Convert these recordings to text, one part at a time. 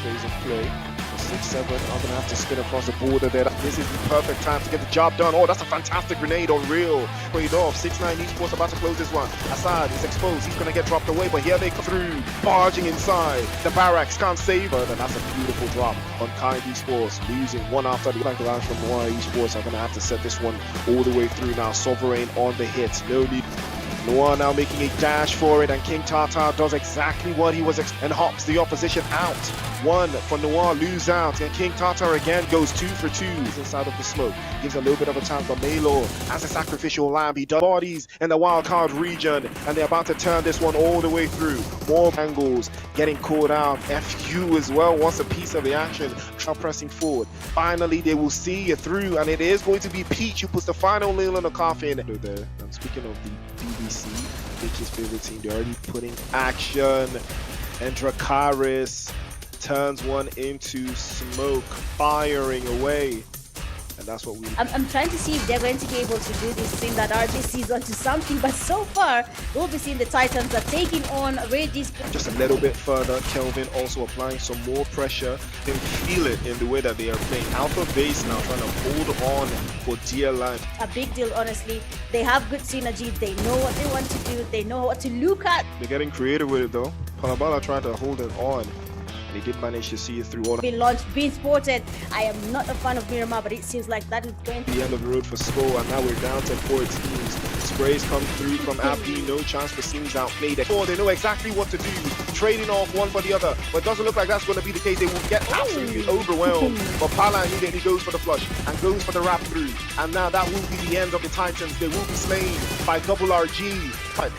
phase of play. 6-7, I'm going to have to spin across the border there. This is the perfect time to get the job done. Oh, that's a fantastic grenade on real. Played off. 6-9 esports about to close this one. Assad is exposed. He's going to get dropped away, but here they come through, barging inside. The barracks can't save her, and that's a beautiful drop on Kind esports, losing one after the other. Guys from Noir esports are going to have to set this one all the way through now. Sovereign on the hit. No need. Noir now making a dash for it, and King Tata does exactly what he was and hops the opposition out. One for Noir, lose out, and King Tata again goes 2 for 2 inside of the smoke. Gives a little bit of a time for Melo as a sacrificial lamb. He does bodies in the wildcard region, and they're about to turn this one all the way through. More angles getting caught out. FU as well wants a piece of the action. Pressing forward. Finally, they will see it through, and it is going to be Peach who puts the final nail in the coffin. There. I'm speaking of the BBC, Peach's favorite team. They're already putting action, and Dracarys turns one into smoke, firing away. And that's what I'm trying to see if they're going to be able to do this thing that RGC onto something, but so far we'll be seeing the Titans are taking on Regis. Just a little bit further, Kelvin also applying some more pressure. You can feel it in the way that they are playing. Alpha base now trying to hold on for dear life. A big deal, honestly. They have good synergy. They know what they want to do. They know what to look at. They're getting creative with it though. Palabala tried to hold it on, and he did manage to see it through all. Being launched, being sported. I am not a fan of Miramar, but it seems like that is going to the end of the road for Skull, and now we're down to 4 teams. Sprays come through from Abdi, no chance for Sims outplayed. They know exactly what to do, trading off one for the other, but it doesn't look like that's going to be the case. They will get absolutely overwhelmed, but Pala immediately goes for the flush and goes for the wrap through, and now that will be the end of the Titans. They will be slain by double RG.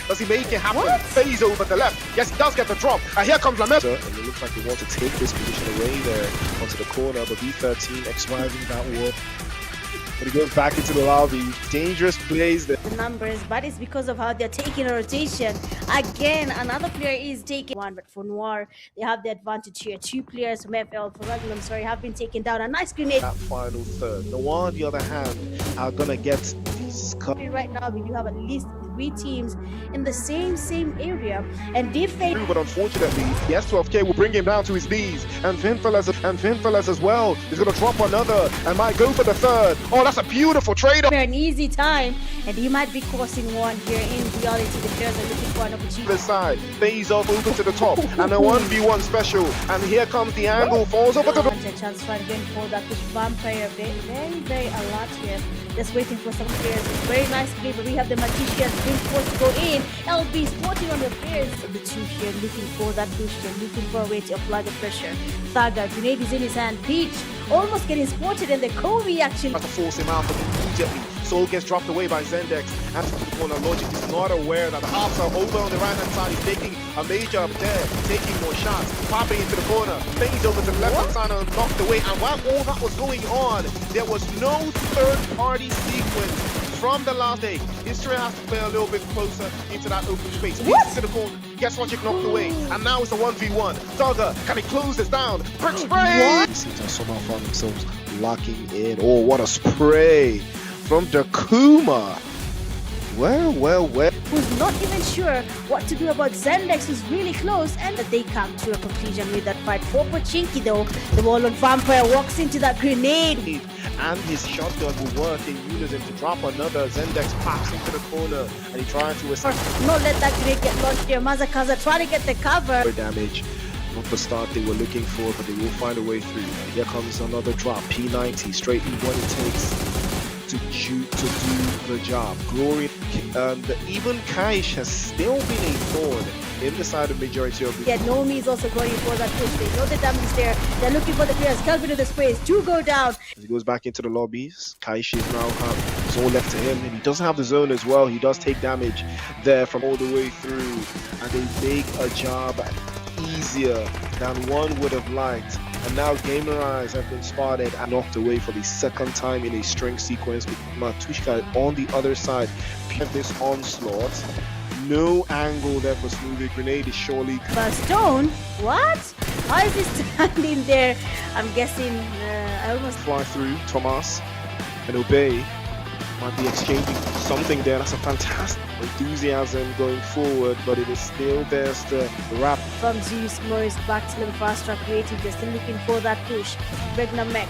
Does he make it happen? Phase over the left. Yes, he does get the drop, and here comes Lametta. And it looks like they want to take this position away there onto the corner, but B13 exercising that war. But he goes back into the lobby. Dangerous plays there. The numbers, but it's because of how they're taking a rotation. Again, another player is taking one, but for Noir, they have the advantage here. 2 players from FL, for Rugby, I'm sorry, have been taken down. A nice grenade. That final third. Noir, on the other hand, are gonna get these. Right now, we do have at least 3 teams in the same area, and they fail. But unfortunately, the S12K will bring him down to his knees, and Vinfellas as well is gonna drop another and might go for the third. Oh, that's a beautiful trade-off. An easy time, and he might be causing one here. In reality, the players are looking for an opportunity. This side, phase off over to the top, and a 1v1 special, and here comes the angle, falls over to the chance trying again for that push. Vampire very alert here, just waiting for some players. Very nice play, but we have the Magicians being forced to go in. LB sporting on the players. The 2 here looking for that push, looking for a way to apply the pressure. Saga, grenade is in his hand. Peach almost getting spotted, and the co-reaction. To force him out, but immediately Soul gets dropped away by Zendex. And the corner, Logic is not aware that the halves are over on the right-hand side. He's taking a major up there, taking more shots, popping into the corner, phase over to the left-hand side and knocked away. And while all that was going on, there was no third-party sequence from the last day. History has to play a little bit closer into that open space. Into the corner, gets Logic knocked away, and now it's a 1v1. Dogger, can he close this down? Brick spray! He seems to somehow found themselves locking in. Oh, what a spray from Dakuma. Well. Who's not even sure what to do about Zendex, who's really close, and they come to a conclusion with that fight. For Pochinki though, the wall on Vampire walks into that grenade. And his shotgun will work in unison to drop another. Zendex pops into the corner, and he tries to assist. Not let that grenade get launched here. Mazakaza trying to get the cover. Damage. Not the start they were looking for, but they will find a way through. And here comes another drop. P90, straight in what it takes to do the job. Glory, and even Kaish has still been a thorn in the side of majority of the... Yeah, Nomi is also going for that push. They know the damage there. They're looking for the players. Kelvin in the space. 2 go down. He goes back into the lobbies. Kaish is now it's all left to him, and he doesn't have the zone as well. He does take damage there from all the way through, and they make a job easier than one would have liked. And now Gamer Eyes have been spotted and knocked away for the 2nd time in a string sequence with Matushka on the other side. This onslaught, no angle there for Smoothie. Grenade is surely... Stone? What? Why is he standing there? I'm guessing, I almost... Fly through, Thomas, and Obey. Might be exchanging something there. That's a fantastic enthusiasm going forward, but it is still best to wrap. From Zeus Morris back to the fast track creative, they're still looking for that push. Regna Mech.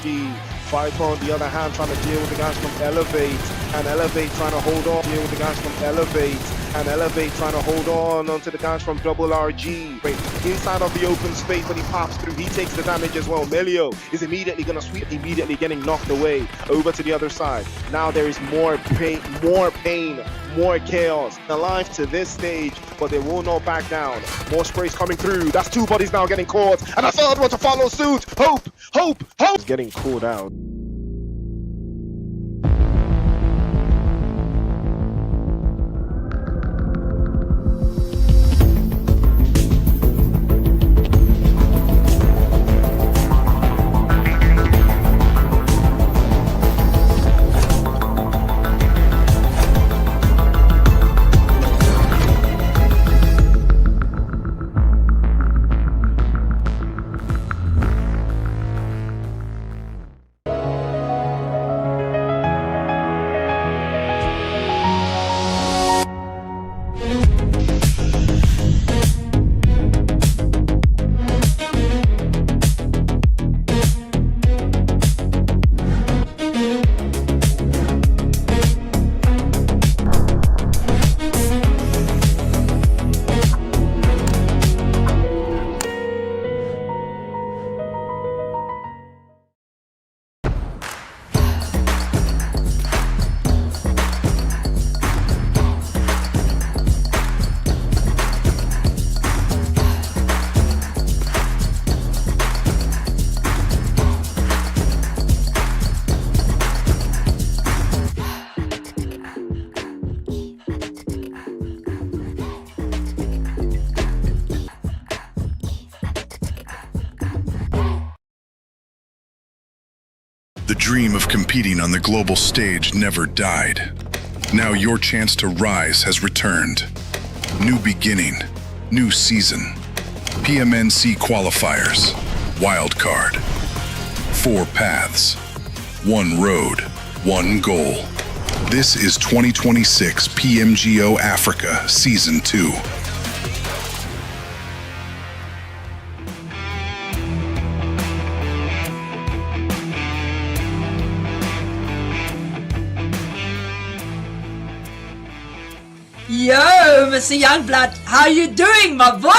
Viper on the other hand trying to deal with the guys from Elevate, and Elevate trying to hold on, deal with the guys from Elevate, and Elevate trying to hold on onto the guys from Double RG. Wait, inside of the open space when he pops through, he takes the damage as well. Melio is immediately going to sweep, immediately getting knocked away over to the other side. Now there is more pain, more chaos alive to this stage, but they will not back down. More sprays coming through. That's two bodies now getting caught, and a third one to follow suit. Hope is getting caught out. The dream of competing on the global stage never died. Now your chance to rise has returned. New beginning, new season. PMNC qualifiers, wildcard. 4 paths, 1 road, 1 goal. This is 2026 PMGO Africa Season 2. Yo, Mr. Youngblood, how you doing, my boy?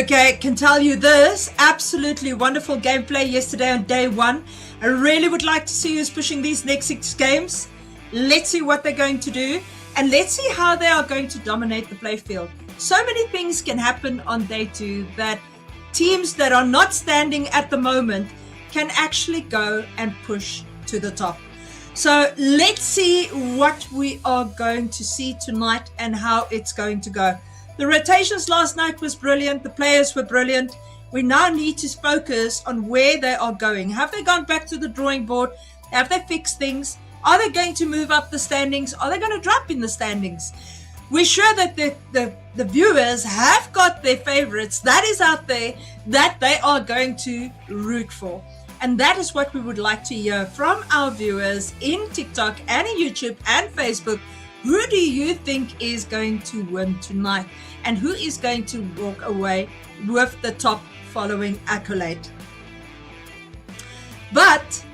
Okay, can tell you this, absolutely wonderful gameplay yesterday on day 1. I really would like to see who's pushing these next 6 games. Let's see what they're going to do. And let's see how they are going to dominate the playfield. So many things can happen on day 2 that teams that are not standing at the moment can actually go and push to the top. So let's see what we are going to see tonight and how it's going to go. The rotations last night was brilliant. The players were brilliant. We now need to focus on where they are going. Have they gone back to the drawing board? Have they fixed things? Are they going to move up the standings? Are they going to drop in the standings? We're sure that the viewers have got their favorites that is out there that they are going to root for. And that is what we would like to hear from our viewers in TikTok and in YouTube and Facebook. Who do you think is going to win tonight? And who is going to walk away with the top following accolade? But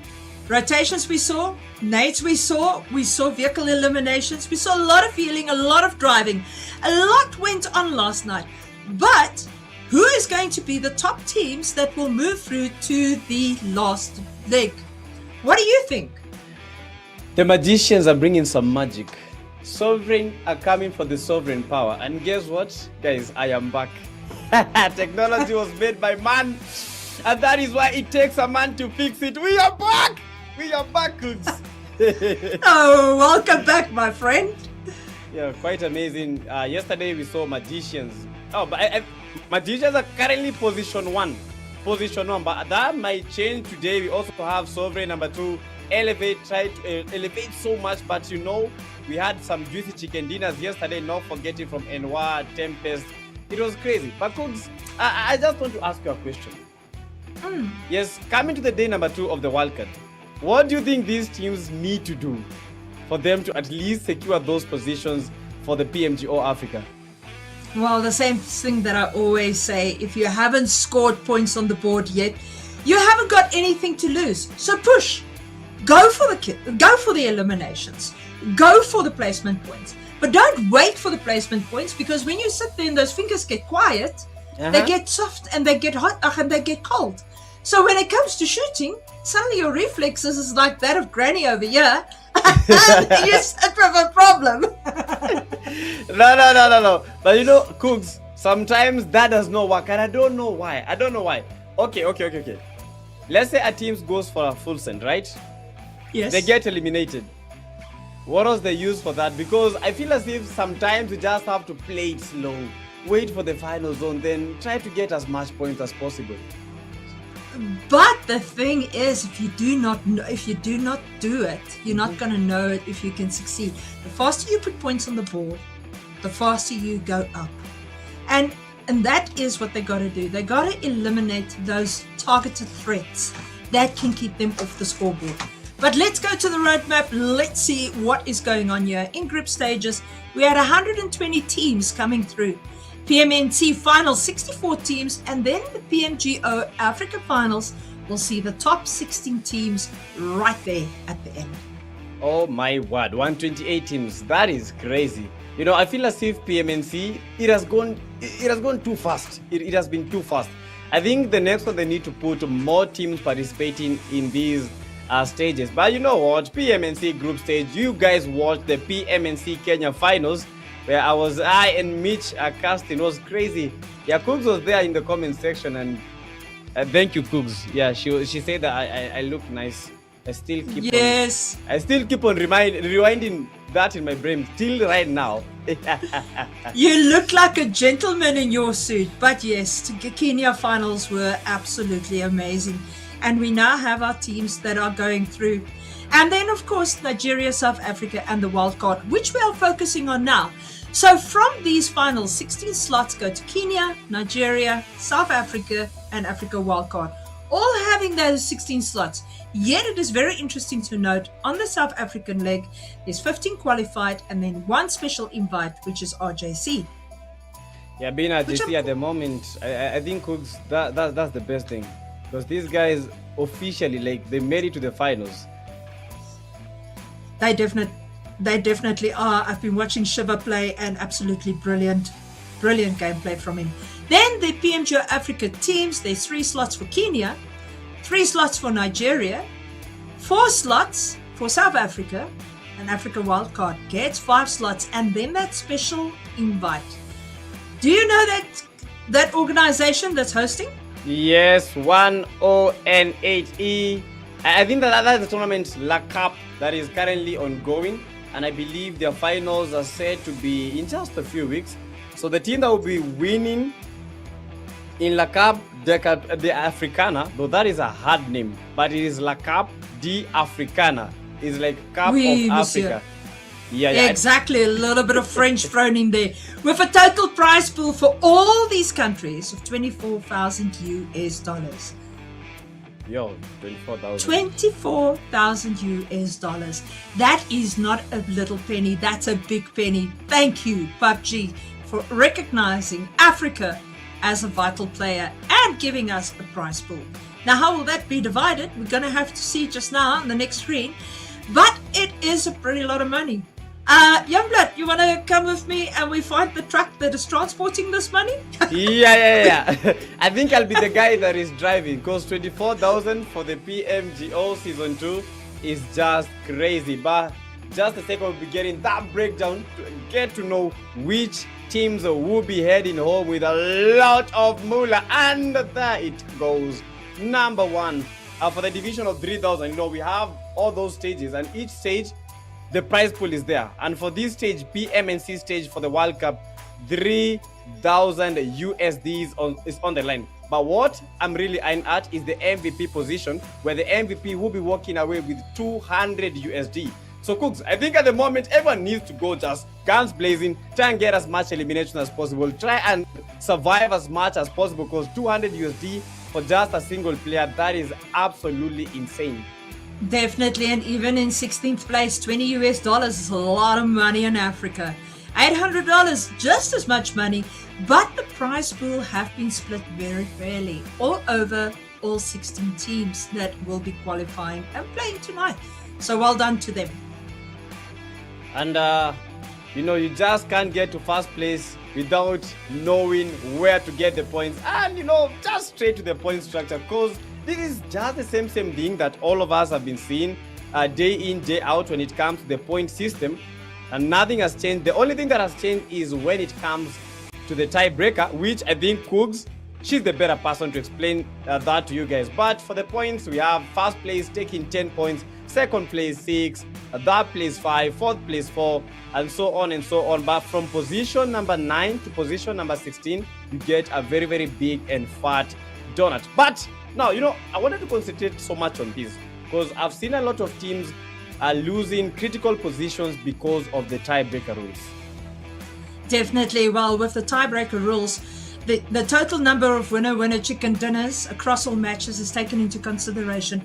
rotations we saw, nades we saw vehicle eliminations, we saw a lot of healing, a lot of driving, a lot went on last night. But who is going to be the top teams that will move through to the last leg? What do you think? The magicians are bringing some magic. Sovereign are coming for the sovereign power. And guess what? Guys, I am back. Technology was made by man. And that is why it takes a man to fix it. We are back! We are back, goods. Oh, welcome back, my friend. Yeah, quite amazing. Yesterday we saw magicians. Oh, but magicians are currently position 1 position 1, but that might change today. We also have Sovereign number 2. Try to elevate so much, but we had some juicy chicken dinners yesterday, not forgetting from Enwa, Tempest. It was crazy. But Cooks, I just want to ask you a question. Yes, coming to the day number 2 of the World Cup, what do you think these teams need to do for them to at least secure those positions for the PMGO Africa? Well, the same thing that I always say, if you haven't scored points on the board yet, you haven't got anything to lose. So push. Go for the eliminations. Go for the placement points. But don't wait for the placement points, because when you sit there and those fingers get quiet, they get soft and they get hot and they get cold. So when it comes to shooting, suddenly your reflexes is like that of Granny over here. You sit with a problem. No. But Cooks, sometimes that does not work, and I don't know why. Okay. Let's say a team goes for a full send, right? Yes. They get eliminated. What was the use for that? Because I feel as if sometimes you just have to play it slow, wait for the final zone, then try to get as much points as possible. But the thing is, if you do not do it, you're not going to know it if you can succeed. The faster you put points on the board, the faster you go up. And that is what they got to do. They got to eliminate those targeted threats that can keep them off the scoreboard. But let's go to the roadmap. Let's see what is going on here. In group stages, we had 120 teams coming through. PMNC Finals, 64 teams, and then the PMGO Africa Finals will see the top 16 teams right there at the end. Oh my word, 128 teams. That is crazy. I feel as if PMNC, it has gone too fast. It has been too fast. I think the next one, they need to put more teams participating in these stages. But you know what? PMNC group stage, you guys watched the PMNC Kenya Finals, where I and Mitch casting. Was crazy. Yeah, Cooks was there in the comment section, and thank you, Cooks. Yeah, she said that I look nice. I still keep on rewinding that in my brain till right now. You look like a gentleman in your suit. But yes, the Kenya finals were absolutely amazing, and we now have our teams that are going through. And then, of course, Nigeria, South Africa, and the wildcard, which we are focusing on now. So from these finals, 16 slots go to Kenya, Nigeria, South Africa, and Africa wildcard, all having those 16 slots. Yet it is very interesting to note, on the South African leg, there's 15 qualified and then one special invite, which is RJC. Yeah, being at RJC at the moment, I think Cooks, that's the best thing. Because these guys officially, they made it to the finals. They definitely are. I've been watching Shiva play, and absolutely brilliant gameplay from him. Then the PMGO Africa teams, there's 3 slots for Kenya, 3 slots for Nigeria, 4 slots for South Africa, and Africa Wildcard gets 5 slots, and then that special invite. Do you know that organization that's hosting? Yes, 108E. I think that's the tournament La Cup that is currently ongoing, and I believe their finals are set to be in just a few weeks. So the team that will be winning in La Cup de Africana, though that is a hard name, but it is La Cup de Africana. It's like Cup of Africa. Yeah, exactly. A little bit of French thrown in there, with a total prize pool for all these countries of $24,000 US. Yo, 24,000. 24,000 US dollars. That is not a little penny. That's a big penny. Thank you, PUBG, for recognizing Africa as a vital player and giving us a prize pool. Now, how will that be divided? We're going to have to see just now on the next screen. But it is a pretty lot of money. Youngblood, you want to come with me and we find the truck that is transporting this money? Yeah. I think I'll be the guy that is driving, because 24,000 for the PMGO Season 2 is just crazy. But just a second, we'll be getting that breakdown to get to know which teams will be heading home with a lot of moolah. And there it goes. Number 1, for the division of 3,000, we have all those stages, and each stage the prize pool is there. And for this stage, PMNC stage for the World Cup, 3,000 USD is on the line. But what I'm really eyeing at is the MVP position, where the MVP will be walking away with 200 USD. So Cooks, I think at the moment everyone needs to go just guns blazing, try and get as much elimination as possible, try and survive as much as possible, because 200 USD for just a single player, that is absolutely insane. Definitely, and even in 16th place, $20 is a lot of money in Africa. $800, just as much money, but the prize pool have been split very fairly all over all 16 teams that will be qualifying and playing tonight. So well done to them. And you just can't get to first place without knowing where to get the points, and just straight to the point structure, because this is just the same thing that all of us have been seeing day in, day out when it comes to the point system, and nothing has changed. The only thing that has changed is when it comes to the tiebreaker, which I think Cooks, she's the better person to explain that to you guys. But for the points, we have first place taking 10 points, second place 6, third place 5, fourth place 4, and so on and so on. But from position number 9 to position number 16, you get a very, very big and fat donut. But now, I wanted to concentrate so much on this because I've seen a lot of teams losing critical positions because of the tiebreaker rules. Definitely. Well, with the tiebreaker rules, the total number of winner chicken dinners across all matches is taken into consideration.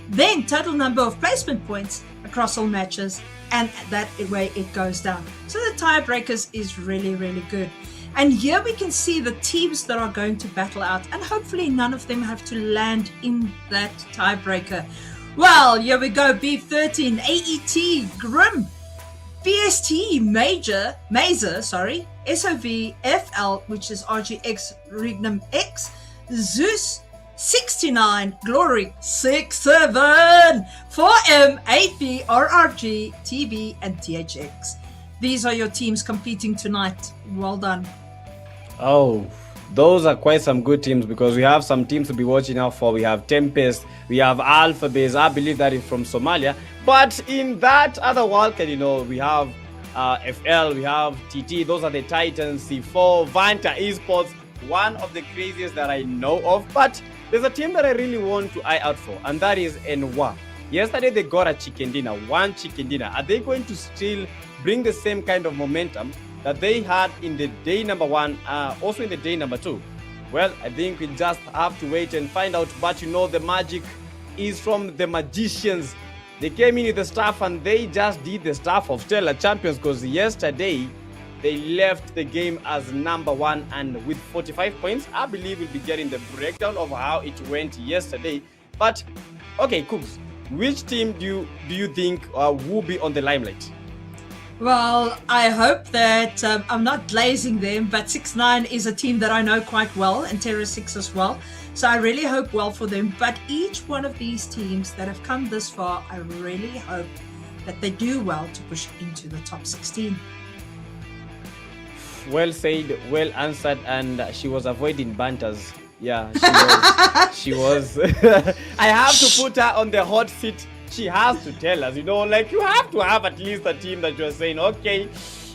Then total number of placement points across all matches, and that way it goes down. So the tiebreakers is really, really good. And here we can see the teams that are going to battle out, and hopefully none of them have to land in that tiebreaker. Well, here we go. B13, AET, Grim, PST, Mazer, SOV, FL, which is RGX, Regnum X, Zeus, 69, Glory, 67, 4M, AP, RRG, TB, and THX. These are your teams competing tonight. Well done. Oh, those are quite some good teams, because we have some teams to be watching out for. We have Tempest, we have Alpha Base, I believe that is from Somalia. But in that other wildcard, we have FL, we have TT, those are the Titans, C4, Vanta Esports, one of the craziest that I know of. But there's a team that I really want to eye out for, and that is Enwa. Yesterday they got a chicken dinner, one chicken dinner. Are they going to still bring the same kind of momentum that they had in the day number 1, also in the day number 2? Well, I think we just have to wait and find out. But the magic is from the magicians. They came in with the stuff and they just did the stuff of stellar champions, because yesterday they left the game as number 1, and with 45 points, I believe we'll be getting the breakdown of how it went yesterday. But okay, Cooks, which team do you think will be on the limelight? Well, I hope that I'm not glazing them, but 6ix9ine is a team that I know quite well, and Terra 6 as well. So I really hope well for them. But each one of these teams that have come this far, I really hope that they do well to push into the top 16. Well said, well answered, and she was avoiding banters. Yeah, she was. I have to put her on the hot seat. She has to tell us, you have to have at least a team that you're saying, okay,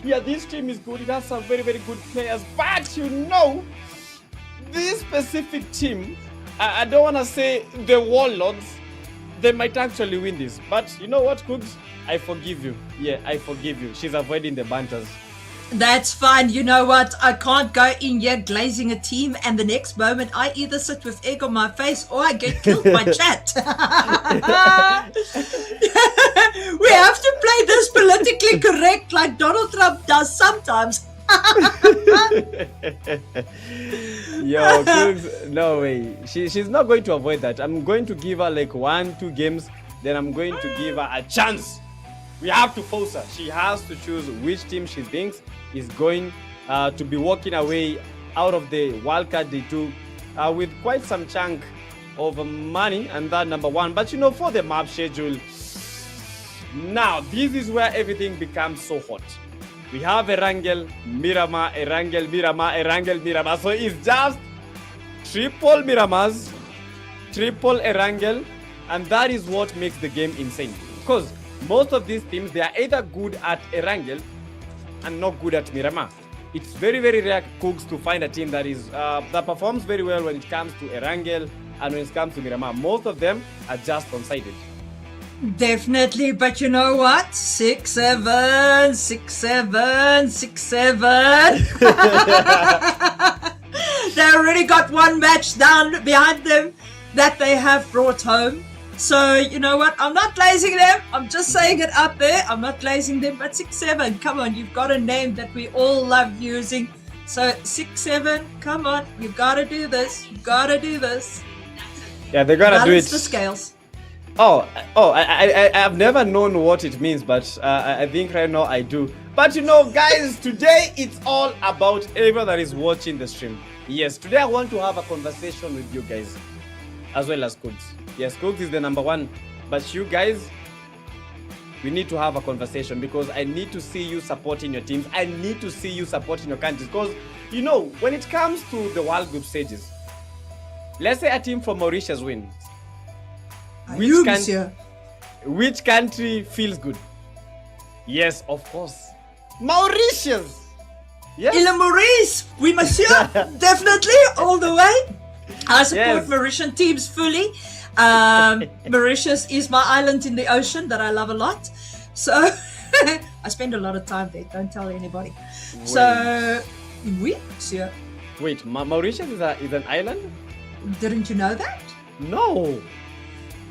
yeah, this team is good. It has some very, very good players. But this specific team, I don't want to say the Warlords, they might actually win this. But you know what, Cooks? I forgive you. Yeah, I forgive you. She's avoiding the banters. That's fine. You know what? I can't go in here glazing a team, and the next moment I either sit with egg on my face or I get killed by chat. We have to play this politically correct like Donald Trump does sometimes. Yo, Cooks, no way. She's not going to avoid that. I'm going to give her like 1-2 games, then I'm going to give her a chance. We have to force her. She has to choose which team she thinks is going to be walking away out of the wildcard day 2 with quite some chunk of money, and that number 1. But for the map schedule, now this is where everything becomes so hot. We have Erangel, Miramar, Erangel, Miramar, Erangel, Miramar. So it's just triple Miramars, triple Erangel, and that is what makes the game insane. Because most of these teams, they are either good at Erangel and not good at Miramar. it's very, very rare, Cooks, to find a team that is that performs very well when it comes to Erangel and when it comes to Miramar. Most of them are just one-sided. Definitely, but you know what? 6-7, 6-7, 6-7. They already got one match down behind them that they have brought home. So, you know what? I'm not glazing them. I'm just saying it up there. I'm not glazing them, but 6-7. Come on, you've got a name that we all love using. So 6-7, come on. You've got to do this. You've got to do this. Yeah, they're gonna do it. Balance the scales. I've never known what it means, but I think right now I do. But you know, guys, today it's all about everyone that is watching the stream. Yes, today I want to have a conversation with you guys, as well as Cooks. Yes, Cooks is the number one, but you guys, we need to have a conversation because I need to see you supporting your teams. I need to see you supporting your countries because, you know, when it comes to the World Group stages, let's say a team from Mauritius wins. Which country feels good? Yes, of course. Mauritius! Yes. Il Maurice, oui monsieur, definitely, all the way. I support Yes. Mauritian teams fully. Mauritius is my island in the ocean that I love a lot. So, I spend a lot of time there, don't tell anybody. So, oui monsieur. Wait, Mauritius is an island? Didn't you know that? No.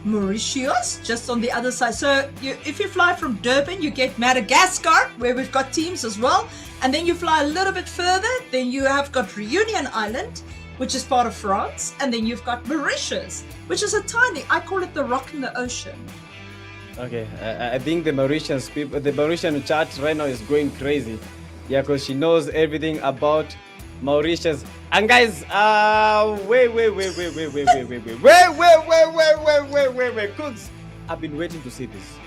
Mauritius, just on the other side. So if you fly from Durban, you get Madagascar, where we've got teams as well. And then you fly a little bit further, then you have got Reunion Island, which is part of France. And then you've got Mauritius, which is a tiny, I call it the rock in the ocean. Okay, I think the Mauritians people, the Mauritian chat right now is going crazy. Yeah, because she knows everything about Mauritius. And guys, wait, Cooks, I've been waiting to see this.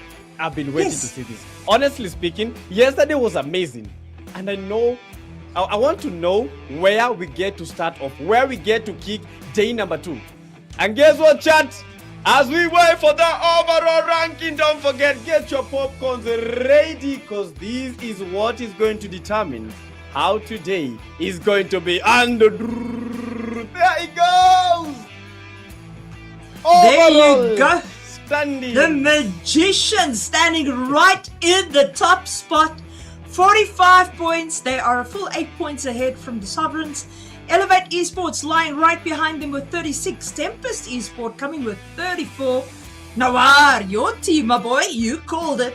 Honestly speaking, yesterday was amazing. And I want to know where we get to start off, where we get to kick day number 2. And guess what, chat? As we wait for the overall ranking, don't forget, get your popcorns ready, because this is what is going to determine how today is going to be. And there it goes! There you Overall go. Standing. The Magician standing right in the top spot. 45 points. They are a full 8 points ahead from the Sovereigns. Elevate Esports lying right behind them with 36. Tempest Esport coming with 34. Nawar, your team, my boy, you called it.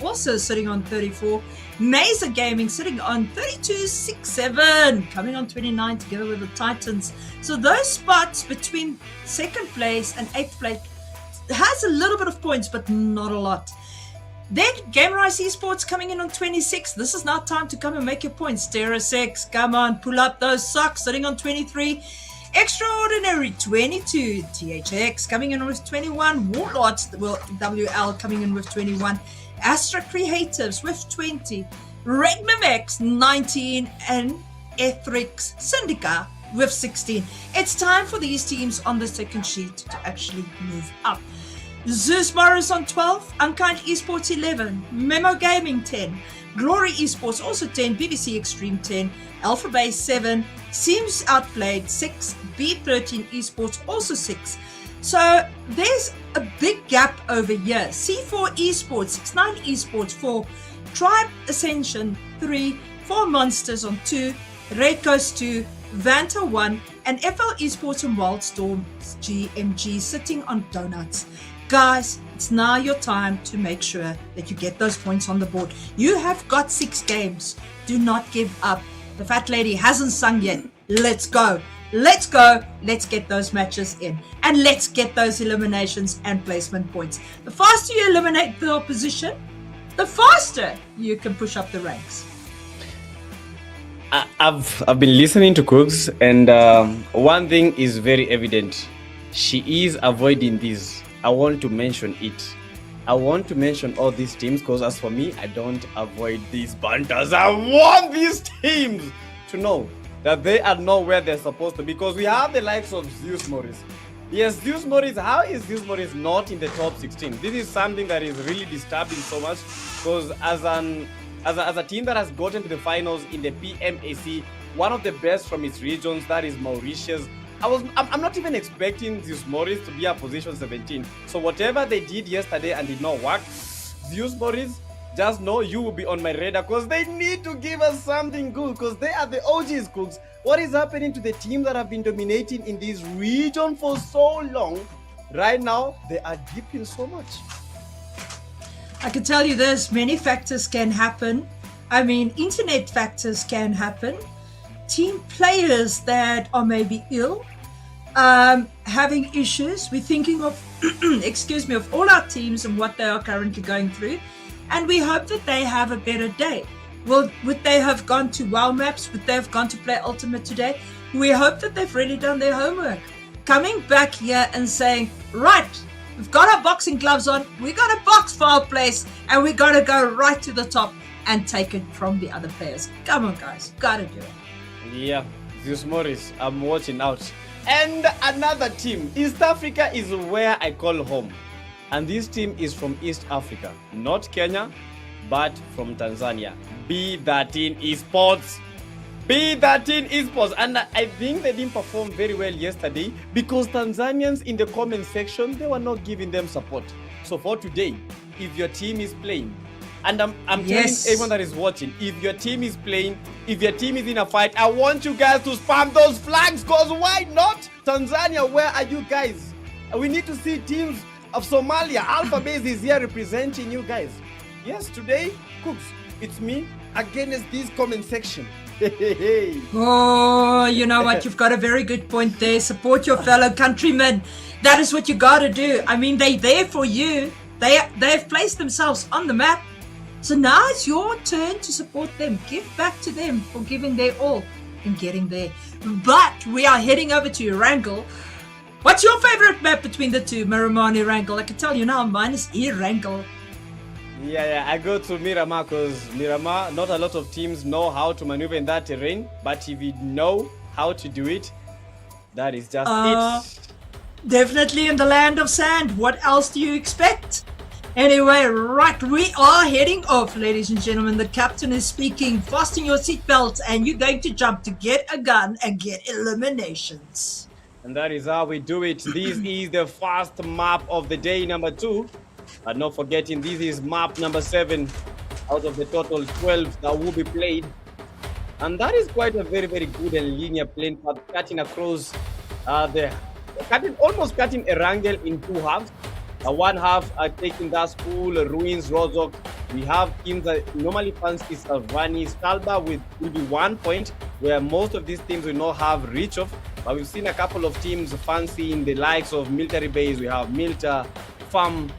Also sitting on 34. Mazer Gaming sitting on 32.67, coming on 29 together with the Titans. So those spots between second place and 8th place has a little bit of points, but not a lot. Then Gamerise Esports coming in on 26. This is now time to come and make your points. Terra 6, come on, pull up those socks, sitting on 23. Extraordinary 22. THX coming in with 21. Warlords WL coming in with 21. Astra Creatives with 20. Regmamex 19 and Ethrix Syndica with 16. It's time for these teams on the second sheet to actually move up. Zeus Morris on 12, Unkind Esports 11, Memo Gaming 10, Glory Esports also 10, BBC Extreme 10, Alpha Base 7, Seems Outplayed 6, B13 Esports also 6. So there's a big gap over here. C4 Esports, 69 Esports 4, Tribe Ascension 3, 4 Monsters on 2, Red Coast 2, Vanta 1, and FL Esports and Wildstorm GMG sitting on donuts. Guys, it's now your time to make sure that you get those points on the board. You have got 6 games. Do not give up. The fat lady hasn't sung yet. Let's go. Let's go. Let's get those matches in. And let's get those eliminations and placement points. The faster you eliminate the opposition, the faster you can push up the ranks. I've been listening to Cooks, and one thing is very evident. She is avoiding this. I want to mention it. I want to mention all these teams because as for me, I don't avoid these banters. I want these teams to know that they are not where they're supposed to be, because we have the likes of Zeus Morris. Yes, Zeus Morris. How is Zeus Morris not in the top 16? This is something that is really disturbing so much, because as an as a team that has gotten to the finals in the PMAC, one of the best from its regions, that is Mauritius. I'm not even expecting Zeus Morris to be a position 17. So whatever they did yesterday and did not work, Zeus Morris, just know you will be on my radar because they need to give us something good because they are the OGs, Cooks. What is happening to the team that have been dominating in this region for so long? Right now, they are dipping so much. I can tell you this, many factors can happen. I mean, internet factors can happen. Team players that are maybe ill, having issues. We're thinking of, of all our teams and what they are currently going through. And we hope that they have a better day. Well, would they have gone to WoW Maps? Would they have gone to play Ultimate today? We hope that they've really done their homework. Coming back here and saying, right, we've got our boxing gloves on, we got a box for our place, and we got to go right to the top and take it from the other players. Come on, guys, got to do it. Yeah, Zeus Morris, I'm watching out. And another team, East Africa is where I call home. And this team is from East Africa, not Kenya, but from Tanzania. B13 Esports. B13 Esports. And I think they didn't perform very well yesterday because Tanzanians in the comment section, they were not giving them support. So for today, if your team is playing, and I'm telling everyone that is watching, if your team is playing, if your team is in a fight, I want you guys to spam those flags because why not? Tanzania, where are you guys? We need to see teams of Somalia. Alpha Base is here representing you guys. Yes, today, Cooks, it's me against this comment section. Oh, you know what? You've got a very good point there. Support your fellow countrymen. That is what you got to do. I mean, they're there for you. They've placed themselves on the map. So now it's your turn to support them. Give back to them for giving their all and getting there. But we are heading over to Erangel. What's your favorite map between the two, Miramar and Erangel? I can tell you now, mine is Erangel. Yeah, I go to Miramar because Miramar, not a lot of teams know how to maneuver in that terrain. But if you know how to do it, that is just it. Definitely in the land of sand. What else do you expect? Anyway, right, we are heading off, ladies and gentlemen. The captain is speaking. Fasten your seatbelts and you're going to jump to get a gun and get eliminations. And that is how we do it. This is the first map of the day, number 2. And not forgetting, this is map number 7 out of the total 12 that will be played. And that is quite a very, very good and linear playing path, cutting across almost cutting Erangel in 2 halves. One half are taking that school, Ruins, Rozok. We have teams that normally fancy Salvani, Stalba will be 1 point, where most of these teams will not have reach of. But we've seen a couple of teams fancying the likes of Military Base. We have Milta, Farm,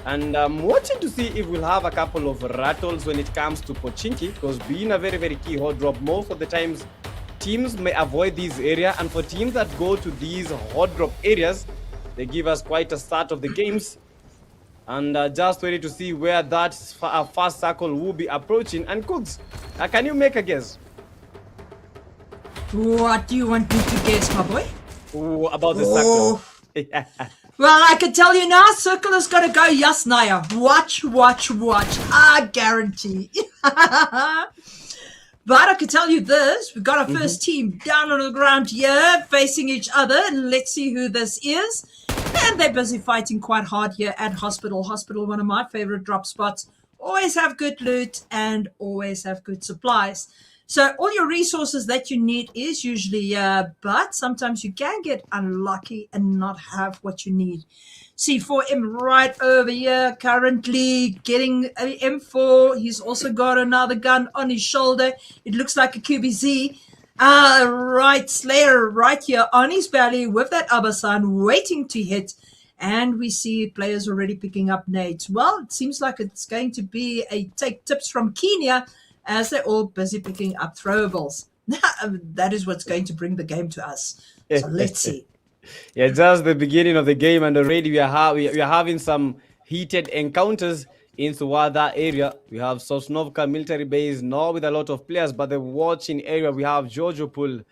and I'm watching to see if we'll have a couple of rattles when it comes to Pochinki, because being a very, very key hot drop, most of the times teams may avoid this area, and for teams that go to these hot drop areas, they give us quite a start of the games. And just ready to see where that first circle will be approaching. And Cooks, can you make a guess? What do you want me to guess, my boy? Ooh, about the circle. Well, I can tell you now, circle is going to go Yasnaya. Watch. I guarantee. But I can tell you this, we've got our first team down on the ground here, facing each other. Let's see who this is. And they're busy fighting quite hard here at Hospital. Hospital, one of my favorite drop spots. Always have good loot and always have good supplies. So all your resources that you need is usually here, but sometimes you can get unlucky and not have what you need. C4M right over here, currently getting a M4. He's also got another gun on his shoulder. It looks like a QBZ. Right, Slayer right here on his belly with that Abasan waiting to hit. And we see players already picking up nades. Well, it seems like it's going to be a take tips from Kenya as they're all busy picking up throwables. That is what's going to bring the game to us. So let's see. Yeah, just the beginning of the game, and already we are having some heated encounters in that area. We have Sosnovka military base, not with a lot of players, but the watching area, we have Jojopul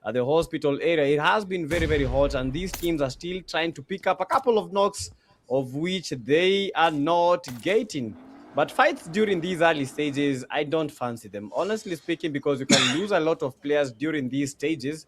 at the hospital area. It has been very, very hot, and these teams are still trying to pick up a couple of knocks, of which they are not getting. But fights during these early stages, I don't fancy them. Honestly speaking, because you can lose a lot of players during these stages.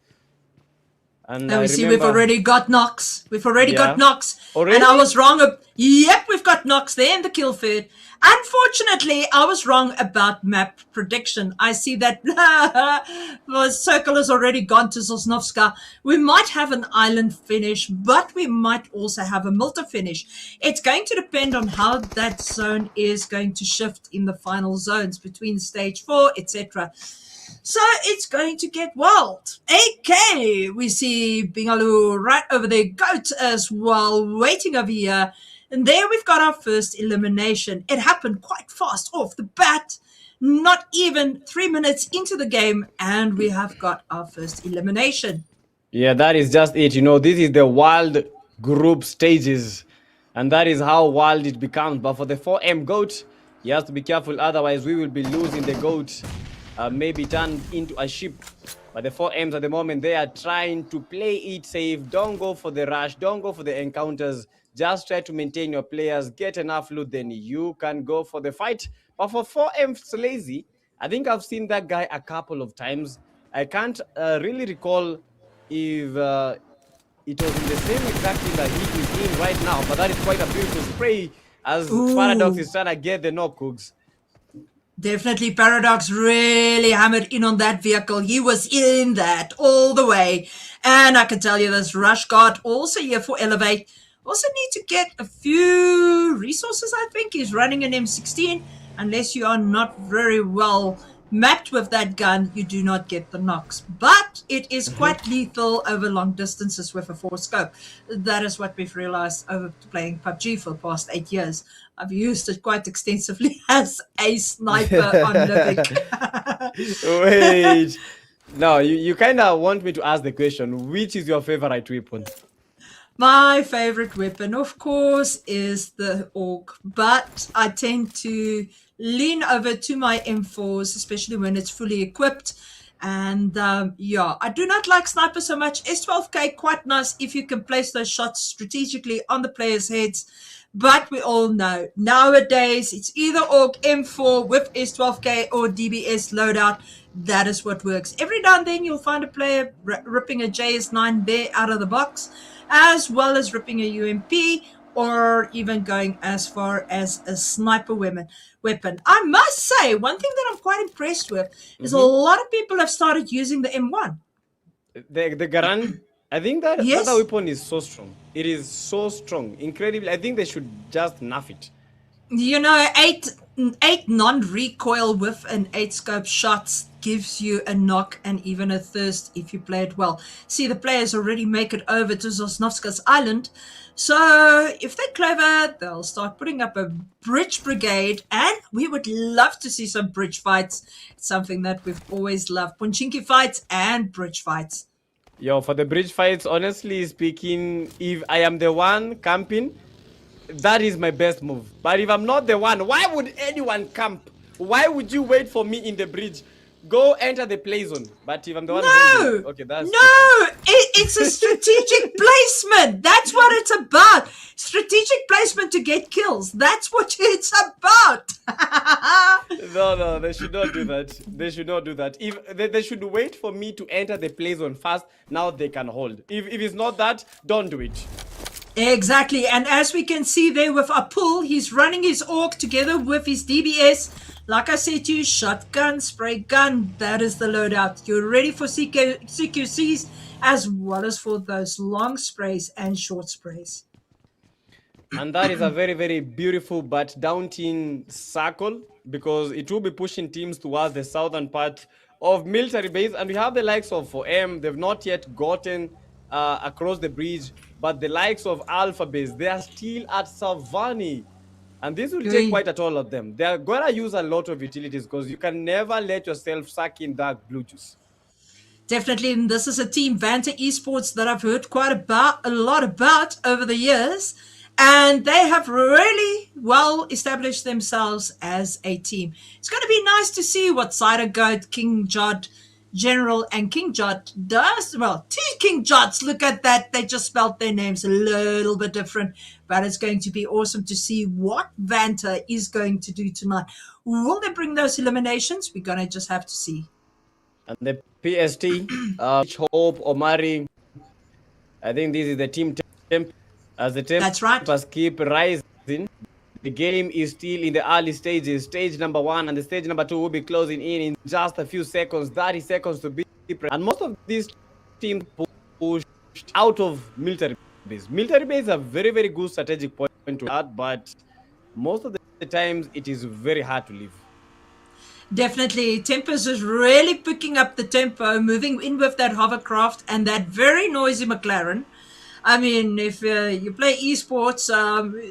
And And I we see we've remember, already got knocks. We've already got yeah. knocks. Already? And I was wrong. Yep, we've got knocks there in the kill feed. Unfortunately, I was wrong about map prediction. I see that the circle has already gone to Sosnovska. We might have an island finish, but we might also have a Milta finish. It's going to depend on how that zone is going to shift in the final zones between stage 4, etc. So it's going to get wild. AK, we see Bingalu right over there, Goat as well, waiting over here. And there we've got our first elimination. It happened quite fast off the bat, not even 3 minutes into the game, and we have got our first elimination. Yeah, that is just it. This is the wild group stages, and that is how wild it becomes. But for the 4M GOAT, he has to be careful, otherwise we will be losing the GOAT. Maybe turned into a ship. But the 4Ms at the moment, they are trying to play it safe. Don't go for the rush. Don't go for the encounters. Just try to maintain your players. Get enough loot, then you can go for the fight. But for 4M's Lazy, I think I've seen that guy a couple of times. I can't really recall if it was in the same exact thing that he is in right now. But that is quite a beautiful spray as Paradox is trying to get the knock hooks. Definitely Paradox really hammered in on that vehicle. He was in that all the way. And I can tell you this Rush Guard also here for Elevate. Also need to get a few resources, I think. He's running an M16. Unless you are not very well mapped with that gun, you do not get the knocks. But it is quite lethal over long distances with a 4 scope. That is what we've realized over playing PUBG for the past 8 years. I've used it quite extensively as a sniper on Livik. Wait. No, you kind of want me to ask the question, which is your favorite weapon? My favorite weapon, of course, is the AUG, but I tend to lean over to my M4s, especially when it's fully equipped. And yeah, I do not like sniper so much. S12K, quite nice if you can place those shots strategically on the players' heads. But we all know nowadays it's either AUG M4 with S12K or DBS loadout. That is what works. Every now and then you'll find a player ripping a JS9 there out of the box, as well as ripping a UMP or even going as far as a sniper weapon. I must say, one thing that I'm quite impressed with is a lot of people have started using the M1. The Garand, I think that Yes. that weapon is so strong. It is so strong, incredibly. I think they should just nerf it. You know, eight non-recoil with an 8 scope shots gives you a knock and even a thirst if you play it well. See, the players already make it over to Sosnovska's island. So if they're clever, they'll start putting up a bridge brigade, and we would love to see some bridge fights. It's something that we've always loved. Ponchinki fights and bridge fights. Yo, for the bridge fights, honestly speaking, if I am the one camping, that is my best move. But if I'm not the one, why would anyone camp? Why would you wait for me in the bridge? Go enter the play zone. But if I'm the one, okay, that's it's a strategic placement. That's what it's about. Strategic placement to get kills. That's what it's about. No, they should not do that. They should not do that. If they should wait for me to enter the play zone first, now they can hold. If it's not that, don't do it. Exactly, and as we can see there with Apul, he's running his AUG together with his DBS. Like I said to you, shotgun, spray gun, that is the loadout. You're ready for CQCs as well as for those long sprays and short sprays. And that is a very, very beautiful but daunting circle, because it will be pushing teams towards the southern part of military base. And we have the likes of 4M. They've not yet gotten across the bridge. But the likes of Alpha Base, they are still at Savani. And this will take quite a toll of them. They're going to use a lot of utilities, because you can never let yourself suck in that blue juice. Definitely, and this is a team, Vanta Esports, that I've heard quite a lot about over the years. And they have really well established themselves as a team. It's going to be nice to see what Cider Goat, King Jod, General and King Jot does, well, two King Jots, look at that. They just spelled their names a little bit different, but it's going to be awesome to see what Vanta is going to do tonight. Will they bring those eliminations? We're going to just have to see. And the PST, Hope, Omari, I think this is the team temp. As the That's right. tempers keep rising, the game is still in the early stages. Stage number 1 and the stage number 2 will be closing in just a few seconds, 30 seconds to be. And most of these teams pushed out of military base. Military base is a very, very good strategic point to add, but most of the times it is very hard to leave. Definitely. Tempest is really picking up the tempo, moving in with that hovercraft and that very noisy McLaren. I mean, if you play esports,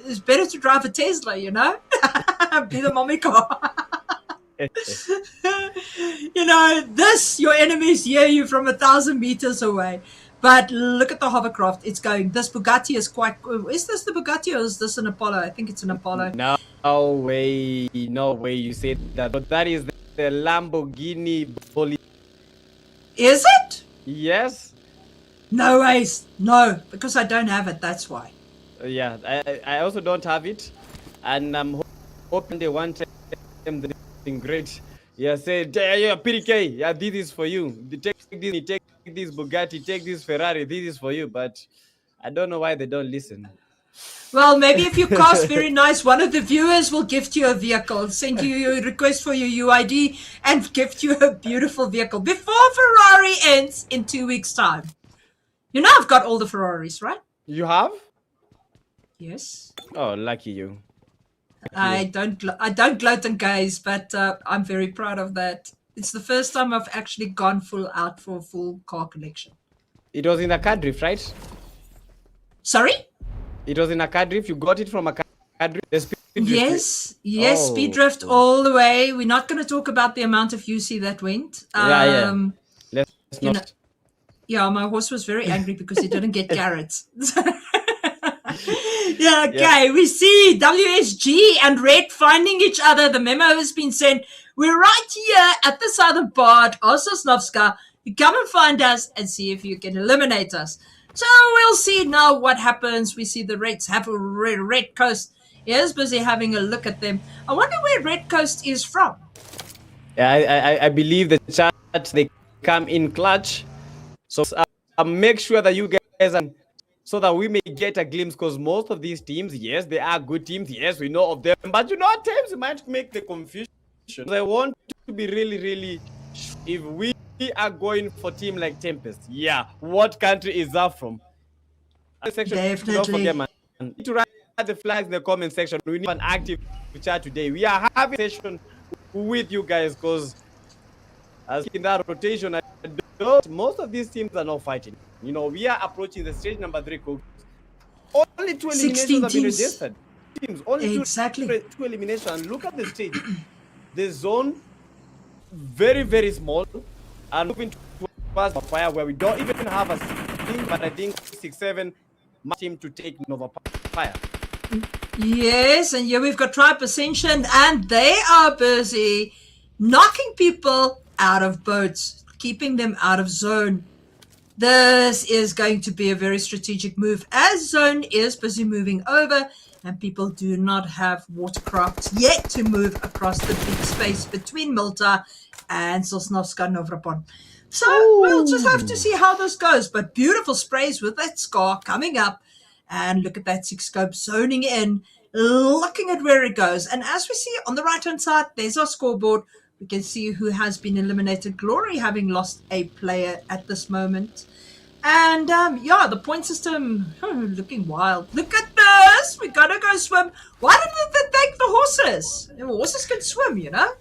it's better to drive a Tesla, you know? Be the mommy car. You know, your enemies hear you from 1,000 meters away. But look at the hovercraft. It's going. This Bugatti is quite... Is this the Bugatti or is this an Apollo? I think it's an Apollo. No way you said that. But that is the Lamborghini Bolide. Is it? Yes. No ways. No, because I don't have it. That's why. Yeah, I also don't have it. And I'm hoping they want something great. Yeah, say, yeah, PDK, yeah, this is for you. Take this Bugatti, take this Ferrari, this is for you. But I don't know why they don't listen. Well, maybe if you cast very nice, one of the viewers will gift you a vehicle, send you a request for your UID, and gift you a beautiful vehicle before Ferrari ends in 2 weeks' time. You know I've got all the Ferraris, right? You have? Yes. Oh, lucky you. I don't gloat and gaze, but I'm very proud of that. It's the first time I've actually gone full out for a full car collection. It was in a car drift, right? Sorry? It was in a car drift. You got it from a car drift? The speed drift. Yes, Oh. speed drift all the way. We're not going to talk about the amount of UC that went. Yeah. Let's you not. know, yeah, my horse was very angry because he didn't get carrots. Yeah, okay. We see WSG and Red finding each other. The memo has been sent. We're right here at the southern part of Sosnovska. You come and find us and see if you can eliminate us. So we'll see now what happens. We see the Reds have a Red Coast. He's busy having a look at them. I wonder where Red Coast is from. Yeah, I believe the chat, they come in clutch. So make sure that you guys are, so that we may get a glimpse, because most of these teams, yes, they are good teams. Yes, we know of them. But you know, at times it might make the confusion. I want to be really, really sure if we are going for team like Tempest. Yeah, what country is that from? Section, Definitely. don't forget, man. You need to write the flags in the comment section. We need an active chat today. We are having a session with you guys, because as in that rotation, most of these teams are not fighting. You know, we are approaching the stage number 3. Only 2 eliminations have been registered. Teams, only Exactly. two eliminations. Look at the stage. The zone, very, very small, and moving towards the fire where we don't even have a team, but I think 6-7 team to take Nova Fire. Yes, and here we've got Tribe Ascension, and they are busy knocking people out of boats, keeping them out of zone. This is going to be a very strategic move, as zone is busy moving over, and people do not have watercrafts yet to move across the big space between Malta and Sosnovska Novropon. So we'll just have to see how this goes. But beautiful sprays with that Scar coming up. And look at that 6-scope zoning in, looking at where it goes. And as we see on the right-hand side, there's our scoreboard. We can see who has been eliminated. Glory having lost a player at this moment. And yeah, the point system looking wild. Look at this. We gotta go swim. Why didn't they take the horses? The horses can swim, you know.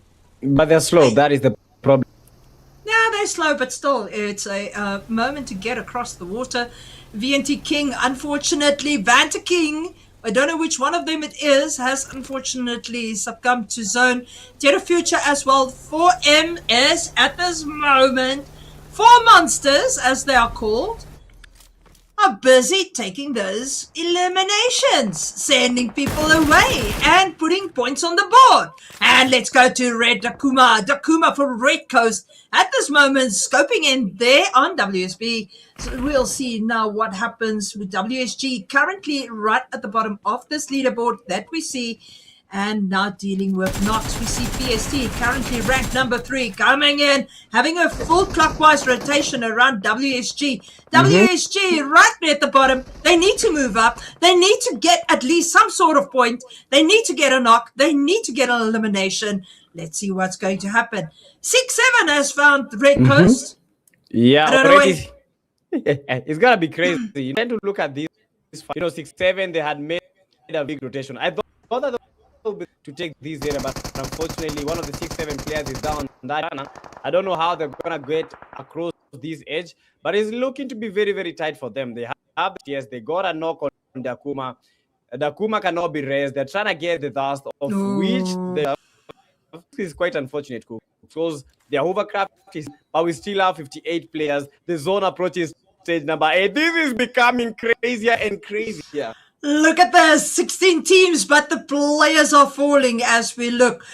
But they're slow. That is the problem. Yeah, they're slow, but still, it's a moment to get across the water. VNT King, unfortunately, Vanta King, I don't know which one of them it is, has unfortunately succumbed to zone. Terra Future as well. 4M is at this moment, 4 monsters, as they are called, are busy taking those eliminations, sending people away and putting points on the board. And let's go to Red Dakuma. Dakuma for Red Coast. At this moment, scoping in there on WSB. So we'll see now what happens with WSG. Currently right at the bottom of this leaderboard that we see. And now dealing with Knox, we see PST currently ranked number 3, coming in, having a full clockwise rotation around WSG. WSG right there at the bottom. They need to move up. They need to get at least some sort of point. They need to get a knock. They need to get an elimination. Let's see what's going to happen. 6-7 has found Red Coast. Yeah, I don't know it's gonna be crazy. You tend to look at this, 6-7. They had made a big rotation. I thought that to take these data, but unfortunately one of the 6-7 players is down that. I don't know how they're gonna get across this edge, but it's looking to be very, very tight for them. They have, yes, they got a knock on Dakuma. Dakuma cannot be raised. They're trying to get the dust, of which they have. This is quite unfortunate because their hovercraft is, but we still have 58 players. The zone approaches stage number 8. This is becoming crazier and crazier. Look at the 16 teams, but the players are falling as we look.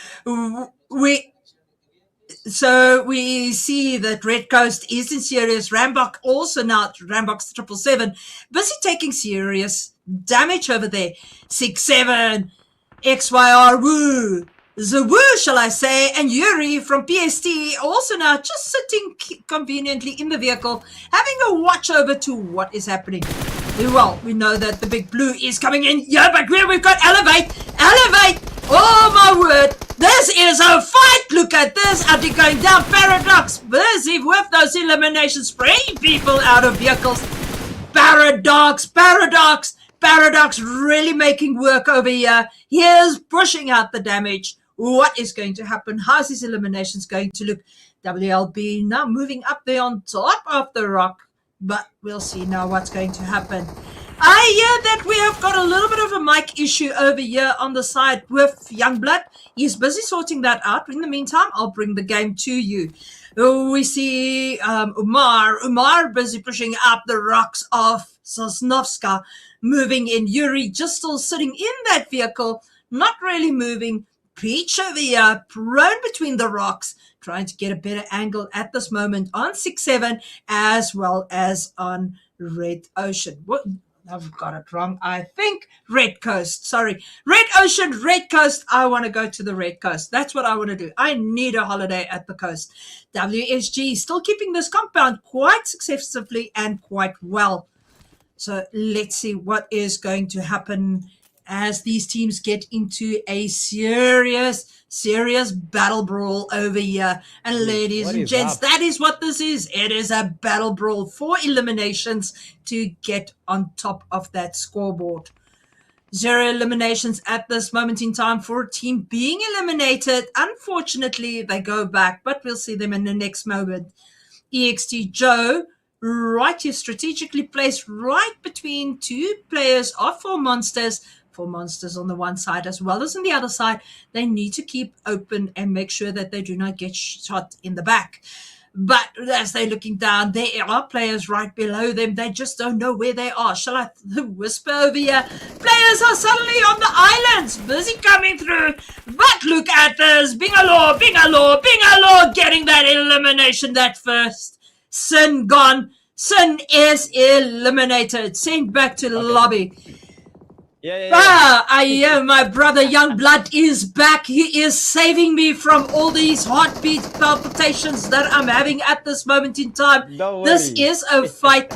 So we see that Red Coast is in serious. Rambok also now, Rambok's 777, busy taking serious damage over there. 6-7, XYR Woo, Zawoo, shall I say, and Yuri from PST also now just sitting conveniently in the vehicle, having a watch over to what is happening. Well, we know that the big blue is coming in. Yeah, but here we've got Elevate. Elevate! Oh, my word. This is a fight. Look at this. Are they going down? Paradox busy with those eliminations, spraying people out of vehicles. Paradox really making work over here. Here's pushing out the damage. What is going to happen? How's his eliminations going to look? WLB now moving up there on top of the rock. But we'll see now what's going to happen. I hear that we have got a little bit of a mic issue over here on the side with Youngblood. He's busy sorting that out. In the meantime, I'll bring the game to you. We see Umar busy pushing up the rocks of Sosnovska, moving in. Yuri just still sitting in that vehicle, not really moving. Peach over here, prone between the rocks, trying to get a better angle at this moment on 6-7 as well as on Red Ocean. What? I've got it wrong. I think Red Coast. Sorry. Red Ocean, Red Coast. I want to go to the Red Coast. That's what I want to do. I need a holiday at the coast. WSG still keeping this compound quite successfully and quite well. So let's see what is going to happen as these teams get into a serious battle brawl over here. And ladies and gents, that is what this is. It is a battle brawl for eliminations to get on top of that scoreboard. 0 eliminations at this moment in time for a team being eliminated. Unfortunately, they go back, but we'll see them in the next moment. EXT Joe, right here, strategically placed right between 2 players of 4 monsters. 4 monsters on the one side as well as on the other side. They need to keep open and make sure that they do not get shot in the back. But as they're looking down, there are players right below them. They just don't know where they are. Shall I whisper over here? Players are suddenly on the islands, busy coming through. But look at this. Bingalore getting that elimination, that first. Sin gone. Sin is eliminated. Sent back to the lobby. I hear my brother Youngblood is back. He is saving me from all these heartbeat palpitations that I'm having at this moment in time. This is a fight.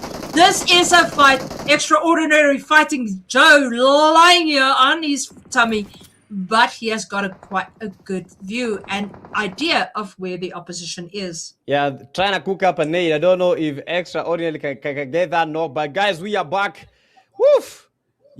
Extraordinary fighting. Joe lying here on his tummy. But he has got quite a good view and idea of where the opposition is. Yeah, trying to cook up a nade. I don't know if Extraordinary can get that knock. But guys, we are back. Woof!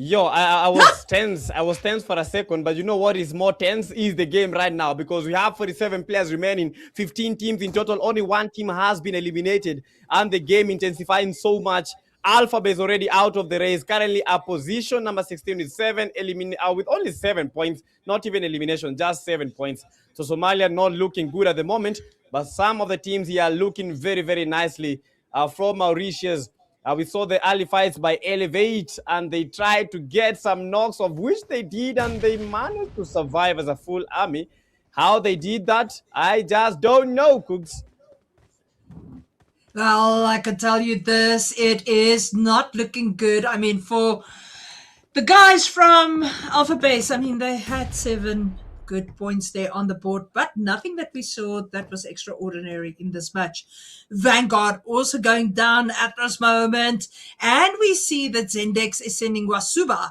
Yo, I was tense. I was tense for a second, but you know what is more tense is the game right now because we have 47 players remaining, 15 teams in total. Only 1 team has been eliminated, and the game intensifying so much. Alphabet is already out of the race. Currently, our position number 16 with with only 7 points, not even elimination, just 7 points. So Somalia not looking good at the moment, but some of the teams here are looking very, very nicely. From Mauritius. We saw the early fights by Elevate, and they tried to get some knocks, of which they did, and they managed to survive as a full army. How they did that, I just don't know, Cooks. Well, I can tell you this, it is not looking good. I mean, for the guys from Alpha Base, I mean, they had 7 good points there on the board, but nothing that we saw that was extraordinary in this match. Vanguard also going down at this moment, and we see that Zendex is sending Wasuba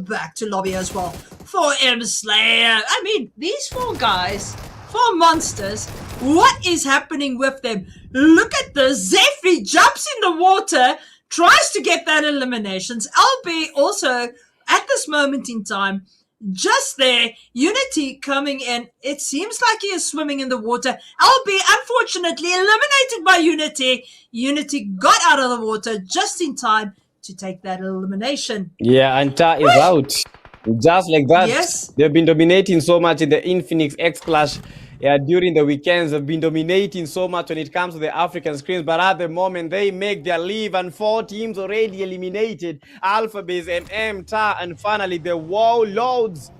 back to lobby as well for M Slayer. I mean, these 4 guys, 4 monsters, what is happening with them? Look at this. Zephyr jumps in the water, tries to get that eliminations. LB also at this moment in time, just there, Unity coming in. It seems like he is swimming in the water. LB, unfortunately, eliminated by Unity. Unity got out of the water just in time to take that elimination. Yeah, and Ta is out. Just like that. Yes. They've been dominating so much in the Infinix X Clash. Yeah, during the weekends, they've been dominating so much when it comes to the African screens. But at the moment, they make their leave, and 4 teams already eliminated. Alpha Base, MM, Ta, and finally the Warlords.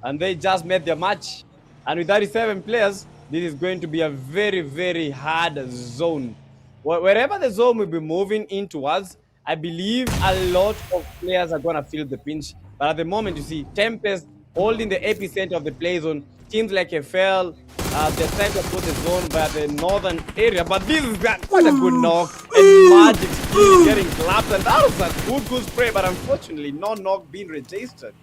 And they just made their match. And with 37 players, this is going to be a very, very hard zone. Wherever the zone will be moving in towards, I believe a lot of players are going to feel the pinch. But at the moment, you see Tempest holding the epicenter of the play zone. Teams like FL, they're trying to put the zone by the northern area. But this is quite a good knock. And Magic is getting clapped. And that was a good spray. But unfortunately, no knock being registered.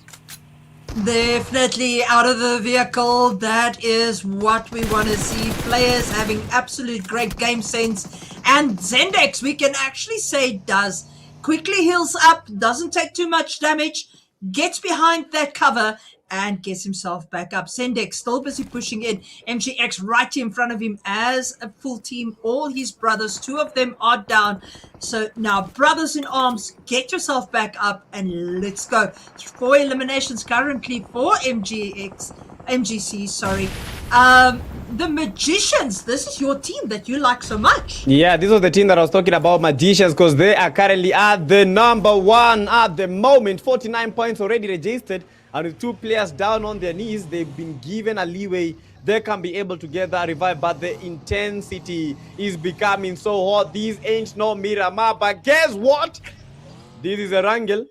Definitely out of the vehicle. That is what we want to see. Players having absolute great game sense. And Zendex, we can actually say, does. Quickly heals up, doesn't take too much damage, gets behind that cover, and gets himself back up. Zendex still busy pushing in. MGX right in front of him as a full team. All his brothers, 2 of them are down. So now, brothers in arms, get yourself back up and let's go. 4 eliminations currently for MGC, sorry. The Magicians, this is your team that you like so much. Yeah, this was the team that I was talking about, Magicians, because they are currently at the number 1 at the moment. 49 points already registered. And with 2 players down on their knees, they've been given a leeway. They can be able to get that revive, but the intensity is becoming so hot. These ain't no Miramar, but guess what? This is a wrangle,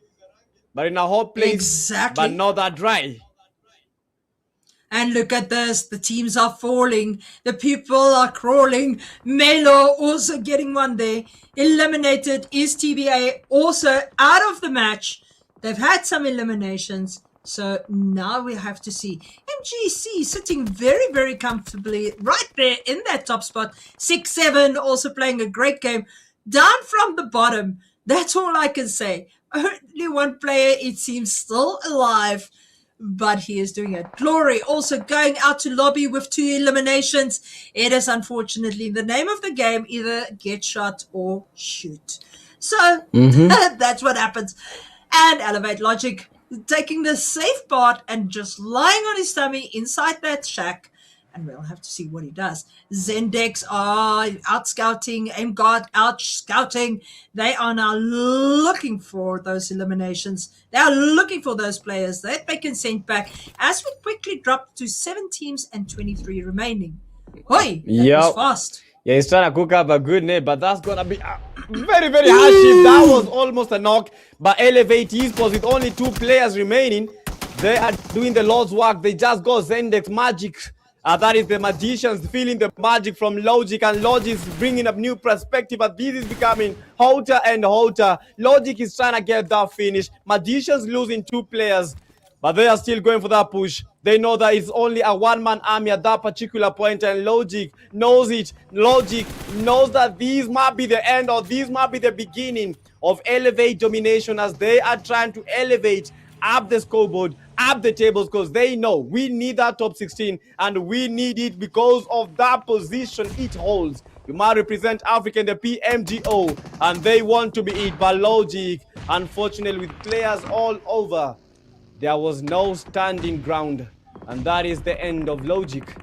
but in a hot place, exactly. But not that dry. And look at this, the teams are falling, the people are crawling. Melo also getting one there. Eliminated is TBA, also out of the match. They've had some eliminations. So now we have to see MGC sitting very, very comfortably right there in that top spot. 6-7 also playing a great game. Down from the bottom. That's all I can say. Only 1 player, it seems, still alive. But he is doing it. Glory also going out to lobby with 2 eliminations. It is unfortunately the name of the game, either get shot or shoot. So that's what happens. And Elevate Logic taking the safe part and just lying on his tummy inside that shack. And we'll have to see what he does. Zendex are out scouting, AimGuard out scouting. They are now looking for those eliminations. They are looking for those players that they can send back as we quickly drop to 7 teams and 23 remaining. Hoi, that was fast. Yeah, he's trying to cook up a good name, but that's going to be very, very harsh. That was almost a knock. But Elevate Esports with only 2 players remaining. They are doing the Lord's work. They just got Zendex Magic. That is the Magicians feeling the magic from Logic, and Logic is bringing up new perspective, but this is becoming hotter and hotter. Logic is trying to get that finish. Magicians losing 2 players, but they are still going for that push. They know that it's only a 1-man army at that particular point, and Logic knows it. Logic knows that this might be the end, or this might be the beginning of Elevate domination, as they are trying to elevate up the scoreboard, up the tables, because they know we need that top 16, and we need it because of that position it holds. You might represent Africa in the PMGO, and they want to be it. But Logic, unfortunately, with players all over, there was no standing ground, and that is the end of Logic.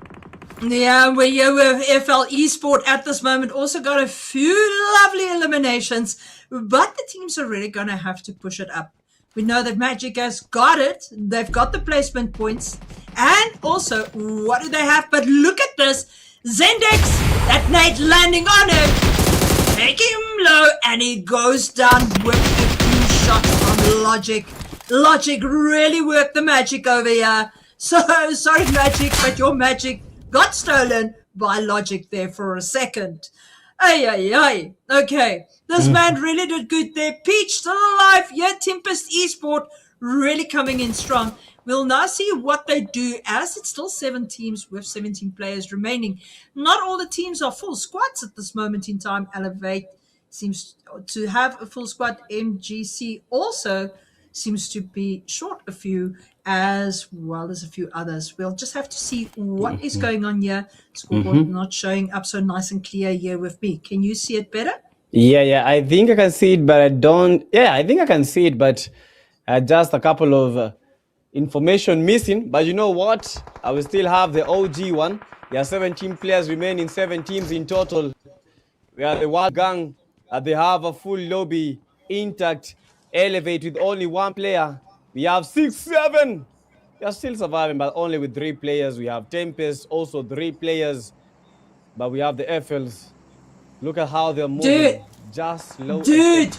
Yeah, we're here with FL Esport at this moment. Also got a few lovely eliminations, but the teams are really going to have to push it up. We know that Magic has got it. They've got the placement points. And also, what do they have? But look at this. Zendex, that nade landing on him. Take him low, and he goes down with a few shots from Logic. Logic really worked the magic over here. So, sorry Magic, but your magic got stolen by Logic there for a second. Ay, ay, ay. Okay, this man really did good there. Peach still alive. Yeah, Tempest Esport really coming in strong. We'll now see what they do, as it's still 7 teams with 17 players remaining. Not all the teams are full squads at this moment in time. Elevate seems to have a full squad. MGC also seems to be short a few, as well as a few others. We'll just have to see what is going on here. Scoreboard not showing up so nice and clear here with me. Can you see it better? Yeah, I think I can see it, but I don't. Yeah, I think I can see it, but just a couple of information missing. But you know what? I will still have the OG one. There are 17 players remaining, 7 teams in total. We are the Wild Gang. They have a full lobby intact. Elevate with only 1 player. We have 6, 7. They are still surviving, but only with 3 players. We have Tempest, also 3 players. But we have the FLs. Look at how they're moving. Dude. Just slow. Dude.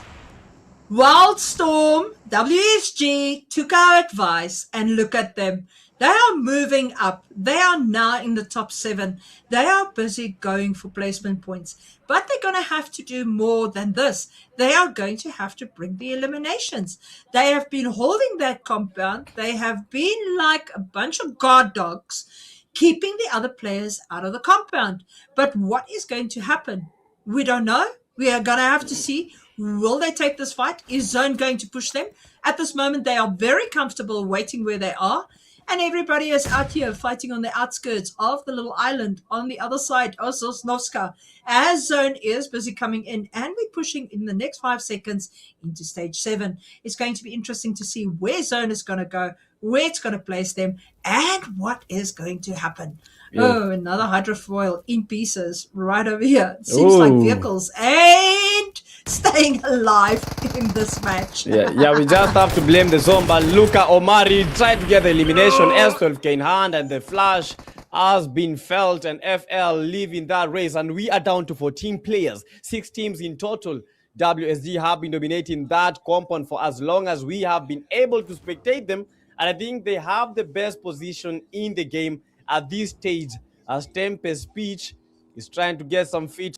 Wildstorm, WSG took our advice, and look at them. They are moving up. They are now in the top 7. They are busy going for placement points. But they're going to have to do more than this. They are going to have to bring the eliminations. They have been holding that compound. They have been like a bunch of guard dogs, keeping the other players out of the compound. But what is going to happen? We don't know. We are going to have to see. Will they take this fight? Is Zone going to push them? At this moment, they are very comfortable waiting where they are. And everybody is out here fighting on the outskirts of the little island on the other side of Sosnovska, as Zone is busy coming in, and we're pushing in the next 5 seconds into stage 7. It's going to be interesting to see where Zone is going to go, where it's going to place them, and what is going to happen. Yeah. Oh, another hydrofoil in pieces right over here. It seems like vehicles ain't staying alive in this match. Yeah, we just have to blame the Zomba. Luca Omari tried to get the elimination. S12K in hand, and the flash has been felt, and FL leaving that race. And we are down to 14 players, 6 teams in total. WSG have been dominating that compound for as long as we have been able to spectate them. And I think they have the best position in the game at this stage, as Tempest Peach is trying to get some feet,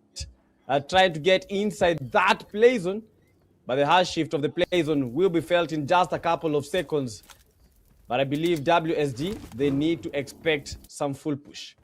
trying to get inside that play zone. But the hard shift of the play zone will be felt in just a couple of seconds. But I believe WSG, they need to expect some full push.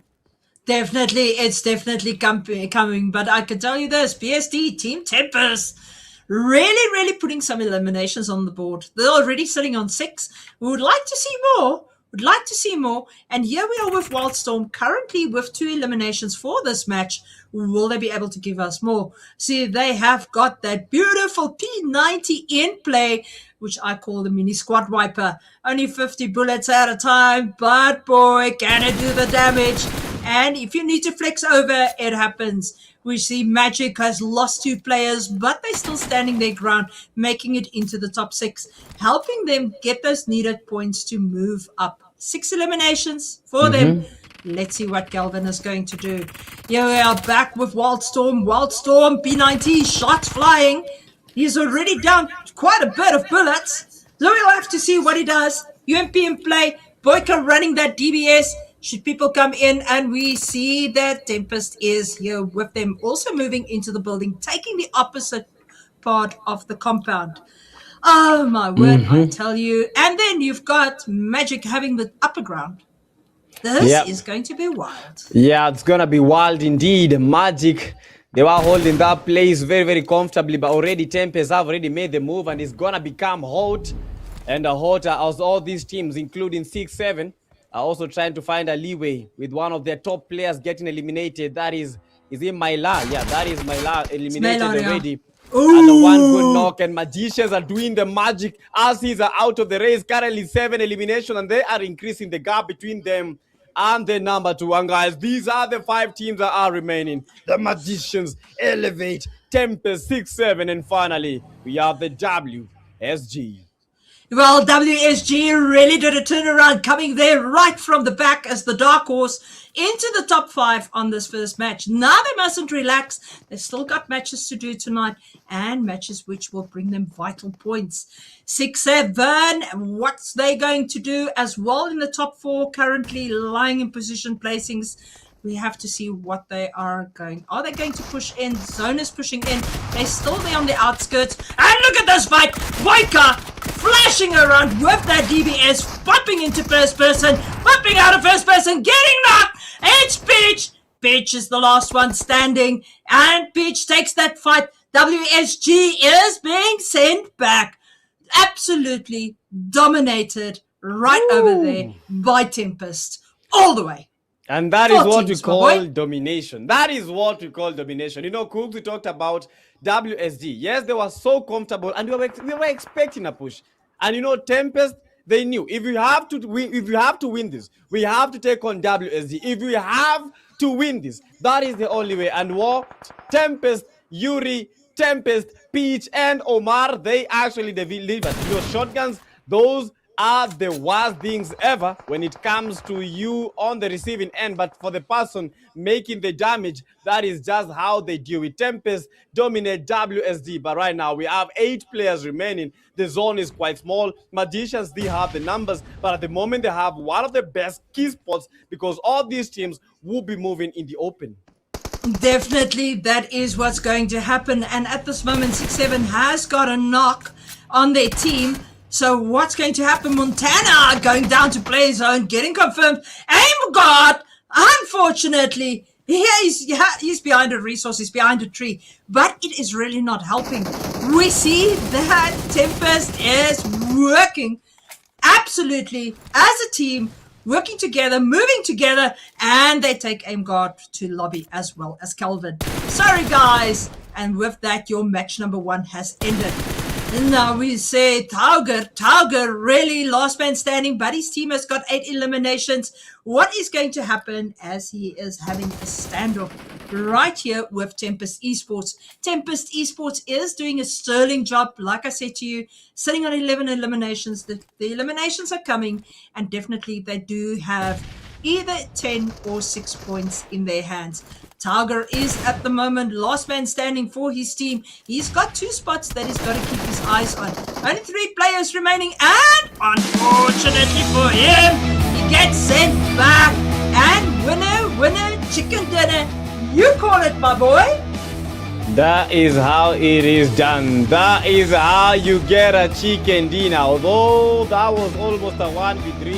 Definitely, it's definitely coming. But I can tell you this, PSD, Team Tempest, really putting some eliminations on the board. They're already sitting on 6. We would like to see more. Would like to see more. And here we are with Wildstorm, currently with 2 eliminations for this match. Will they be able to give us more? See, they have got that beautiful P90 in play, which I call the mini squad wiper. Only 50 bullets at a time, but boy, can it do the damage. And if you need to flex over, it happens. We see Magic has lost 2 players, but they're still standing their ground, making it into the top 6, helping them get those needed points to move up. 6 eliminations for them. Let's see what Galvin is going to do. Here we are back with Wildstorm. Wildstorm, P90, shots flying. He's already down quite a bit of bullets. So we'll have to see what he does. UMP in play. Boyka running that DBS. Should people come in, and we see that Tempest is here with them, also moving into the building, taking the opposite part of the compound. Oh my word, I tell you. And then you've got Magic having the upper ground. This is going to be wild. Yeah, it's going to be wild indeed. Magic, they were holding that place very comfortably, but already Tempest have already made the move, and it's going to become hot and hotter as all these teams, including 6-7, are also trying to find a leeway with one of their top players getting eliminated. That is it Myla? Yeah, that is Myla eliminated already. And the one good knock, and Magicians are doing the magic as he's out of the race. Currently 7 elimination, and they are increasing the gap between them and the number 2. And guys, these are the 5 teams that are remaining. The Magicians, Elevate, Tempest, 6-7, and finally we have the WSG. Well, WSG really did a turnaround, coming there right from the back as the dark horse into the top 5 on this first match. Now they mustn't relax. They've still got matches to do tonight, and matches which will bring them vital points. 6-7, what's they going to do as well in the top 4, currently lying in position placings? We have to see what they are going. Are they going to push in? Zone is pushing in. They're still there on the outskirts. And look at this fight. Voika flashing around with that DBS, bumping into first person, bumping out of first person, getting knocked. It's Peach. Peach is the last one standing. And Peach takes that fight. WSG is being sent back. Absolutely dominated right over there by Tempest. All the way. And that is what we 14s, call domination. That is what we call domination. You know, Cooks, we talked about WSG. Yes, they were so comfortable, and we were expecting a push. And you know, Tempest, they knew if you have to win this, we have to take on WSG. If we have to win this, that is the only way. And what Tempest, Yuri, Tempest, Peach, and Omar, they actually delivered. Your shotguns, those are the worst things ever when it comes to you on the receiving end, but for the person making the damage, that is just how they deal with. Tempest dominate WSD, but right now we have 8 players remaining. The zone is quite small. Magicians, they have the numbers, but at the moment they have one of the best key spots because all these teams will be moving in the open. Definitely, that is what's going to happen. And at this moment, 6-7 has got a knock on their team. So what's going to happen? Montana going down to play zone, getting confirmed. Aim God, unfortunately, he's behind a resource, he's behind a tree. But it is really not helping. We see that Tempest is working absolutely as a team, working together, moving together, and they take Aim God to lobby as well as Calvin. Sorry, guys. And with that, your match number 1 has ended. Now we say Tauger really last man standing, but his team has got 8 eliminations. What is going to happen as he is having a standoff right here with Tempest Esports? Tempest Esports is doing a sterling job, like I said to you, sitting on 11 eliminations. The eliminations are coming, and definitely they do have either 10 or 6 points in their hands. Tiger is at the moment last man standing for his team. He's got 2 spots that he's got to keep his eyes on. Only 3 players remaining, and unfortunately for him, he gets sent back. And winner, chicken dinner. You call it, my boy. That is how it is done. That is how you get a chicken dinner. Although that was almost a 1v3,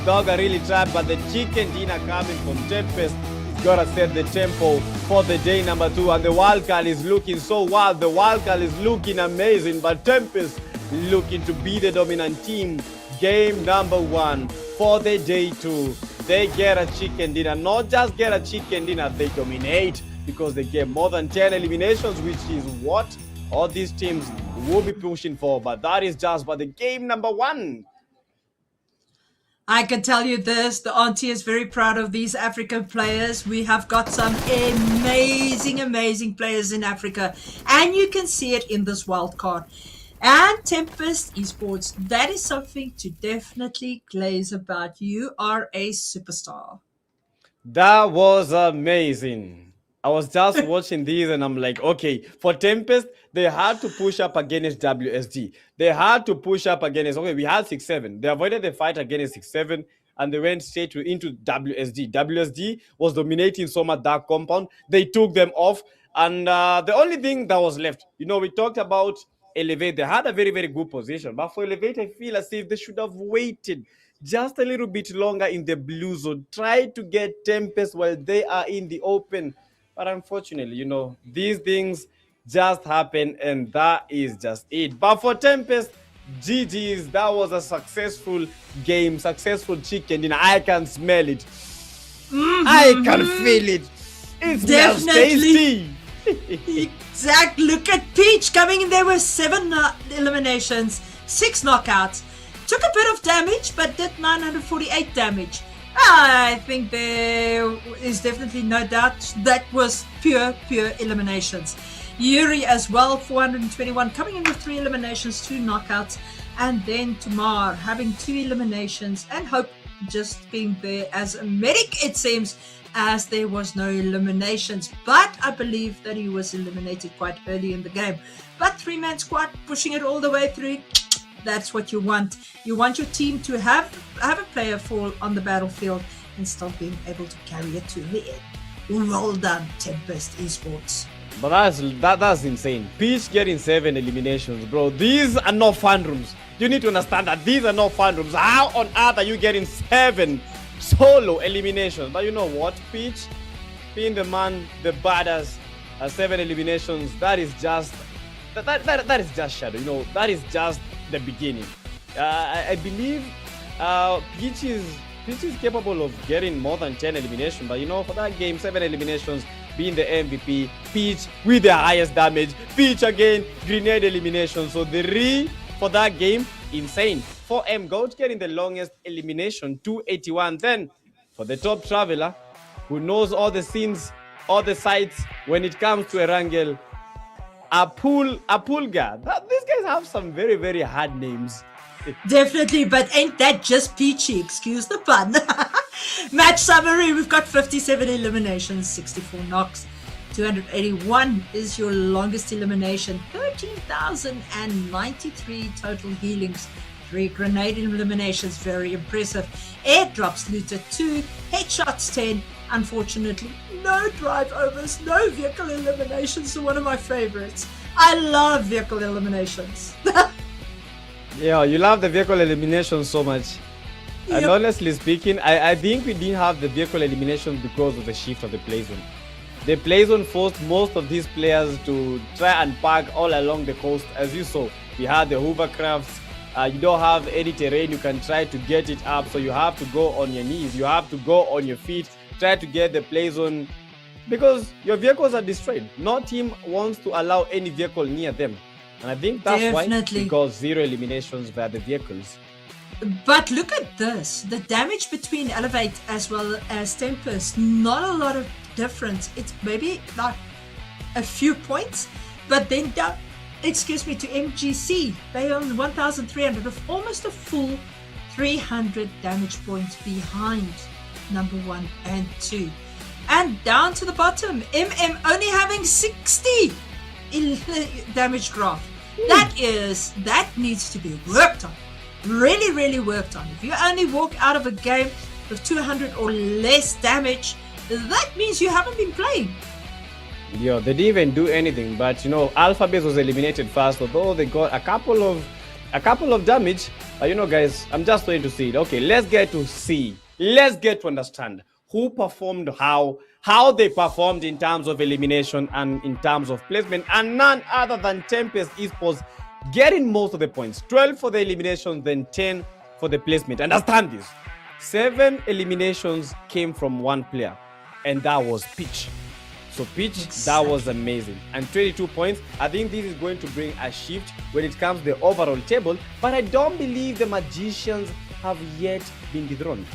Dog really tried, but the chicken dinner coming from Tempest gotta set the tempo for the day number 2, and the wildcard is looking so wild. The wildcard is looking amazing, but Tempest looking to be the dominant team. Game number 1 for the day 2. They get a chicken dinner. Not just get a chicken dinner, they dominate because they get more than 10 eliminations, which is what all these teams will be pushing for. But that is just for the game number 1. I can tell you this, the auntie is very proud of these African players. We have got some amazing players in Africa, and you can see it in this wild card. And Tempest Esports, that is something to definitely glaze about. You are a superstar. That was amazing. I was just watching these and I'm like, okay, for Tempest, they had to push up against WSD. They had to push up against, okay, we had 6-7. They avoided the fight against 6-7 and they went straight into WSD. WSD was dominating so much that compound. They took them off. And the only thing that was left, you know, we talked about Elevate. They had a very good position. But for Elevate, I feel as if they should have waited just a little bit longer in the blue zone. Try to get Tempest while they are in the open. But unfortunately, you know, these things just happen, and that is just it. But for Tempest, GG's, that was a successful game, successful chicken dinner. I can smell it. I can feel it. It smells tasty. Exact. Look at Peach coming in there with 7 eliminations, 6 knockouts. Took a bit of damage, but did 948 damage. I think there is definitely no doubt that was pure eliminations. Yuri as well, 421, coming in with 3 eliminations, 2 knockouts. And then Tamar having 2 eliminations, and Hope just being there as a medic, it seems, as there was no eliminations. But I believe that he was eliminated quite early in the game. But 3-man squad pushing it all the way through. That's what you want. You want your team to have a player fall on the battlefield and still being able to carry it to the end. Well done, Tempest Esports. But that's insane. Peach getting 7 eliminations, bro. These are not fun rooms. You need to understand that these are not fun rooms. How on earth are you getting 7 solo eliminations? But you know what, Peach, being the man, the badass, 7 eliminations, that is just that is just shadow. You know, that is just the beginning. I believe Peach is capable of getting more than 10 eliminations. But you know, for that game, 7 eliminations, being the MVP, Peach with the highest damage, Peach again, grenade elimination. So the re for that game, insane. For PMGO getting the longest elimination, 281. Then for the top traveler, who knows all the scenes, all the sites when it comes to Erangel, Apulga. These guys have some very, very hard names. Definitely, but ain't that just peachy? Excuse the pun. Match summary, we've got 57 eliminations, 64 knocks, 281 is your longest elimination, 13,093 total healings, 3 grenade eliminations, very impressive. Airdrops looted 2, headshots 10, unfortunately no drive overs, no vehicle eliminations, so one of my favorites. I love vehicle eliminations. Yeah, you love the vehicle elimination so much. Yep. And honestly speaking, I think we didn't have the vehicle elimination because of the shift of the play zone. The play zone forced most of these players to try and park all along the coast. As you saw, we had the hovercrafts. You don't have any terrain you can try to get it up, so you have to go on your knees, you have to go on your feet, try to get the play zone, because your vehicles are destroyed. No team wants to allow any vehicle near them. And I think that's Definitely. why we got 0 eliminations via the vehicles. But look at this, the damage between Elevate as well as Tempest, not a lot of difference. It's maybe like a few points, but then down, to MGC, they own 1,300 with almost a full 300 damage points behind number 1 and 2. And down to the bottom, only having 60 damage graph. That needs to be worked on. Really, really worked on. If you only walk out of a game with 200 or less damage, that means you haven't been playing. Yeah, they didn't even do anything. But you know, Alphabet was eliminated first, although they got a couple of damage. But you know, guys, I'm just waiting to see it. Okay, let's get to see. Let's get to understand who performed how they performed in terms of elimination and in terms of placement, and none other than Tempest Esports getting most of the points. 12 for the elimination, then 10 for the placement. Understand this. 7 eliminations came from one player, and that was Peach. So Peach, that was amazing. And 22 points. I think this is going to bring a shift when it comes to the overall table, but I don't believe the Magicians have yet been dethroned.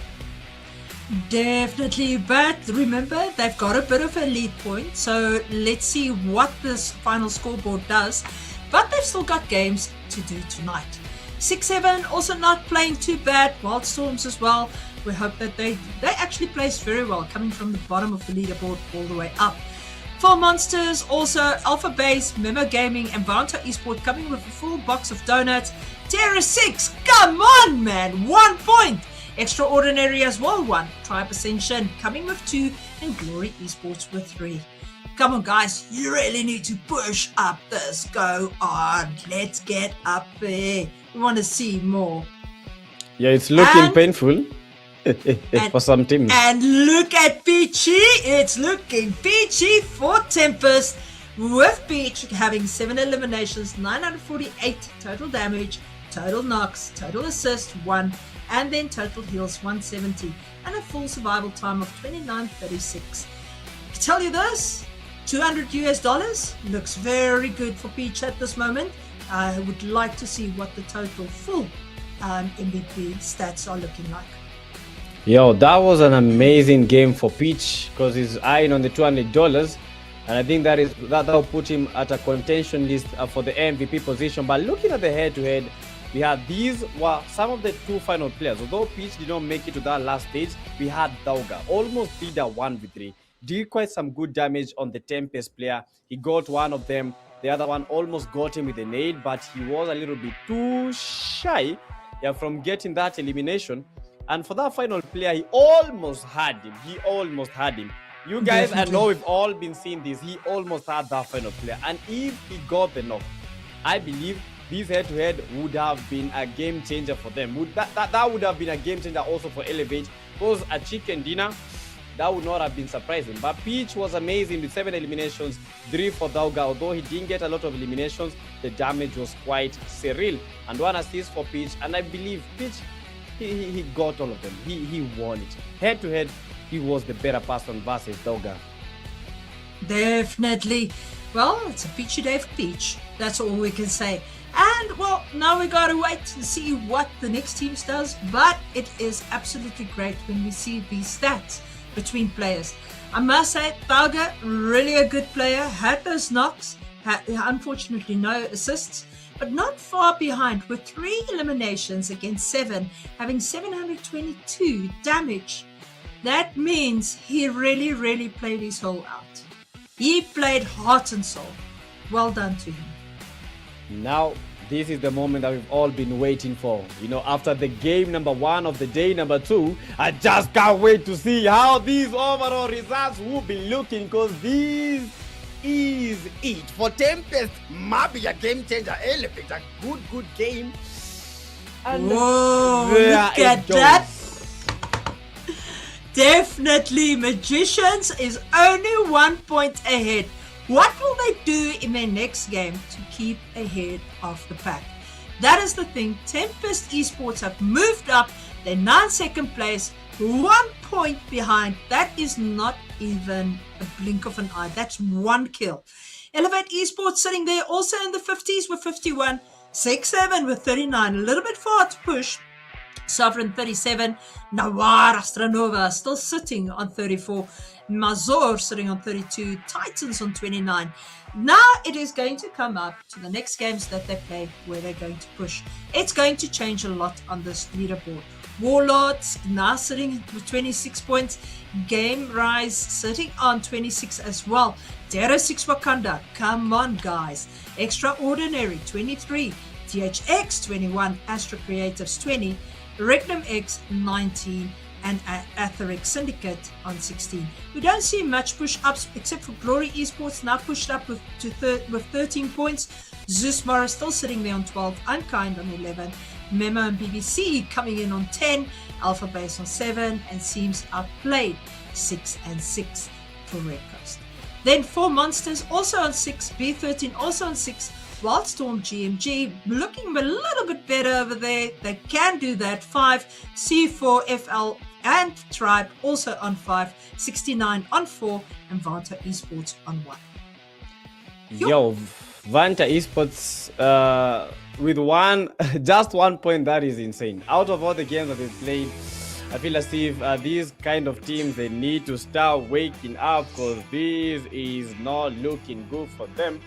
Definitely, but remember, they've got a bit of a lead point, so let's see what this final scoreboard does. But they've still got games to do tonight. 6-7 also not playing too bad. Wildstorms as well. We hope that they actually placed very well, coming from the bottom of the leaderboard all the way up. For Monsters, also Alpha Base, Memo Gaming, and Vanto Esport coming with a full box of donuts. Terra 6, come on, man, 1 point. Extraordinary as well, 1. Tribe Ascension coming with 2, and Glory Esports with 3. Come on, guys, you really need to push up this. Go on, let's get up there. We want to see more. Yeah, it's looking painful for some teams. And look at Peachy. It's looking peachy for Tempest, with Peach having 7 eliminations, 948 total damage, total knocks, total assist 1, and then total heals 170, and a full survival time of 29:36. I tell you this, $200 looks very good for Peach at this moment. I would like to see what the total full MVP stats are looking like. Yo, that was an amazing game for Peach because he's eyeing on the $200. And I think that'll put him at a contention list for the MVP position. But looking at the head-to-head, we had these were some of the two final players. Although Peach did not make it to that last stage, we had Dauga almost did a 1v3. Did quite some good damage on the Tempest player. He got one of them. The other one almost got him with a nade, but he was a little bit too shy from getting that elimination. And for that final player, he almost had him. You guys, Definitely. I know we've all been seeing this. He almost had that final player. And if he got the knock, I believe this head-to-head would have been a game changer for them. That would have been a game changer also for Elevate. Because a chicken dinner, that would not have been surprising. But Peach was amazing with 7 eliminations, 3 for Dauga. Although he didn't get a lot of eliminations, the damage was quite surreal. And 1 assist for Peach. And I believe Peach, he got all of them. He won it. Head-to-head, he was the better person versus Dauga. Definitely. Well, it's a peachy day for Peach. That's all we can say. And, well, now we got to wait to see what the next team does. But it is absolutely great when we see these stats between players. I must say, Dauga, really a good player. Had those knocks. Had, unfortunately, no assists. But not far behind with 3 eliminations against 7, having 722 damage. That means he really, really played his whole out. He played heart and soul. Well done to him. Now, this is the moment that we've all been waiting for. After the game number 1 of the day number 2, I just can't wait to see how these overall results will be looking, because this is it. For Tempest, maybe a game changer. Elevate, a good game. And whoa, there look it at goes. that. Definitely, Magicians is only 1 point ahead. What will they do in their next game to keep ahead of the pack? That is the thing. Tempest Esports have moved up. They're 9 second place, 1 point behind. That is not even a blink of an eye. That's 1 kill. Elevate Esports sitting there also in the 50s with 51. 6-7 with 39. A little bit far to push. Sovereign 37, Nawar Astranova still sitting on 34, Mazor sitting on 32, Titans on 29. Now it is going to come up to the next games that they play where they're going to push. It's going to change a lot on this leaderboard. Warlords now sitting with 26 points, Game Rise sitting on 26 as well. Dero 6 Wakanda, come on guys. Extraordinary 23, THX 21, Astro Creatives 20, Regnum X 19 and Atheric Syndicate on 16. We don't see much push-ups except for Glory Esports now pushed up with 13 points. Zeus Mara still sitting there on 12, Unkind on 11, Memo and BBC coming in on 10, Alpha Base on 7 and Seems outplayed 6 and 6 for Red Coast. Then 4 Monsters also on 6, B13 also on 6, Wildstorm GMG looking a little bit better over there. They can do that. 5, C4, FL and Tribe also on 5, 69 on 4, and Vanta Esports on 1. Yo, Vanta Esports with just 1 point, that is insane. Out of all the games that they've played, I feel as if these kind of teams, they need to start waking up, because this is not looking good for them.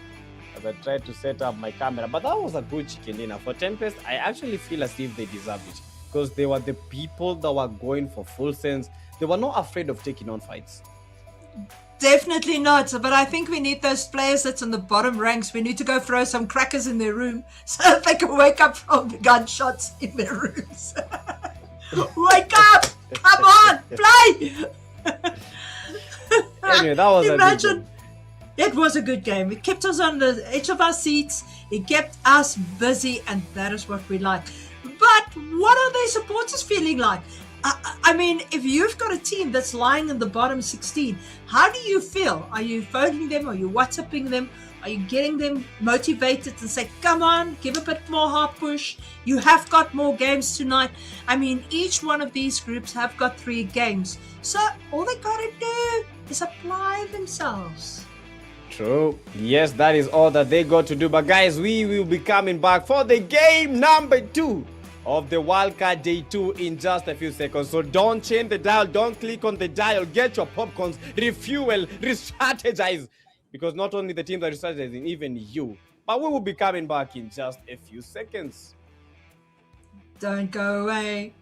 As I tried to set up my camera, but that was a good chicken dinner. For Tempest, I actually feel as if they deserved it, because they were the people that were going for full sense. They were not afraid of taking on fights. Definitely not, but I think we need those players that's in the bottom ranks. We need to go throw some crackers in their room so that they can wake up from gunshots in their rooms. Wake up! Come on, play! Anyway, that was Imagine. a good game. It was a good game. It kept us on the edge of our seats. It kept us busy, and that is what we like. But what are their supporters feeling like? I mean, if you've got a team that's lying in the bottom 16, how do you feel? Are you phoning them? Are you WhatsApping them? Are you getting them motivated and say, come on, give a bit more hard push. You have got more games tonight. I mean, each one of these groups have got 3 games. So all they got to do is apply themselves. True. Yes, that is all that they got to do. But guys, we will be coming back for the game number 2 of the Wildcard Day 2 in just a few seconds. So don't change the dial. Don't click on the dial. Get your popcorns. Refuel. Re-strategize. because not only the team that restarted, even you. But we will be coming back in just a few seconds. Don't go away.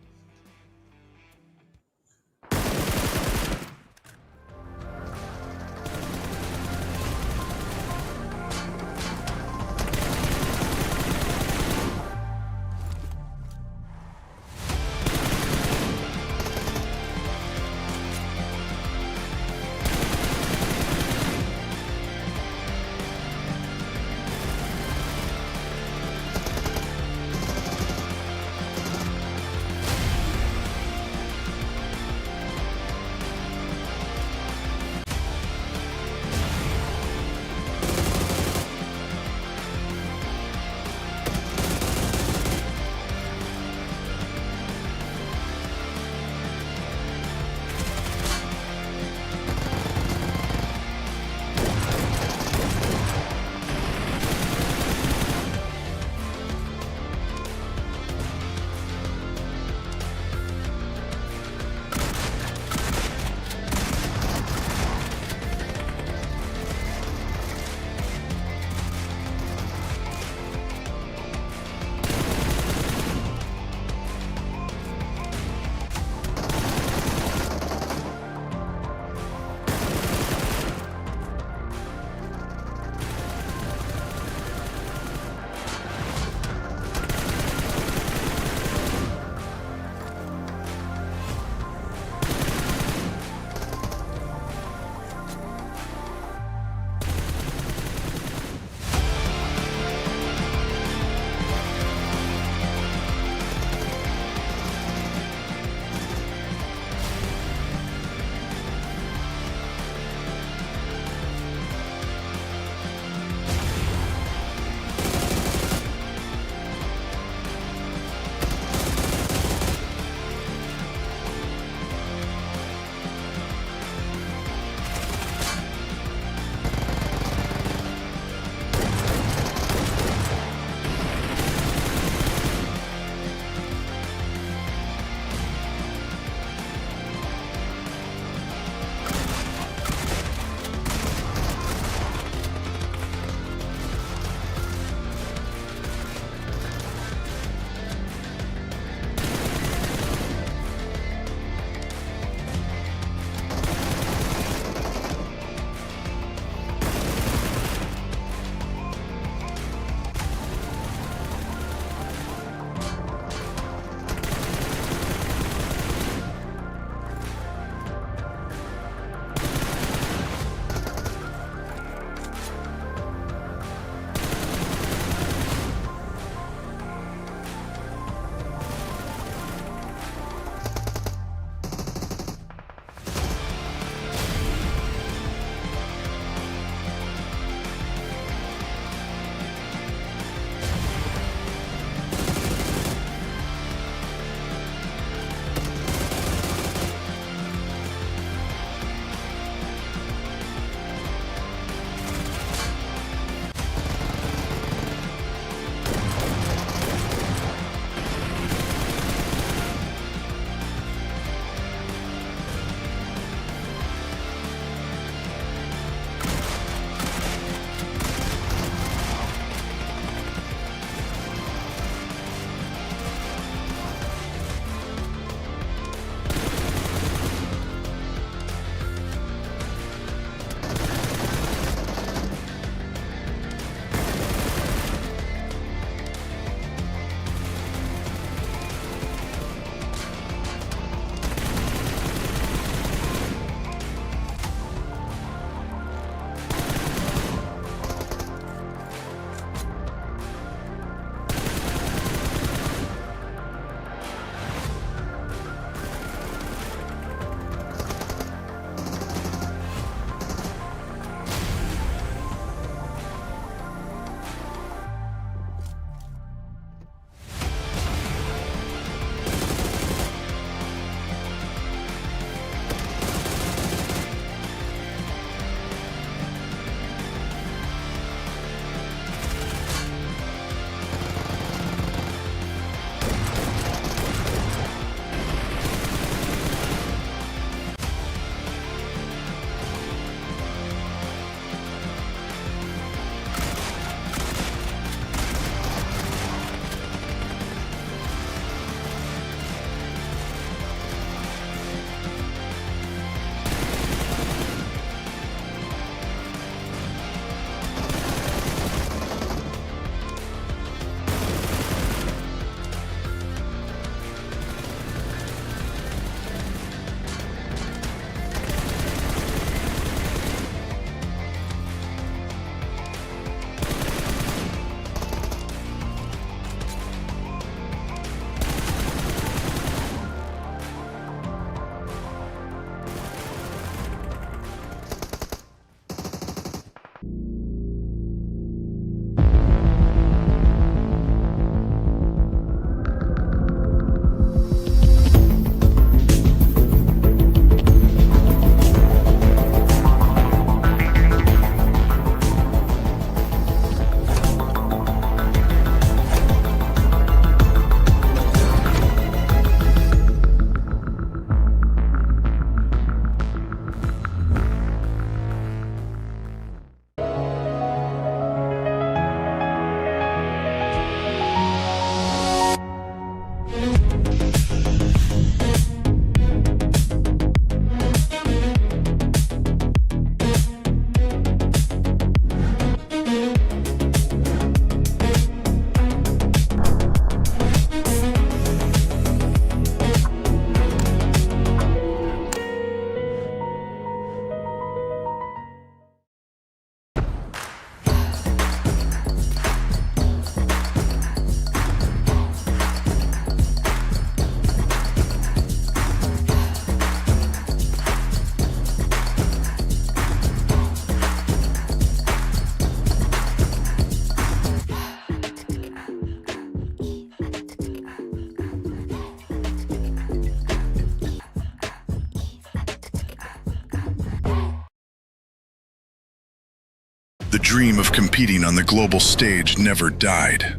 The dream of competing on the global stage never died.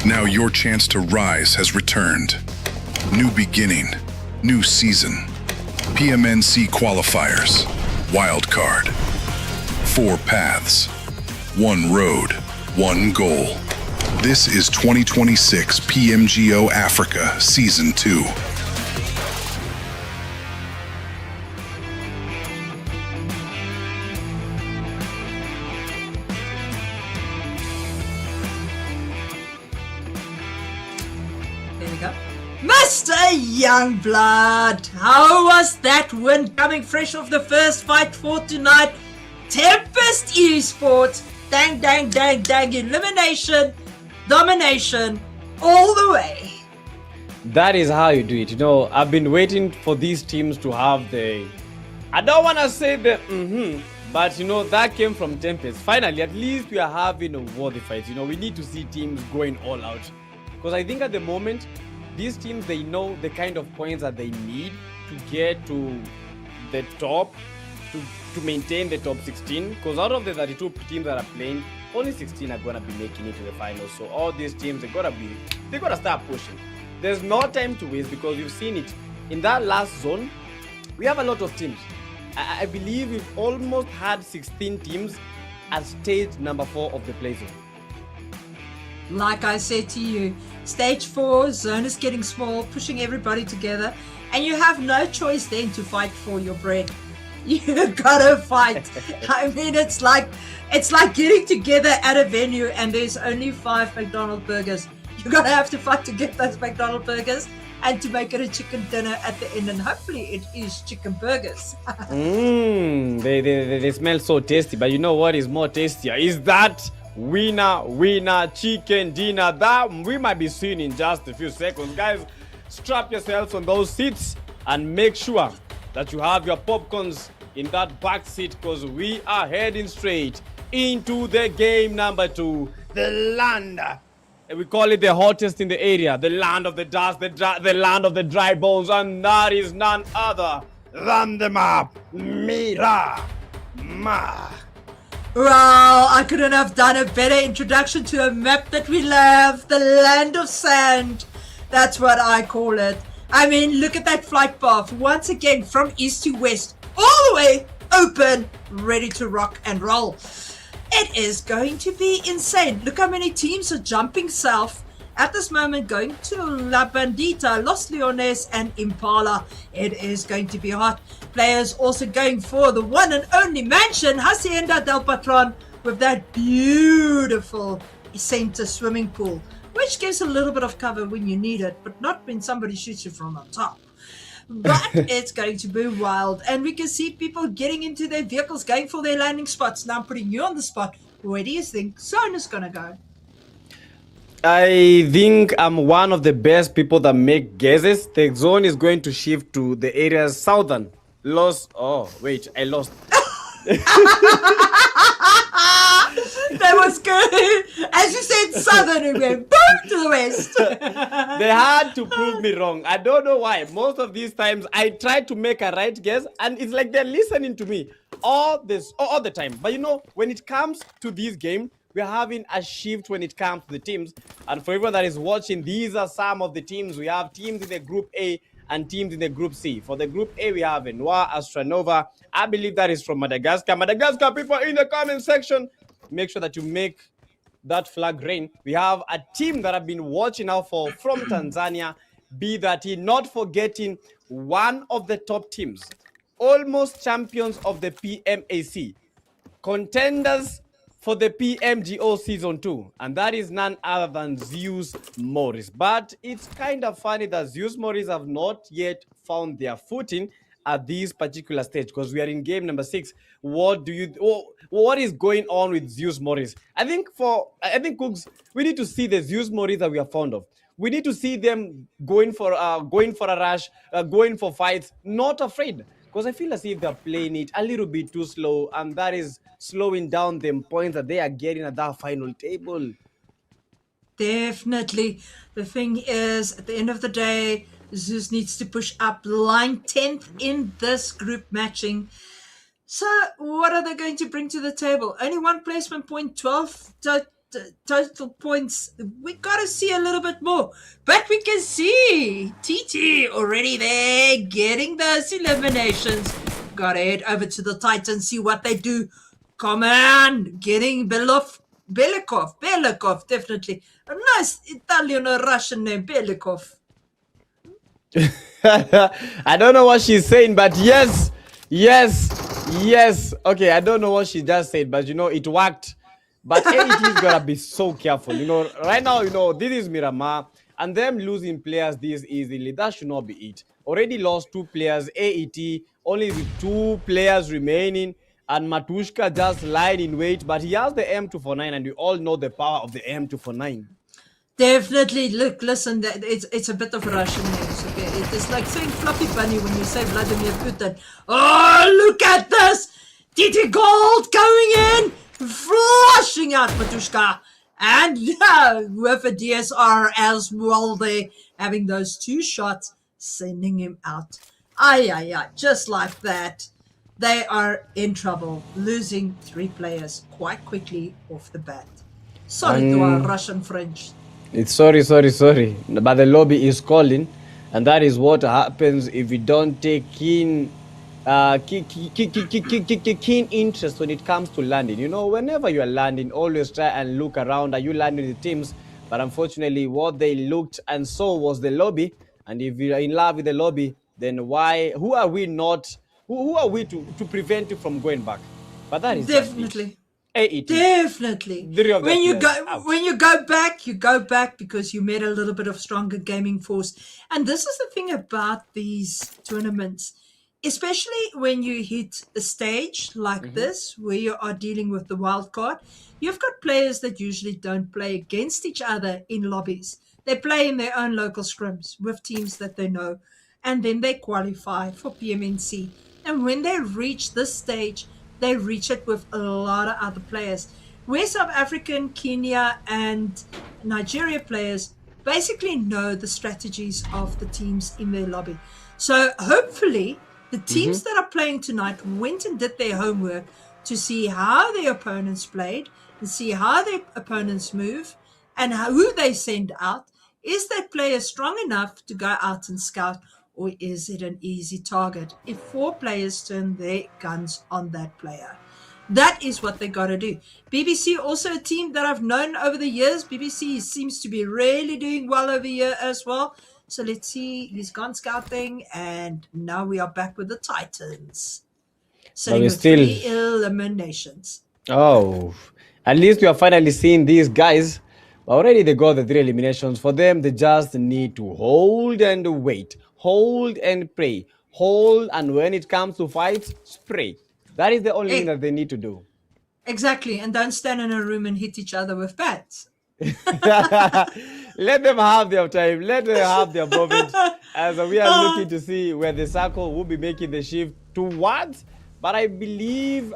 Now your chance to rise has returned. New beginning, new season. PMNC qualifiers, wildcard. 4 paths, 1 road, 1 goal. This is 2026 PMGO Africa Season 2. There we go. Mr. Youngblood, how was that win coming fresh off the first fight for tonight? Tempest Esports, dang, dang, dang, dang, elimination, domination, all the way. That is how you do it. You know, I've been waiting for these teams to have the, I don't want to say the but you know, that came from Tempest. Finally, at least we are having a worthy fight. You know, we need to see teams going all out. Because I think at the moment, these teams, they know the kind of points that they need to get to the top, to maintain the top 16. Because out of the 32 teams that are playing, only 16 are going to be making it to the finals. So all these teams, they got to start pushing. There's no time to waste because we've seen it. In that last zone, we have a lot of teams. I believe we've almost had 16 teams at stage number 4 of the play zone. Like I said to you, stage 4, zone is getting small, pushing everybody together, and you have no choice then to fight for your bread. You gotta fight. I mean, it's like getting together at a venue and there's only 5 McDonald's burgers. You're gonna have to fight to get those McDonald's burgers and to make it a chicken dinner at the end, and hopefully it is chicken burgers. They smell so tasty, but you know what is more tastier? Is that winner chicken dinner that we might be seeing in just a few seconds. Guys, strap yourselves on those seats and make sure that you have your popcorns in that back seat because we are heading straight into the game number 2, the land. We call it the hottest in the area, the land of the dust, the land of the dry bones, and that is none other than the map, Miramar. Well, I couldn't have done a better introduction to a map that we love, the land of sand. That's what I call it. I mean, look at that flight path. Once again, from east to west, all the way open, ready to rock and roll. It is going to be insane. Look how many teams are jumping south at this moment, going to La Bandita, Los Leones, and Impala. It is going to be hot. Players also going for the one and only mansion, Hacienda del Patron, with that beautiful center swimming pool, which gives a little bit of cover when you need it, but not when somebody shoots you from on top. But it's going to be wild, and we can see people getting into their vehicles, going for their landing spots. Now I'm putting you on the spot. Where do you think Zone is going to go? I think I'm one of the best people that make guesses. The zone is going to shift to the areas southern. I lost. That was good. As you said, southern, it went boom to the west. They had to prove me wrong. I don't know why. Most of these times, I try to make a right guess, and it's like they're listening to me all the time. But you know, when it comes to this game, we're having a shift when it comes to the teams. And for everyone that is watching, these are some of the teams. We have teams in the Group A and teams in the Group C. For the Group A, we have Noir, Astranova. I believe that is from Madagascar. Madagascar, people in the comment section, make sure that you make that flag rain. We have a team that I've been watching out for from Tanzania, be that not forgetting one of the top teams, almost champions of the PMAC, contenders for the PMGO Season 2, and that is none other than Zeus Morris. But it's kind of funny that Zeus Morris have not yet found their footing at this particular stage because we are in game number 6. What is going on with Zeus Morris? I think Cooks, we need to see the Zeus Morris that we are fond of. We need to see them going for a rush, going for fights, not afraid. Because I feel as if they're playing it a little bit too slow, and that is slowing down the points that they are getting at that final table. Definitely. The thing is, at the end of the day, Zeus needs to push up line 10th in this group matching. So, what are they going to bring to the table? Only one placement point, 12 total points. We got to see a little bit more. But we can see TT already there getting those eliminations. Got to head over to the Titans, see what they do. Come on, getting Belikov, definitely. A nice Italian or Russian name, Belikov. I don't know what she's saying, but yes. Okay, I don't know what she just said, but it worked. But AET's gotta be so careful. Right now, this is Miramar, and them losing players this easily, that should not be it. Already lost 2 players, AET, only with 2 players remaining, and Matushka just lying in wait, but he has the M249, and we all know the power of the M249. Definitely. Look, listen, it's a bit of Russian names, okay? It is like saying Fluffy Bunny when you say Vladimir Putin. Oh, look at this! TT Gold going in, flushing out Matushka. And with a DSR as well, they having those 2 shots, sending him out. Just like that. They are in trouble, losing 3 players quite quickly off the bat. Sorry to our Russian French. It's sorry, but the lobby is calling, and that is what happens if we don't take keen interest when it comes to landing. Whenever you are landing, always try and look around. Are you landing the teams? But unfortunately, what they looked and saw was the lobby. And if you are in love with the lobby, then who are we to prevent you from going back? But that is definitely. AET. Definitely. When you go back, you go back because you met a little bit of stronger gaming force. And this is the thing about these tournaments, especially when you hit a stage like this where you are dealing with the wild card. You've got players that usually don't play against each other in lobbies. They play in their own local scrims with teams that they know, and then they qualify for PMNC. And when they reach this stage, they reach it with a lot of other players. Where South African, Kenya, and Nigeria players basically know the strategies of the teams in their lobby. So hopefully the teams that are playing tonight went and did their homework to see how their opponents played and see how their opponents move and who they send out. Is that player strong enough to go out and scout? Or is it an easy target if 4 players turn their guns on that player? That is what they got to do. BBC, also a team that I've known over the years. BBC seems to be really doing well over here as well. So let's see. He's gone scouting, and now we are back with the Titans. Sitting with 3 eliminations. Oh, at least we are finally seeing these guys. Already they got the 3 eliminations. For them, they just need to hold and wait. Hold and pray. Hold, and when it comes to fights, spray. That is the only thing that they need to do. Exactly, and don't stand in a room and hit each other with bats. Let them have their time. Let them have their moment. As we are looking to see where the circle will be making the shift towards. But I believe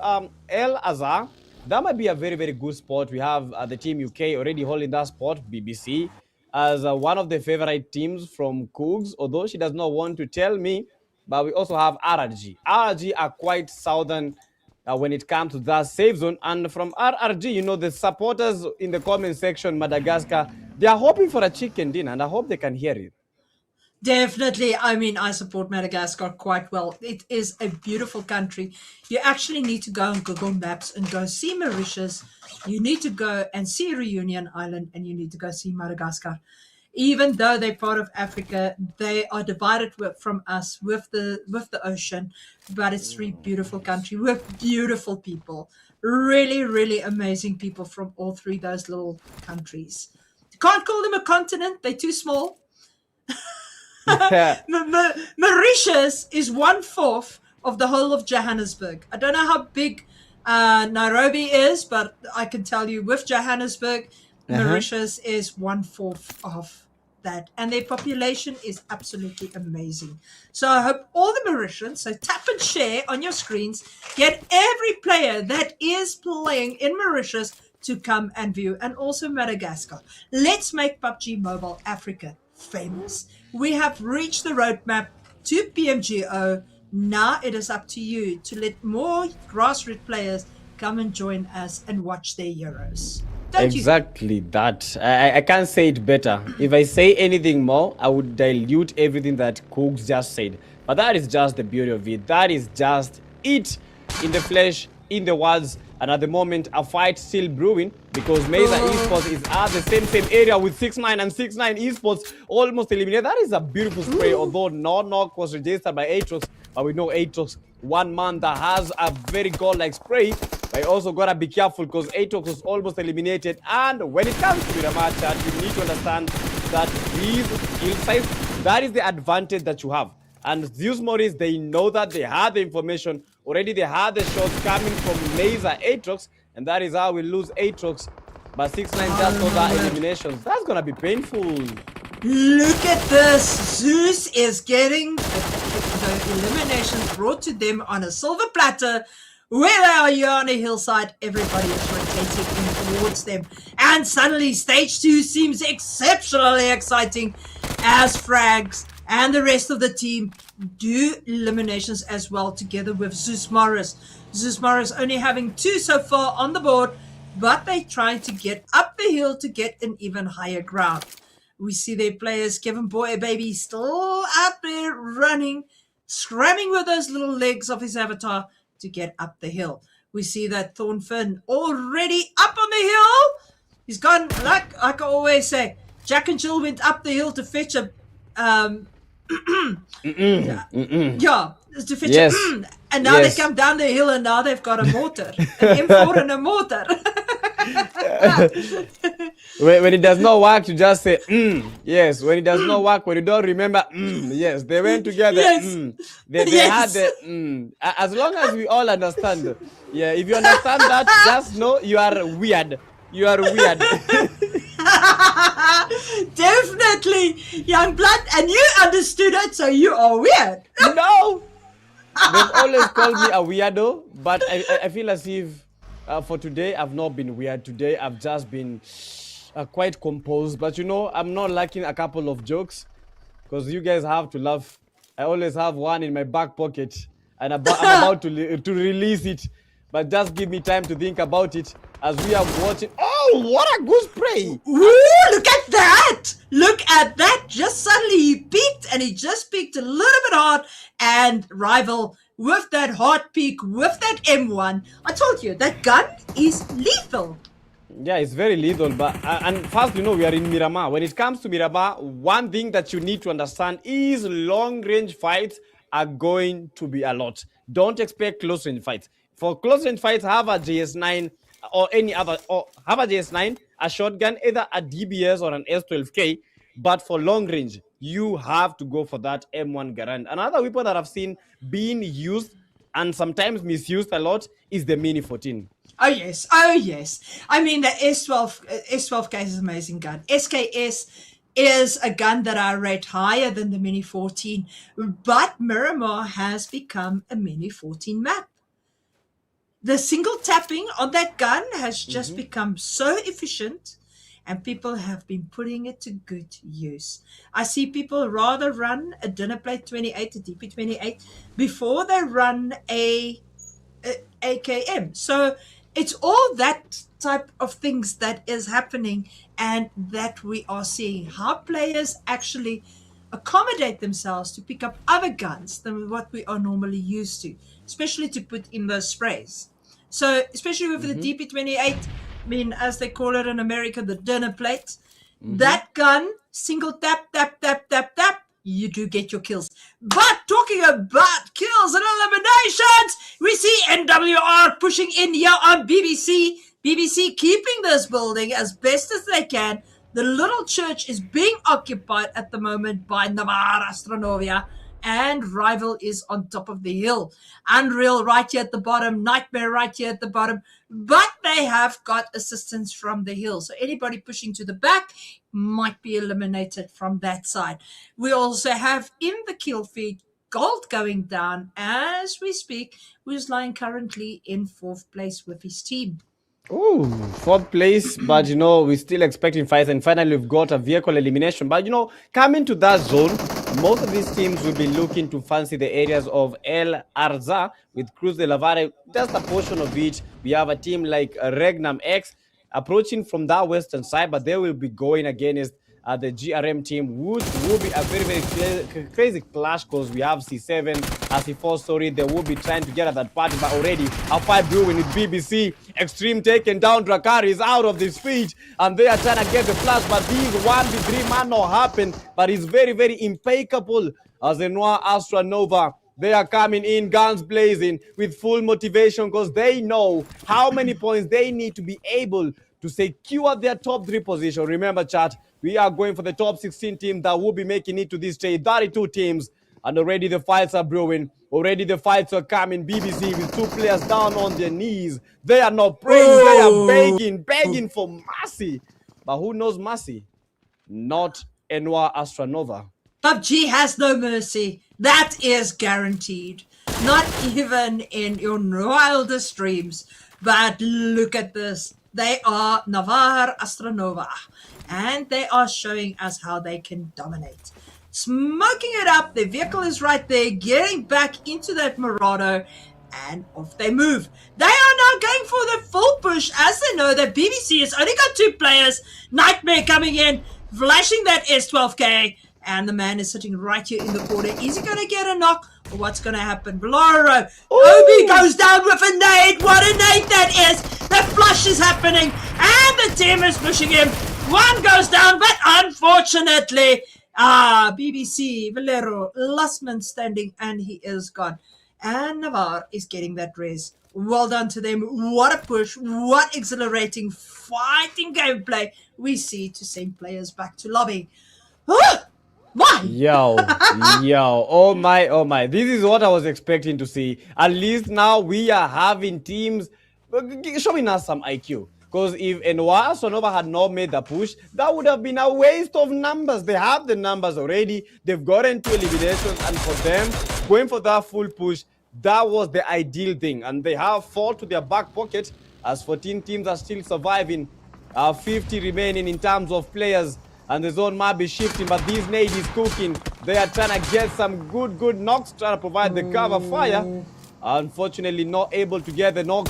El Azhar, that might be a very, very good spot. We have the Team UK already holding that spot, BBC, as one of the favorite teams from Cougs, although she does not want to tell me. But we also have RRG. RRG are quite southern when it comes to that safe zone. And from RRG, the supporters in the comment section, Madagascar, they are hoping for a chicken dinner, and I hope they can hear it. Definitely. I mean, I support Madagascar quite well. It is a beautiful country. You actually need to go on Google Maps and go see Mauritius. You need to go and see Reunion Island, and you need to go see Madagascar. Even though they're part of Africa, they are divided from us with the ocean. But it's 3 beautiful countries with beautiful people. Really, really amazing people from all 3 those little countries. You can't call them a continent. They're too small. Mauritius is 1/4 of the whole of Johannesburg. I don't know how big Nairobi is, but I can tell you with Johannesburg, Mauritius is 1/4 of that, and their population is absolutely amazing. So I hope all the Mauritians, so tap and share on your screens, get every player that is playing in Mauritius to come and view, and also Madagascar. Let's make PUBG Mobile Africa famous. We have reached the roadmap to PMGO. Now it is up to you to let more grassroots players come and join us and watch their heroes. Don't you? Exactly that. I can't say it better. If I say anything more, I would dilute everything that Cooks just said. But that is just the beauty of it. That is just it in the flesh, in the words. And at the moment, a fight still brewing because Mesa Esports is at the same area with 6-9 and 6-9 Esports almost eliminated. That is a beautiful spray, although no knock was registered by Aatrox. But we know Aatrox, one man that has a very god-like spray. But you also gotta be careful because Aatrox was almost eliminated. And when it comes to the match, you need to understand that these kill size, that is the advantage that you have. And Zeus Morris, they know that, they had the information. Already they had the shots coming from Laser Aatrox, and that is how we lose Aatrox. But 6-9 just got that eliminations. That's gonna be painful. Look at this. Zeus is getting the eliminations brought to them on a silver platter. Where they are here on a hillside, everybody is rotating in towards them. And suddenly stage 2 seems exceptionally exciting as Frags and the rest of the team do eliminations as well together with Zeus Morris. Zeus Morris only having 2 so far on the board, but they're trying to get up the hill to get an even higher ground. We see their players, Kevin Boy Baby, still out there running, scramming with those little legs of his avatar to get up the hill. We see that Thornfinn already up on the hill. He's gone, like I always say, Jack and Jill went up the hill to fetch a yeah, to fetch Yes. and now Yes. they come down the hill and now they've got a mortar, an M4 and a mortar. When it does not work, you just say, yes. When it does not work, when you don't remember, yes. They went together, Yes. They had Yes. the, As long as we all understand. Yeah, if you understand that, just know you are weird. You are weird. Definitely, young blood, and you understood it, so you are weird. No! They've always called me a weirdo, but I feel as if for today, I've not been weird. Today, I've just been quite composed. But you know, I'm not lacking a couple of jokes because you guys have to laugh. I always have one in my back pocket and I'm about to release it. But just give me time to think about it as we are watching. Oh, what a good spray! Ooh, look at that! Look at that! Just suddenly he peaked, and he just peaked a little bit hard. And Rival with that hard peak, with that M1, I told you that gun is lethal. Yeah, it's very lethal. But and first, you know, we are in Miramar. When it comes to Miramar, one thing that you need to understand is long-range fights are going to be a lot. Don't expect close-range fights. For close-range fights, have a JS9 or any other, or have a JS9, a shotgun, either a DBS or an S12K. But for long range, you have to go for that M1 Garand. Another weapon that I've seen being used and sometimes misused a lot is the Mini 14. Oh yes, oh yes. I mean, the S12K is an amazing gun. SKS is a gun that I rate higher than the Mini 14, but Miramar has become a Mini 14 map. The single tapping on that gun has just become so efficient, and people have been putting it to good use. I see people rather run a dinner plate 28, a DP28, before they run a AKM. So it's all that type of things that is happening, and that we are seeing how players actually accommodate themselves to pick up other guns than what we are normally used to, especially to put in those sprays. So especially with the DP28, I mean, as they call it in America, the dinner plate, that gun, single tap, tap, tap, tap, tap, you do get your kills. But talking about kills and eliminations, we see NWR pushing in here on BBC. BBC keeping this building as best as they can. The little church is being occupied at the moment by Navarra Astronovia, and Rival is on top of the hill. Unreal right here at the bottom, Nightmare right here at the bottom, but they have got assistance from the hill. So anybody pushing to the back might be eliminated from that side. We also have in the kill feed Gold going down as we speak, who is lying currently in 4th place with his team. Oh, 4th place, but you know, we're still expecting fights, and finally we've got a vehicle elimination. But you know, coming to that zone, Most of these teams will be looking to fancy the areas of El Arza with Cruz de Lavare, just a portion of which. We have a team like Regnum X approaching from that western side, but they will be going against the GRM team, which will be a very, very crazy clash because we have C7 as C4 story. They will be trying to get at that party, but already a fight brewing with BBC. Extreme taken down. Drakari is out of this feed, and they are trying to get the flash, but these 1v3 might not happen, but it's very, very impeccable as the Noir Astronova. They are coming in guns blazing with full motivation because they know how many points they need to be able to secure their top 3 position. Remember, chat, we are going for the top 16 teams that will be making it to this stage. 32 teams, and already the fights are brewing. Already the fights are coming. BBC with 2 players down on their knees. They are not praying. They are begging for mercy. But who knows mercy? Not Enwa Astronova. PUBG has no mercy. That is guaranteed. Not even in your wildest dreams. But look at this. They are Navar Astronova. And they are showing us how they can dominate. Smoking it up. The vehicle is right there. Getting back into that Murado. And off they move. They are now going for the full push as they know that BBC has only got 2 players. Nightmare coming in. Flashing that S12K. And the man is sitting right here in the corner. Is he going to get a knock? Or what's going to happen? Bloro. Obi goes down with a nade. What a nade that is. The flush is happening. And the team is pushing him. One goes down. But unfortunately, BBC, Valero, Lussman standing. And he is gone. And Navarre is getting that res. Well done to them. What a push. What exhilarating fighting gameplay we see to send players back to lobby. Why? Yo, oh my. This is what I was expecting to see. At least now we are having teams showing us some IQ. Because if Enwa Sonova had not made the push, that would have been a waste of numbers. They have the numbers already. They've gotten 2 eliminations, and for them, going for that full push, that was the ideal thing. And they have fall to their back pocket as 14 teams are still surviving. 50 remaining in terms of players. And the zone might be shifting, but this nade is cooking. They are trying to get some good knocks, trying to provide the cover fire. Unfortunately, not able to get the knock.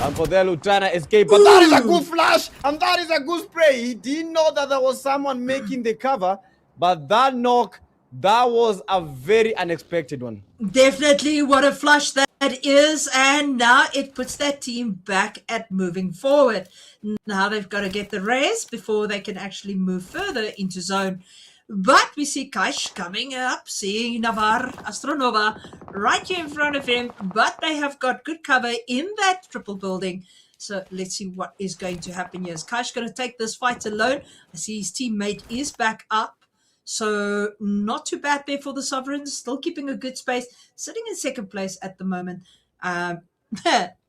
And Podelu trying to escape, but that is a good flash, and that is a good spray. He didn't know that there was someone making the cover, but that knock, that was a very unexpected one. Definitely, what a flush that is, and now it puts that team back at moving forward. Now they've got to get the raise before they can actually move further into zone. But we see Kaish coming up, seeing Navar Astronova right here in front of him, but they have got good cover in that triple building. So let's see what is going to happen here. Is Kaish going to take this fight alone? I see his teammate is back up. So not too bad there for the Sovereigns, still keeping a good space, sitting in second place at the moment.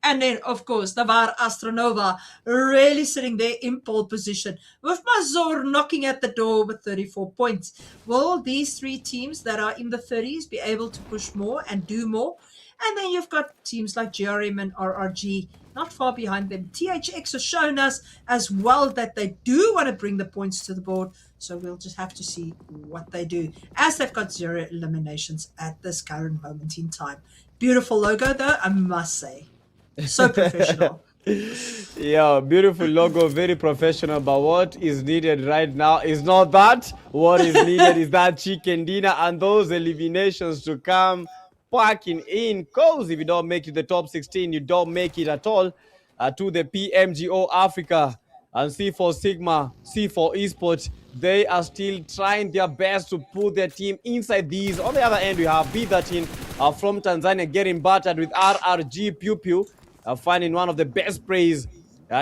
And then, of course, Navar Astronova really sitting there in pole position with Mazur knocking at the door with 34 points. Will these 3 teams that are in the 30s be able to push more and do more? And then you've got teams like GRM and RRG not far behind them. THX has shown us as well that they do want to bring the points to the board. So we'll just have to see what they do as they've got 0 eliminations at this current moment in time. Beautiful logo though, I must say. So professional. Yeah, beautiful logo, very professional. But what is needed right now is not that. What is needed is that chicken dinner and those eliminations to come packing in. Because if you don't make it the top 16, you don't make it at all to the PMGO Africa. And C4 Sigma, C4 Esports, they are still trying their best to put their team inside these. On the other end, we have B13 from Tanzania getting battered with RRG Pew Pew, finding one of the best plays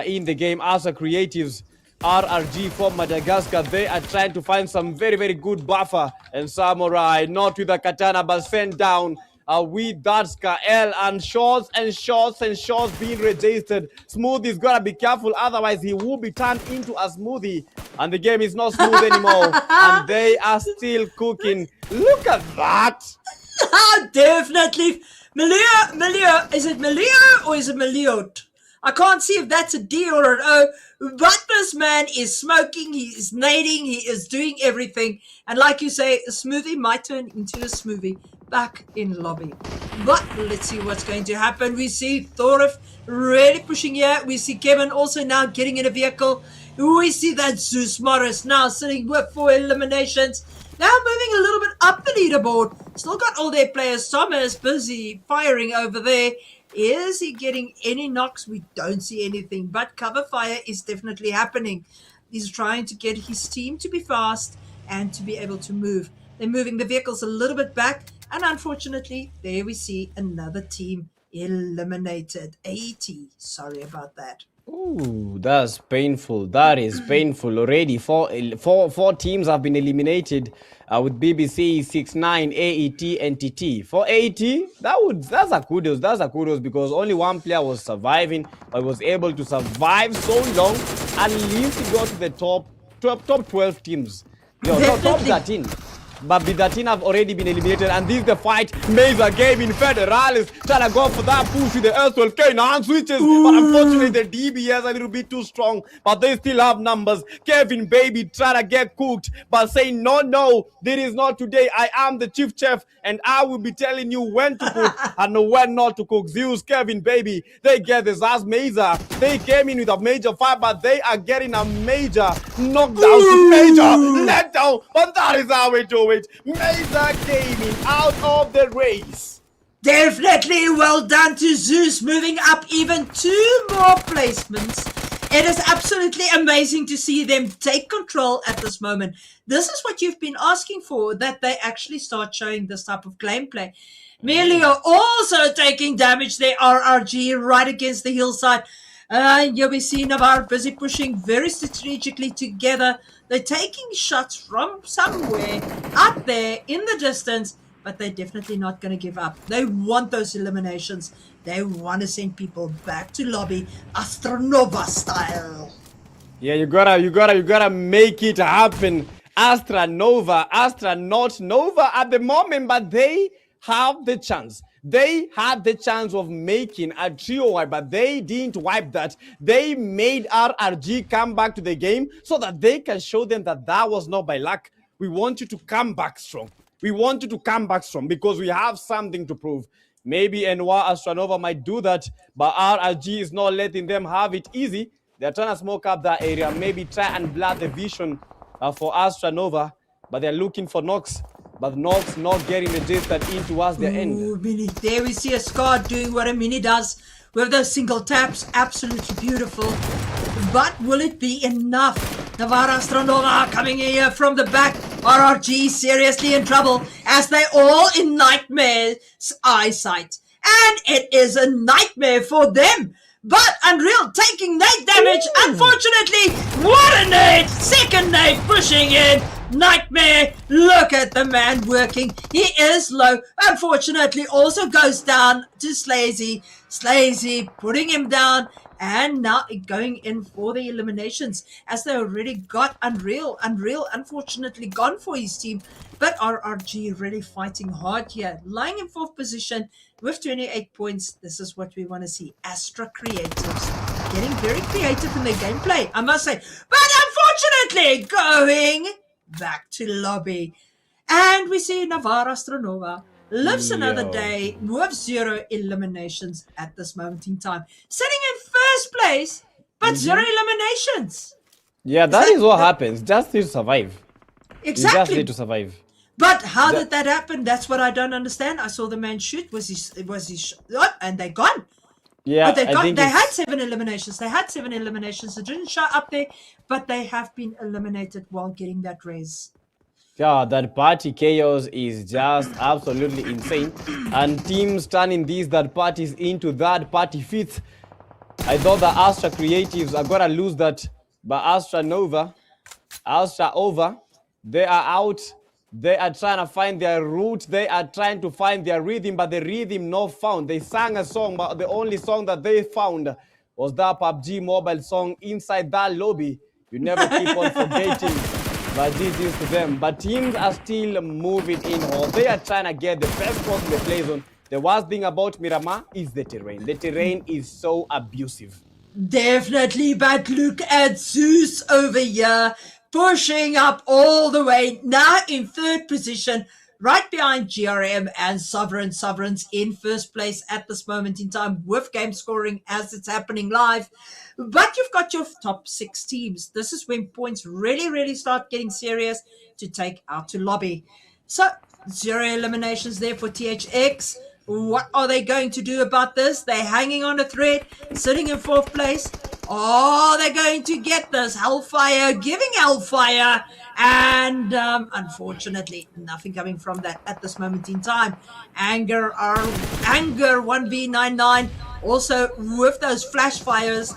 in the game. Asa Creatives, RRG from Madagascar, they are trying to find some very good buffer. And Samurai, not with a katana, but sent down with that Skael, and shots being registered. Smoothie's gotta be careful, otherwise he will be turned into a smoothie, and the game is not smooth anymore. And they are still cooking. Look at that. Definitely. Melio, is it Melio or is it Meliot? I can't see if that's a D or an O, but this man is smoking, he is nading, he is doing everything. And like you say, a smoothie might turn into a smoothie back in lobby. But let's see what's going to happen. We see Thorif really pushing here. We see Kevin also now getting in a vehicle. We see that Zeus Morris now sitting with 4 eliminations. Now moving a little bit up the leaderboard. Still got all their players. Thomas busy firing over there. Is he getting any knocks? We don't see anything, but cover fire is definitely happening. He's trying to get his team to be fast and to be able to move. They're moving the vehicles a little bit back, and unfortunately, there we see another team eliminated. 80. Sorry about that. Ooh, that's painful. That is painful already. Four teams have been eliminated with BBC, 6ix9ine, AET, and TT. For AET, that's a kudos. That's a kudos because only one player was surviving, but was able to survive so long. At least he got to the top 12 teams. Top 13. But the 13 have already been eliminated, and this is the fight. Mesa Gaming Federalis trying to go for that push with the S12K now switches, but unfortunately the DBS a little bit too strong, but they still have numbers. Kevin Baby trying to get cooked, but saying no, this is not today. I am the chief chef, and I will be telling you when to cook and when not to cook. Zeus, Kevin Baby, they get this as Mesa. They came in with a major fight, but they are getting a major knockdown, major letdown, but that is how we do it. Mesa Gaming out of the race. Definitely well done to Zeus, moving up even 2 more placements. It is absolutely amazing to see them take control at this moment. This is what you've been asking for, that they actually start showing this type of gameplay. Melio also taking damage. They are RG right against the hillside. Here we see Navarre busy pushing very strategically together. They're taking shots from somewhere up there in the distance, but they're definitely not going to give up. They want those eliminations. They want to send people back to lobby, Astronova style. Yeah, you gotta make it happen. Astronaut Nova at the moment, but they have the chance. They had the chance of making a trio wipe, but they didn't wipe that. They made RRG come back to the game so that they can show them that that was not by luck. We want you to come back strong. We want you to come back strong because we have something to prove. Maybe Enwa Astronova might do that, but RRG is not letting them have it easy. They're trying to smoke up that area, maybe try and blur the vision for Astronova, but they're looking for Nox. But Nox not getting registered in towards the end. Mini. There we see a Scar doing what a Mini does with those single taps. Absolutely beautiful. But will it be enough? Navarra Astronova coming here from the back. RRG seriously in trouble as they all in Nightmare's eyesight. And it is a nightmare for them. But Unreal taking nade damage. Unfortunately, what a nade! Second nade pushing in. Nightmare, look at the man working. He is low. Unfortunately, also goes down to Slazy. Slazy putting him down. And now going in for the eliminations as they already got Unreal. Unreal, unfortunately, gone for his team. But RRG really fighting hard here. Lying in 4th position with 28 points. This is what we want to see. Astra Creatives getting very creative in their gameplay, I must say. But unfortunately, going back to lobby. And we see Navarra Astronova lives another day with 0 eliminations at this moment in time. Sitting in 1st place, but 0 eliminations. Yeah, that is what happens. Just need to survive. Exactly. You just need to survive. But how did that happen? That's what I don't understand. I saw the man shoot. Was he and they gone. Yeah, they had 7 eliminations. They had 7 eliminations. They didn't show up there, but they have been eliminated while getting that raise. Yeah, that party chaos is just absolutely insane. And teams turning these third parties into third party fifth. I thought the Astra Creatives are gonna lose that, but Astra over. They are out. They are trying to find their route. They are trying to find their rhythm, but the rhythm not found. They sang a song, but the only song that they found was that PUBG mobile song inside that lobby. You never keep on forgetting, but this is to them. But teams are still moving in, or they are trying to get the best possible play zone. The worst thing about Miramar is the terrain. The terrain is so abusive. Definitely, but look at Zeus over here, pushing up all the way, now in third position, right behind GRM and Sovereign. Sovereign's in first place at this moment in time with game scoring as it's happening live. But you've got your top 6 teams. This is when points really start getting serious to take out to lobby. So, 0 eliminations there for THX. What are they going to do about this? They're hanging on a thread, sitting in 4th place. Oh, they're going to get this. Hellfire giving Hellfire. And unfortunately, nothing coming from that at this moment in time. Anger 1v99. Also, with those flash fires,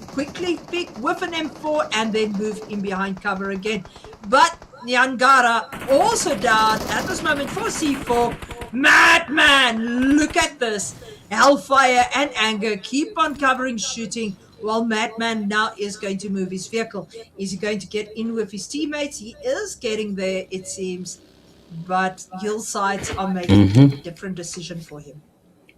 quickly pick with an M4 and then move in behind cover again. But Nyangara also down at this moment for C4. Madman, look at this. Hellfire and Anger keep on covering, shooting, while Madman now is going to move his vehicle. Is he going to get in with his teammates? He is getting there, it seems. But Hillsides are making a different decision for him.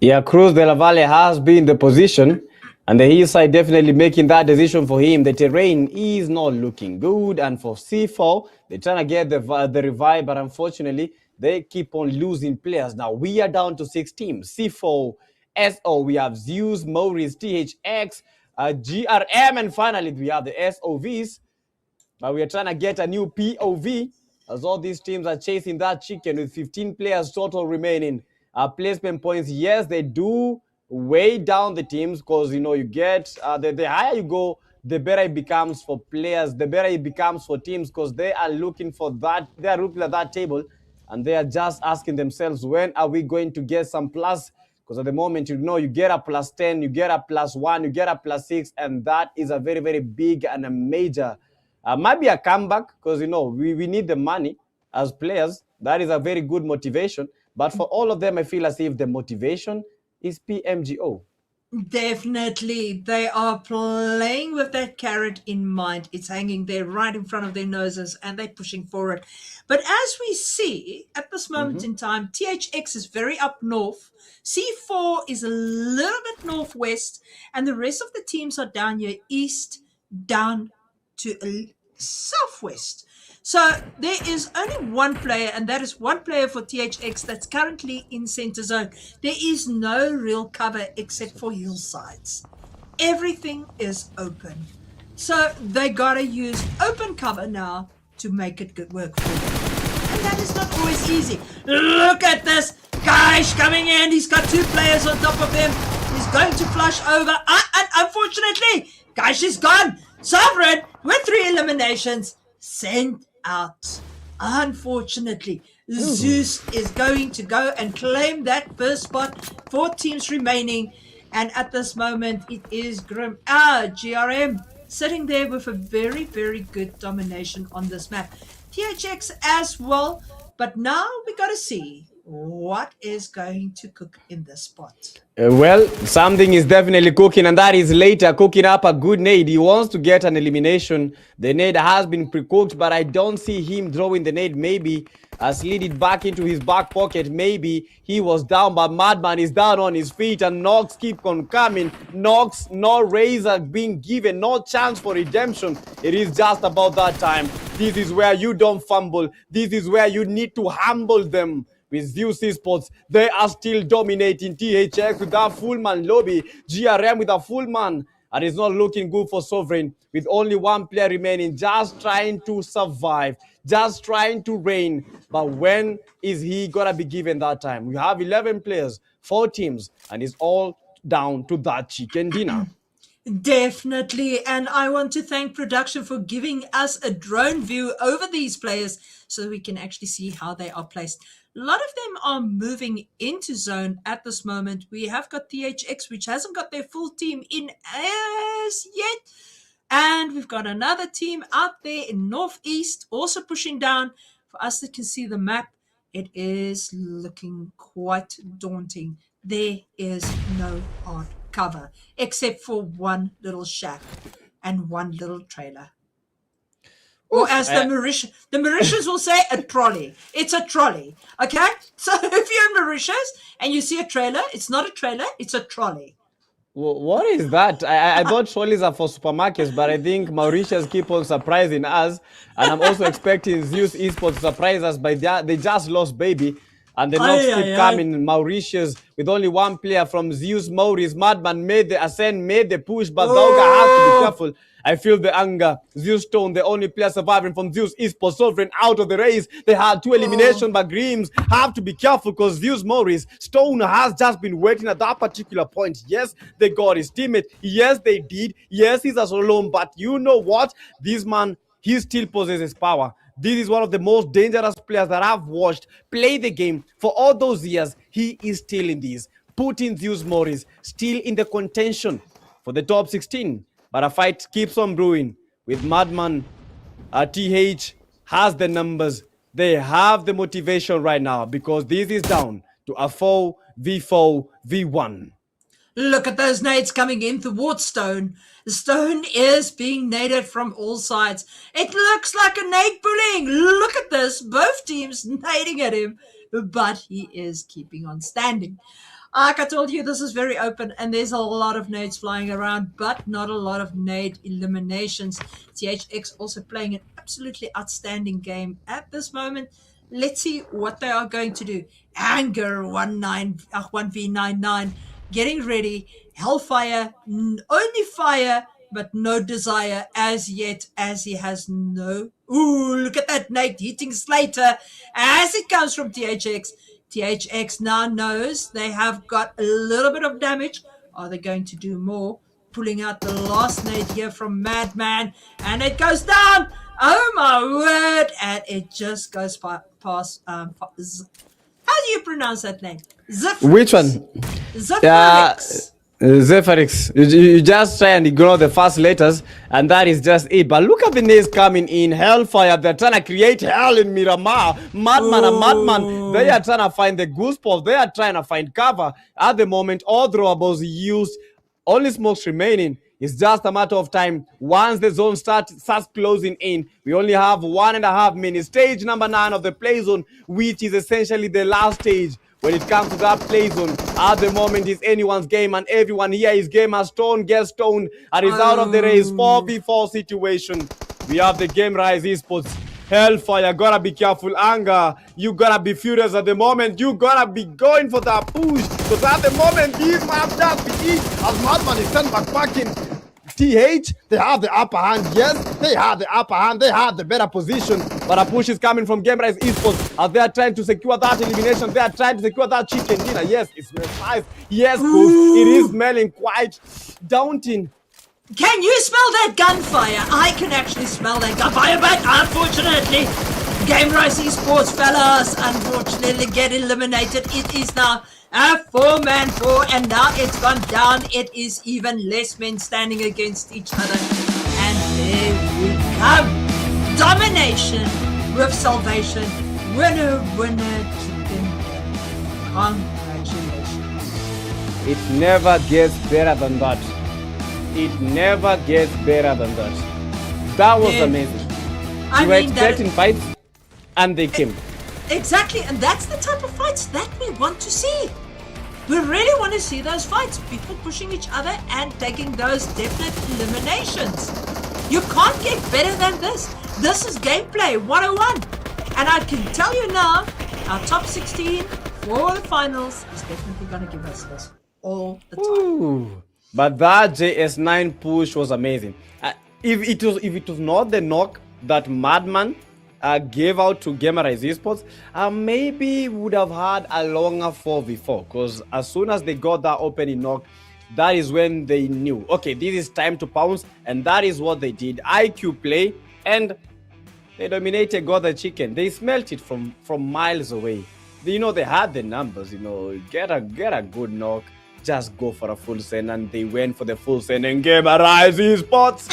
Yeah, Cruz de la Valle has been the position, and the Hillside definitely making that decision for him. The terrain is not looking good, and for C4, they're trying to get the revive, but unfortunately, they keep on losing players. Now, we are down to 6 teams. C4, SO, we have Zeus, Maurice, THX, GRM, and finally, we have the SOVs. But we are trying to get a new POV, as all these teams are chasing that chicken with 15 players total remaining. Placement points, yes, they do weigh down the teams because, you get, the higher you go, the better it becomes for players, the better it becomes for teams because they are looking for that, they are looking at that table and they are just asking themselves, when are we going to get some plus? Because at the moment, you get a +10, you get a +1, you get a +6, and that is a very big and a major, might be a comeback because, we need the money as players. That is a very good motivation. But for all of them, I feel as if the motivation is PMGO. Definitely. They are playing with that carrot in mind. It's hanging there right in front of their noses and they're pushing forward. But as we see at this moment in time, THX is very up north. C4 is a little bit northwest. And the rest of the teams are down here east, down to southwest. So there is only one player, and that is one player for THX that's currently in center zone. There is no real cover except for hillsides. Everything is open. So they gotta use open cover now to make it good work for them. And that is not always easy. Look at this. Gaish coming in. He's got 2 players on top of him. He's going to flush over. And unfortunately, Gaish is gone. Sovereign with 3 eliminations. Sent out. Unfortunately, Zeus is going to go and claim that first spot. 4 teams remaining, and at this moment it is grim. GRM sitting there with a very good domination on this map. THX as well, but now we gotta see what is going to cook in this spot. Well, something is definitely cooking, and that is later cooking up a good nade. He wants to get an elimination. The nade has been pre-cooked, but I don't see him throwing the nade. Maybe slid it back into his back pocket. Maybe he was down, but Madman is down on his feet, and Nox keep on coming. Nox, no razor being given, no chance for redemption. It is just about that time. This is where you don't fumble. This is where you need to humble them. With Zeus Esports, they are still dominating. THX with that full man lobby. GRM with a full man. And it's not looking good for Sovereign. With only 1 player remaining. Just trying to survive. Just trying to reign. But when is he going to be given that time? We have 11 players, 4 teams. And it's all down to that chicken dinner. Definitely, and I want to thank production for giving us a drone view over these players so we can actually see how they are placed. A lot of them are moving into zone at this moment. We have got THX, which hasn't got their full team in as yet. And we've got another team out there in northeast, also pushing down. For us that can see the map, it is looking quite daunting. There is no hard cover except for 1 little shack and 1 little trailer. Or as the Mauritians will say, a trolley. It's a trolley. Okay? So if you're in Mauritius and you see a trailer, it's not a trailer, it's a trolley. What is that? I thought trolleys are for supermarkets, but I think Mauritius keep on surprising us. And I'm also expecting Zeus Esports to surprise us by they just lost baby. And the knocks Aye, keep aye, aye. coming. Mauritius with only one player from Zeus Maurice. Madman made the ascent, made the push, but Dauga has to be careful. I feel the anger. Zeus Stone, the only player surviving from Zeus Esports Sovereign out of the race. They had 2 eliminations, but Grims have to be careful because Zeus Maurice Stone has just been waiting at that particular point. Yes, they got his teammate. Yes, they did. Yes, he's alone. But you know what? This man, he still possesses power. This is one of the most dangerous players that I've watched play the game for all those years. He is still in this. Putin Zeus Maurice still in the contention for the top 16. But a fight keeps on brewing with Madman. TH has the numbers. They have the motivation right now because this is down to a 4v4 v1. Look at those nades coming in towards Stone. Stone is being naded from all sides. It looks like a nade bullying. Look at this. Both teams nading at him, but he is keeping on standing. Like I told you, this is very open and there's a lot of nades flying around, but not a lot of nade eliminations. THX also playing an absolutely outstanding game at this moment. Let's see what they are going to do. Anger 1v99. Getting ready. Hellfire, only fire, but no desire as yet, as he has no... Ooh, look at that nade hitting Slater as it comes from THX. THX now knows they have got a little bit of damage. Are they going to do more? Pulling out the last nade here from Madman, and it goes down. Oh my word! And it just goes past. How do you pronounce that name? Which one? Zephyrix. Zephyrix. You just try and ignore the first letters, and that is just it. But look at the names coming in. Hellfire, they're trying to create hell in Miramar. Madman and Madman, they are trying to find the goose balls. They are trying to find cover. At the moment, all throwables used, only smokes remaining. It's just a matter of time. Once the zone starts closing in, we only have 1.5 minutes. Stage number 9 of the play zone, which is essentially the last stage. When it comes to that play zone, at the moment is anyone's game, and everyone here is game as Stone gets stoned and is out of the race. 4v4 situation. We have the Game Rise Esports. Hellfire, gotta be careful. Anger, you gotta be furious at the moment. You gotta be going for that push. Because at the moment, these maps just begin as Madman is sent back in. TH, they have the upper hand. Yes, they have the upper hand. They have the better position. But a push is coming from Game Rise Esports as they are trying to secure that elimination. They are trying to secure that chicken dinner. Yes, it smells nice. Yes, it is smelling quite daunting. Can you smell that gunfire? I can actually smell that gunfire, but unfortunately, Game Rise Esports fellas unfortunately get eliminated. It is now a 4-man 4, and now it's gone down. It is even less men standing against each other. And there we come. Domination with salvation. Winner, winner, chicken. Congratulations. It never gets better than that. It never gets better than that. That was amazing. We were expecting fights, and they came. Exactly, and that's the type of fights that we want to see. We really want to see those fights. People pushing each other and taking those definite eliminations. You can't get better than this. This is gameplay 101. And I can tell you now, our top 16 for the finals is definitely going to give us this all the time. Ooh. But that JS9 push was amazing. If it was not the knock that Madman gave out to Game Rise Esports, maybe would have had a longer 4v4. Because as soon as they got that opening knock, that is when they knew, okay, this is time to pounce. And that is what they did. IQ play, and they dominated, got the chicken. They smelt it from miles away. They had the numbers, get a good knock. Just go for a full send, and they went for the full send and Game Rise Esports.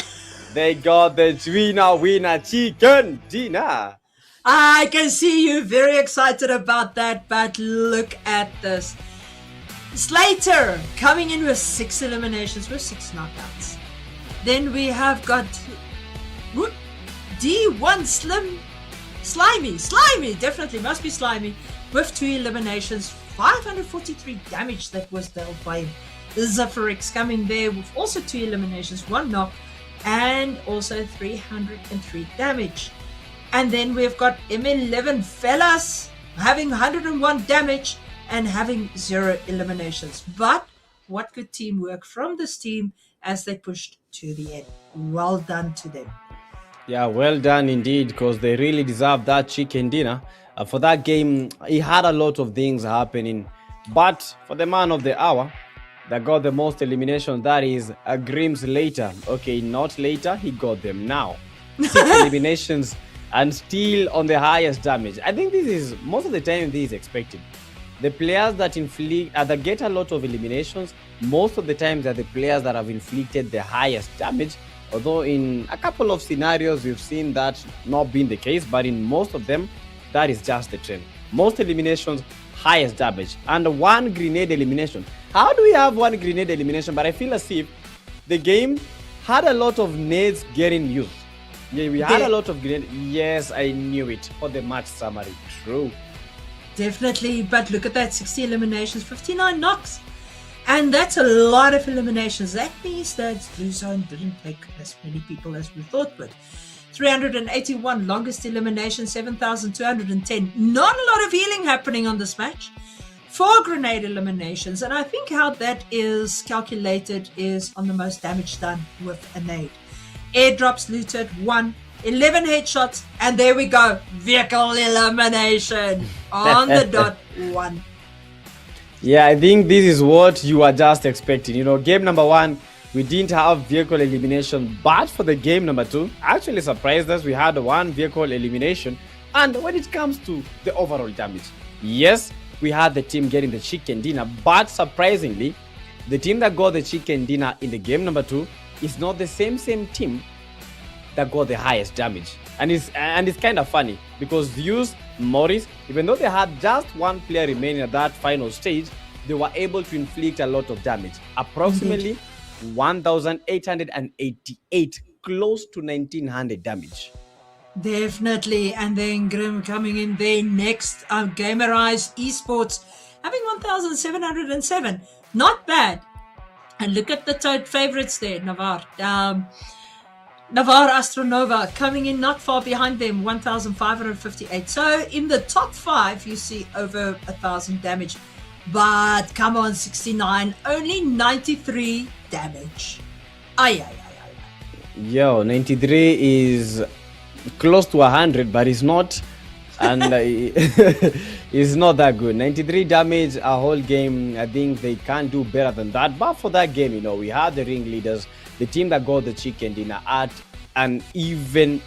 They got the winner chicken dinner. I can see you very excited about that, but look at this. Slater coming in with 6 eliminations with 6 knockouts. Then we have got D1 Slimy, definitely must be Slimy, with 2 eliminations, 543 damage that was dealt by him. Zephyrex coming there with also 2 eliminations, 1 knock, and also 303 damage. And then we've got M11 Fellas having 101 damage and having 0 eliminations. But what good teamwork from this team as they pushed to the end. Well done to them. Yeah, well done indeed, because they really deserve that chicken dinner. For that game, he had a lot of things happening. But for the man of the hour that got the most eliminations, that is Grims later. Okay, not later, he got them now. 6 eliminations and still on the highest damage. I think this is, most of the time, this is expected. The players that that get a lot of eliminations, most of the times are the players that have inflicted the highest damage. Although in a couple of scenarios, we've seen that not being the case, but in most of them, that is just the trend. Most eliminations, highest damage, and 1 grenade elimination. How do we have 1 grenade elimination? But I feel as if the game had a lot of nades getting used. Yeah, we had a lot of grenade. Yes, I knew it for the match summary. True. Definitely, but look at that, 60 eliminations, 59 knocks. And that's a lot of eliminations. That means that Blue Zone didn't take as many people as we thought would. 381 longest elimination, 7,210. Not a lot of healing happening on this match. 4 grenade eliminations, and I think how that is calculated is on the most damage done with a nade. Airdrops looted, 1. 11 headshots, and there we go. Vehicle elimination on the dot, 1. Yeah, I think this is what you are just expecting. You know, game number 1, we didn't have vehicle elimination, but for the game number 2, actually surprised us. We had 1 vehicle elimination, and when it comes to the overall damage, yes, we had the team getting the chicken dinner, but surprisingly, the team that got the chicken dinner in the game number 2 is not the same team that got the highest damage. And it's kind of funny because Zeus, Morris, even though they had just 1 player remaining at that final stage, they were able to inflict a lot of damage. Approximately 1,888, close to 1,900 damage. Definitely. And then Grim coming in there next. Gamerize Esports having 1,707. Not bad. And look at the toad favorites there, Navarre. Navarre Astronova coming in not far behind them, 1,558. So in the top 5, you see over 1,000 damage. But come on, 69, only 93 damage. Yo, 93 is close to 100, but it's not. And it's not that good. 93 damage a whole game. I think they can't do better than that. But for that game, you know, we had the ringleaders, the team that got the chicken dinner at an even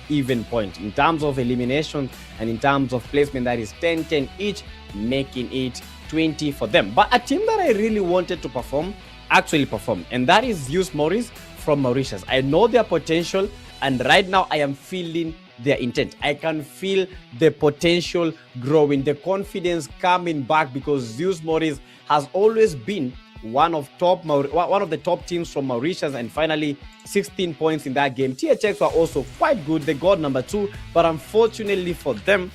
point in terms of elimination and in terms of placement. That is 10-10 each, making it 20 for them. But a team that I really wanted to perform actually performed, and that is Zeus Morris from Mauritius. I know their potential, and right now I am feeling their intent. I can feel the potential growing, the confidence coming back, because Zeus Morris has always been one of the top teams from Mauritius, and finally 16 points in that game. THX were also quite good. They got number 2, but unfortunately for them,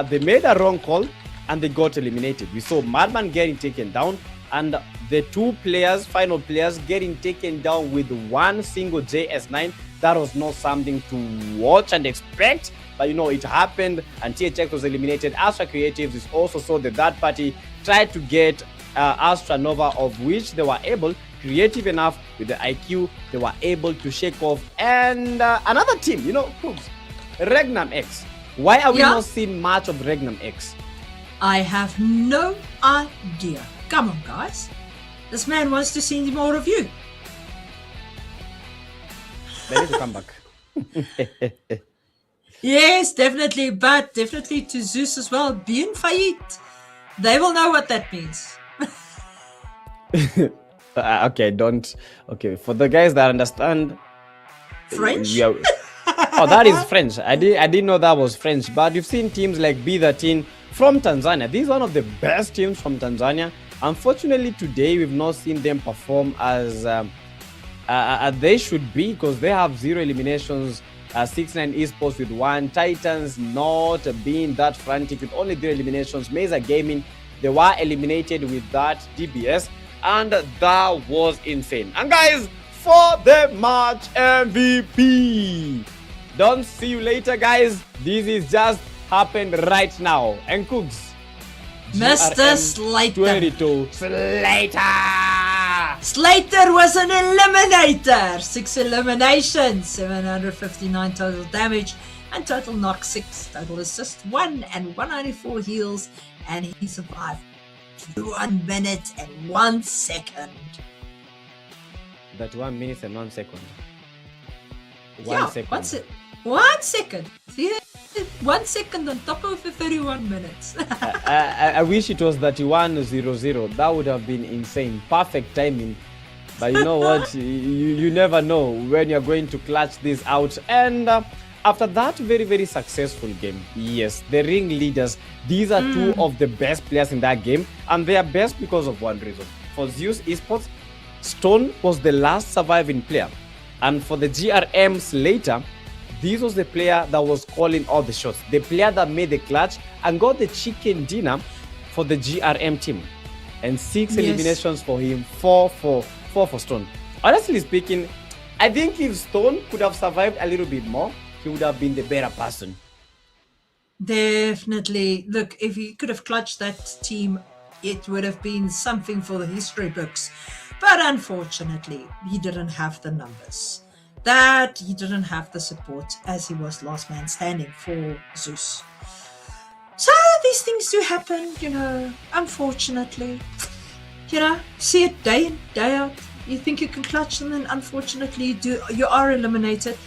they made a wrong call and they got eliminated. We saw Madman getting taken down, and the 2 final players getting taken down with 1 single JS9. That was not something to watch and expect, but you know, it happened, and THX was eliminated. Astra Creatives is also so the third party tried to get Astra Nova, of which they were able, creative enough with the IQ, they were able to shake off. And another team, you know, Regnum X. Why are we not seeing much of Regnum X? I have no idea. Come on, guys. This man wants to see more of you. They need to come back. Yes, definitely, but definitely to Zeus as well. Bien Fayit. They will know what that means. Okay, for the guys that understand French. Oh, that is French. I didn't know that was French. But you've seen teams like B13 from Tanzania. This is one of the best teams from Tanzania. Unfortunately, today we've not seen them perform as they should be, because they have 0 eliminations. 6-9 Esports with 1. Titans not being that frantic with only 3 eliminations. Mesa Gaming, they were eliminated with that. DBS. and that was insane. And guys, for the match MVP, don't see you later, guys. This is just happened right now. And Cooks, Mr. Slater. 22 Slater. Slater was an eliminator. 6 eliminations, 759 total damage, and total knock 6, total assist 1, and 194 heals, and he survived 1 minute and 1 second. 31 minutes and 1 second. Yeah, 1 second. 1 second. See, 1 second on top of the 31 minutes. I wish it was 31:00. That would have been insane. Perfect timing. But you know what? You never know when you're going to clutch this out. And after that very successful game, yes, the ring leaders, these are two of the best players in that game, and they are best because of one reason. For Zeus Esports, Stone was the last surviving player, and for the GRMs later, this was the player that was calling all the shots, the player that made the clutch and got the chicken dinner for the GRM team. And 6 eliminations for him, 4 for Stone. Honestly speaking, I think if Stone could have survived a little bit more, he would have been the better person. Definitely. Look, if he could have clutched that team, it would have been something for the history books. But unfortunately, he didn't have the numbers. That he didn't have the support, as he was last man standing for Zeus. So these things do happen, unfortunately. See it day in, day out. You think you can clutch, and then unfortunately you are eliminated.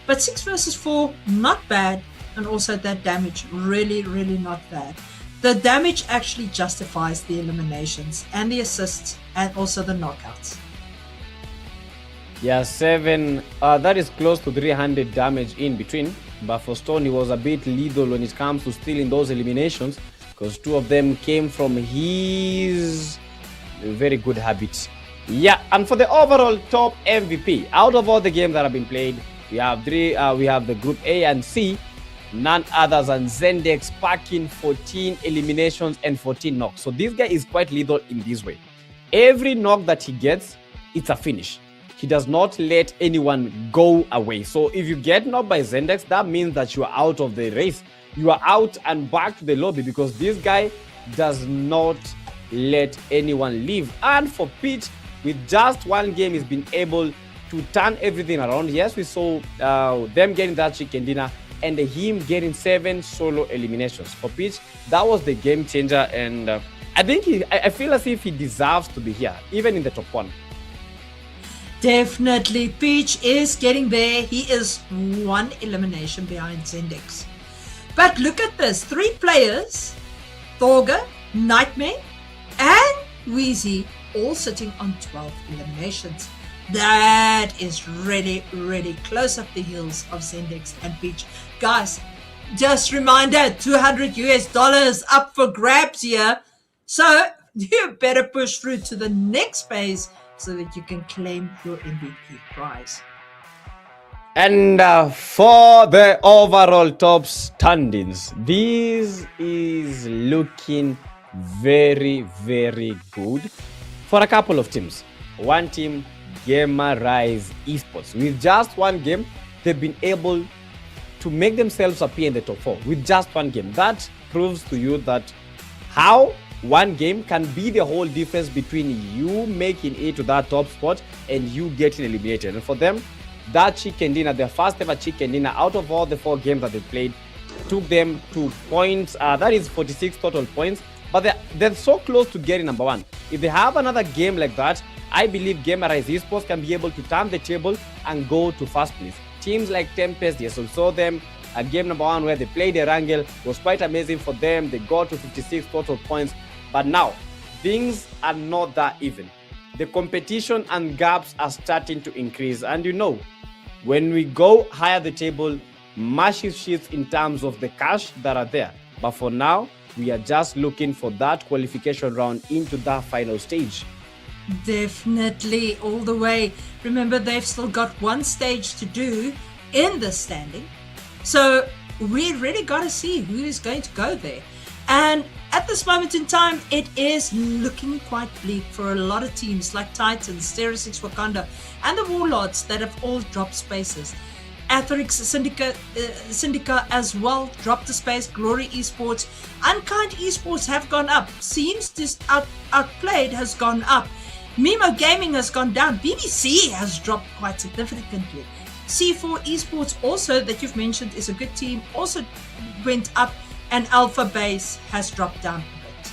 But 6 versus 4, not bad. And also that damage, really not bad. The damage actually justifies the eliminations and the assists and also the knockouts. Yeah, 7, that is close to 300 damage in between. But for Stone, he was a bit lethal when it comes to stealing those eliminations, because 2 of them came from his very good habits. Yeah, and for the overall top MVP, out of all the games that have been played, we have 3. We have the Group A and C, none others than Zendex packing 14 eliminations and 14 knocks. So this guy is quite lethal in this way. Every knock that he gets, it's a finish. He does not let anyone go away. So if you get knocked by Zendex, that means that you are out of the race. You are out and back to the lobby, because this guy does not let anyone leave. And for Peach, with just 1 game, he's been able to turn everything around. Yes, we saw them getting that chicken dinner and him getting 7 solo eliminations. For Peach, that was the game changer, and I think I feel as if he deserves to be here, even in the top 1. Definitely, Peach is getting there. He is 1 elimination behind Zendex. But look at this, 3 players, Thorga, Nightmare, and Wheezy, all sitting on 12 eliminations. That is really close up the heels of Zendex and Peach. Guys, just reminder, $200 up for grabs here. So you better push through to the next phase so that you can claim your MVP prize. And for the overall top standings, this is looking very good for a couple of teams. One team, Gamer Rise Esports. With just 1 game, they've been able to make themselves appear in the top 4 with just 1 game. That proves to you that how 1 game can be the whole difference between you making it to that top spot and you getting eliminated. And for them, that chicken dinner, their first ever chicken dinner out of all the 4 games that they played, took them to points. That is 46 total points. But they're so close to getting number 1. If they have another game like that, I believe Gamer Rise Esports can be able to turn the table and go to first place. Teams like Tempest, yes, we saw them at game number 1 where they played the Wrangle. It was quite amazing for them. They got to 56 total points. But now, things are not that even. The competition and gaps are starting to increase. And when we go higher the table, massive shifts in terms of the cash that are there. But for now, we are just looking for that qualification round into that final stage. Definitely, all the way. Remember, they've still got 1 stage to do in the standing. So we really got to see who is going to go there. And at this moment in time, it is looking quite bleak for a lot of teams like Titans, Stereo 6 Wakanda, and the Warlords that have all dropped spaces. Athrix Syndica as well dropped the space. Glory Esports, Unkind Esports have gone up. Seems this Outplayed has gone up. Mimo Gaming has gone down. BBC has dropped quite significantly. C4 Esports also that you've mentioned is a good team, also went up, and Alpha Base has dropped down a bit.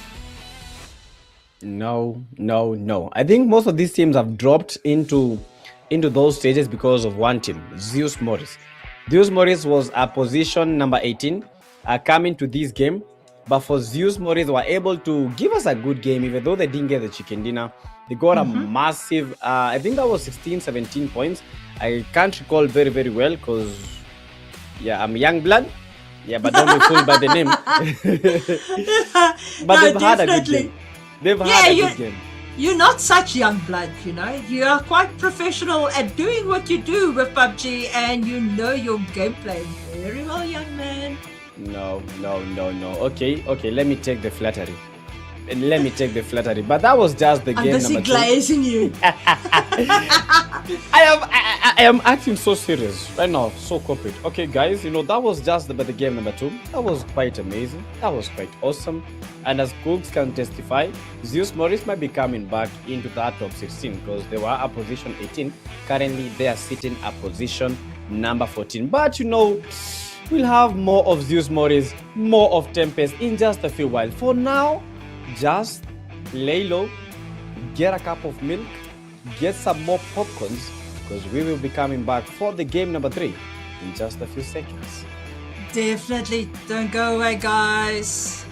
No. I think most of these teams have dropped into those stages because of one team, Zeus Morris. Zeus Morris was a position number 18 coming to this game, but for Zeus Morris were able to give us a good game, even though they didn't get the chicken dinner. They got a massive, I think that was 16, 17 points. I can't recall very, very well because, I'm young blood. Yeah, but don't be fooled by the name. But they've had a good game. They've had a good game. You're not such young blood, you know. You are quite professional at doing what you do with PUBG, and you know your gameplay very well, young man. No. Okay, let me take the flattery. But that was just the game number 2. Glazing you. I am acting so serious right now, so corporate. Okay, guys, that was just the game number 2. That was quite amazing. That was quite awesome. And as Cooks can testify, Zeus Morris might be coming back into that top 16 because they were at position 18. Currently, they are sitting at position number 14. But we'll have more of Zeus Morris, more of Tempest in just a few while. For now, just lay low, get a cup of milk, get some more popcorns, because we will be coming back for the game number 3 in just a few seconds. Definitely. Don't go away, guys.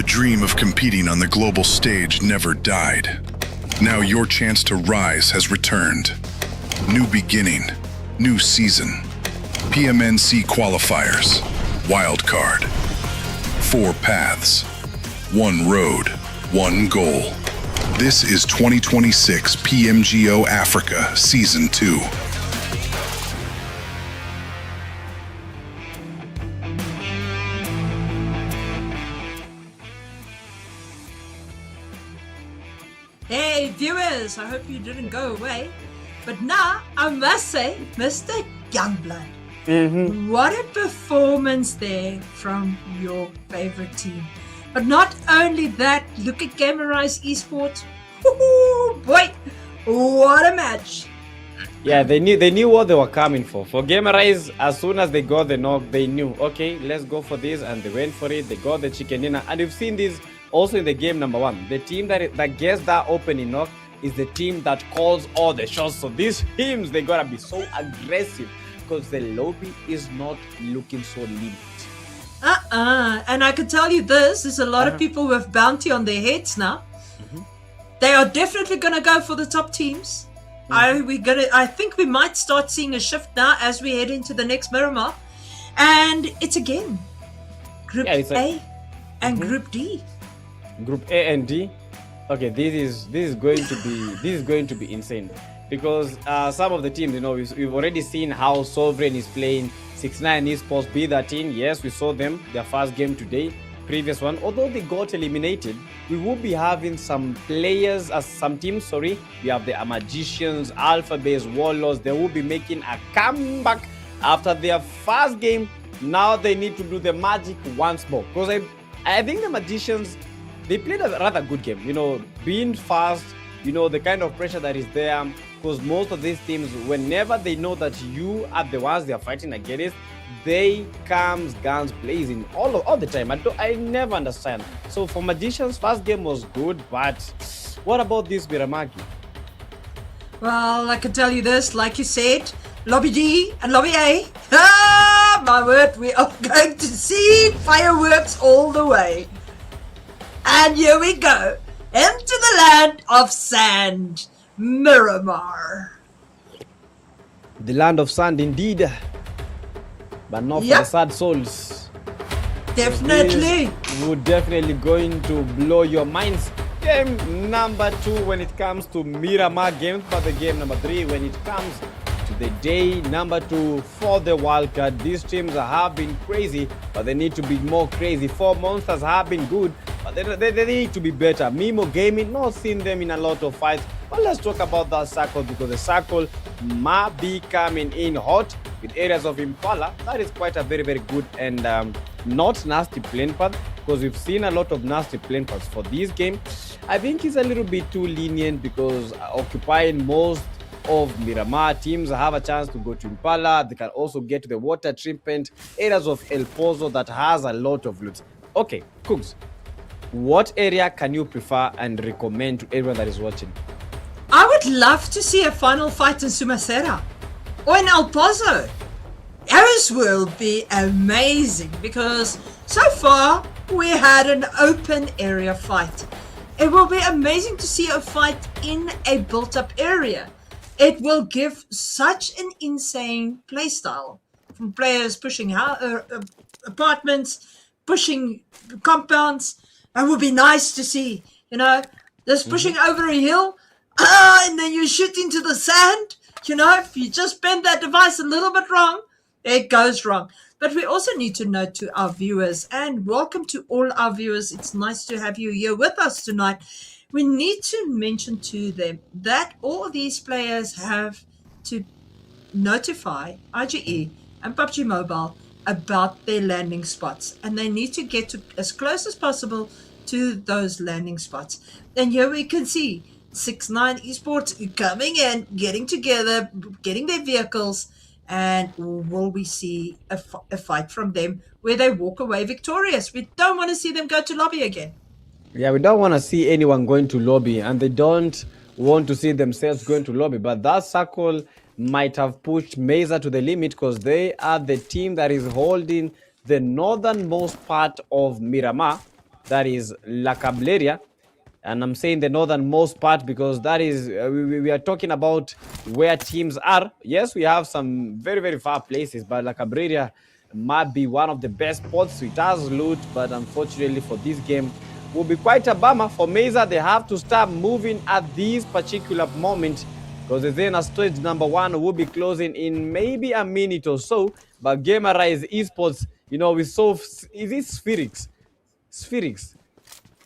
dream of competing on the global stage never died. Now your chance to rise has returned. New beginning, new season. PMNC qualifiers, wildcard. 4 paths, 1 road, 1 goal. This is 2026 PMGO Africa Season 2. Hey viewers, I hope you didn't go away. But now, I must say, Mr. Youngblood, what a performance there from your favorite team. But not only that, look at Gamerise Esports. Woo-hoo, boy, what a match. Yeah, they knew what they were coming for. For Gamerise, as soon as they got the knock, they knew, okay, let's go for this, and they went for it. They got the chicken dinner, and you've seen this also in the game number 1. The team that gets that opening knock is the team that calls all the shots. So these teams, they gotta be so aggressive because the lobby is not looking so limit. And I can tell you this, there's a lot of people with bounty on their heads now. They are definitely gonna go for the top teams. I think we might start seeing a shift now as we head into the next Miramar. And it's again Group A and Group D. Group A and D. Okay, this is going to be insane because some of the teams, we've already seen how Sovereign is playing. 6ix9ine Esports B13. Yes, we saw them their first game today. Previous one, although they got eliminated, we will be having some players, some teams. We have the Magicians, Alpha Base, Warlords. They will be making a comeback after their first game. Now they need to do the magic once more because I think the Magicians, they played a rather good game, being fast, the kind of pressure that is there, because most of these teams, whenever they know that you are the ones they are fighting against, they comes guns blazing all the time. I never understand. So for Magicians, first game was good, but what about this Miramagi? Well, I can tell you this, like you said, Lobby D and Lobby A. My word, we are going to see fireworks all the way. And here we go, into the land of sand, Miramar. The land of sand indeed, but not for the sad souls. Definitely. We're definitely going to blow your minds. Game number 2 when it comes to Miramar games, but the game number 3 when it comes to the day number 2 for the wildcard. These teams have been crazy, but they need to be more crazy. 4 monsters have been good, but they need to be better. Mimo Gaming, not seen them in a lot of fights, but let's talk about that circle because the circle might be coming in hot with areas of Impala. That is quite a very, very good and not nasty plane path, because we've seen a lot of nasty plane paths for this game. I think it's a little bit too lenient because occupying most of Miramar teams have a chance to go to Impala. They can also get to the water treatment areas of El Pozo that has a lot of loot. Okay, Cooks, what area can you prefer and recommend to everyone that is watching? I would love to see a final fight in Sumasera or in El Pozo. Those will be amazing because so far we had an open area fight. It will be amazing to see a fight in a built-up area. It will give such an insane playstyle from players pushing apartments, pushing compounds. That would be nice to see, just pushing over a hill, and then you shoot into the sand. If you just bend that device a little bit wrong, it goes wrong. But we also need to note to our viewers, and welcome to all our viewers. It's nice to have you here with us tonight. We need to mention to them that all these players have to notify IGE and PUBG Mobile about their landing spots, and they need to get to as close as possible to those landing spots. And here we can see 6ix9ine Esports coming in, getting together, getting their vehicles, and will we see a fight from them where they walk away victorious? We don't want to see them go to lobby again. Yeah, we don't want to see anyone going to lobby, and they don't want to see themselves going to lobby. But that circle might have pushed Mesa to the limit because they are the team that is holding the northernmost part of Miramar. that is La Cableria. And I'm saying the northernmost part because that is, we are talking about where teams are. Yes, we have some very, very far places, but La Cabreria might be one of the best spots. It has loot, but unfortunately for this game, will be quite a bummer. For Mesa, they have to start moving at this particular moment because the Zena stage number 1 will be closing in maybe a minute or so. But Gamer Rise Esports, you know, we saw, is it Spherix? Spherix.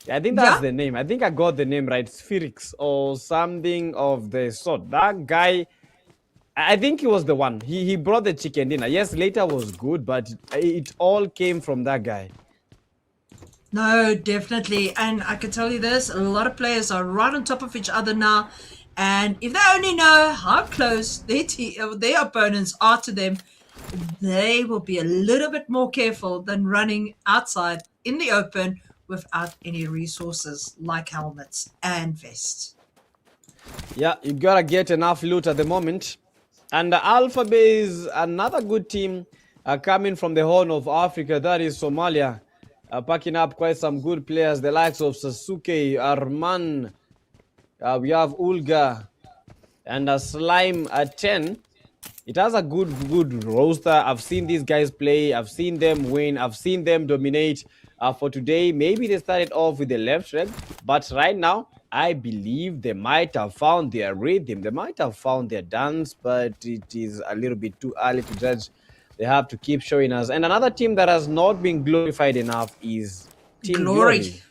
I think that's the name. I think I got the name right. Spherix or something of the sort. That guy, I think he was the one. He brought the chicken dinner. Yes, later was good, but it all came from that guy. No, definitely. And I can tell you this, a lot of players are right on top of each other now. And if they only know how close their opponents are to them, they will be a little bit more careful than running outside in the open without any resources like helmets and vests. Yeah, you gotta get enough loot at the moment. And the Alpha Base, another good team coming from the Horn of Africa, that is Somalia, packing up quite some good players, the likes of Sasuke, Arman, we have Ulga, and Slime at 10. It has a good roster. I've seen these guys play. I've seen them win. I've seen them dominate. For today, maybe they started off with the left leg, but right now, I believe they might have found their rhythm. They might have found their dance, but it is a little bit too early to judge. They have to keep showing us. And another team that has not been glorified enough is Team Glory.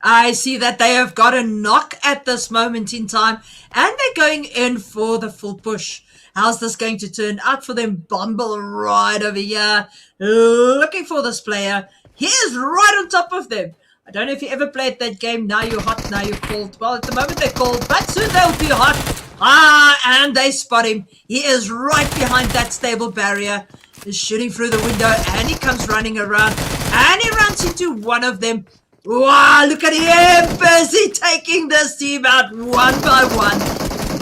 I see that they have got a knock at this moment in time, and they're going in for the full push. How's this going to turn out for them? Bumble right over here, looking for this player. He is right on top of them. I don't know if you ever played that game, Now You're Hot, Now You're Cold. Well, at the moment they're cold, but soon they'll be hot. And they spot him. He is right behind that stable barrier. He's shooting through the window, and he comes running around, and he runs into one of them. Wow, look at him, busy taking this team out one by one.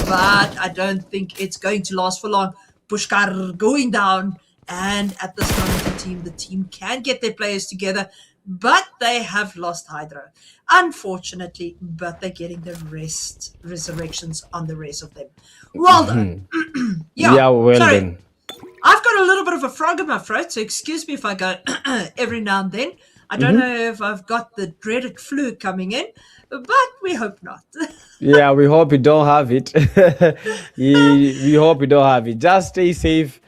But I don't think it's going to last for long. Pushkar going down, and at this moment the team can get their players together, but they have lost Hydro, unfortunately, but they're getting the resurrections on the rest of them. Well done. Well sorry. done. I've got a little bit of a frog in my throat, so excuse me if I go every now and then. I don't know if I've got the dreaded flu coming in, but we hope not. Yeah, we hope you don't have it. We hope you don't have it. Just stay safe.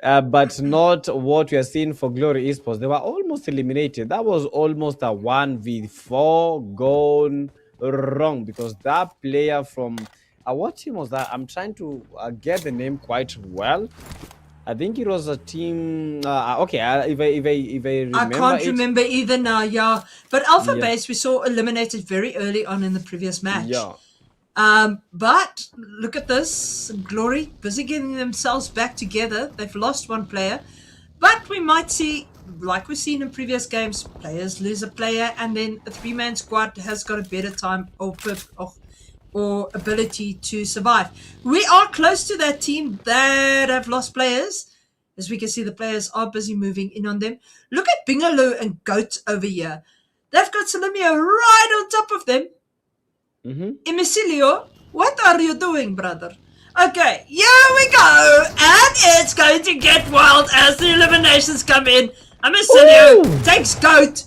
But not what we are seeing for Glory Esports. They were almost eliminated. That was almost a 1v4 gone wrong because that player from what team was that? I'm trying to get the name quite well. I think it was a team. Okay, if I remember, I can't remember either now. Yeah, but Alpha Base we saw eliminated very early on in the previous match. Yeah. But look at this. Glory busy getting themselves back together. They've lost one player, but we might see, like we've seen in previous games, players lose a player, and then a 3-man squad has got a better time or ability to survive. We are close to that team that have lost players. As we can see, the players are busy moving in on them. Look at Bingalo and Goat over here. They've got Salimia right on top of them. Emicilio, what are you doing, brother? Okay, here we go. And it's going to get wild as the eliminations come in. Emicilio takes Goat.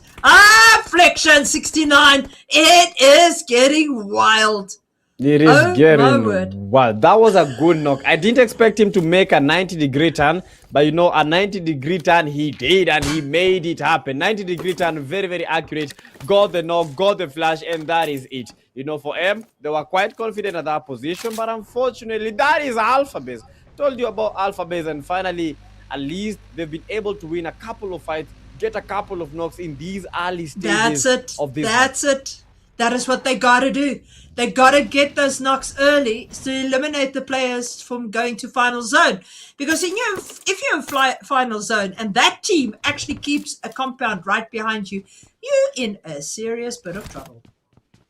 Flexion 69. It is getting wild. It is getting wild. That was a good knock. I didn't expect him to make a 90-degree turn, but you know, a 90-degree turn he did, and he made it happen. 90-degree turn, very, very accurate. Got the knock, got the flash, and that is it. You know, for M, they were quite confident at that position, but unfortunately, that is Alpha Base. Told you about Alpha Base, and finally, at least they've been able to win a couple of fights, get a couple of knocks in these early stages of this. That's it. That is what they gotta do. They gotta get those knocks early to eliminate the players from going to final zone. Because if you're in final zone and that team actually keeps a compound right behind you, you're in a serious bit of trouble.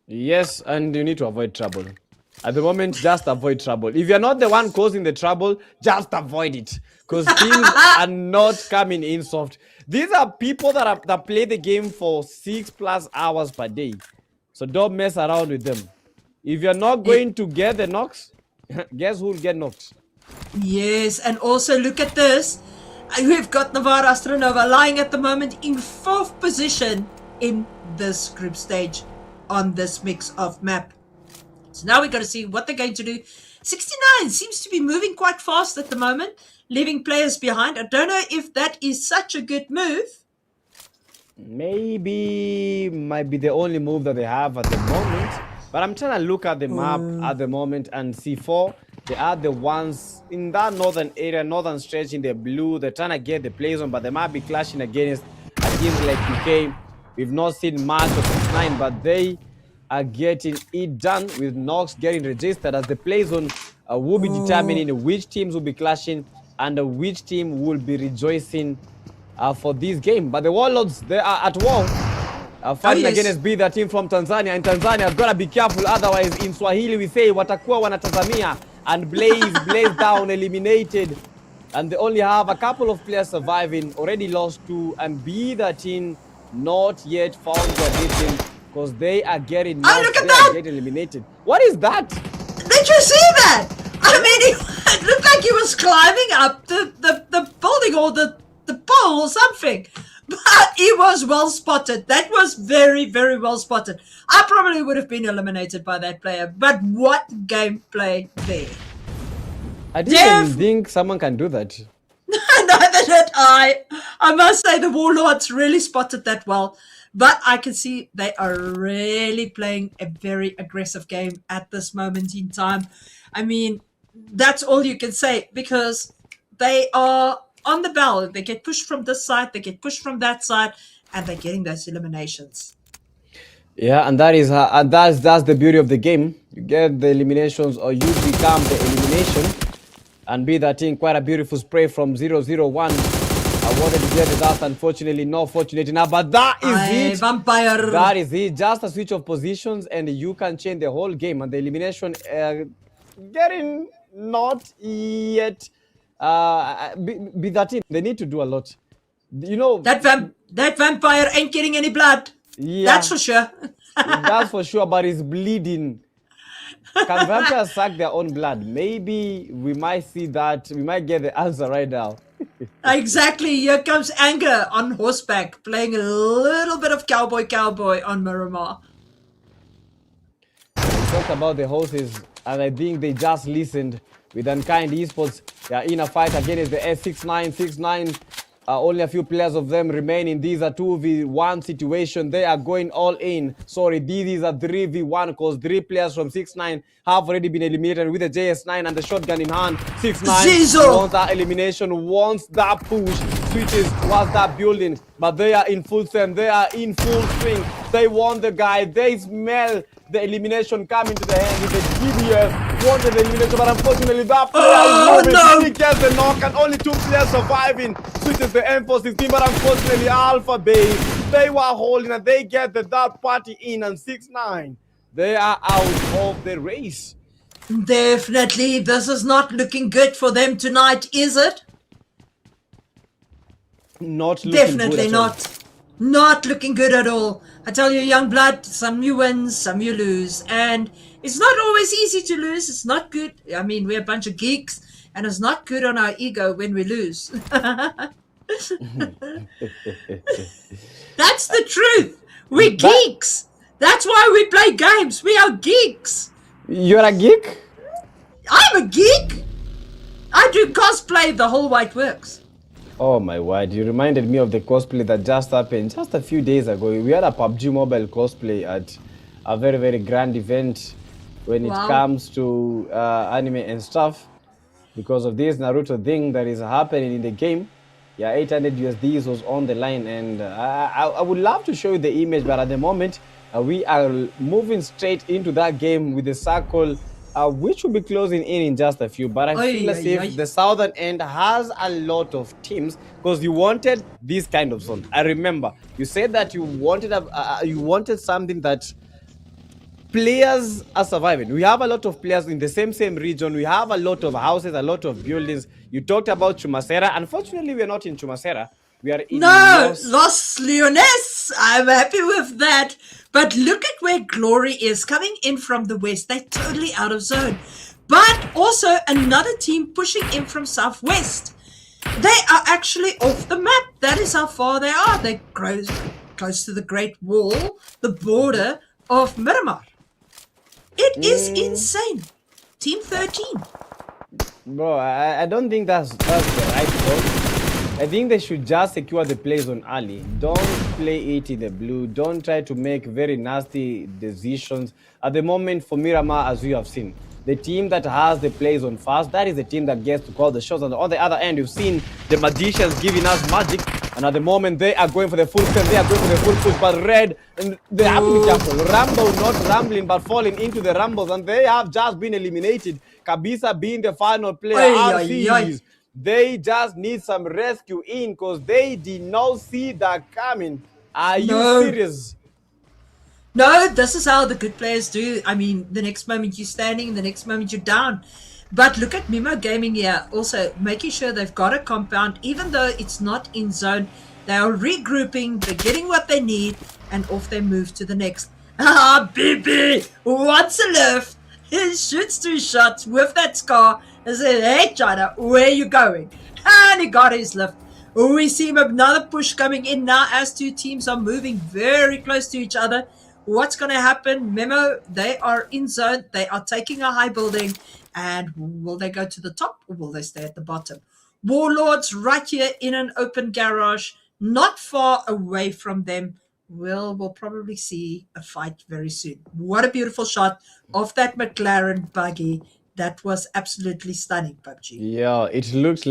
Yes, and you need to avoid trouble. At the moment, just avoid trouble. If you're not the one causing the trouble, just avoid it. Because things are not coming in soft. These are people that play the game for 6+ hours per day. So don't mess around with them. If you're not going to get the knocks, guess who'll get knocked? Yes, and also look at this. We've got Navarra Astronova lying at the moment in 4th position in this group stage on this mix of map. So now we're going to see what they're going to do. 69 seems to be moving quite fast at the moment, leaving players behind. I don't know if that is such a good move. Maybe might be the only move that they have at the moment. But I'm trying to look at the map at the moment and C4. They are the ones in that northern area, northern stretch in the blue. They're trying to get the plays on, but they might be clashing against teams like UK. We've not seen much of 69, but they are getting it done with Nox getting registered as the play zone will be determining which teams will be clashing and which team will be rejoicing for this game. But the Warlords, they are at war. Fighting against B, the team from Tanzania. And Tanzania, gotta be careful, otherwise in Swahili we say watakuwa wanatazamia, and Blaze down, eliminated. And they only have a couple of players surviving, already lost 2, and B, the team not yet found their victim because they are getting getting eliminated. What is that? Did you see that? I mean, it looked like he was climbing up the building or the pole or something. But he was well spotted. That was very, very well spotted. I probably would have been eliminated by that player. But what gameplay there. I didn't think someone can do that. Neither did I. I must say the Warlords really spotted that well. But I can see they are really playing a very aggressive game at this moment in time. I mean, that's all you can say because they are on the bell. They get pushed from this side, they get pushed from that side, and they're getting those eliminations. Yeah, and that is that's the beauty of the game. You get the eliminations or you become the elimination. And be that in quite a beautiful spray from 001. I wanted to get that, unfortunately, not fortunate enough, but that is it. Vampire. That is it. Just a switch of positions, and you can change the whole game. And the elimination, getting not yet. Be that in. They need to do a lot. You know that vampire ain't getting any blood. Yeah, that's for sure. That's for sure. But it's bleeding. Can vampires suck their own blood? Maybe we might see that. We might get the answer right now. Exactly. Here comes Anger on horseback, playing a little bit of cowboy on Miramar. We talked about the horses, and I think they just listened. With Unkind Esports, they are in a fight against the S6969. Only a few players of them remaining. These are 2v1 situation. They are going all in. Sorry, this is a 3v1 because 3 players from 6-9 have already been eliminated with the JS9 and the shotgun in hand. 6-9 wants that elimination, wants that push, switches towards that building. But they are in full swing. They are in full swing. They want the guy. They smell the elimination coming to the hand with the GBS. Wanted the elimination, but unfortunately that player is moving. He gets the knock and only 2 players surviving. Switches the M416, but unfortunately Alpha Bay, they were holding and they get the third party in, and 6-9. They are out of the race. Definitely, this is not looking good for them tonight, is it? Not looking Definitely good not. Not looking good at all. I tell you, young blood, some you win, some you lose. And it's not always easy to lose. It's not good. I mean, we're a bunch of geeks, and it's not good on our ego when we lose. That's the truth. We're geeks. That's why we play games. We are geeks. You're a geek? I'm a geek. I do cosplay the whole white works. Oh my word, you reminded me of the cosplay that just happened just a few days ago. We had a PUBG mobile cosplay at a very, very grand event when it comes to anime and stuff. Because of this Naruto thing that is happening in the game. Yeah, 800 USDs was on the line, and I would love to show you the image, but at the moment, we are moving straight into that game with the circle, which will be closing in just a few. But I feel as if the southern end has a lot of teams because you wanted this kind of zone. I remember you said that you wanted something that players are surviving. We have a lot of players in the same region. We have a lot of houses, a lot of buildings. You talked about Chumasera. Unfortunately, we are not in Chumasera. We are in Los Leones. I'm happy with that. But look at where Glory is coming in from the west. They're totally out of zone. But also another team pushing in from southwest. They are actually off the map. That is how far they are. They're close to the Great Wall, the border of Miramar. It is insane. Team 13. Bro, I don't think that's the right call. I think they should just secure the play zone early. Don't play it in the blue. Don't try to make very nasty decisions. At the moment, for Miramar, as you have seen, the team that has the play zone first, that is the team that gets to call the shots. And on the other end, you've seen the Magicians giving us magic. And at the moment, they are going for the full send. They are going for the full push. But Red, and they have to be careful. Rambo not rambling, but falling into the Rambos. And they have just been eliminated. Kabisa being the final player. RCs, they just need some rescue in because they did not see that coming. Are you serious? No, this is how the good players do. I mean, the next moment you're standing, the next moment you're down. But look at Mimo Gaming here, also making sure they've got a compound, even though it's not in zone. They are regrouping, they're getting what they need, and off they move to the next. Ah, BB wants a lift. He shoots 2 shots with that scar and says, hey, China, where you going? And he got his lift. We see another push coming in now as 2 teams are moving very close to each other. What's going to happen? Memo, they are in zone. They are taking a high building. And will they go to the top or will they stay at the bottom? Warlords right here in an open garage, not far away from them. We'll probably see a fight very soon. What a beautiful shot of that McLaren buggy. That was absolutely stunning, PUBG. Yeah, it looked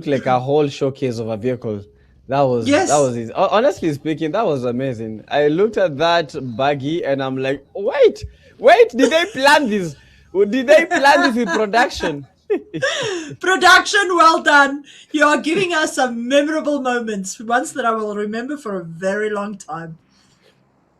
like a whole showcase of a vehicle. That was it. Honestly speaking, that was amazing. I looked at that buggy and I'm like, wait, did they plan this? Did they plan this in production? Production, well done. You are giving us some memorable moments, ones that I will remember for a very long time.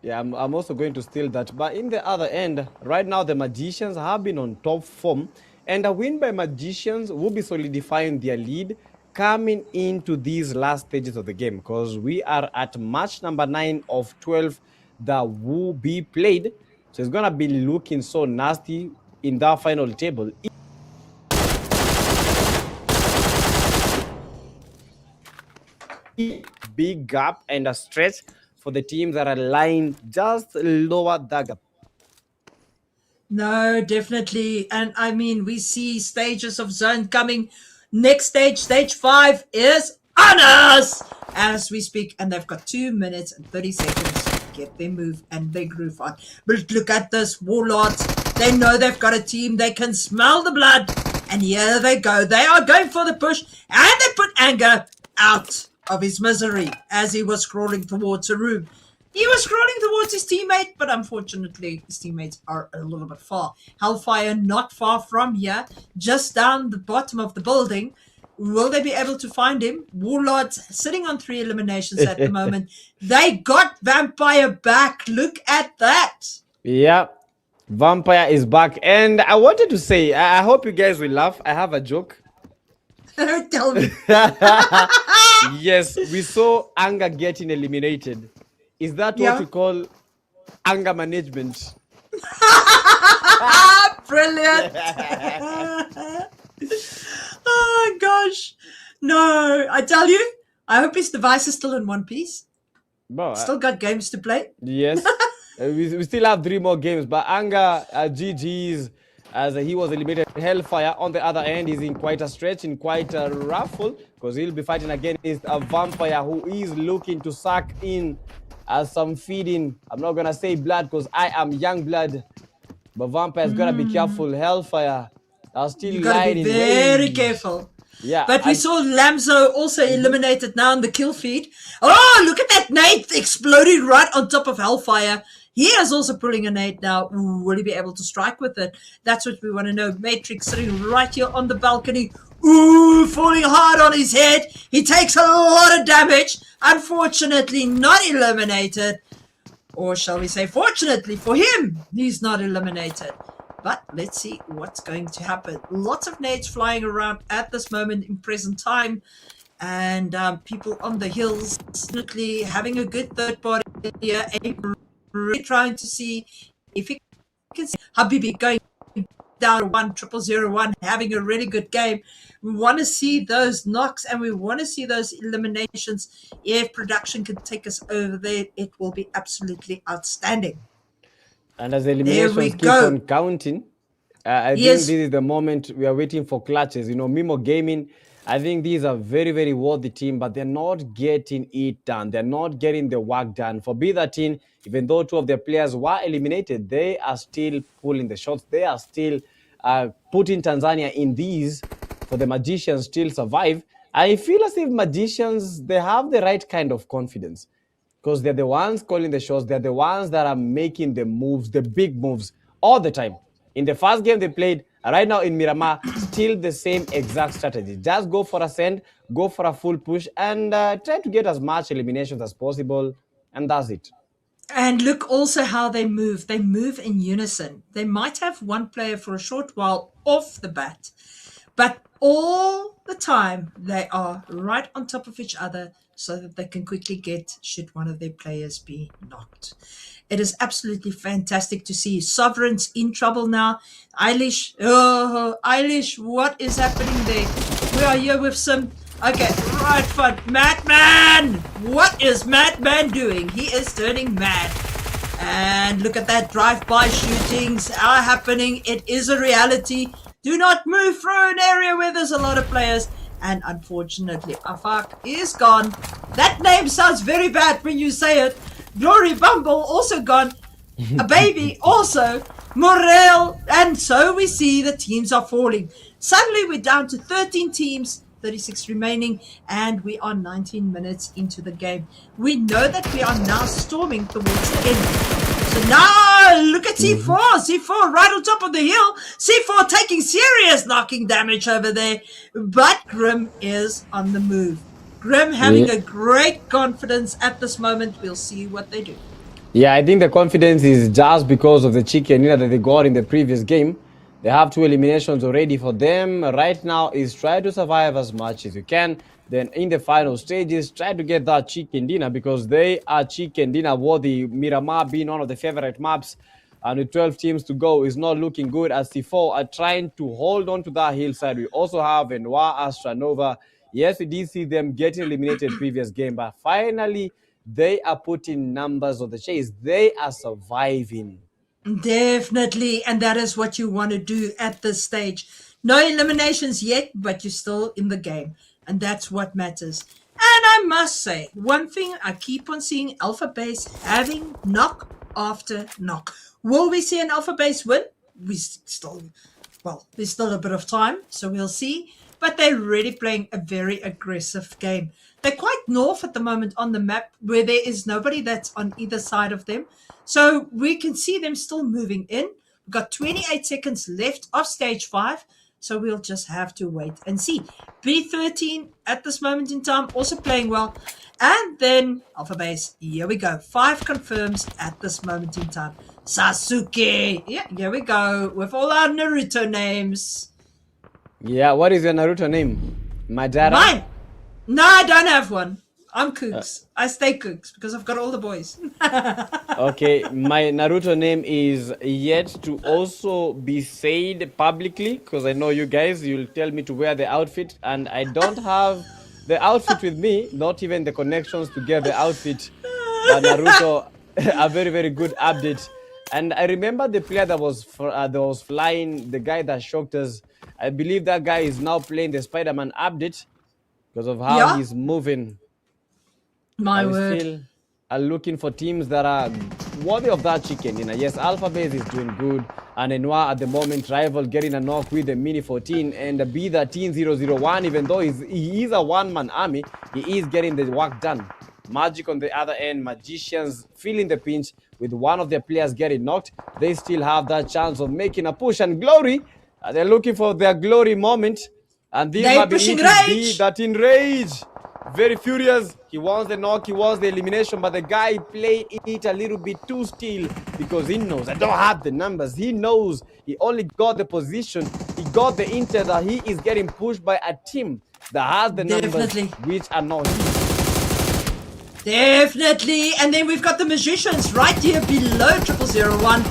Yeah, I'm also going to steal that. But in the other end, right now the Magicians have been on top form, and a win by Magicians will be solidifying their lead coming into these last stages of the game, because we are at match number 9 of 12 that will be played. So it's gonna be looking so nasty in that final table. Big gap and a stretch for the teams that are lying just lower that gap. No, definitely. And I mean, we see stages of zone coming. Next stage, stage 5, is on us as we speak. And they've got 2 minutes and 30 seconds to get their move and their groove on. But look at this, Warlords. They know they've got a team. They can smell the blood. And here they go. They are going for the push. And they put Anger out of his misery as he was crawling towards a room. He was crawling towards his teammate, but unfortunately, his teammates are a little bit far. Hellfire not far from here, just down the bottom of the building. Will they be able to find him? Warlords sitting on 3 eliminations at the moment. They got Vampire back. Look at that. Yeah, Vampire is back. And I wanted to say, I hope you guys will laugh. I have a joke. Tell me. Yes, we saw Anger getting eliminated. Is that what we call anger management? Brilliant. Oh, gosh. No, I tell you, I hope his device is still in one piece. Bro, still got games to play. Yes. We still have 3 more games, but Anger, GG's, as he was eliminated. Hellfire, on the other end, is in quite a stretch, in quite a ruffle, because he'll be fighting against a Vampire who is looking to suck in some feeding. I'm not gonna say blood because I am young blood, but Vampire's gotta be careful. Hellfire are still you gotta be very careful. Yeah, but we saw Lamzo also eliminated now in the kill feed. Oh, look at that nade exploding right on top of Hellfire. He is also pulling a nade now. Ooh, will he be able to strike with it? That's what we want to know. Matrix sitting right here on the balcony. Ooh, falling hard on his head. He takes a lot of damage. Unfortunately, not eliminated. Or shall we say, fortunately for him, he's not eliminated. But let's see what's going to happen. Lots of nades flying around at this moment in present time. And people on the hills definitely having a good third party here. Really trying to see if he can see Habibi going down 1-0-0-1, having a really good game. We want to see those knocks and we want to see those eliminations. If production can take us over there, it will be absolutely outstanding. And as the eliminations keep on counting, I think this is the moment we are waiting for clutches. You know, Mimo Gaming, I think these are very, very worthy team, but they're not getting it done. They're not getting the work done. For B13, even though 2 of their players were eliminated, they are still pulling the shots. They are still putting Tanzania in these for the Magicians still survive. I feel as if Magicians, they have the right kind of confidence because they're the ones calling the shots. They're the ones that are making the moves, the big moves all the time. In the first game they played, right now in Miramar, still the same exact strategy. Just go for a send, go for a full push, and try to get as much eliminations as possible, and that's it. And look also how they move. They move in unison. They might have one player for a short while off the bat, but all the time they are right on top of each other so that they can quickly get should one of their players be knocked. It is absolutely fantastic to see. Sovereign's in trouble now. Eilish, Eilish, what is happening there? We are here with some, okay, right front. Madman! What is Madman doing? He is turning mad. And look at that, drive-by shootings are happening. It is a reality. Do not move through an area where there's a lot of players. And unfortunately, Afak is gone. That name sounds very bad when you say it. Glory Bumble also gone. A baby also. Morel. And so we see the teams are falling. Suddenly we're down to 13 teams, 36 remaining, and we are 19 minutes into the game. We know that we are now storming towards the end. So now look at C4. C4 right on top of the hill. C4 taking serious knocking damage over there. But Grim is on the move. Grim having a great confidence at this moment. We'll see what they do. Yeah, I think the confidence is just because of the chicken dinner that they got in the previous game. They have 2 eliminations already for them. Right now is try to survive as much as you can. Then in the final stages, try to get that chicken dinner because they are chicken dinner worthy. Miramar being one of the favorite maps. And with 12 teams to go is not looking good as C4 are trying to hold on to that hillside. We also have Noir Astranova. Yes, we did see them getting eliminated previous game, but finally they are putting numbers on the chase. They are surviving. Definitely, and that is what you want to do at this stage. No eliminations yet, but you're still in the game, and that's what matters. And I must say, one thing I keep on seeing Alpha Base having knock after knock. Will we see an Alpha Base win? There's still a bit of time, so we'll see. But they're really playing a very aggressive game. They're quite north at the moment on the map where there is nobody that's on either side of them. So we can see them still moving in. We've got 28 seconds left of stage 5. So we'll just have to wait and see. B13 at this moment in time also playing well. And then Alpha Base, here we go. 5 confirms at this moment in time. Sasuke. Yeah, here we go with all our Naruto names. Yeah, what is your Naruto name? Madara? Mine? No, I don't have one. I'm Kooks. I stay Kooks because I've got all the boys. Okay, my Naruto name is yet to also be said publicly because I know you guys, you'll tell me to wear the outfit and I don't have the outfit with me, not even the connections to get the outfit. But Naruto, a very, very good update. And I remember the player that was flying, the guy that shocked us. I believe that guy is now playing the Spider-Man update because of how he's moving. My word. Still are looking for teams that are worthy of that chicken dinner. Yes, Alpha Base is doing good. And Noir at the moment, rival getting a knock with the Mini 14 and the B13-001, even though he is a one-man army, he is getting the work done. Magic on the other end, Magicians feeling the pinch with one of their players getting knocked. They still have that chance of making a push. And Glory, they're looking for their glory moment. And this might be that in rage. very furious. He wants the knock, he wants the elimination, but the guy played it a little bit too still because he knows I don't have the numbers. He knows he only got the position. He got the intel that he is getting pushed by a team that has the numbers, which are not his. Definitely. And then we've got the Magicians right here below 0001.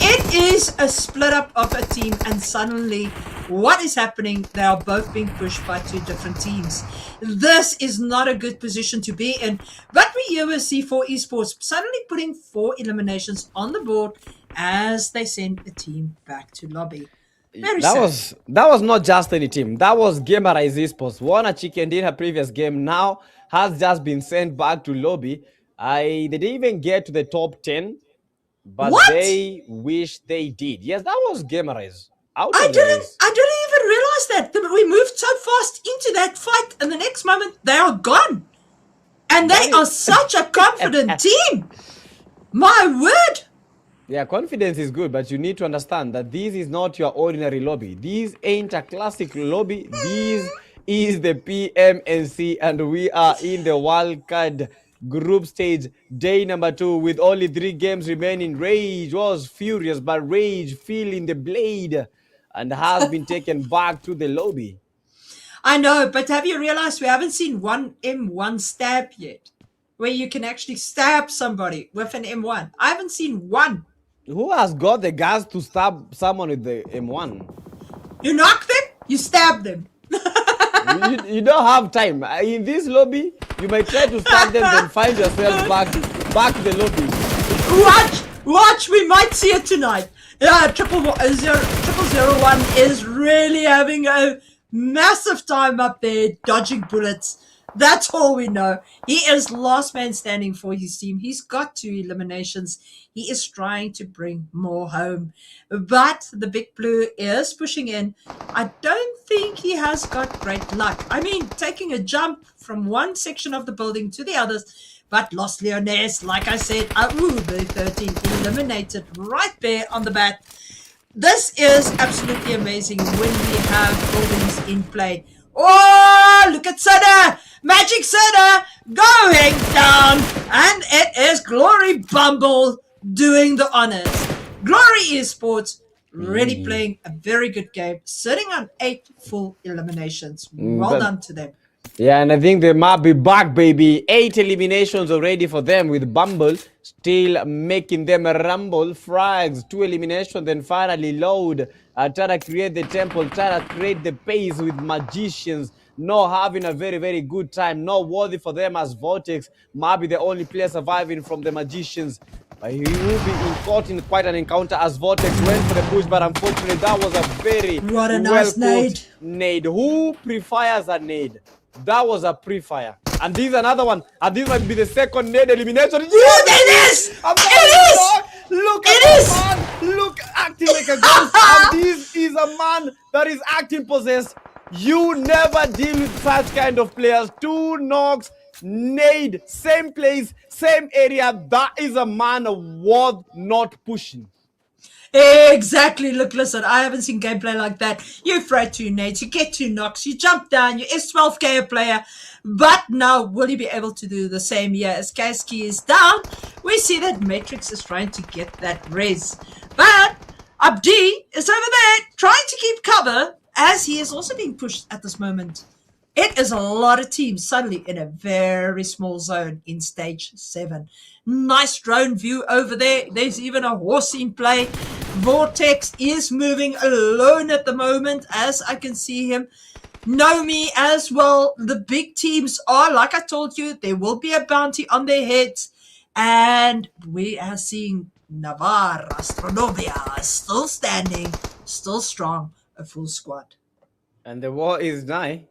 It is a split up of a team, and suddenly what is happening? They are both being pushed by two different teams. This is not a good position to be in. But we here with C4 Esports suddenly putting 4 eliminations on the board as they send a team back to lobby. That was not just any team. That was Gamerize Esports. Won a chicken in her previous game. Now has just been sent back to lobby. They didn't even get to the top 10, but they wish they did. Yes, that was Gamerize. I didn't even realize that. We moved so fast into that fight, and the next moment they are gone. And they are such a confident team. My word. Yeah, confidence is good, but you need to understand that this is not your ordinary lobby. This ain't a classic lobby. This is the PMNC, and we are in the wildcard group stage, day number 2, with only 3 games remaining. Rage was furious, but Rage feeling the blade and has been taken back to the lobby. I know, but have you realized we haven't seen one M1 stab yet? Where you can actually stab somebody with an M1. I haven't seen one. Who has got the gas to stab someone with the M1? You knock them, you stab them. you don't have time. In this lobby, you might try to stab them, then find yourself back to the lobby. Watch, we might see it tonight. Yeah, 0001 is really having a massive time up there, dodging bullets. That's all we know. He is last man standing for his team. He's got 2 eliminations. He is trying to bring more home. But the Big Blue is pushing in. I don't think he has got great luck. I mean, taking a jump from one section of the building to the others. But Los Leones, like I said, the 13 eliminated right there on the bat. This is absolutely amazing when we have buildings in play. Oh, look at Soda! Magic Soda going down. And it is Glory Bumble doing the honors. Glory Esports really playing a very good game, sitting on 8 full eliminations. Well done to them. Yeah, and I think they might be back, baby. 8 eliminations already for them, with Bumble still making them rumble. Frags, 2 eliminations, then finally load. Try to create the temple, try to create the pace with Magicians. Not having a very, very good time. Not worthy for them as Vortex might be the only player surviving from the Magicians. But he will be caught in quite an encounter as Vortex went for the push, but unfortunately that was a very nice nade. Who prefires a nade? That was a pre-fire. And this is another one. And this might be the second nade elimination. Yes, it is! It is! Look at that man. Look, acting like a ghost. And this is a man that is acting possessed. You never deal with such kind of players. 2 knocks, nade, same place, same area. That is a man worth not pushing. Exactly. Look, listen, I haven't seen gameplay like that. You throw 2 nades, you get 2 knocks, you jump down, you S12K a player. But now, will he be able to do the same here? As Kasky is down, we see that Matrix is trying to get that res. But Abdi is over there trying to keep cover as he is also being pushed at this moment. It is a lot of teams suddenly in a very small zone in stage 7. Nice drone view over there. There's even a horse in play. Vortex is moving alone at the moment, as I can see him. Nomi as well. The big teams are, like I told you, there will be a bounty on their heads. And we are seeing Navarre, Astronomia, still standing, still strong, a full squad. And the war is nigh.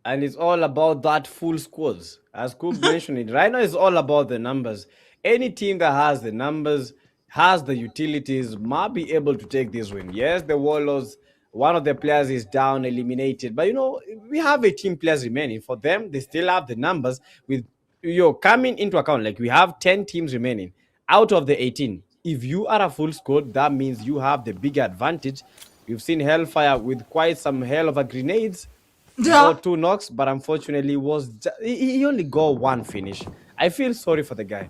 And it's all about that full squads. As Cook mentioned it, right now it's all about the numbers. Any team that has the numbers, has the utilities, might be able to take this win. Yes, the Warlords, one of the players is down, eliminated. But, you know, we have 18 players remaining. For them, they still have the numbers. With coming into account, like we have 10 teams remaining out of the 18. If you are a full squad, that means you have the bigger advantage. You've seen Hellfire with quite some hell of a grenades. He Yeah. got 2 knocks, but unfortunately he only got 1 finish. I feel sorry for the guy.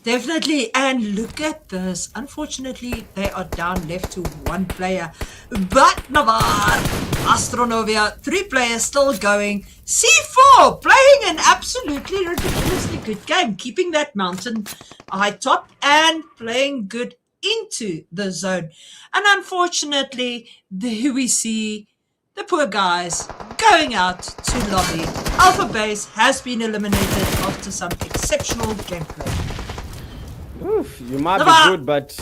Definitely. And look at this. Unfortunately, they are down left to 1 player. But Navarre, Astronovia, 3 players still going. C4 playing an absolutely ridiculously good game, keeping that mountain high top and playing good into the zone. And unfortunately, there we see the poor guys going out to lobby. Alpha Base has been eliminated after some exceptional gameplay. Oof, you might Navarre. be good, but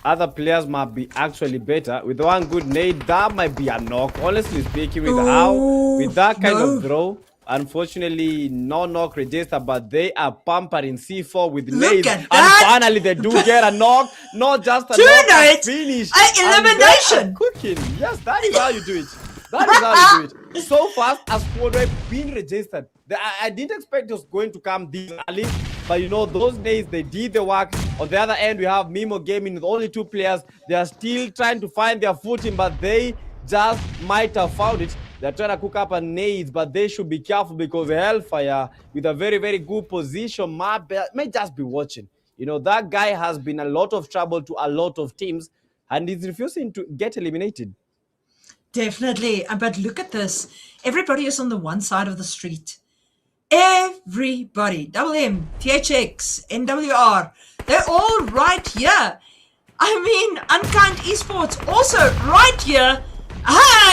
other players might be actually better. With 1 good nade, that might be a knock. Honestly speaking, with that kind of throw, unfortunately, no knock register, but they are pampering C4 with nades. at And that. finally, they do get a knock. Not just a 2 knock, a nades, finish. an And they are elimination. cooking. Yes, that is how you do it. That is how you do it. So fast as squad wipe being registered. I didn't expect it was going to come this early, but you know, those days they did the work. On the other end, we have Mimo Gaming with only 2 players. They are still trying to find their footing, but they just might have found it. They're trying to cook up a nades, but they should be careful because Hellfire, with a very, very good position, may just be watching. You know, that guy has been a lot of trouble to a lot of teams, and he's refusing to get eliminated. Definitely. But look at this. Everybody is on the one side of the street. Everybody. Double M, THX, NWR. They're all right here. I mean, Unkind Esports also right here.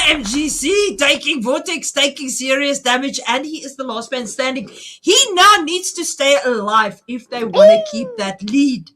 MGC taking Vortex, taking serious damage, and he is the last man standing. He now needs to stay alive if they want to keep that lead.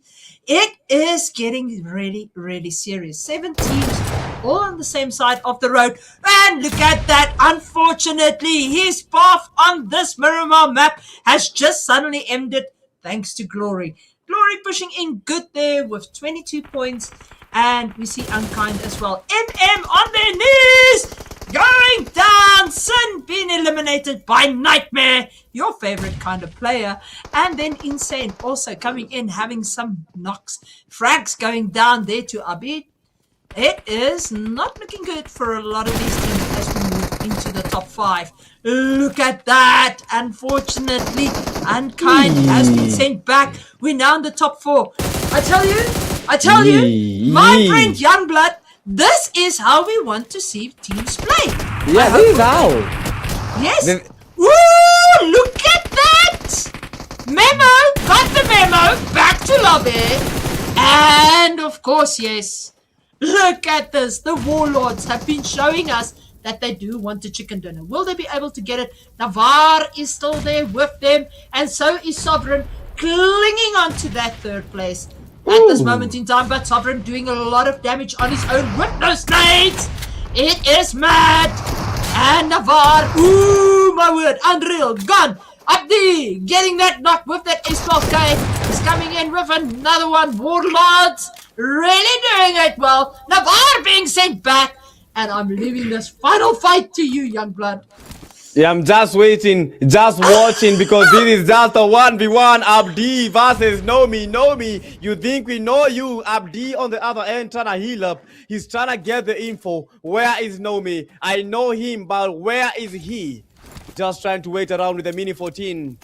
It is getting really, really serious. 7 teams all on the same side of the road. And look at that. Unfortunately, his path on this Miramar map has just suddenly ended thanks to Glory. Glory pushing in good there with 22 points. And we see Unkind as well. MM on their knees. Going down. Sin being eliminated by Nightmare, your favorite kind of player. And then Insane also coming in, having some knocks. Frags going down there to Abid. It is not looking good for a lot of these teams as we move into the top 5. Look at that. Unfortunately, Unkind has been sent back. We're now in the top 4. I tell you, my friend Youngblood, this is how we want to see teams play. Yeah, this is how. Yes. Woo! Look at that! Memo! Got the memo! Back to lobby. And of course, yes. Look at this. The Warlords have been showing us that they do want a chicken dinner. Will they be able to get it? Navarre is still there with them. And so is Sovereign, clinging on to that 3rd place at this moment in time. But Sovereign doing a lot of damage on his own with those nades. It is mad. And Navarre, ooh, my word, unreal, gone. Abdi getting that knock with that S12K. He's coming in with another one. Warlords really doing it well. Navarre being sent back. And I'm leaving this final fight to you, Youngblood. Yeah, I'm just waiting, just watching, because this is just a 1v1. Abdi versus Nomi. You think we know you? Abdi on the other end trying to heal up. He's trying to get the info. Where is Nomi? I know him, but where is he? Just trying to wait around with the Mini 14.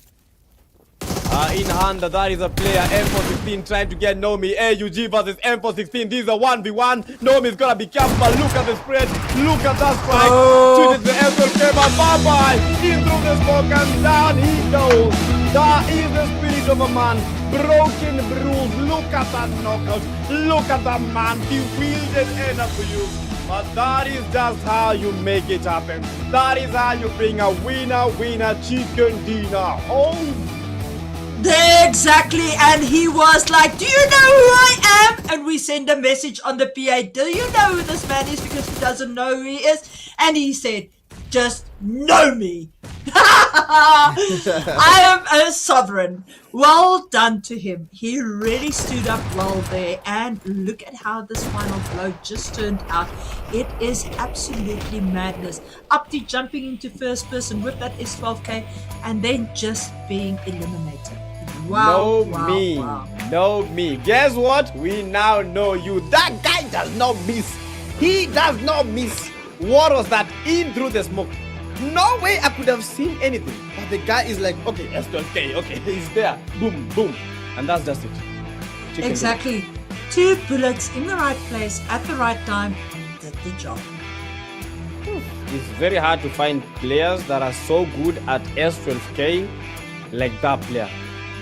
In hand, that is a player. M416 trying to get Nomi. AUG versus M416. This is a 1v1. Nomi is gonna be careful, but look at the spread. Look at that strike. Switches the M12 came out. Bye-bye. In through the smoke and down he goes. That is the spirit of a man. Broken, bruised. Look at that knockout. Look at that man. He wielded enough for you. But that is just how you make it happen. That is how you bring a winner chicken dinner home. Exactly, and he was like, do you know who I am? And we send a message on the PA, do you know who this man is? Because he doesn't know who he is. And he said, just know me. I am a Sovereign. Well done to him. He really stood up well there. And look at how this final blow just turned out. It is absolutely madness. Upti jumping into first person with that S12K and then just being eliminated. Wow. No me. Guess what? We now know you. That guy does not miss. He does not miss. What was that? In through the smoke. No way I could have seen anything. But the guy is like, okay, S12K, okay, he's there. Boom, boom. And that's just it. Chicken Exactly. 2 bullets in the right place at the right time did the job. It's very hard to find players that are so good at S12K like that player.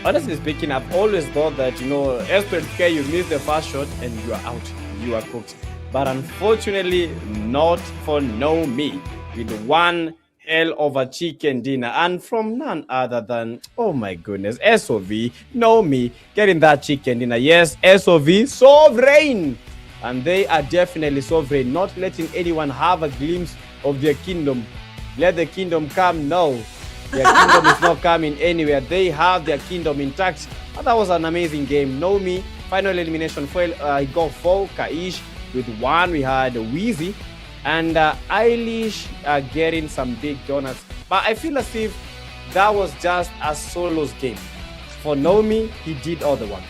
Honestly speaking, I've always thought that, S12K, you miss the first shot and you are out. You are cooked. But unfortunately, not for No Me, with one hell of a chicken dinner, and from none other than, oh my goodness, SOV, No Me, getting that chicken dinner. Yes, SOV, sovereign. And they are definitely sovereign, not letting anyone have a glimpse of their kingdom. Let the kingdom come now. Their kingdom is not coming anywhere. They have their kingdom intact. But that was an amazing game. No Me, final elimination foil. He got 4, Kaish with 1. We had Wheezy and Eilish getting some big donuts. But I feel as if that was just a solos game. For No Me, he did all the work.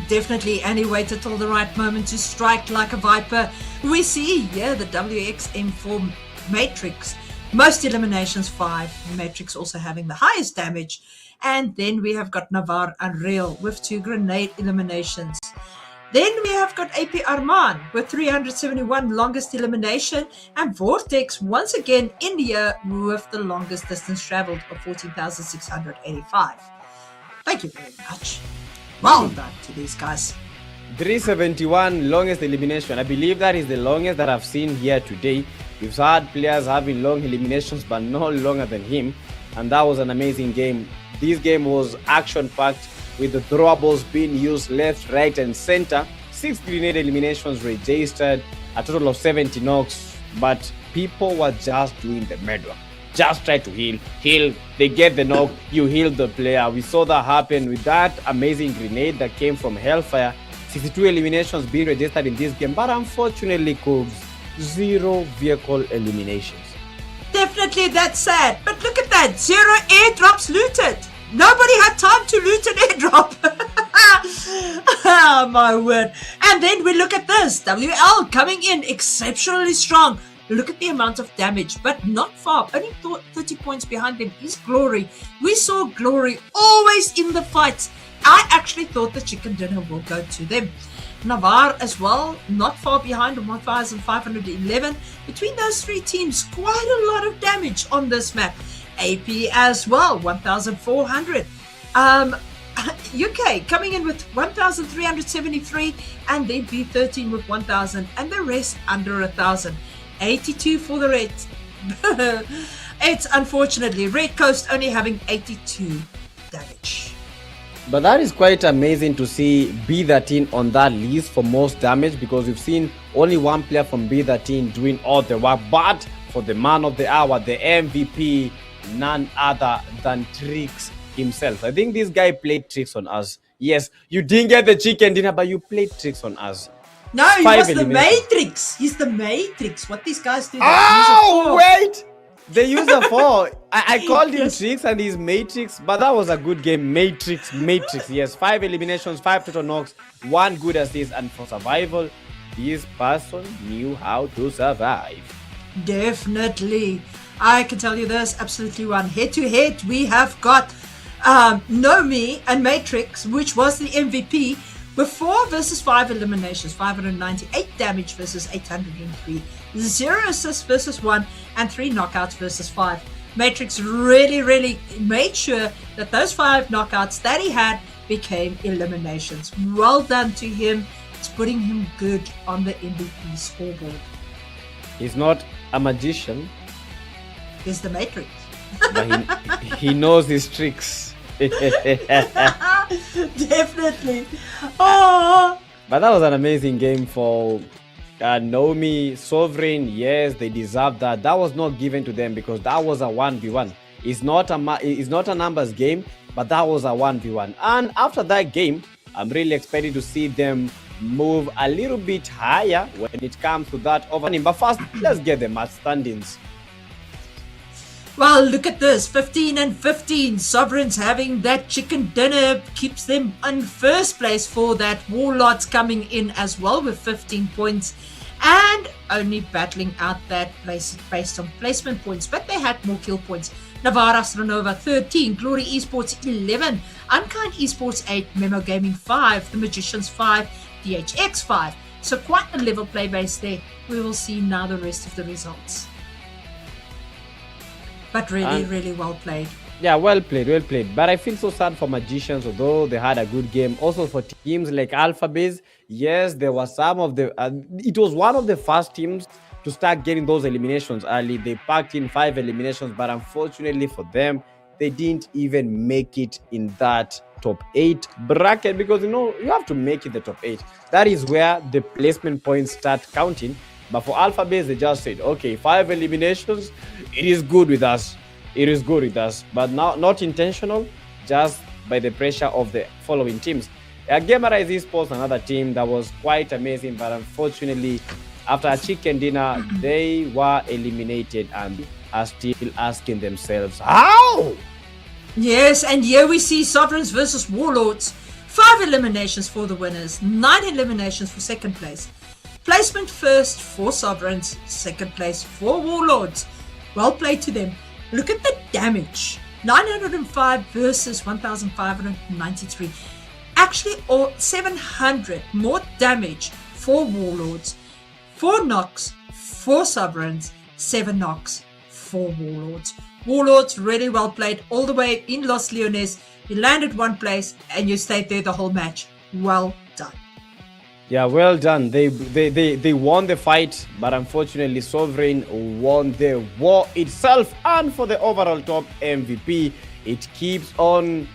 Definitely, and he waited till the right moment to strike like a viper. We see here the WXM4 Matrix. Most eliminations 5. Matrix also having the highest damage. And then we have got Navarre Unreal with 2 grenade eliminations. Then we have got AP Arman with 371 longest elimination, and Vortex once again India with the longest distance traveled of 14,685. Thank you very much. Well done to these guys. 371 longest elimination. I believe that is the longest that I've seen here today. We've had players having long eliminations, but no longer than him. And that was an amazing game. This game was action-packed with the throwables being used left, right, and center. 6 grenade eliminations registered, a total of 70 knocks. But people were just doing the murder. Just try to heal. They get the knock, you heal the player. We saw that happen with that amazing grenade that came from Hellfire. 62 eliminations being registered in this game, but unfortunately, Coogs, 0 vehicle eliminations. Definitely that's sad, but look at that, 0 airdrops looted. Nobody had time to loot an airdrop. Oh my word. And then we look at this, WL coming in exceptionally strong. Look at the amount of damage, but not far. Only 30 points behind them is Glory. We saw Glory always in the fights. I actually thought the chicken dinner will go to them. Navarre as well, not far behind on 1,511. Between those 3 teams, quite a lot of damage on this map. AP as well, 1,400. UK coming in with 1,373, and then B13 with 1,000, and the rest under 1,000. 82 for the Reds. It's unfortunately Red Coast only having 82 damage. But that is quite amazing to see B13 on that list for most damage, because we've seen only one player from B13 doing all the work. But for the man of the hour, the MVP, none other than Trix himself. I think this guy played tricks on us. Yes, you didn't get the chicken dinner, but you played tricks on us. No, he was the Matrix. He's the Matrix. What these guys do. Oh, wait! They use a 4. I called him Tricks and he's Matrix, but that was a good game. Matrix. Yes, 5 eliminations, 5 total knocks, 1 good assist, and for survival, this person knew how to survive. Definitely. I can tell you this, absolutely one. Head-to-head, we have got Nomi and Matrix, which was the MVP, with 4 versus 5 eliminations, 598 damage versus 803, 0 assists versus 1, and 3 knockouts versus 5. Matrix really made sure that those 5 knockouts that he had became eliminations. Well done to him. It's putting him good on the MVP scoreboard. He's not a magician. He's the Matrix. But he knows his tricks. Definitely. Oh. But that was an amazing game for Nomi. Sovereign, yes, they deserve that. That was not given to them because that was a 1v1. It's not a numbers game, but that was a 1v1. And after that game, I'm really expecting to see them move a little bit higher when it comes to that overtime. But first, let's get the match standings. Well, look at this, 15 and 15. Sovereigns having that chicken dinner keeps them in first place for that. Warlords coming in as well with 15 points. and only battling out that place based on placement points, but they had more kill points. Navarra Astronova 13, Glory Esports 11, Unkind Esports 8, Memo Gaming 5, The Magicians 5, DHX 5. So quite a level play base there. We will see now the rest of the results. But really well played. Yeah, well played. But I feel so sad for Magicians, although they had a good game. Also for teams like Alphabase, yes, there were some of the... it was one of the first teams to start getting those eliminations early. They packed in 5 eliminations, but unfortunately for them, they didn't even make it in that top 8 bracket, because you have to make it the top 8. That is where the placement points start counting. But for Alphabase, they just said, okay, 5 eliminations, it is good with us. But now not intentional, just by the pressure of the following teams. Gamerize Esports, another team that was quite amazing, but unfortunately, after a chicken dinner, they were eliminated and are still asking themselves, how? Yes, and here we see Sovereigns versus Warlords. 5 eliminations for the winners, 9 eliminations for second place. Placement first for Sovereigns, second place for Warlords. Well played to them. Look at the damage. 905 versus 1,593. Actually, all 700 more damage for Warlords. 4 knocks for Sovereigns, 7 knocks for Warlords. Warlords really well played all the way in Los Leones. You landed 1 place and you stayed there the whole match. Well done. Yeah, well done. They won the fight, but unfortunately Sovereign won the war itself. And for the overall top MVP, it keeps on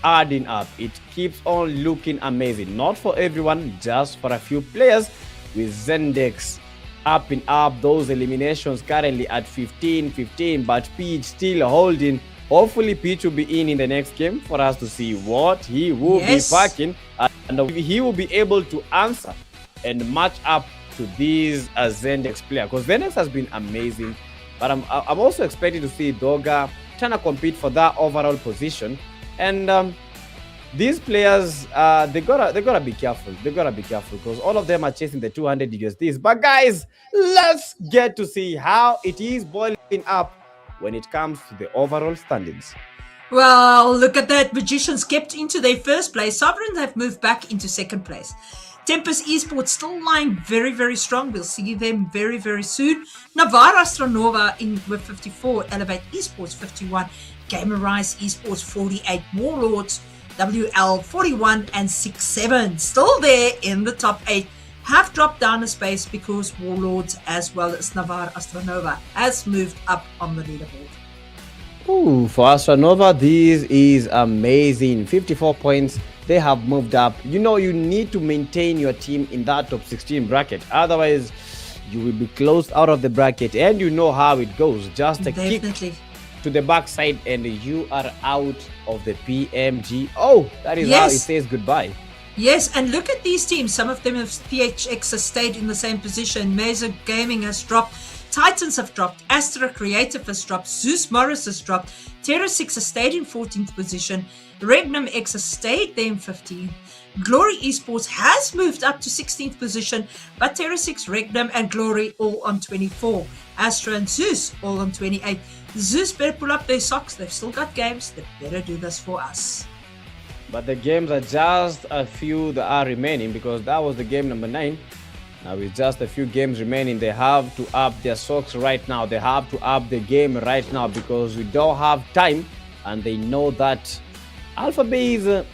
adding up. It keeps on looking amazing. Not for everyone, just for a few players, with Zendex upping up those eliminations currently at 15, but Peach still holding. Hopefully Peach will be in the next game for us to see what he will be packing, and he will be able to answer and match up to these Zendex player, because Zendex has been amazing. But I'm also expecting to see Doga trying to compete for that overall position. And these players, they gotta be careful. Because all of them are chasing the 200 USDs. But guys, let's get to see how it is boiling up when it comes to the overall standings. Well, look at that. Magicians kept into their first place. Sovereigns have moved back into second place. Tempest Esports still lying very strong. We'll see them very soon. Navarra Astronova in with 54. Elevate Esports 51. Gamerize Esports 48. Warlords WL 41 and 67 still there in the top 8. Have dropped down a space because Warlords as well as Navarra Astronova has moved up on the leaderboard. Ooh, for Astronova, this is amazing. 54 points. They have moved up. You need to maintain your team in that top 16 bracket. Otherwise, you will be closed out of the bracket. And you know how it goes. Just a kick to the backside and you are out of the PMGO. That is how it says goodbye. Yes, and look at these teams. Some of them have THX has stayed in the same position. Mesa Gaming has dropped. Titans have dropped. Astra Creative has dropped. Zeus Morris has dropped. Terra 6 has stayed in 14th position. Regnum X has stayed there in 15th. Glory Esports has moved up to 16th position, but Terra 6, Regnum, and Glory all on 24. Astra and Zeus all on 28. Zeus better pull up their socks. They've still got games. They better do this for us. But the games are just a few that are remaining, because that was the game number 9. Now with just a few games remaining, they have to up their socks right now. They have to up the game right now, because we don't have time. And they know that Alphabase is a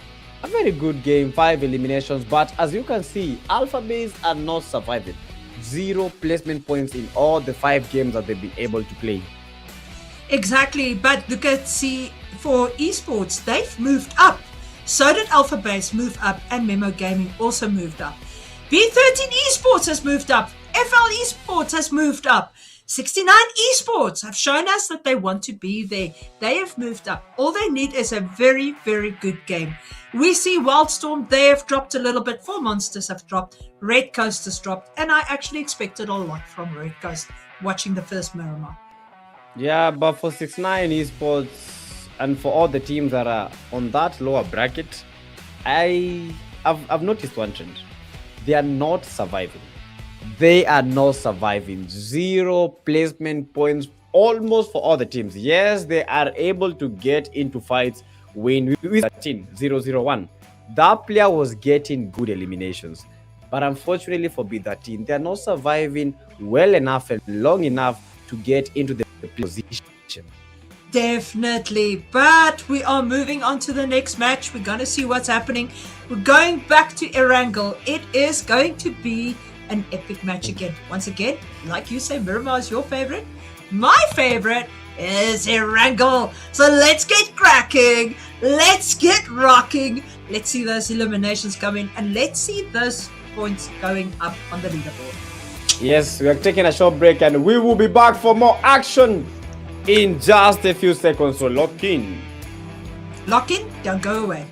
very good game, 5 eliminations. But as you can see, Alphabase are not surviving. 0 placement points in all the 5 games that they've been able to play. Exactly, but look at for esports, they've moved up. So did Alphabase move up, and Memo Gaming also moved up. B13 Esports has moved up. FL Esports has moved up. 69 Esports have shown us that they want to be there. They have moved up. All they need is a very good game. We see Wildstorm, they have dropped a little bit. 4 Monsters have dropped. Red Coast has dropped. And I actually expected a lot from Red Coast watching the first Miramar. Yeah, but for 69 Esports and for all the teams that are on that lower bracket, I've noticed one trend. They are not surviving. They are not surviving. 0 placement points almost for all the teams. Yes, they are able to get into fights when with 13-0-0-1. That player was getting good eliminations. But unfortunately for B13, they are not surviving well enough and long enough to get into the position. Definitely. But we are moving on to the next match. We're going to see what's happening. We're going back to Erangel. It is going to be an epic match again. Once again, like you say, Miramar is your favorite. My favorite is Erangel. So let's get cracking. Let's get rocking. Let's see those eliminations coming. And let's see those points going up on the leaderboard. Yes, we are taking a short break and we will be back for more action in just a few seconds. So lock in. Lock in, don't go away.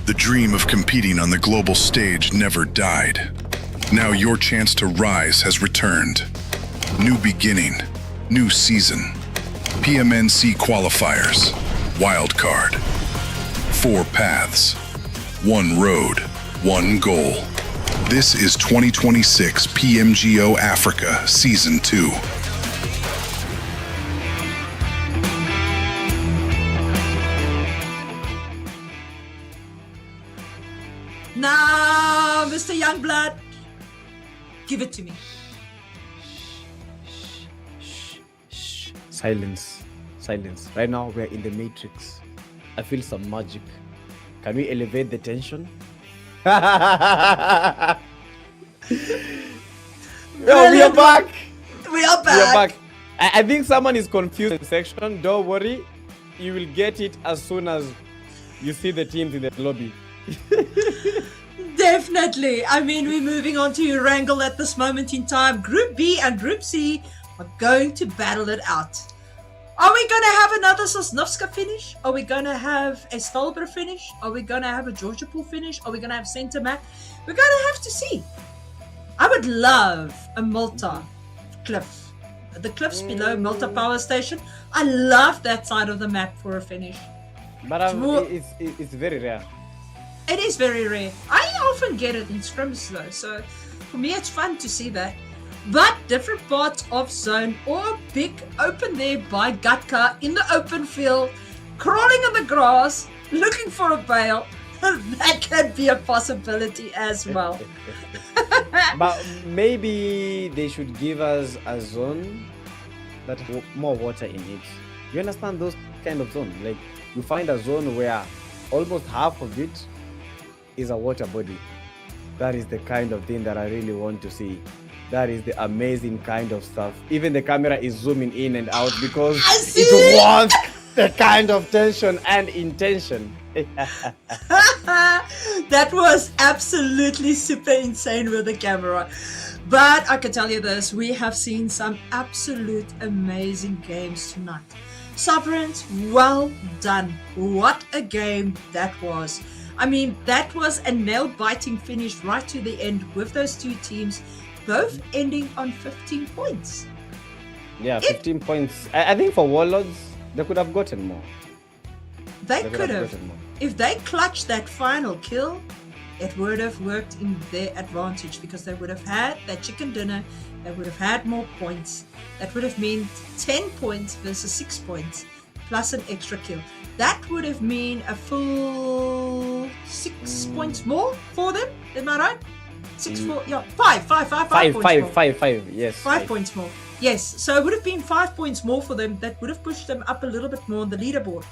The dream of competing on the global stage never died. Now your chance to rise has returned. New beginning, new season. PMNC qualifiers, wildcard. 4 paths, 1 road, 1 goal. This is 2026 PMGO Africa Season 2. Now, Mr. Youngblood, give it to me. Silence. Silence. Right now, we're in the Matrix. I feel some magic. Can we elevate the tension? We are back. We are We are back. back. I think someone is confused in the section. Don't worry. You will get it as soon as you see the teams in the lobby. Definitely. I mean, we're moving on to Urangle at this moment in time. Group B and Group C are going to battle it out. Are we going to have another Sosnovska finish? Are we going to have a Stolber finish? Are we going to have a Georgia Pool finish? Are we going to have Center Mac? We're going to have to see. I would love a Malta cliff. The cliffs below Malta Power Station. I love that side of the map for a finish. But it's very rare. It is very rare. I often get it in scrims though, so for me it's fun to see that. But different parts of zone or big open there by Gatka in the open field, crawling in the grass, looking for a bale. That can be a possibility as well. But maybe they should give us a zone that has more water in it. You understand those kind of zone? Like you find a zone where almost half of it is a water body. That is the kind of thing that I really want to see. That is the amazing kind of stuff. Even the camera is zooming in and out because it wants the kind of tension and intention. That was absolutely super insane with the camera. But I can tell you this, we have seen some absolute amazing games tonight. Sovereigns, well done. What a game that was. I mean, that was a nail-biting finish right to the end with those two teams, both ending on 15 points. Yeah, 15 points. I think for Warlords, they could have gotten more. They could have. If they clutched that final kill, it would have worked in their advantage because they would have had that chicken dinner, they would have had more points. That would have meant 10 points versus 6 points, plus an extra kill. That would have mean a full 6 points more for them. Am I right? 6, 4, yeah, 5 points more. Five, yes. 5 points more. Yes, so it would have been 5 points more for them. That would have pushed them up a little bit more on the leaderboard.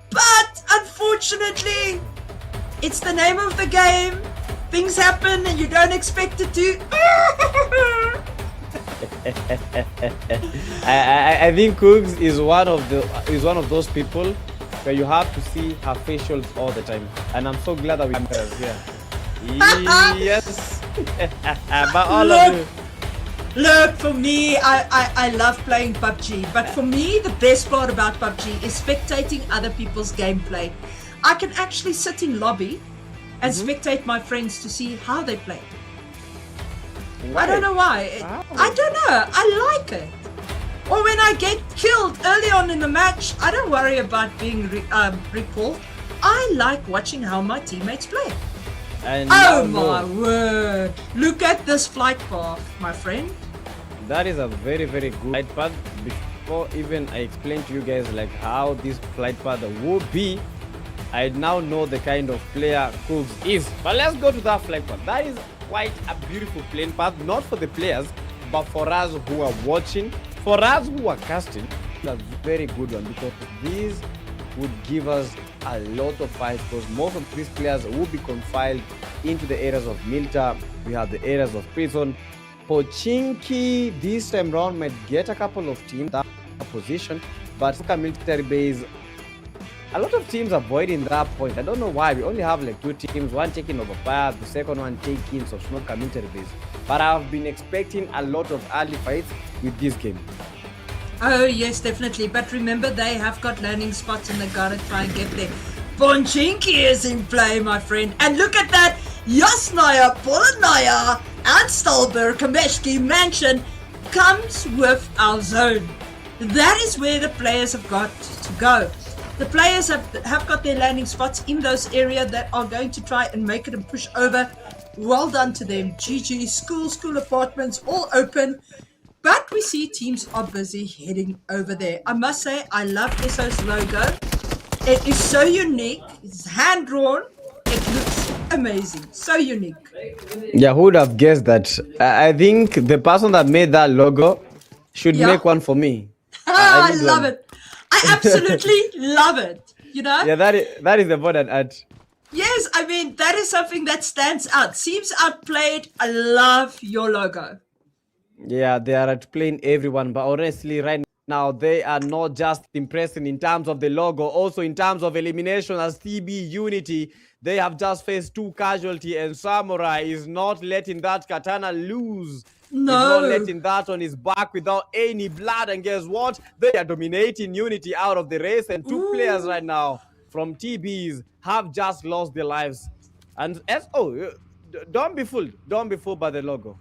But unfortunately, it's the name of the game. Things happen and you don't expect it to. I think Coogs is one of those people where you have to see her facials all the time, and I'm so glad that we have her here. Yes. But all of you. Look, for me, I love playing PUBG, but for me, the best part about PUBG is spectating other people's gameplay. I can actually sit in lobby and spectate my friends to see how they play. I don't know why. I don't know. I like it. Or when I get killed early on in the match, I don't worry about being recalled. I like watching how my teammates play. And oh my word. Look at this flight path, my friend. That is a very, very good flight path. Before even I explain to you guys like how this flight path would be, I now know the kind of player Coogs is. But let's go to that flight path. That is quite a beautiful plane path, not for the players, but for us who are watching, for us who are casting. It's a very good one because these would give us a lot of fights because most of these players will be confined into the areas of Milta. We have the areas of prison. Pochinki this time round might get a couple of teams that position, but Suka military base, a lot of teams avoiding that point. I don't know why. We only have like 2 teams, one taking over fire, the second one taking Sosnoka military base. But I've been expecting a lot of early fights with this game. Oh yes, definitely. But remember, they have got landing spots and they gotta try and get there. Bonchinki is in play, my friend. And look at that. Yasnaya, Polanaya, and Stolberg, Kameshki Mansion comes with our zone. That is where the players have got to go. The players have got their landing spots in those areas that are going to try and make it and push over. Well done to them. GG, school apartments, all open. But we see teams are busy heading over there. I must say, I love SO's logo. It is so unique. It's hand-drawn. It looks amazing. So unique. Yeah, who would have guessed that? I think the person that made that logo should make one for me. I love it. I absolutely love it. You know? Yeah, that is the modern art. Yes, I mean, that is something that stands out. Seems outplayed. I love your logo. Yeah, they are outplaying everyone, but honestly, right now, they are not just impressing in terms of the logo, also in terms of elimination as TB Unity. They have just faced 2 casualties, and Samurai is not letting that katana loose. No. He's not letting that on his back without any blood. And guess what? They are dominating Unity out of the race, and 2 players right now from TBs have just lost their lives. And don't be fooled. Don't be fooled by the logo.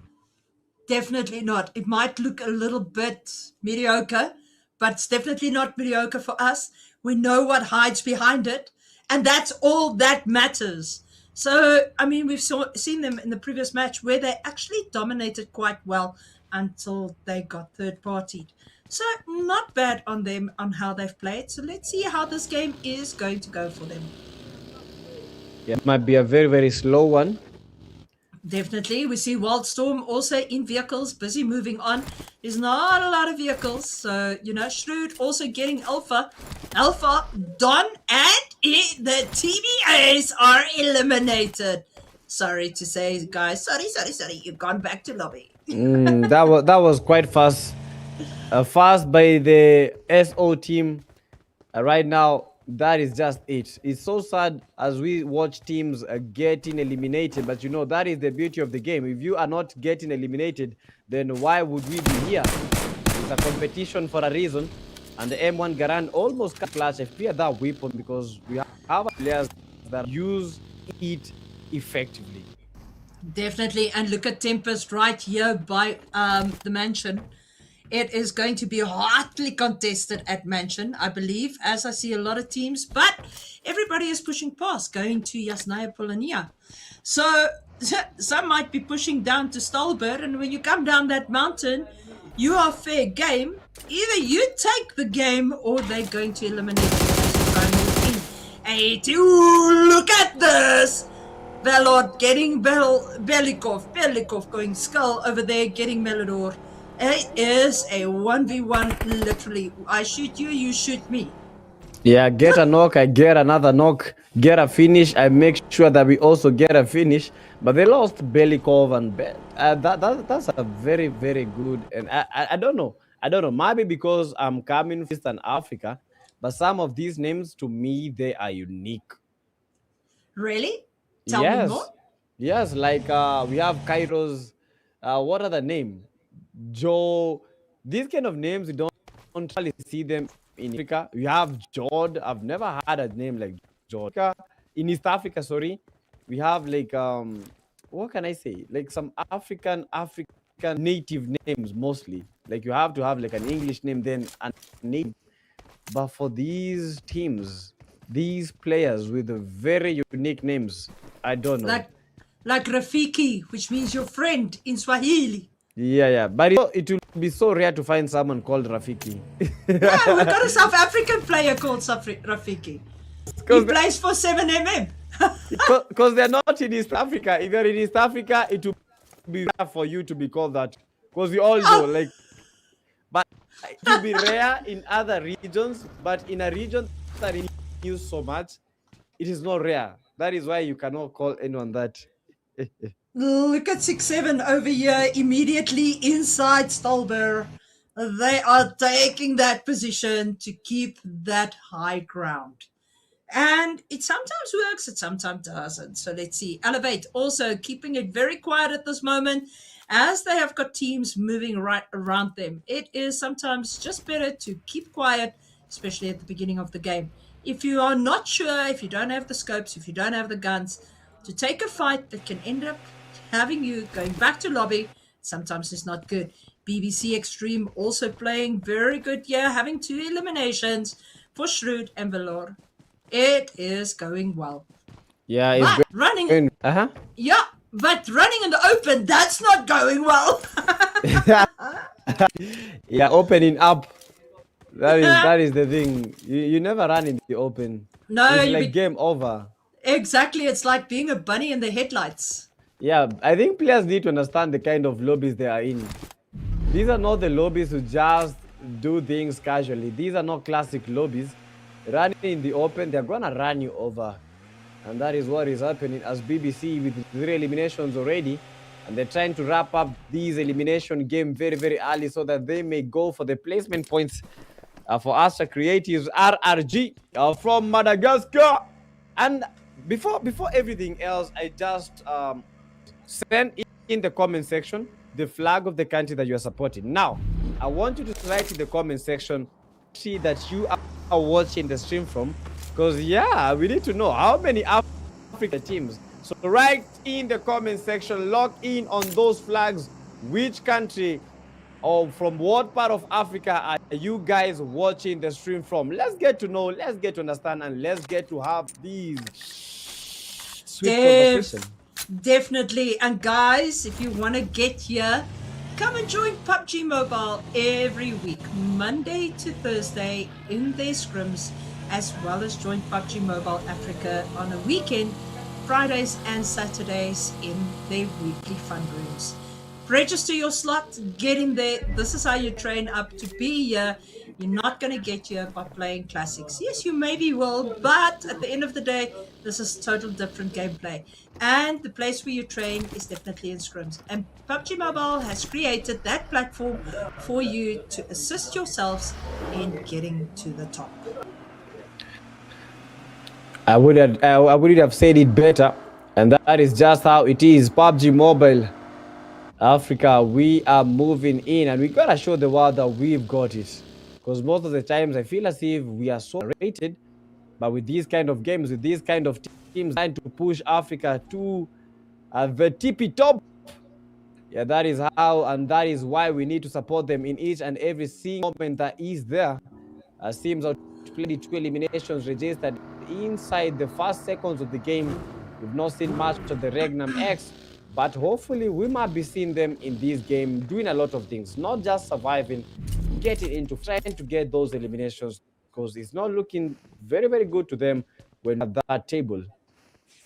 Definitely not. It might look a little bit mediocre, but it's definitely not mediocre for us. We know what hides behind it, and that's all that matters. So, I mean, we've seen them in the previous match where they actually dominated quite well until they got third-partied. So, not bad on them on how they've played. So, let's see how this game is going to go for them. Yeah, it might be a very, very slow one. Definitely. We see Wildstorm also in vehicles, busy moving on. There's not a lot of vehicles. So, you know, Shrewd also getting Alpha. Alpha, Don, and the TBAs are eliminated. Sorry to say, guys. Sorry. You've gone back to lobby. That was quite fast. Fast by the SO team. Right now, that is just it. It's so sad as we watch teams getting eliminated, but you know, that is the beauty of the game. If you are not getting eliminated, then why would we be here? It's a competition for a reason, and the M1 Garand almost got flash. I fear that weapon because we have players that use it effectively. Definitely. And look at Tempest right here by the mansion. It is going to be hotly contested at Mansion, I believe, as I see a lot of teams. But everybody is pushing past, going to Yasnaya Polonia. So some might be pushing down to Stolberg. And when you come down that mountain, you are fair game. Either you take the game or they're going to eliminate you as you try and move in. Hey, look at this. Velord getting Belikov going Skull over there, getting Melodor. It is a 1v1, literally. I shoot you, you shoot me. Yeah, get a knock, I get another knock, get a finish, I make sure that we also get a finish. But they lost Belikov and that's a very, very good. And I don't know. Maybe because I'm coming from Eastern Africa, but some of these names to me, they are unique. Really? Tell me more. Yes, like we have Kairos. What are the names? Joe, these kind of names, you don't really see them in Africa. We have Jord. I've never had a name like Jord. In East Africa, sorry, we have like what can I say? Like some African native names mostly. Like you have to have like an English name, then a name. But for these teams, these players with the very unique names, I don't know. Like Rafiki, which means your friend in Swahili. Yeah. But it will be so rare to find someone called Rafiki. Yeah, we've got a South African player called Rafiki. He plays for 7mm. Because they're not in East Africa. If you're in East Africa, it will be rare for you to be called that. Because we all know, but it will be rare in other regions. But in a region that is used so much, it is not rare. That is why you cannot call anyone that. Look at 6-7 over here, immediately inside Stolberg. They are taking that position to keep that high ground. And it sometimes works, it sometimes doesn't. So let's see. Elevate also keeping it very quiet at this moment as they have got teams moving right around them. It is sometimes just better to keep quiet, especially at the beginning of the game. if you are not sure, if you don't have the scopes, if you don't have the guns, to take a fight that can end up having you going back to lobby, sometimes it's not good. BBC Extreme also playing very good here, having 2 eliminations for Shrewd and Valor. It is going well. Yeah, it's But running, going. Uh-huh. yeah, but running in the open, that's not going well. Yeah, opening up. That is the thing. You never run in the open. No, It's you like game over. exactly. It's like being a bunny in the headlights. Yeah, I think players need to understand the kind of lobbies they are in. These are not the lobbies who just do things casually. These are not classic lobbies. Running in the open, they're gonna run you over. And that is what is happening as BBC with 3 eliminations already. And they're trying to wrap up these elimination game very, very early so that they may go for the placement points for Astra Creatives RRG from Madagascar. And before everything else, I just send in the comment section the flag of the country that you are supporting. Now, I want you to write in the comment section that you are watching the stream from, because yeah, we need to know how many Africa teams. So write in the comment section, log in on those flags, which country or from what part of Africa are you guys watching the stream from? Let's get to know, let's get to understand, and let's get to have these sweet conversations. Definitely. And guys, if you want to get here, come and join PUBG Mobile every week, Monday to Thursday in their scrims, as well as join PUBG Mobile Africa on a weekend, Fridays and Saturdays in their weekly fun rooms. Register your slot, get in there. This is how you train up to be here. You're not going to get here by playing classics. Yes, you maybe will, but at the end of the day, this is total different gameplay. And the place where you train is definitely in scrims. And PUBG Mobile has created that platform for you to assist yourselves in getting to the top. I wouldn't have said it better, and that is just how it is. PUBG Mobile Africa, we are moving in, and we gotta show the world that we've got it. Because most of the times I feel as if we are so rated, but with these kind of games, with these kind of teams trying to push Africa to the tippy top, yeah, that is how, and that is why we need to support them in each and every single moment that is there. As teams are playing 2 eliminations registered inside the first seconds of the game. We've not seen much of the Regnum X, but hopefully we might be seeing them in this game doing a lot of things, not just surviving, getting into trying to get those eliminations, because it's not looking very, very good to them when at that table.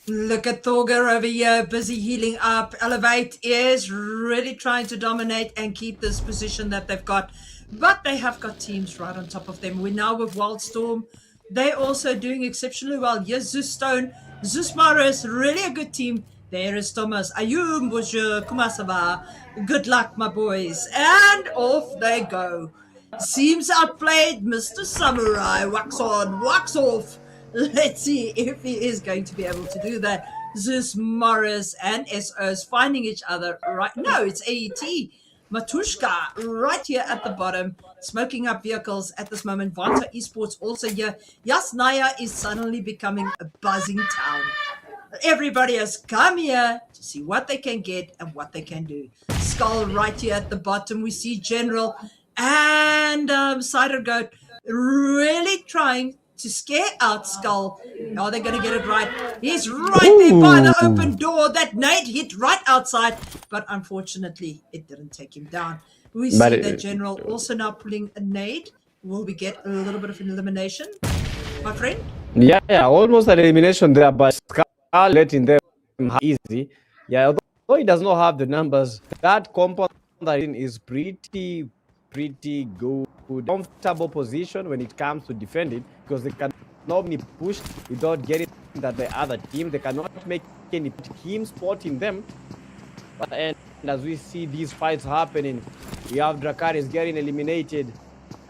Look at Thorger over here, busy healing up. Elevate is really trying to dominate and keep this position that they've got. But they have got teams right on top of them. We're now with Wildstorm. They're also doing exceptionally well. Yes, Zeus Stone, Zeus Maris, really a good team. There is Thomas. Ayum, bonjour, comment ça va? Good luck, my boys. And off they go. Seems outplayed, Mr. Samurai. Wax on, wax off. Let's see if he is going to be able to do that. Zeus, Morris, and SOs finding each other right. No, it's AET. Matushka right here at the bottom, smoking up vehicles at this moment. Vanta Esports also here. Yasnaya is suddenly becoming a buzzing town. Everybody has come here to see what they can get and what they can do. Skull right here at the bottom. We see General and Cider Goat really trying to scare out Skull. Are they going to get it right? He's right there by the open door. That nade hit right outside, but unfortunately, it didn't take him down. We see that General also now pulling a nade. Will we get a little bit of an elimination, my friend? Yeah, almost an elimination there, but Skull letting them easy. Yeah, although he does not have the numbers, that compound is pretty good. Comfortable position when it comes to defending, because they cannot be pushed without getting that the other team. They cannot make any team spotting them. And as we see these fights happening, we have Dracarys getting eliminated.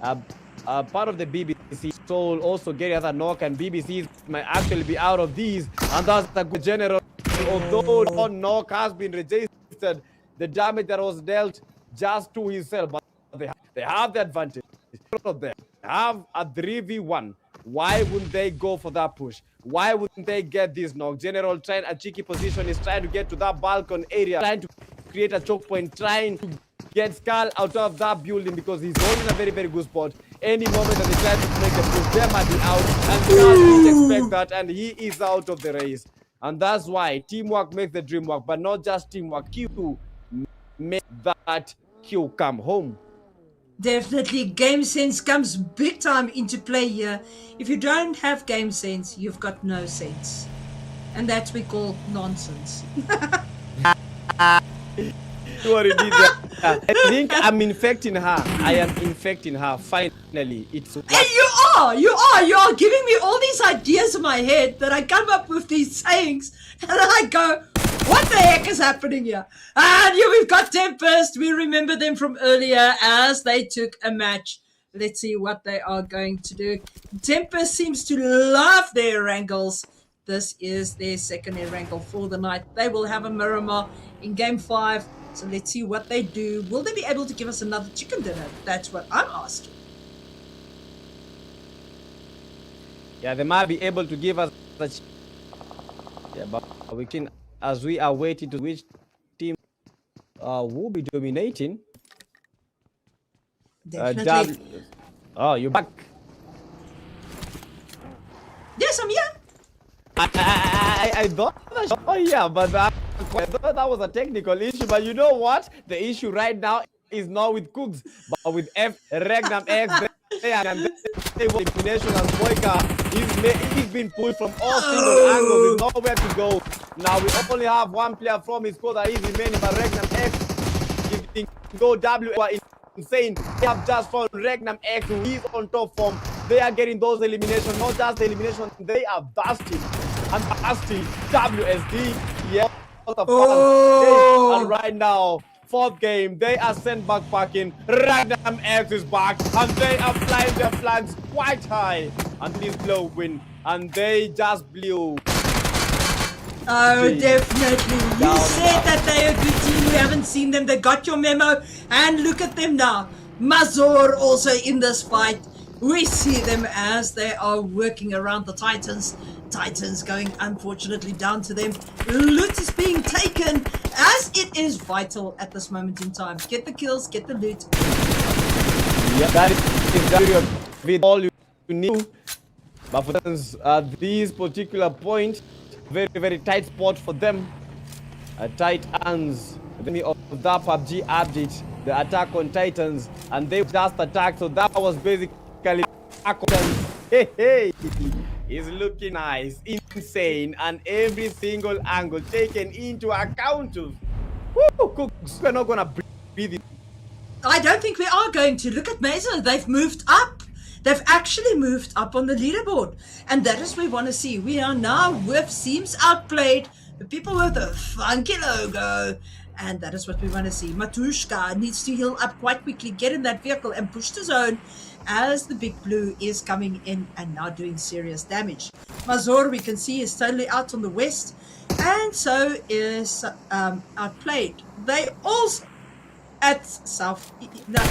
Part of the BBC Soul also getting other knock, and BBC might actually be out of these. And that's the good General. Although no knock has been registered, the damage that was dealt just to himself, but they have the advantage. They have a 3v1. Why wouldn't they go for that push? Why wouldn't they get this knock? General trying a cheeky position, is trying to get to that balcony area, trying to create a choke point, trying to get Skull out of that building because he's holding a very, very good spot. Any moment that they try to make a push, they might be out, and Skull didn't expect that, and he is out of the race. And that's why teamwork makes the dream work, but not just teamwork. Q make that Q come home. Definitely, game sense comes big time into play here. If you don't have game sense, you've got no sense. And that we call nonsense. Sorry, I think I'm infecting her. I am infecting her. Finally, it's. And you are giving me all these ideas in my head that I come up with these sayings, and I go, what the heck is happening here? And here we've got Tempest. We remember them from earlier as they took a match. Let's see what they are going to do. Tempest seems to love their wrangles. This is their second air wrangle for the night. They will have a Miramar in game 5. So let's see what they do. Will they be able to give us another chicken dinner? That's what I'm asking. Yeah, they might be able to give us such. Yeah, but we can, as we are waiting to which team will be dominating. Definitely. Oh, you're back. Yes, I'm here. I thought that, oh yeah, but I thought that was a technical issue. But you know what? The issue right now is not with Cooks, but with Regnum X. And they were elimination, and Boyka, he's been pulled from all single angles. There's nowhere to go. Now we only have one player from his squad that is remaining, but Regnum X giving go W insane. They have just found Regnum X, who is on top form. They are getting those eliminations, not just the elimination, they are busting. And busting WSD. Yeah. Oh. And right now, 4th game, they are sent back packing. Regnum X is back, and they are flying their flags quite high. And this blow win, and they just blew. Oh, definitely. You said that they're a good team. We haven't seen them. They got your memo. And look at them now. Mazur also in this fight. We see them as they are working around the Titans. Titans going, unfortunately, down to them. Loot is being taken, as it is vital at this moment in time. Get the kills, get the loot. Yeah, that is all you need. But for this particular point, very, very tight spot for them. Tight hands. Of that PUBG update, the attack on Titans, and they just attacked. So that was basically hey, it's looking nice, insane, and every single angle taken into account of. Woo, we're not gonna breathe it. I don't think we are going to. Look at Mesa. They've moved up. They've actually moved up on the leaderboard. And that is what we want to see. We are now with Seems Outplayed, the people with a funky logo. And that is what we want to see. Matushka needs to heal up quite quickly, get in that vehicle and push the zone as the big blue is coming in and now doing serious damage. Mazur, we can see, is totally out on the west. And so is Outplayed. They also at south. No,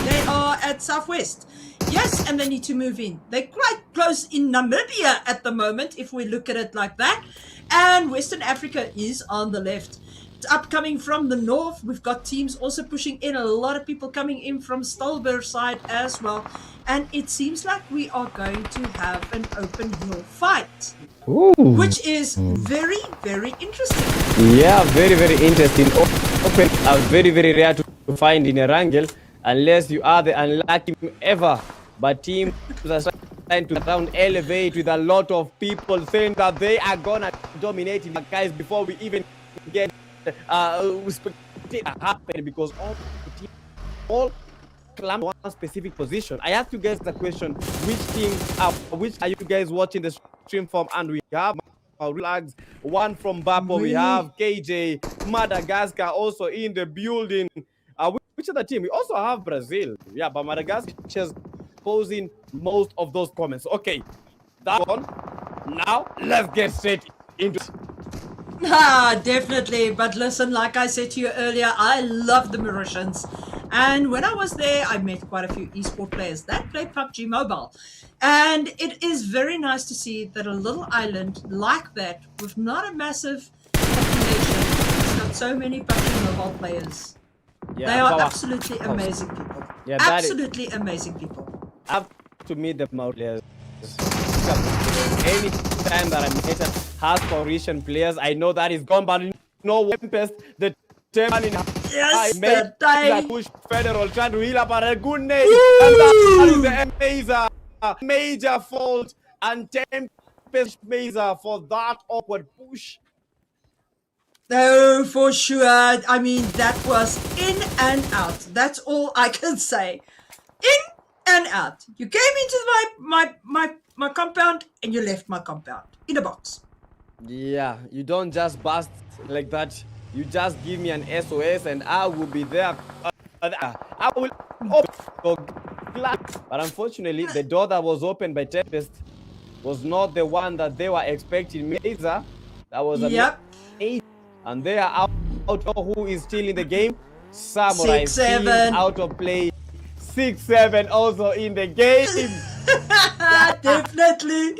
they are at southwest. Yes, and they need to move in. They're quite close in Namibia at the moment, if we look at it like that. And Western Africa is on the left. It's upcoming from the north. We've got teams also pushing in. A lot of people coming in from Stolberg side as well. And it seems like we are going to have an open hill fight. Ooh. Which is very, very interesting. Yeah, very, very interesting. Open, very, very rare to find in a wrangle, unless you are the unlucky ever. But teams are trying to round elevate with a lot of people saying that they are gonna dominate the guys before we even get happen, because all the teams all climb one specific position. I ask you guys the question: which are you guys watching the stream from? And we have flags, one from Bapo, we have KJ, Madagascar also in the building. Which other team? We also have Brazil. Yeah, but Madagascar is posing most of those comments. Okay, that one. Now let's get straight into it. Definitely. But listen, like I said to you earlier, I love the Mauritians. And when I was there, I met quite a few esport players that play PUBG Mobile. And it is very nice to see that a little island like that, with not a massive population, has got so many PUBG Mobile players. Yeah, They are power. absolutely amazing people. Yeah, that is- Absolutely amazing people. I have to meet them out players. Any time that I meet a half Mauritian players, I know that is gone, but no Tempest, the Temple in Yes, made the day. that push Federal trying to heal up a good name. And that is the major fault. And Tempest major for that awkward push. Oh, for sure. I mean, that was in and out. That's all I can say. In and out. You came into my compound and you left my compound in a box. Yeah, you don't just bust like that. You just give me an SOS and I will be there. I will open your glass. But unfortunately, the door that was opened by Tempest was not the one that they were expecting. Meza, that was a Yep. and they are out. Who is still in the game? Samurai 6-7. out of play. 6-7 also in the game. Definitely.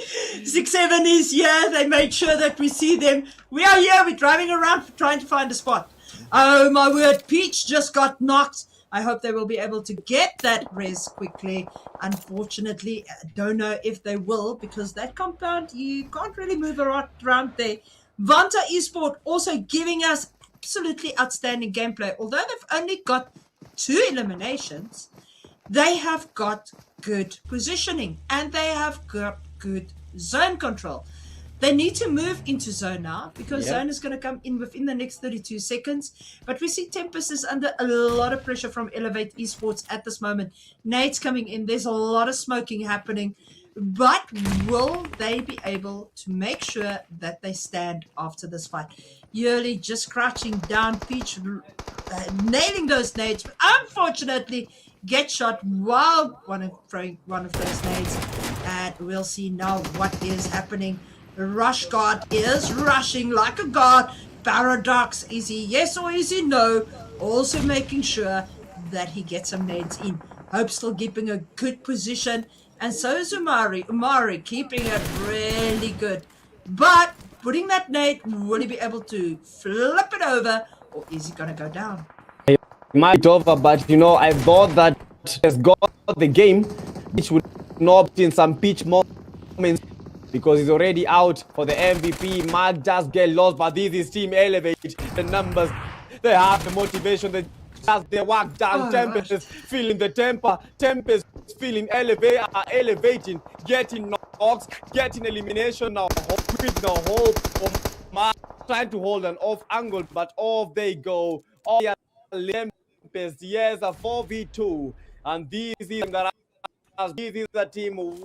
6-7 is here. They made sure that we see them. We are here. We're driving around trying to find a spot. Oh, my word. Peach just got knocked. I hope they will be able to get that res quickly. Unfortunately, I don't know if they will, because that compound, you can't really move around there. Vanta Esport also giving us absolutely outstanding gameplay. Although they've only got 2 eliminations, they have got good positioning and they have got good zone control. They need to move into zone now, because zone is going to come in within the next 32 seconds. But we see Tempest is under a lot of pressure from Elevate Esports at this moment. Nate's coming in. There's a lot of smoking happening. But will they be able to make sure that they stand after this fight? Yearly just crouching down, Peach nailing those nades. But unfortunately, get shot while throwing one of those nades. And we'll see now what is happening. Rush Guard is rushing like a god. Paradox, is he yes or is he no? Also making sure that he gets some nades in. Hope still keeping a good position. And so is Umari keeping it really good. But putting that nade, will he be able to flip it over, or is he going to go down? Might over, but you know, I thought that has got the game, which would not in some pitch moments, because he's already out for the MVP. Mark just get lost, but this is Team Elevate. The numbers, they have the motivation, they just they work down. Tempest is feeling the temper. Tempest feeling elevating, getting knocks, getting elimination now. With no hope for Mark trying to hold an off angle, but off they go. All the Tempest, yes, a 4v2, and this is the team who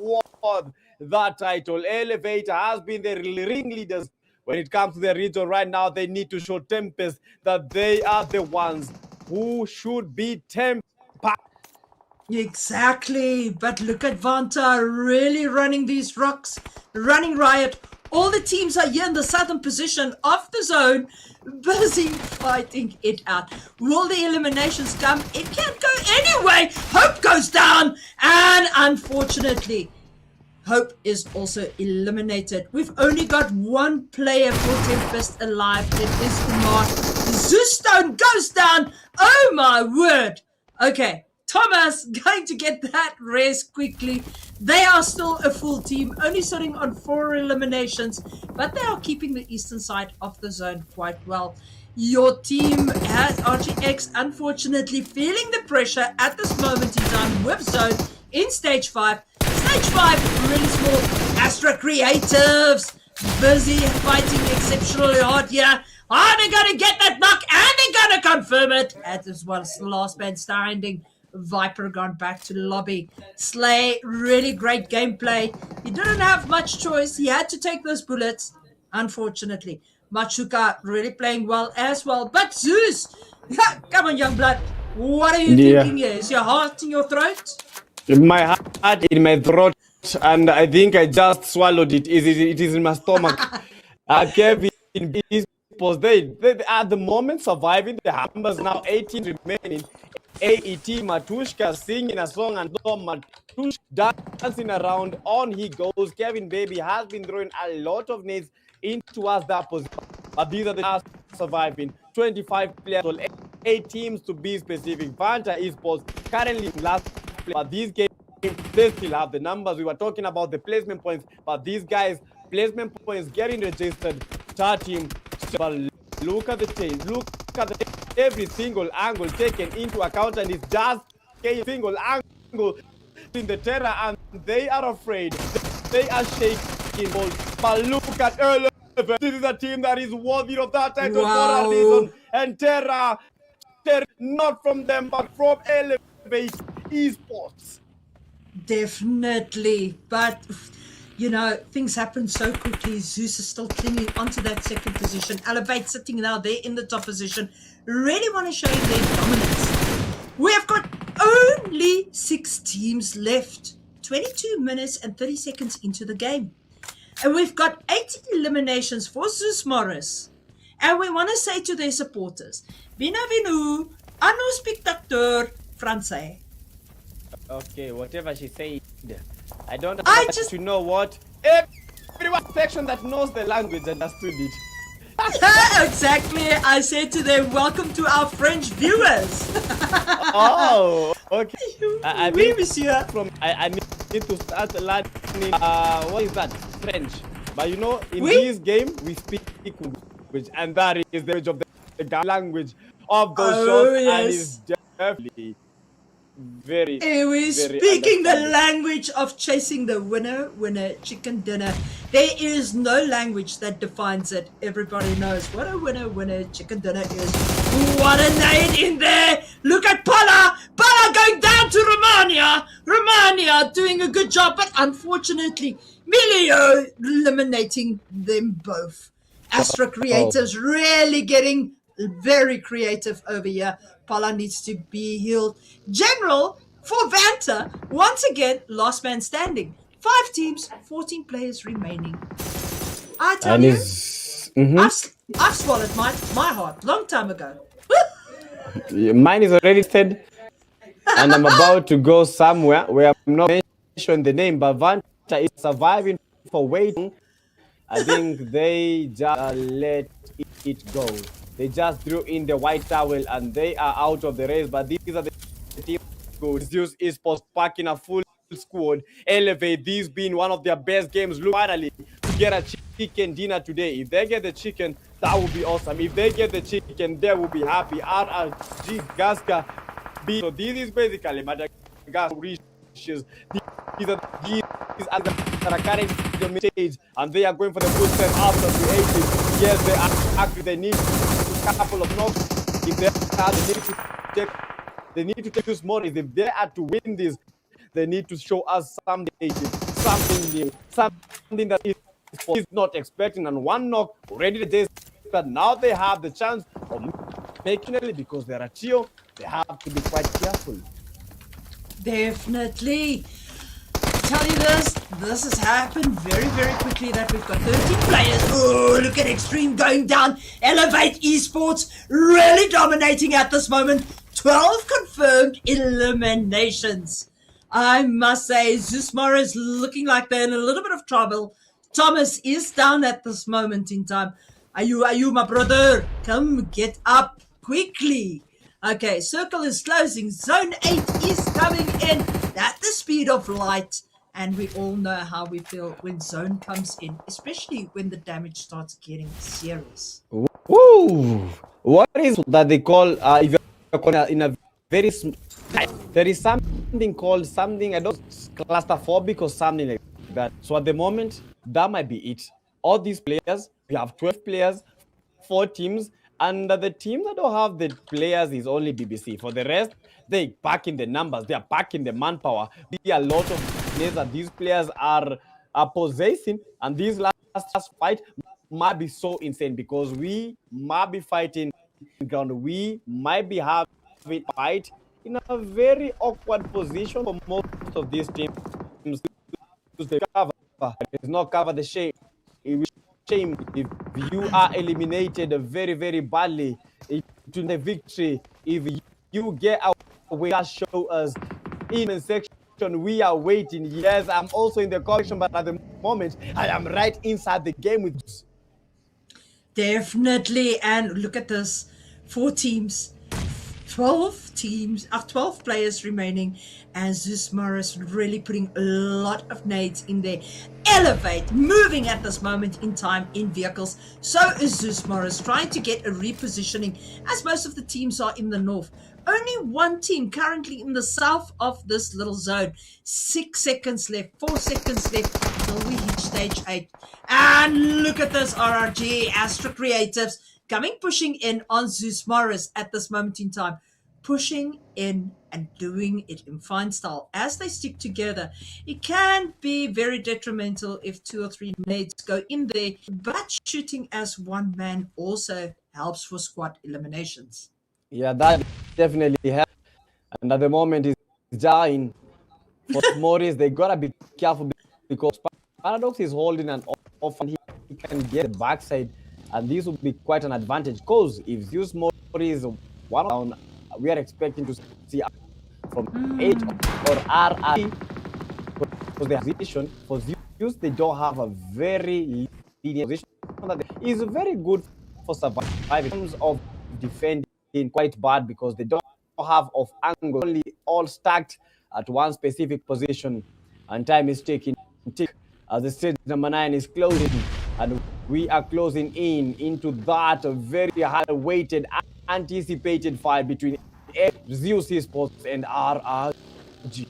won that title. Elevator has been the ringleaders when it comes to the region right now. They need to show Tempest that they are the ones who should be Tempest. Exactly, but look at Vanta really running these rocks, running riot. All the teams are here in the southern position of the zone, busy fighting it out. Will the eliminations come? It can't go anyway. Hope goes down, and unfortunately, Hope is also eliminated. We've only got one player for Tempest alive. It is Umar. Zoostone goes down. Oh my word. Okay. Thomas going to get that res quickly. They are still a full team, only sitting on 4 eliminations, but they are keeping the eastern side of the zone quite well. Your team has RGX, unfortunately, feeling the pressure at this moment in time with zone in stage 5. Stage 5, really small. Astra Creatives, busy fighting exceptionally hard here. Are they going to get that knock? And they're going to confirm it. As well as the last man standing. Viper gone back to the lobby. Slay, really great gameplay. He didn't have much choice. He had to take those bullets, unfortunately. Machuka really playing well as well. But Zeus, come on, young blood. What are you thinking here? Is your heart in your throat? My heart in my throat, and I think I just swallowed it. It is in my stomach. Kevin, they at the moment surviving. The numbers now 18 remaining. AET Matushka singing a song and Matushka dancing around. On he goes. Kevin Baby has been throwing a lot of nades in towards that position. But these are the last surviving 25 players, 8 teams to be specific. Vanta Esports currently in last place, but these games they still have the numbers. We were talking about the placement points, but these guys placement points getting registered. Third team, but look at the change. Look at every single angle taken into account, and it's just a single angle in the terror, and they are afraid. They are shaking. But look at Elevate. This is a team that is worthy of that title for a reason. And terror, not from them, but from Elevate Esports. Definitely. But, you know, things happen so quickly. Zeus is still clinging onto that second position. Elevate sitting now there in the top position. Really want to show you their dominance. We have got only 6 teams left. 22 minutes and 30 seconds into the game. And we've got 80 eliminations for Zeus Morris. And we want to say to their supporters, Bienvenue à nos spectateurs français. Okay, whatever she said, I don't have to know what. Everyone section that knows the language understood it. Exactly. I said to them, welcome to our French viewers. Oh, okay. I Oui, think monsieur. I need to start learning, what is that? French. But you know, in Oui. this game, we speak language, and that is the language of the language of those Oh, shots, and yes. it's definitely very, We're very speaking the understandable. language of chasing the winner, chicken dinner. There is no language that defines it. Everybody knows what a winner, chicken dinner is. What a nade in there. Look at Pala. Pala going down to Romania. Romania doing a good job, but unfortunately, Milio eliminating them both. Astra Creatives really getting very creative over here. Pala needs to be healed. General for Vanta, once again, last man standing. 5 teams, 14 players remaining. I tell And you, it's, I've swallowed my heart long time ago. mine is already said, and I'm about to go somewhere where I'm not mentioning the name, but Vanta is surviving for waiting. I think they just let it go. They just threw in the white towel and they are out of the race. But these are the teams good. Zeus Esports packing a full squad. Elevate, this being one of their best games. Look, finally, to get a chicken dinner today. If they get the chicken, that would be awesome. If they get the chicken, they will be happy. RRG Gaska. So this is basically Madagascar riches. These are that are carrying the stage, and they are going for the full step after the 80s. Yes, they are active. They need a couple of knocks. If they are, they need to take this more. If they are to win this, they need to show us something new, something that is not expecting. And one knock already the days that now they have the chance of making it because they're a trio. They have to be quite careful. Definitely. Tell you this has happened very, very quickly that we've got 13 players. Oh, look at Extreme going down. Elevate Esports really dominating at this moment. 12 confirmed eliminations. I must say, Zusmara is looking like they're in a little bit of trouble. Thomas is down at this moment in time. Are you, my brother? Come get up quickly. Okay, circle is closing. Zone 8 is coming in at the speed of light. And we all know how we feel when zone comes in, especially when the damage starts getting serious. Woo! What is that they call, if you're in a very, there is something called something, I don't, claustrophobic or something like that. So at the moment, that might be it. All these players, we have 12 players, 4 teams, and the team that don't have the players is only BBC. For the rest, they pack in the numbers, they are packing the manpower. There are a lot of players that these players are possessing, and this last fight might be so insane because we might be fighting ground. We might be having a fight in a very awkward position for most of these teams. The cover is not cover the shame. Shame if you are eliminated very, very badly into the victory. If you get away? Just show us in the section. We are waiting. Yes, I'm also in the collection, but at the moment, I am right inside the game with. Definitely. And look at this. 4 teams. 12 teams, 12 players remaining, and Zeus Morris really putting a lot of nades in there. Elevate, moving at this moment in time in vehicles. So is Zeus Morris trying to get a repositioning, as most of the teams are in the north. Only one team currently in the south of this little zone. 6 seconds left, 4 seconds left until we hit stage 8. And look at this RRG, Astra Creatives, coming, pushing in on Zeus Morris at this moment in time. Pushing in and doing it in fine style. As they stick together, it can be very detrimental if 2 or 3 nades go in there, but shooting as one man also helps for squad eliminations. Yeah, that definitely helps. And at the moment, it's dying for Morris. They gotta be careful because Paradox is holding an off and he can get the backside. And this will be quite an advantage because if Zeus Morris is one down, we are expecting to see from 8 or RR because their position for Zeus, they don't have a very leading position. That is very good for surviving. In terms of defending, quite bad because they don't have off angle, only all stacked at one specific position, and time is taking tick as the stage number 9 is closing, and we are closing in into that very high-weighted, anticipated fight between Zeus Esports and RRG.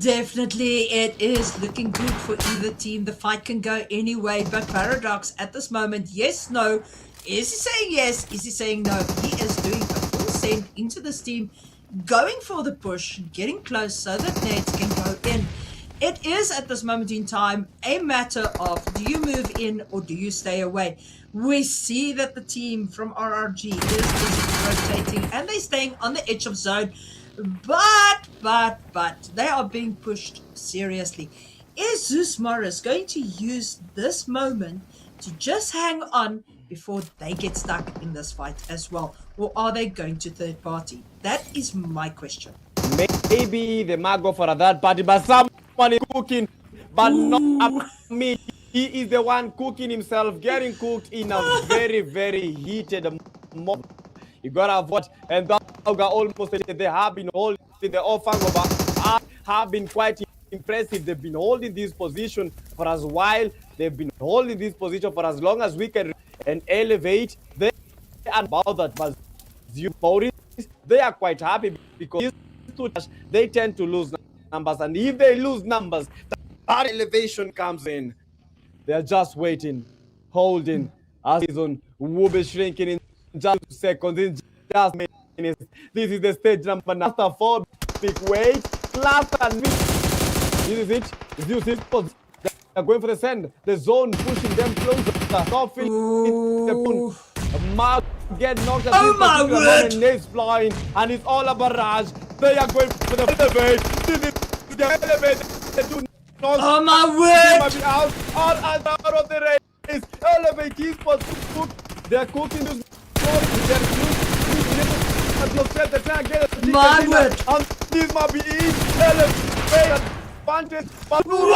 Definitely, it is looking good for either team. The fight can go any way, but Paradox at this moment, yes, no. Is he saying yes? Is he saying no? He is doing a full send into this team, going for the push, getting close so that nades can go in. It is at this moment in time a matter of do you move in or do you stay away? We see that the team from RRG is rotating and they're staying on the edge of zone, but they are being pushed seriously. Is Zeus Morris going to use this moment to just hang on before they get stuck in this fight as well? Or are they going to third party? That is my question. Maybe they might go for a third party, but someone is cooking, but not me. He is the one cooking himself, getting cooked in a very, very heated moment. You gotta avoid, and that almost they have been holding the offense, but have been quite impressive. They've been holding this position for as while. They've been holding this position for as long as we can and elevate. They are about that, but they are quite happy because they tend to lose numbers, and if they lose numbers, that elevation comes in. They are just waiting, holding. As season will be shrinking in just seconds, in just minutes. This is the stage number 9. After 4 big wait, class and me. This is it. Zeus is they're going for the send. The zone pushing them closer. Coffee the Mark get knocked at oh my word! Names flying, and it's all a barrage. They are going for the elevate. This is the elevate. They do not. Oh my word! Out of the race. Elevate is for cook. They're cooking this. My word! And this might be it. Elevate advantage. Whoa!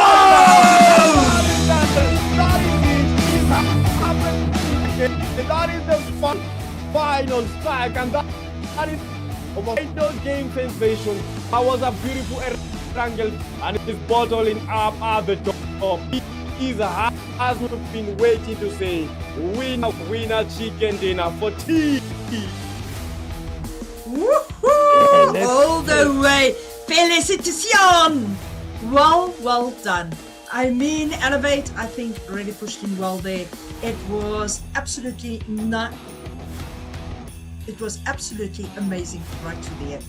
That is the final strike, and that is a final game sensation. That was a beautiful triangle, and it is bottling up at the top. It is as we've been waiting to say, winner, chicken dinner for tea. Woohoo! All the way. Félicitations! Well done. I mean, Elevate, I think, really pushed in well there. It was absolutely not. It was absolutely amazing right to the end.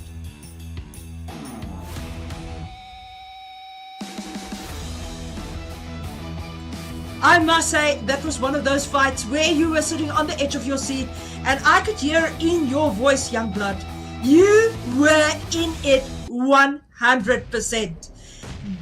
I must say, that was one of those fights where you were sitting on the edge of your seat and I could hear in your voice, young blood, you were in it 100%.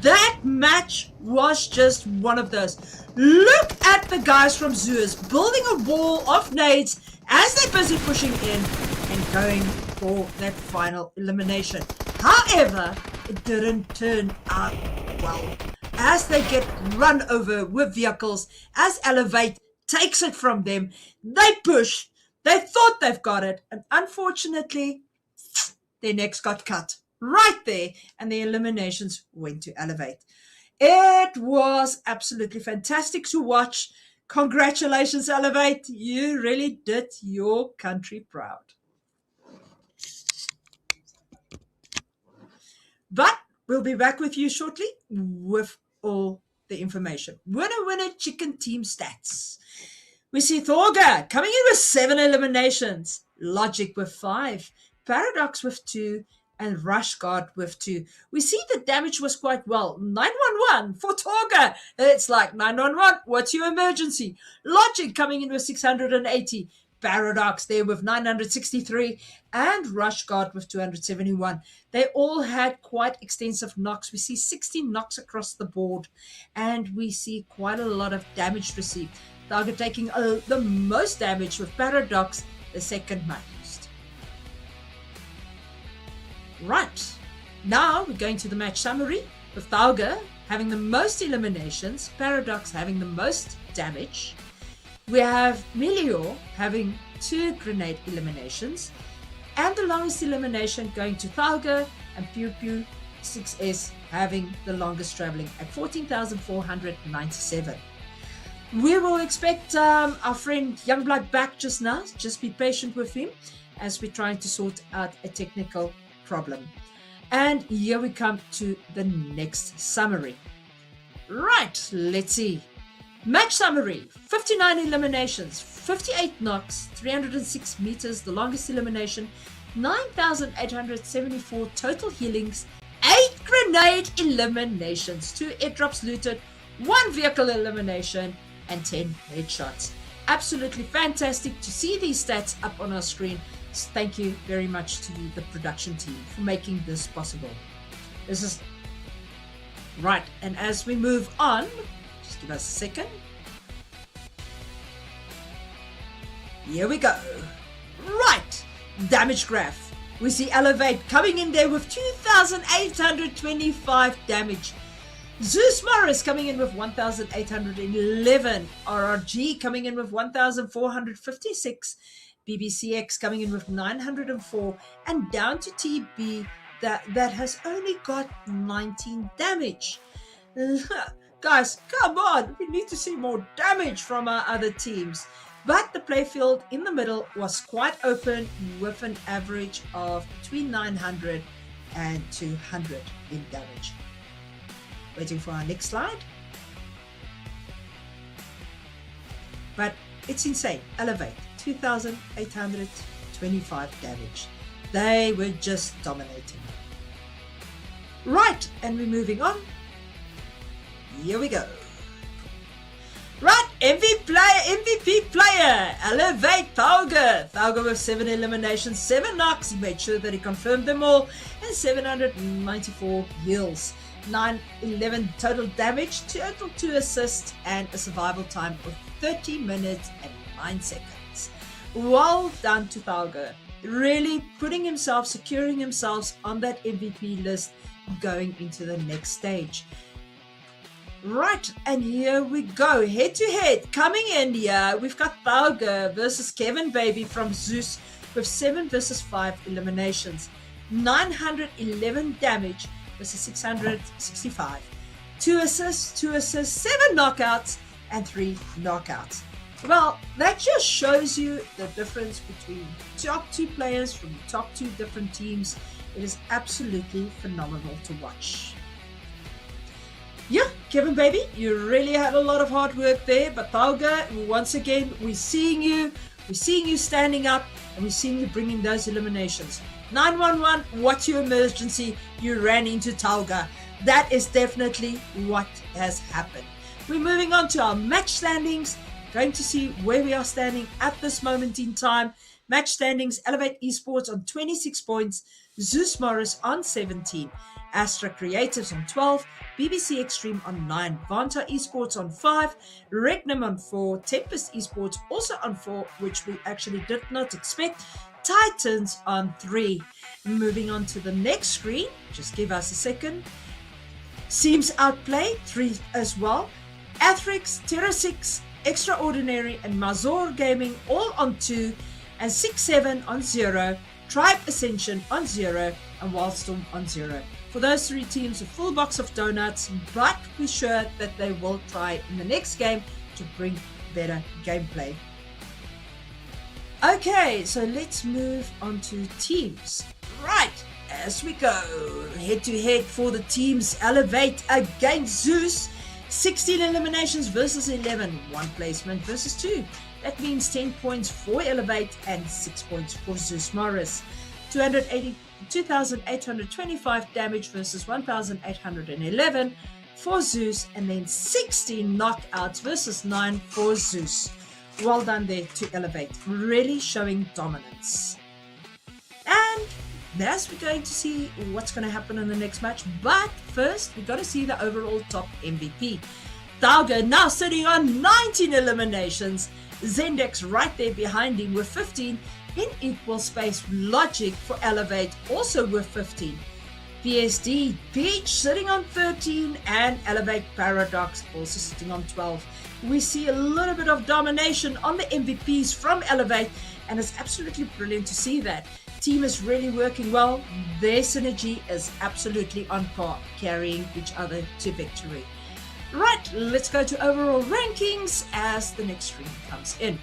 That match was just one of those. Look at the guys from Zeus building a wall of nades as they're busy pushing in and going for that final elimination. However, it didn't turn out well. As they get run over with vehicles, as Elevate takes it from them, they push, they thought they've got it, and unfortunately, their necks got cut right there, and the eliminations went to Elevate. It was absolutely fantastic to watch. Congratulations, Elevate. You really did your country proud. But we'll be back with you shortly with all the information. Winner chicken team stats. We see Thorga coming in with 7 eliminations, Logic with 5, Paradox with 2, and Rushguard with 2. We see the damage was quite well. 911 for Torga. It's like 911, what's your emergency? Logic coming in with 680. Paradox there with 963. And Rushguard with 271. They all had quite extensive knocks. We see 16 knocks across the board. And we see quite a lot of damage received. Target taking the most damage with Paradox, the second most. Right, now we're going to the match summary with Thauga having the most eliminations, Paradox having the most damage. We have Melio having 2 grenade eliminations, and the longest elimination going to Thauga, and Pew Pew 6S having the longest traveling at 14,497. We will expect our friend Youngblood back just now. Just be patient with him as we're trying to sort out a technical problem. And here we come to the next summary. Right, let's see. Match summary, 59 eliminations, 58 knocks, 306 meters, the longest elimination, 9,874 total healings, 8 grenade eliminations, 2 airdrops looted, 1 vehicle elimination, and 10 headshots. Absolutely fantastic to see these stats up on our screen. Thank you very much to the production team for making this possible. This is right, and as we move on, just give us a second. Here we go. Right, damage graph. We see Elevate coming in there with 2,825 damage. Zeus Morris coming in with 1,811. RRG coming in with 1,456. BBCX coming in with 904. And down to TB that has only got 19 damage. Guys, come on. We need to see more damage from our other teams. But the playfield in the middle was quite open with an average of between 900 and 200 in damage. Waiting for our next slide. But it's insane. Elevate, 2,825 damage. They were just dominating. Right, and we're moving on. Here we go. Right, MVP player, Elevate Thauga. Thauga with 7 eliminations, 7 knocks. He made sure that he confirmed them all. And 794 heals. 911 total damage, total 2 assists, and a survival time of 30 minutes and 9 seconds. Well done to Thauga. Really putting himself, securing himself on that MVP list going into the next stage. Right, and here we go, head to head, coming in here, we've got Thauga versus Kevin Baby from Zeus with 7 versus 5 eliminations, 911 damage versus 665, 2 assists, 7 knockouts, and 3 knockouts. Well, that just shows you the difference between top 2 players from the top 2 different teams. It is absolutely phenomenal to watch. Yeah, Kevin Baby, you really had a lot of hard work there, but Thauga, once again, we're seeing you standing up, and we're seeing you bringing those eliminations. 911, what's your emergency? You ran into Thauga. That is definitely what has happened. We're moving on to our match standings, going to see where we are standing at this moment in time. Match standings, Elevate Esports on 26 points, Zeus Morris on 17, Astra Creatives on 12, BBC Extreme on 9, Vanta Esports on 5, Regnum on 4, Tempest Esports also on 4, which we actually did not expect, Titans on 3. Moving on to the next screen, just give us a second. Seems Outplay 3 as well. Athrix, Terra 6, Extraordinary, and Mazor Gaming all on 2, and 6-7 on 0. Tribe Ascension on 0, and Wildstorm on 0. For those 3 teams, a full box of donuts, but we're sure that they will try in the next game to bring better gameplay. Okay, so let's move on to teams. Right, as we go head to head for the teams Elevate against Zeus. 16 eliminations versus 11, 1 placement versus 2. That means 10 points for Elevate and 6 points for Zeus Morris. 2,825 damage versus 1,811 for Zeus, and then 16 knockouts versus 9 for Zeus. Well done there to Elevate, really showing dominance. And as we're going to see what's going to happen in the next match, but first we've got to see the overall top MVP. Dauga now sitting on 19 eliminations. Zendex right there behind him with 15, in equal space. Logic for Elevate also with 15. PSD Peach sitting on 13, and Elevate Paradox also sitting on 12. We see a little bit of domination on the MVPs from Elevate, and it's absolutely brilliant to see that. Team is really working well. Their synergy is absolutely on par, carrying each other to victory. Right, let's go to overall rankings as the next screen comes in.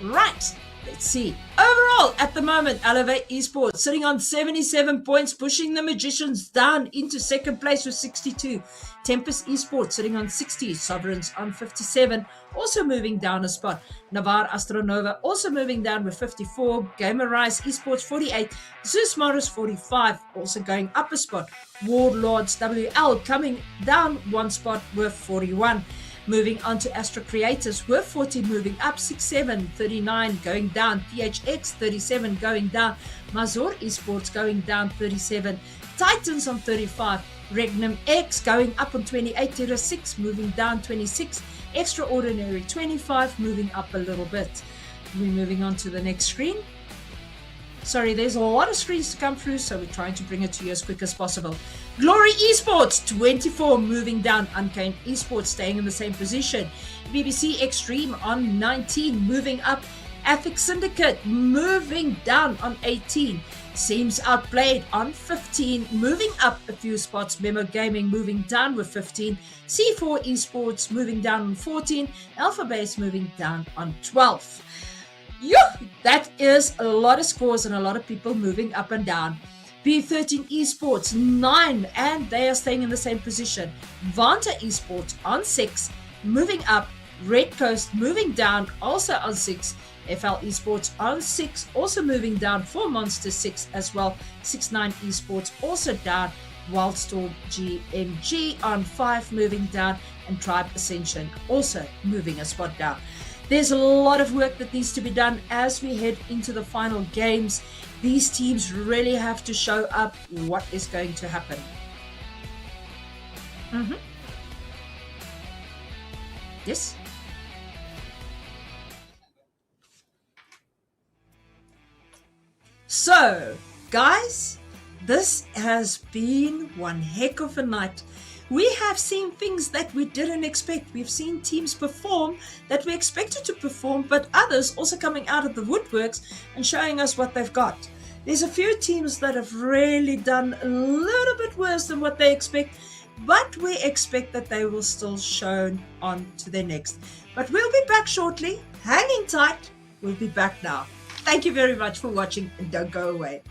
Right, let's see. Overall, at the moment, Elevate Esports sitting on 77 points, pushing the Magicians down into second place with 62. Tempest Esports sitting on 60, Sovereigns on 57, also moving down a spot. Navarre Astronova also moving down with 54. Gamer Rise Esports 48, Zeus Morris 45, also going up a spot. Warlords WL coming down 1 spot with 41. Moving on to Astro Creators with 40, moving up 67, 39 going down. PHX 37 going down. Mazor Esports going down 37. Titans on 35. Regnum X going up on 28. Terra 6 moving down 26. Extraordinary 25 moving up a little bit. We're moving on to the next screen. Sorry, there's a lot of screens to come through, so we're trying to bring it to you as quick as possible. Glory Esports 24 moving down. Uncanny Esports staying in the same position. BBC Extreme on 19 moving up. Ethic Syndicate moving down on 18. Seems Outplayed on 15, moving up a few spots. Memo Gaming moving down with 15. C4 Esports moving down on 14. Alpha Base moving down on 12. That is a lot of scores and a lot of people moving up and down. B13 Esports 9, and they are staying in the same position. Vanta Esports on 6, moving up. Red Coast moving down, also on 6. FL Esports on 6, also moving down. 4 Monster 6 as well. 6-9 Esports also down. Wildstorm GMG on 5, moving down. And Tribe Ascension also moving a spot down. There's a lot of work that needs to be done as we head into the final games. These teams really have to show up what is going to happen. Yes? So, guys, this has been one heck of a night. We have seen things that we didn't expect. We've seen teams perform that we expected to perform, but others also coming out of the woodworks and showing us what they've got. There's a few teams that have really done a little bit worse than what they expect, but we expect that they will still show on to their next. But we'll be back shortly. Hanging tight. We'll be back now. Thank you very much for watching, and don't go away.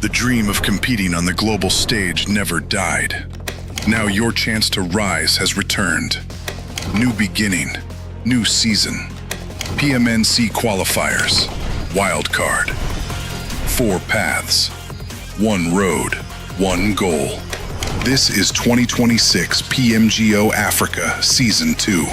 The dream of competing on the global stage never died. Now your chance to rise has returned. New beginning, new season. PMNC qualifiers, wildcard. 4 paths, 1 road, 1 goal. This is 2026 PMGO Africa Season 2.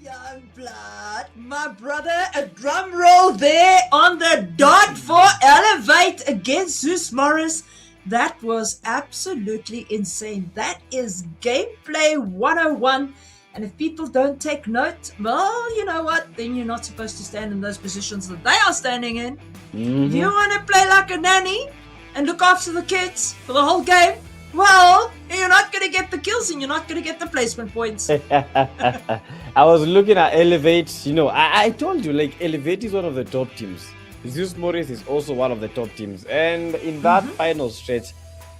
Youngblood, my brother, a drum roll there on the dot for Elevate against Zeus Morris. That was absolutely insane. That is gameplay 101. And if people don't take note, well, you know what? Then you're not supposed to stand in those positions that they are standing in. If you want to play like a nanny and look after the kids for the whole game, well, you're not going to get the kills and you're not going to get the placement points. I was looking at Elevate. You know, I told you, like, Elevate is one of the top teams. Zeus Morris is also one of the top teams. And in that final stretch,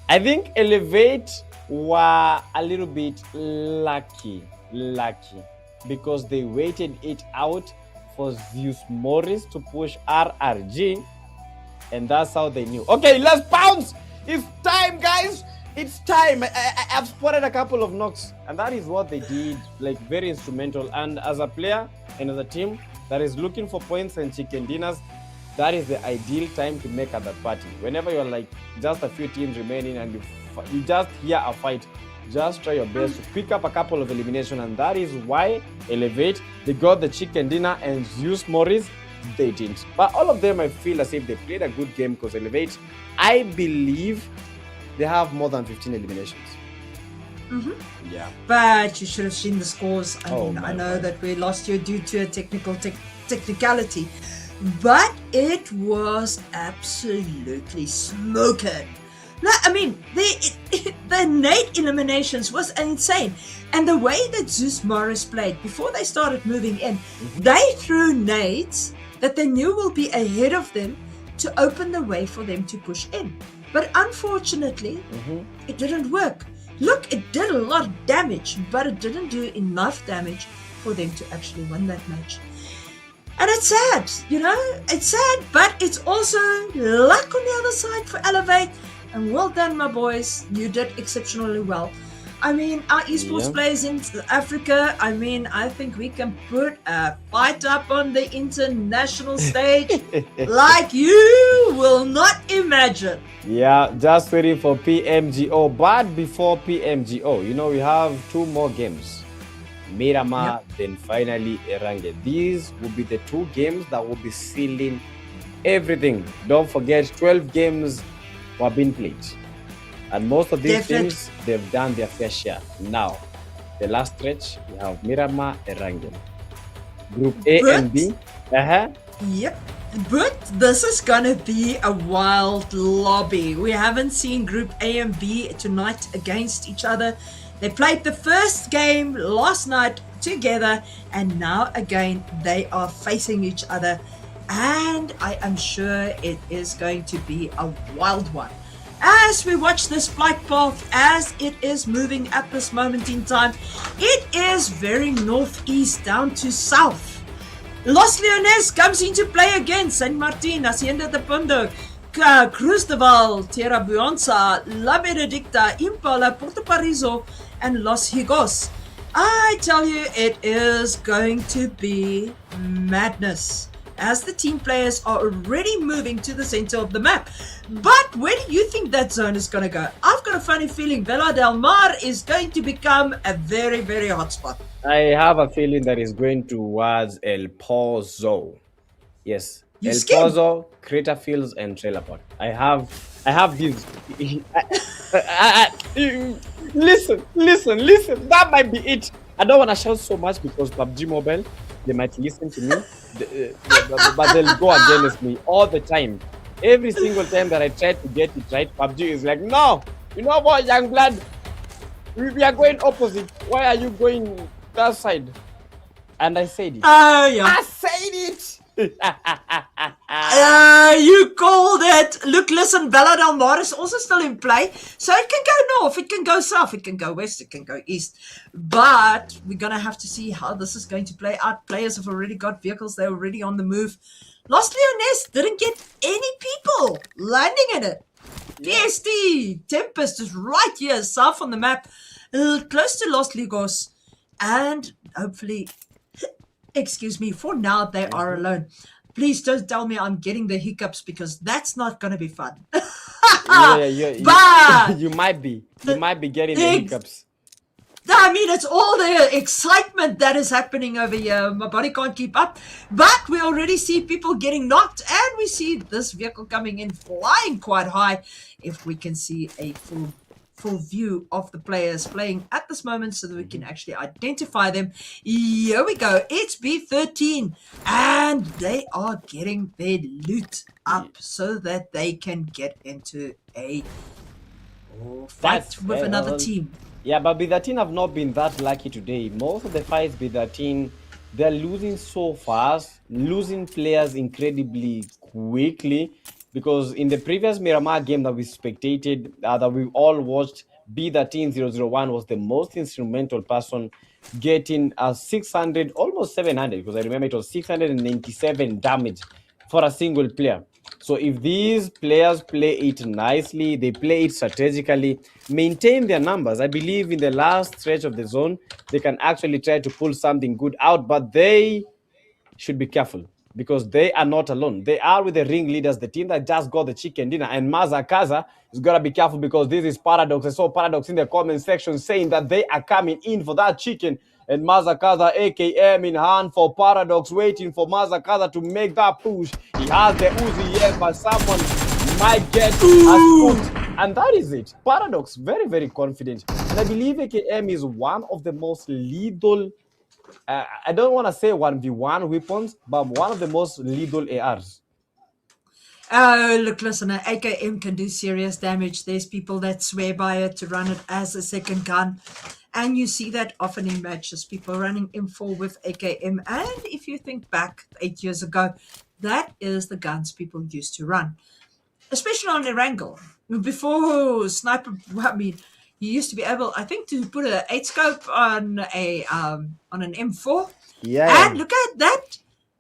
I think Elevate were a little bit lucky because they waited it out for Zeus Morris to push RRG. And that's how they knew. Okay, let's bounce. It's time, guys. It's time. I've spotted a couple of knocks, and that is what they did, like very instrumental. And as a player and as a team that is looking for points and chicken dinners, that is the ideal time to make at that party. Whenever you're like just a few teams remaining and you just hear a fight, just try your best to pick up a couple of elimination, and that is why Elevate, they got the chicken dinner, and Zeus Morris, they didn't. But all of them, I feel as if they played a good game, because Elevate, I believe they have more than 15 eliminations. Yeah. But you should have seen the scores. I Oh mean, my I know word. that we lost you due to a technicality, but it was absolutely smoking. No, I mean, the nade eliminations was insane. And the way that Zeus Morris played, before they started moving in, they threw nades that they knew will be ahead of them to open the way for them to push in. But unfortunately, it didn't work. Look, it did a lot of damage, but it didn't do enough damage for them to actually win that match. And it's sad, you know, it's sad, but it's also luck on the other side for Elevate. And well done, my boys. You did exceptionally well. I mean, our esports players in Africa, I mean, I think we can put a fight up on the international stage like you will not imagine. Yeah, just waiting for PMGO. But before PMGO, you know, we have 2 more games. Miramar, then finally Erange. These will be the 2 games that will be sealing everything. Don't forget, 12 games were being played. And most of these teams, they've done their fair share. Now, the last stretch, we have Miramar, Erange. Group A and B. Yep. But this is going to be a wild lobby. We haven't seen Group A and B tonight against each other. They played the first game last night together, and now again they are facing each other. And I am sure it is going to be a wild one. As we watch this flight path, as it is moving at this moment in time, it is very northeast down to south. Los Leones comes into play again. San Martin, Hacienda de Pondo, Cruz de Val, Tierra Buonza, La Benedicta, Impala, Porto Pariso, and Los Higos. I tell you, it is going to be madness, as the team players are already moving to the center of the map. But where do you think that zone is going to go? I've got a funny feeling Vela Del Mar is going to become a very, very hot spot. I have a feeling that it's going towards El Pozo. Yes, You El scared? Pozo, Crater Fields, and Trailer Park. I have these. Listen. That might be it. I don't want to shout so much because PUBG Mobile, they might listen to me, but they'll go against me all the time. Every single time that I try to get it right, PUBG is like, no, you know what, young blood, we are going opposite. Why are you going that side? And I said it. Oh, yeah. I said it. You called it. Look, listen, Bella Del Mar is also still in play. So it can go north, it can go south, it can go west, it can go east. But we're going to have to see how this is going to play out. Players have already got vehicles. They're already on the move. Los Leones didn't get any people landing in it. PST, Tempest is right here, south on the map, close to Los Ligos. And hopefully, excuse me, for now, they are alone. Please don't tell me I'm getting the hiccups because that's not going to be fun. You might be. You might be getting the hiccups. I mean, it's all the excitement that is happening over here. My body can't keep up. But we already see people getting knocked. And we see this vehicle coming in, flying quite high. If we can see a full view of the players playing at this moment so that we can actually identify them. Here we go. It's B13. And they are getting their loot up so that they can get into a fight with another team. Yeah, but B13 have not been that lucky today. Most of the fights, B13, they're losing so fast, losing players incredibly quickly. Because in the previous Miramar game that we spectated, that we all watched, B13001 was the most instrumental person, getting 600, almost 700, because I remember it was 697 damage for a single player. So if these players play it nicely, they play it strategically, maintain their numbers, I believe in the last stretch of the zone, they can actually try to pull something good out, but they should be careful because they are not alone. They are with the ringleaders, the team that just got the chicken dinner, and Mazakaza is going to be careful because this is Paradox. I saw Paradox in the comment section saying that they are coming in for that chicken. And Mazakaza, AKM in hand for Paradox, waiting for Mazakaza to make that push. He has the Uzi, yes, but someone might get a spot. And that is it. Paradox, very, very confident. And I believe AKM is one of the most lethal, I don't want to say 1v1 weapons, but one of the most lethal ARs. Oh, look, listen, an AKM can do serious damage. There's people that swear by it to run it as a second gun. And you see that often in matches, people running M4 with AKM. And if you think back 8 years ago, that is the guns people used to run, especially on Erangel. Before sniper, I mean, you used to be able, I think, to put an 8-scope on an M4. Yeah. And look at that.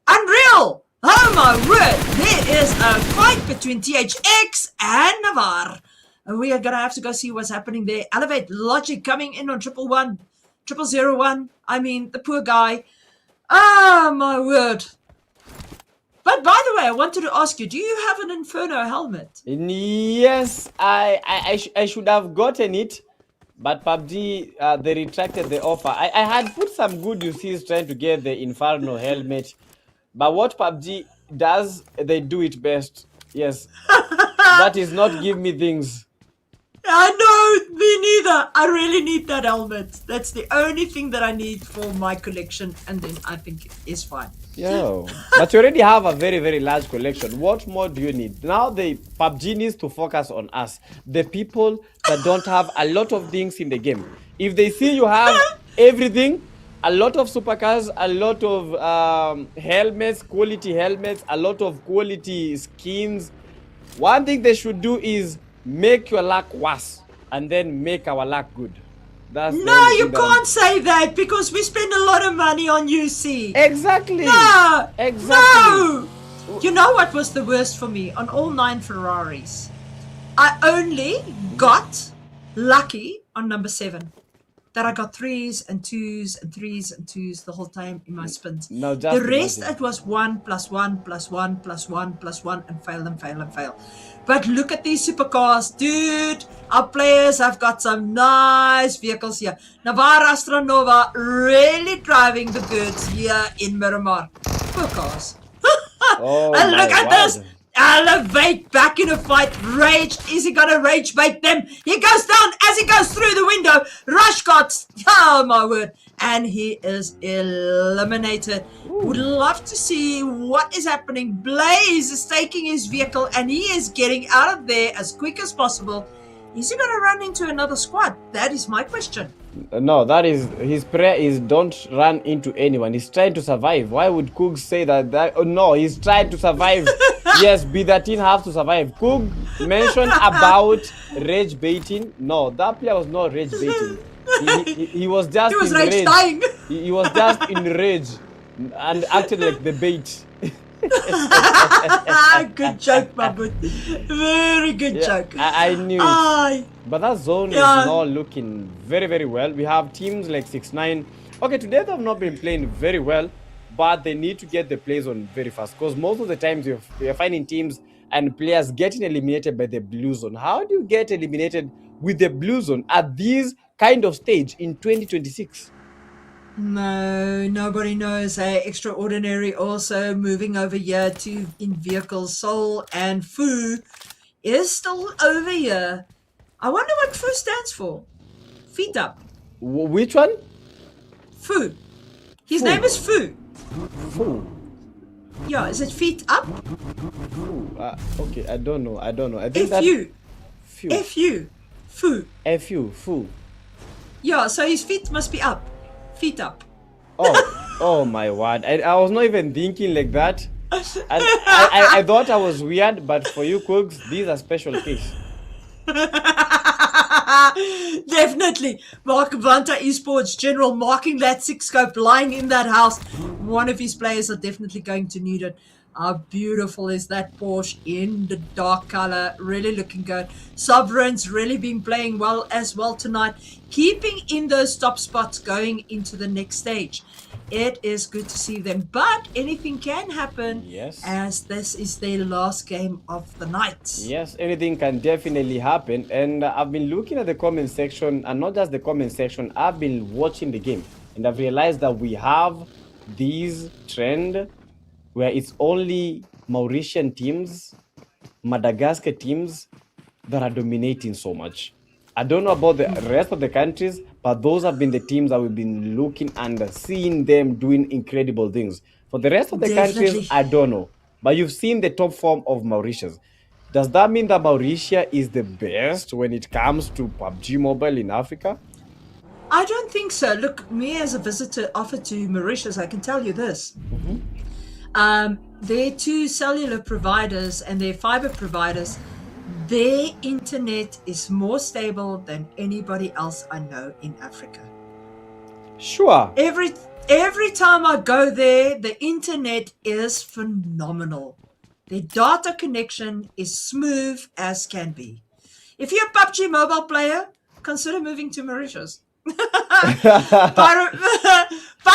Unreal. Oh my word. There is a fight between THX and Navarre. We are going to have to go see what's happening there. Elevate Logic coming in on 001. I mean, the poor guy. Oh, my word. But by the way, I wanted to ask you, do you have an Inferno helmet? Yes, I should have gotten it. But PUBG, they retracted the offer. I had put some good UCs trying to get the Inferno helmet. But what PUBG does, they do it best. Yes. That is not give me things. I know, me neither. I really need that helmet. That's the only thing that I need for my collection, and then I think it is fine. Yeah, but you already have a very, very large collection. What more do you need? Now the PUBG needs to focus on us, the people that don't have a lot of things in the game. If they see you have everything, a lot of supercars, a lot of helmets, quality helmets, a lot of quality skins, one thing they should do is make your luck worse and then make our luck good. That's no, you can't say that because we spend a lot of money on UC. Exactly. No. Exactly. No. You know what was the worst for me? On all 9 Ferraris, I only got lucky on number 7. That I got 3s and 2s and 3s and 2s the whole time in my spins. No, just the rest, imagine. it was 1 plus 1 plus 1 plus 1 plus 1 and fail and fail and fail. But look at these supercars, dude. Our players have got some nice vehicles here. Navarre Astronova really driving the goods here in Miramar. Poor cars. Oh, and look my at this. Elevate back in a fight. Rage. Is he gonna rage bait them? He goes down as he goes through the window. Rush got. Oh my word. And he is eliminated. Would love to see what is happening. Blaze is taking his vehicle and he is getting out of there as quick as possible. Is he going to run into another squad? That is my question. No, that is his prayer is don't run into anyone. He's trying to survive. Why would Cook say that? Oh, no, he's trying to survive. Yes, B13 have to survive. Cook mentioned about rage baiting. No, that player was not rage baiting. He was just He was in rage dying. He was just in rage and acted like the bait. Good joke, Mahmoud. Very good joke. I knew it. Aye. But that zone is not looking very, very well. We have teams like 6ix9ine. Okay, today they have not been playing very well, but they need to get the play zone very fast because most of the times you're finding teams and players getting eliminated by the blue zone. How do you get eliminated with the blue zone at this kind of stage in 2026? No, nobody knows. Extraordinary also moving over here to in vehicles. Soul and Fu is still over here. I wonder what Fu stands for. Feet up. Which one? Fu. His Fu. name is Fu. Fu. Yeah, is it feet up? Fu. Okay, I don't know. I think F-U. Fu. F-U. Fu. F-U. Fu. Yeah, so his feet must be up. Feet up. Oh my word. I was not even thinking like that. I thought I was weird, but for you cooks, these are special case. Definitely. Mark Vanta Esports General marking that 6-scope lying in that house. One of his players are definitely going to need it. How beautiful is that Porsche in the dark color? Really looking good. Sovereign's really been playing well as well tonight. Keeping in those top spots going into the next stage. It is good to see them. But anything can happen. Yes. As this is their last game of the night. Yes, anything can definitely happen. And I've been looking at the comment section, and not just the comment section, I've been watching the game. And I've realized that we have this trend where it's only Mauritian teams, Madagascar teams that are dominating so much. I don't know about the rest of the countries, but those have been the teams that we've been looking and seeing them doing incredible things. For the rest of the countries, I don't know. But you've seen the top form of Mauritius. Does that mean that Mauritius is the best when it comes to PUBG Mobile in Africa? I don't think so. Look, me as a visitor offered to Mauritius, I can tell you this. Their two cellular providers and their fiber providers, their internet is more stable than anybody else I know in Africa. Sure. Every time I go there, the internet is phenomenal. Their data connection is smooth as can be. If you're a PUBG mobile player, consider moving to Mauritius.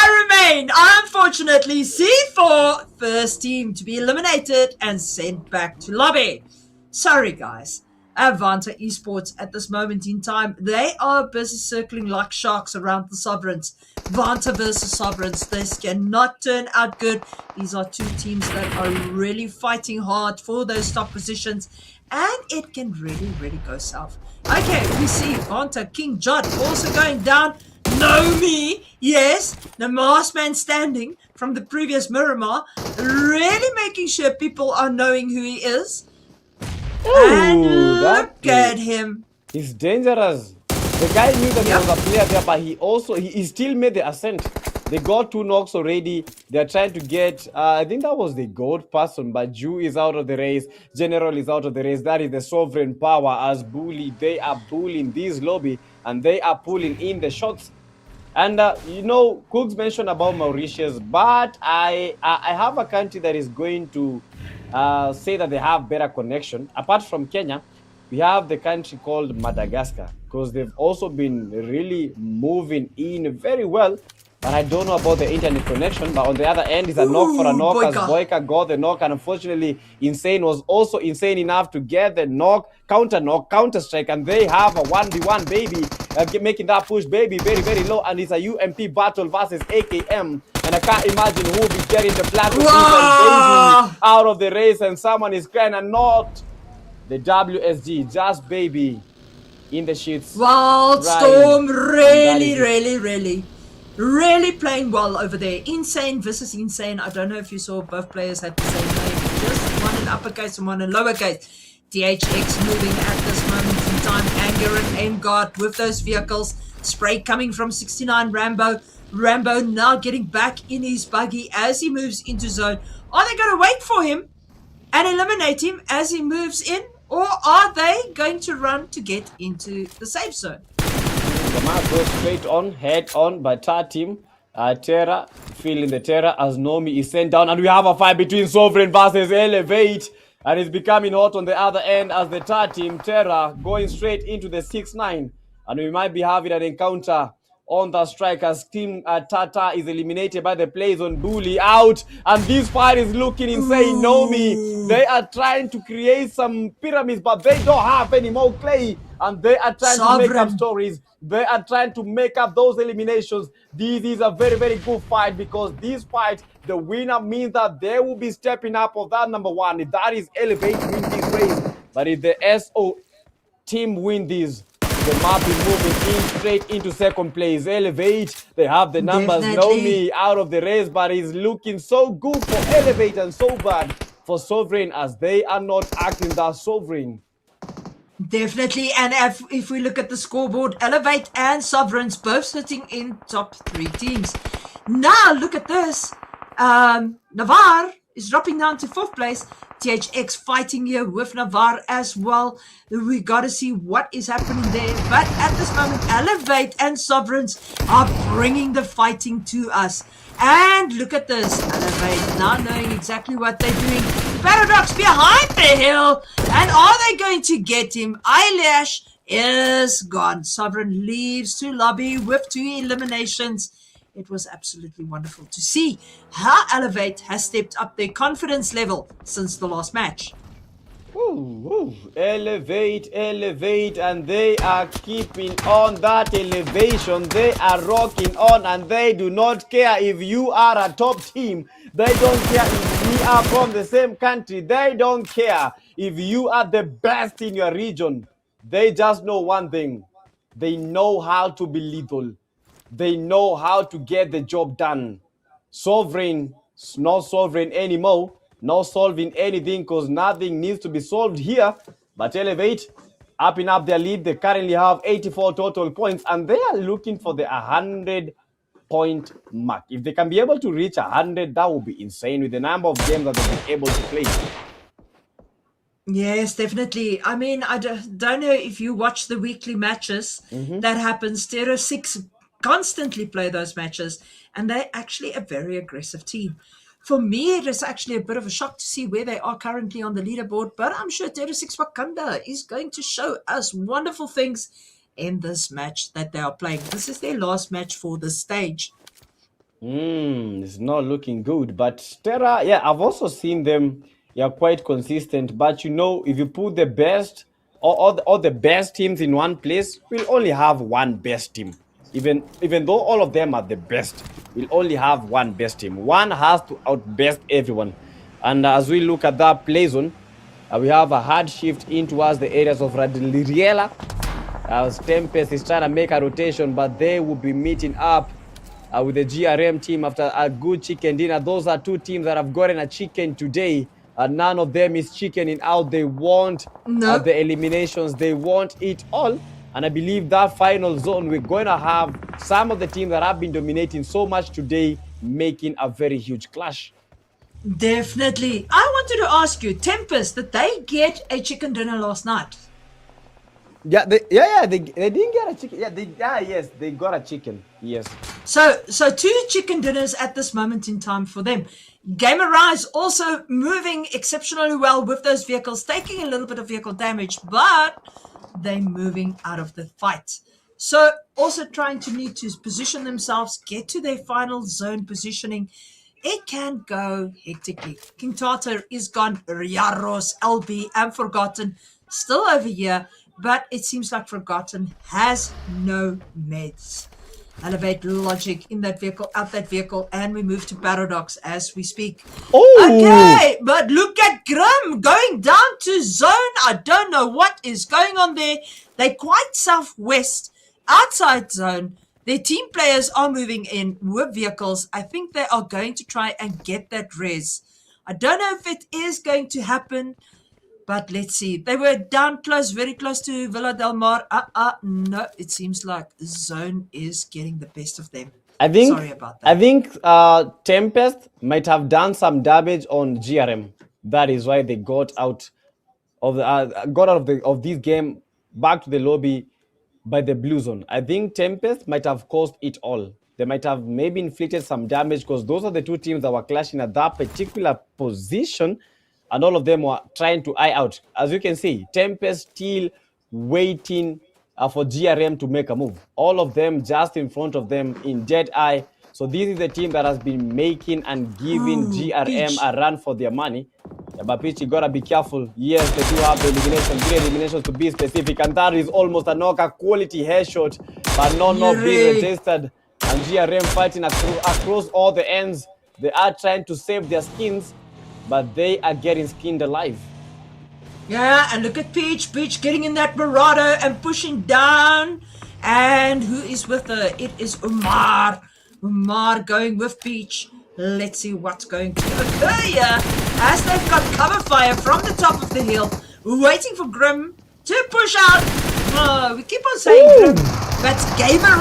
Remain, unfortunately, C4 first team to be eliminated and sent back to lobby. Sorry guys, Vanta Esports at this moment in time, they are busy circling like sharks around the Sovereigns. Vanta versus Sovereigns, this cannot turn out good. These are two teams that are really fighting hard for those top positions, and it can really, really go south. Okay, we see Vanta, King Judd also going down. Know me, yes, the masked man standing from the previous Miramar, really making sure people are knowing who he is. Ooh, And look at him. He's dangerous. The guy knew that there was a player there, but he still made the ascent. They got 2 knocks already. They're trying to get, I think that was the gold person, but Jew is out of the race. General is out of the race. That is the sovereign power as bully. They are bullying this lobby and they are pulling in the shots. And, you know, Cooks mentioned about Mauritius, but I have a country that is going to say that they have better connection. Apart from Kenya, we have the country called Madagascar, because they've also been really moving in very well. But I don't know about the internet connection. But on the other end is a knock for a knock, as Boyka got the knock. And unfortunately, Insane was also insane enough to get the knock, counter strike. And they have a 1v1, baby. Making that push, baby, very, very low. And it's a UMP battle versus AKM. And I can't imagine who will be getting the black baby out of the race. And someone is crying and not the WSG, just baby in the sheets. Wildstorm, really playing well over there. Insane versus Insane. I don't know if you saw both players had the same name. Just one in uppercase and one in lowercase. DHX moving at this moment in time. And aim guard with those vehicles. Spray coming from 69 Rambo. Rambo now getting back in his buggy as he moves into zone. Are they going to wait for him and eliminate him as he moves in? Or are they going to run to get into the safe zone? The match goes straight on, head on by Tar Team. Terra feeling the terror as Nomi is sent down, and we have a fight between Sovereign versus Elevate, and it's becoming hot on the other end as the Tar Team Terra going straight into the 6-9, and we might be having an encounter on the strike as Team Tata is eliminated by the plays on Bully out, and this fight is looking insane. Nomi, they are trying to create some pyramids, but they don't have any more clay, and they are trying to make up stories. They are trying to make up those eliminations. This is a very, very good fight because this fight, the winner means that they will be stepping up of that number one. If that is Elevate win this race, but if the SO team win this, the map is moving in straight into second place. Elevate, they have the numbers. Nomi out of the race, but it's looking so good for Elevate and so bad for Sovereign as they are not acting that sovereign. Definitely, and if we look at the scoreboard, Elevate and Sovereigns both sitting in top 3 teams. Now look at this. Navarre is dropping down to 4th place. THX fighting here with Navarre as well. We got to see what is happening there. But at this moment, Elevate and Sovereigns are bringing the fighting to us. And look at this. Elevate now knowing exactly what they're doing. Paradox behind the hill. And are they going to get him? Eyelash is gone. Sovereign leaves to lobby with 2 eliminations. It was absolutely wonderful to see how Elevate has stepped up their confidence level since the last match. Ooh. Elevate, and they are keeping on that elevation. They are rocking on, and they do not care if you are a top team. They don't care if we are from the same country. They don't care if you are the best in your region. They just know one thing. They know how to be lethal. They know how to get the job done. Sovereign, not sovereign anymore. Not solving anything because nothing needs to be solved here. But Elevate, upping up their lead. They currently have 84 total points, and they are looking for the 100-point mark. If they can be able to reach 100, that would be insane with the number of games that they've been able to play. Yes, definitely. I mean, I don't know if you watch the weekly matches that happens. Terra 6 constantly play those matches, and they're actually a very aggressive team. For me, it is actually a bit of a shock to see where they are currently on the leaderboard, but I'm sure Terra 6 Wakanda is going to show us wonderful things in this match that they are playing. This is their last match for this stage. It's not looking good, but Terra, yeah, I've also seen them, quite consistent, but if you put the best, all the best teams in one place, we'll only have one best team. Even though all of them are the best, we'll only have one best team. One has to outbest everyone. And as we look at that play zone, we have a hard shift in towards the areas of Radiliela. As Tempest is trying to make a rotation, but they will be meeting up with the GRM team after a good chicken dinner. Those are 2 teams that have gotten a chicken today. None of them is chickening out. They want the eliminations. They want it all. And I believe that final zone, we're going to have some of the teams that have been dominating so much today making a very huge clash. Definitely. I wanted to ask you, Tempest, did they get a chicken dinner last night? Yeah, they didn't get a chicken. Yes, they got a chicken. Yes. So 2 chicken dinners at this moment in time for them. Gamer Rise also moving exceptionally well with those vehicles, taking a little bit of vehicle damage, but they're moving out of the fight. So also trying to need to position themselves, get to their final zone positioning. It can go hectically. King Tartar is gone. Yaros, LB, and Forgotten still over here, but it seems like Forgotten has no meds. Elevate Logic in that vehicle, out that vehicle, and we move to Paradox as we speak. Okay, but look at Grim going down to zone. I don't know what is going on there. They're quite southwest, outside zone. Their team players are moving in with vehicles. I think they are going to try and get that res. I don't know if it is going to happen. But let's see. They were down close, very close to Villa Del Mar. No, it seems like Zone is getting the best of them. Sorry about that. I think Tempest might have done some damage on GRM. That is why they got out of this game back to the lobby by the blue zone. I think Tempest might have caused it all. They might have maybe inflicted some damage because those are the two teams that were clashing at that particular position, and all of them were trying to eye out. As you can see, Tempest still waiting for GRM to make a move. All of them just in front of them in dead eye. So this is the team that has been making and giving GRM Peach. a run for their money. Yeah, but Peach, you gotta be careful. Yes, they do have the elimination, 3 eliminations to be specific, and that is almost a knocker quality headshot, but not being registered. And GRM fighting across all the ends. They are trying to save their skins, but they are getting skinned alive. Yeah, and look at Peach. Peach getting in that Marauder and pushing down. And who is with her? It is Umar. Umar going with Peach. Let's see what's going to occur here as they've got cover fire from the top of the hill, waiting for Grim to push out. Oh, we keep on saying Grim. That's Gamer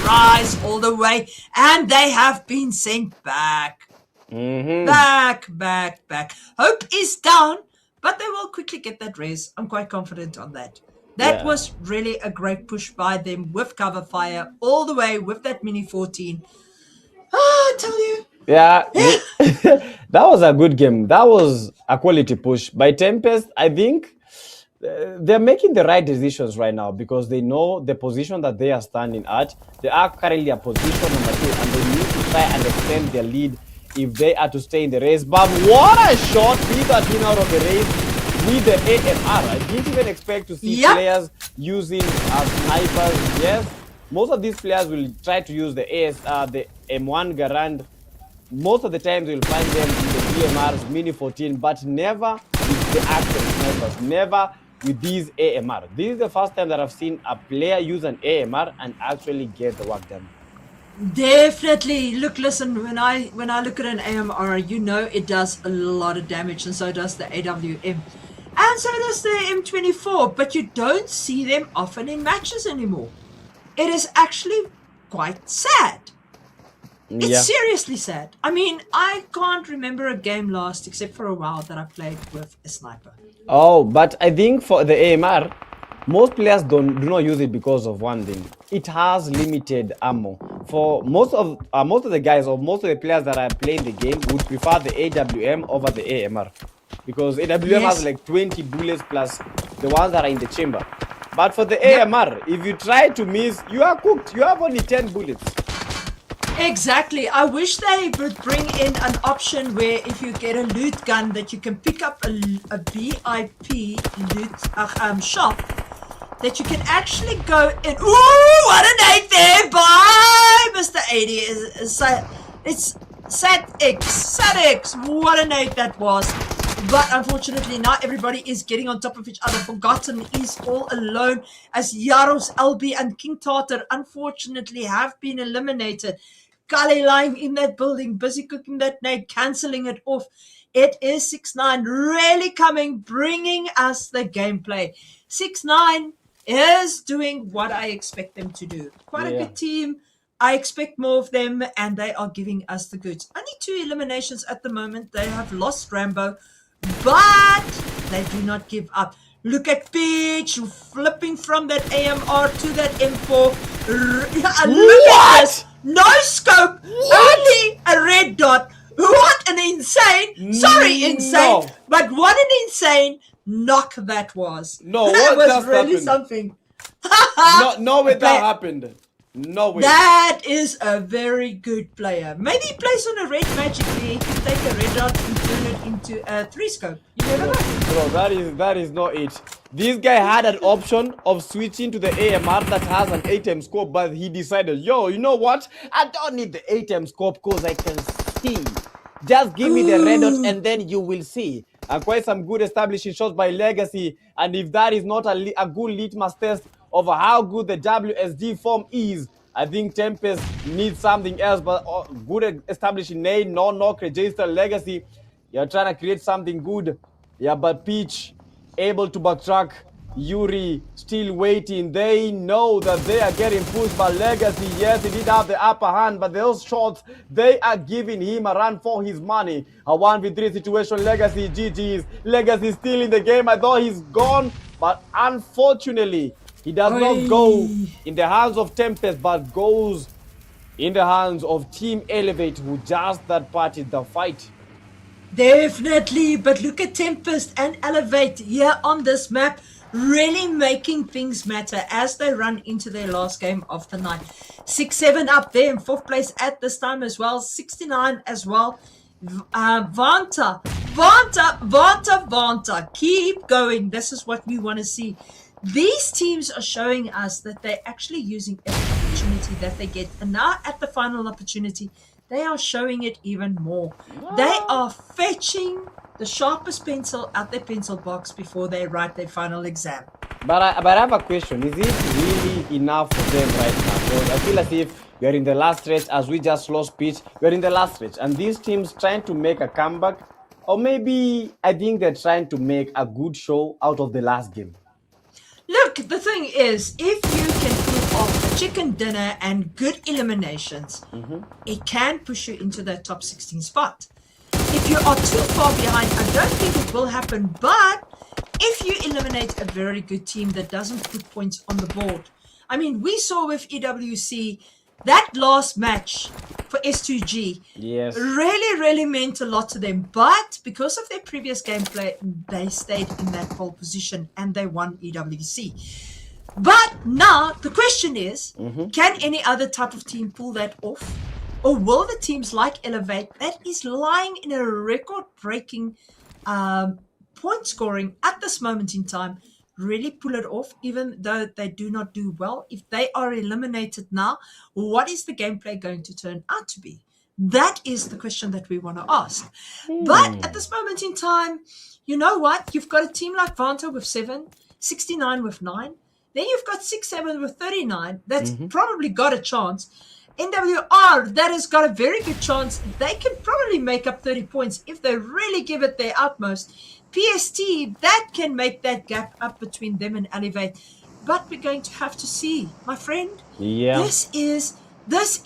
Rise all the way. And they have been sent back. Back. Hope is down, but they will quickly get that res. I'm quite confident on that. That was really a great push by them with cover fire all the way with that Mini 14. I tell you. Yeah, that was a good game. That was a quality push by Tempest. I think they're making the right decisions right now because they know the position that they are standing at. They are currently at position number 2, and they need to try and extend their lead if they are to stay in the race. But what a shot! Beat that win out of the race with the AMR. I didn't even expect to see players using snipers. Yes, most of these players will try to use the the M1 Garand. Most of the times you'll find them in the DMRs, Mini 14, but never with the actual snipers, never with these AMR. This is the first time that I've seen a player use an AMR and actually get the work done. Definitely. Look, listen, when I look at an AMR, you know it does a lot of damage, and so does the AWM. And so does the M24, but you don't see them often in matches anymore. It is actually quite sad. It's seriously sad. I mean, I can't remember a game last, except for a while, that I played with a sniper. Oh, but I think for the AMR, most players do not use it because of one thing. It has limited ammo. For most of the guys or most of the players that are playing the game would prefer the AWM over the AMR. Because AWM has like 20 bullets plus the ones that are in the chamber. But for the AMR, if you try to miss, you are cooked. You have only 10 bullets. Exactly. I wish they would bring in an option where if you get a loot gun that you can pick up a VIP loot shop, that you can actually go in. Ooh, what a night there by Mr. 80. It's SatX. What a night that was. But unfortunately, now everybody is getting on top of each other. Forgotten is all alone as Yaros, LB, and King Tartar unfortunately have been eliminated. Kale lying in that building, busy cooking that night, cancelling it off. It is 6-9 really coming, bringing us the gameplay. 6-9 is doing what I expect them to do. Quite a good team. I expect more of them, and they are giving us the goods. Only 2 eliminations at the moment. They have lost Rambo, but they do not give up. Look at Peach flipping from that AMR to that M4. Look at this. No scope, only a red dot. What an insane, insane, but what an insane knock that was. No, that what was really happened? something. No way that happened. No way. That is a very good player. Maybe he plays on a red magically. He can take a red dot and turn it into a 3-scope. You never know. Bro, that is not it. This guy had an option of switching to the AMR that has an 8M scope, but he decided, yo, you know what? I don't need the 8M scope because I can see. Just give me the red dot and then you will see. And quite some good establishing shots by Legacy. And if that is not a good litmus test of how good the WSD form is, I think Tempest needs something else. But good establishing nade, no knock, register, Legacy. You're trying to create something good. Yeah, but Peach able to backtrack. Yuri still waiting. They know that they are getting pushed by Legacy. Yes, he did have the upper hand, but those shots, they are giving him a run for his money. A 1v3 situation. Legacy, GG's. Legacy still in the game. I thought he's gone, but unfortunately, he does not go in the hands of Tempest, but goes in the hands of Team Elevate, who just that part is the fight. Definitely, but look at Tempest and Elevate here on this map, really making things matter as they run into their last game of the night. 6-7 up there in 4th place at this time as well, 69 as well. Vanta, keep going. This is what we want to see. These teams are showing us that they're actually using every opportunity that they get, and now at the final opportunity, they are showing it even more. They are fetching the sharpest pencil out their pencil box before they write their final exam. But I have a question. Is it really enough for them right now? Because I feel as if we are in the last stretch, as we just lost pitch. We are in the last stretch, and these teams trying to make a comeback, or maybe I think they're trying to make a good show out of the last game. Look, the thing is, if you can pull off a chicken dinner and good eliminations, it can push you into that top 16 spot. If you are too far behind, I don't think it will happen, but if you eliminate a very good team that doesn't put points on the board, I mean, we saw with EWC that last match for S2G really meant a lot to them, but because of their previous gameplay, they stayed in that pole position and they won EWC. But now the question is, can any other type of team pull that off? Or will the teams like Elevate, that is lying in a record-breaking point scoring at this moment in time, really pull it off, even though they do not do well? If they are eliminated now, what is the gameplay going to turn out to be? That is the question that we want to ask. But at this moment in time, you know what? You've got a team like Vanta with 7, 69 with 9. Then you've got 6-7 with 39. That's probably got a chance. NWR, that has got a very good chance. They can probably make up 30 points if they really give it their utmost. PST, that can make that gap up between them and Elevate. But we're going to have to see, my friend. Yeah. This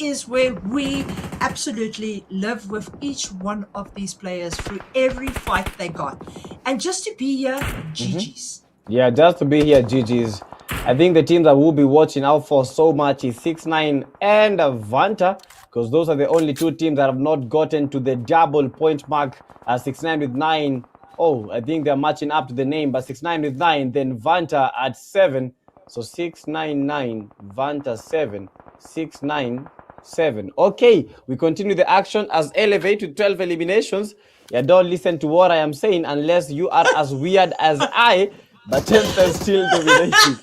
is where we absolutely live with each one of these players through every fight they got. And just to be here, GG's. Yeah, just to be here, GG's. I think the teams that we'll be watching out for so much is 6-9 and Vanta, because those are the only two teams that have not gotten to the double point mark. 6-9 with 9. Oh, I think they're matching up to the name, but 6-9 with 9, then Vanta at 7. So 6-9-9, Vanta 7, 6-9-7. Okay, we continue the action as Elevate with 12 eliminations. Yeah, don't listen to what I am saying unless you are as weird as I. But Tempest still dominating.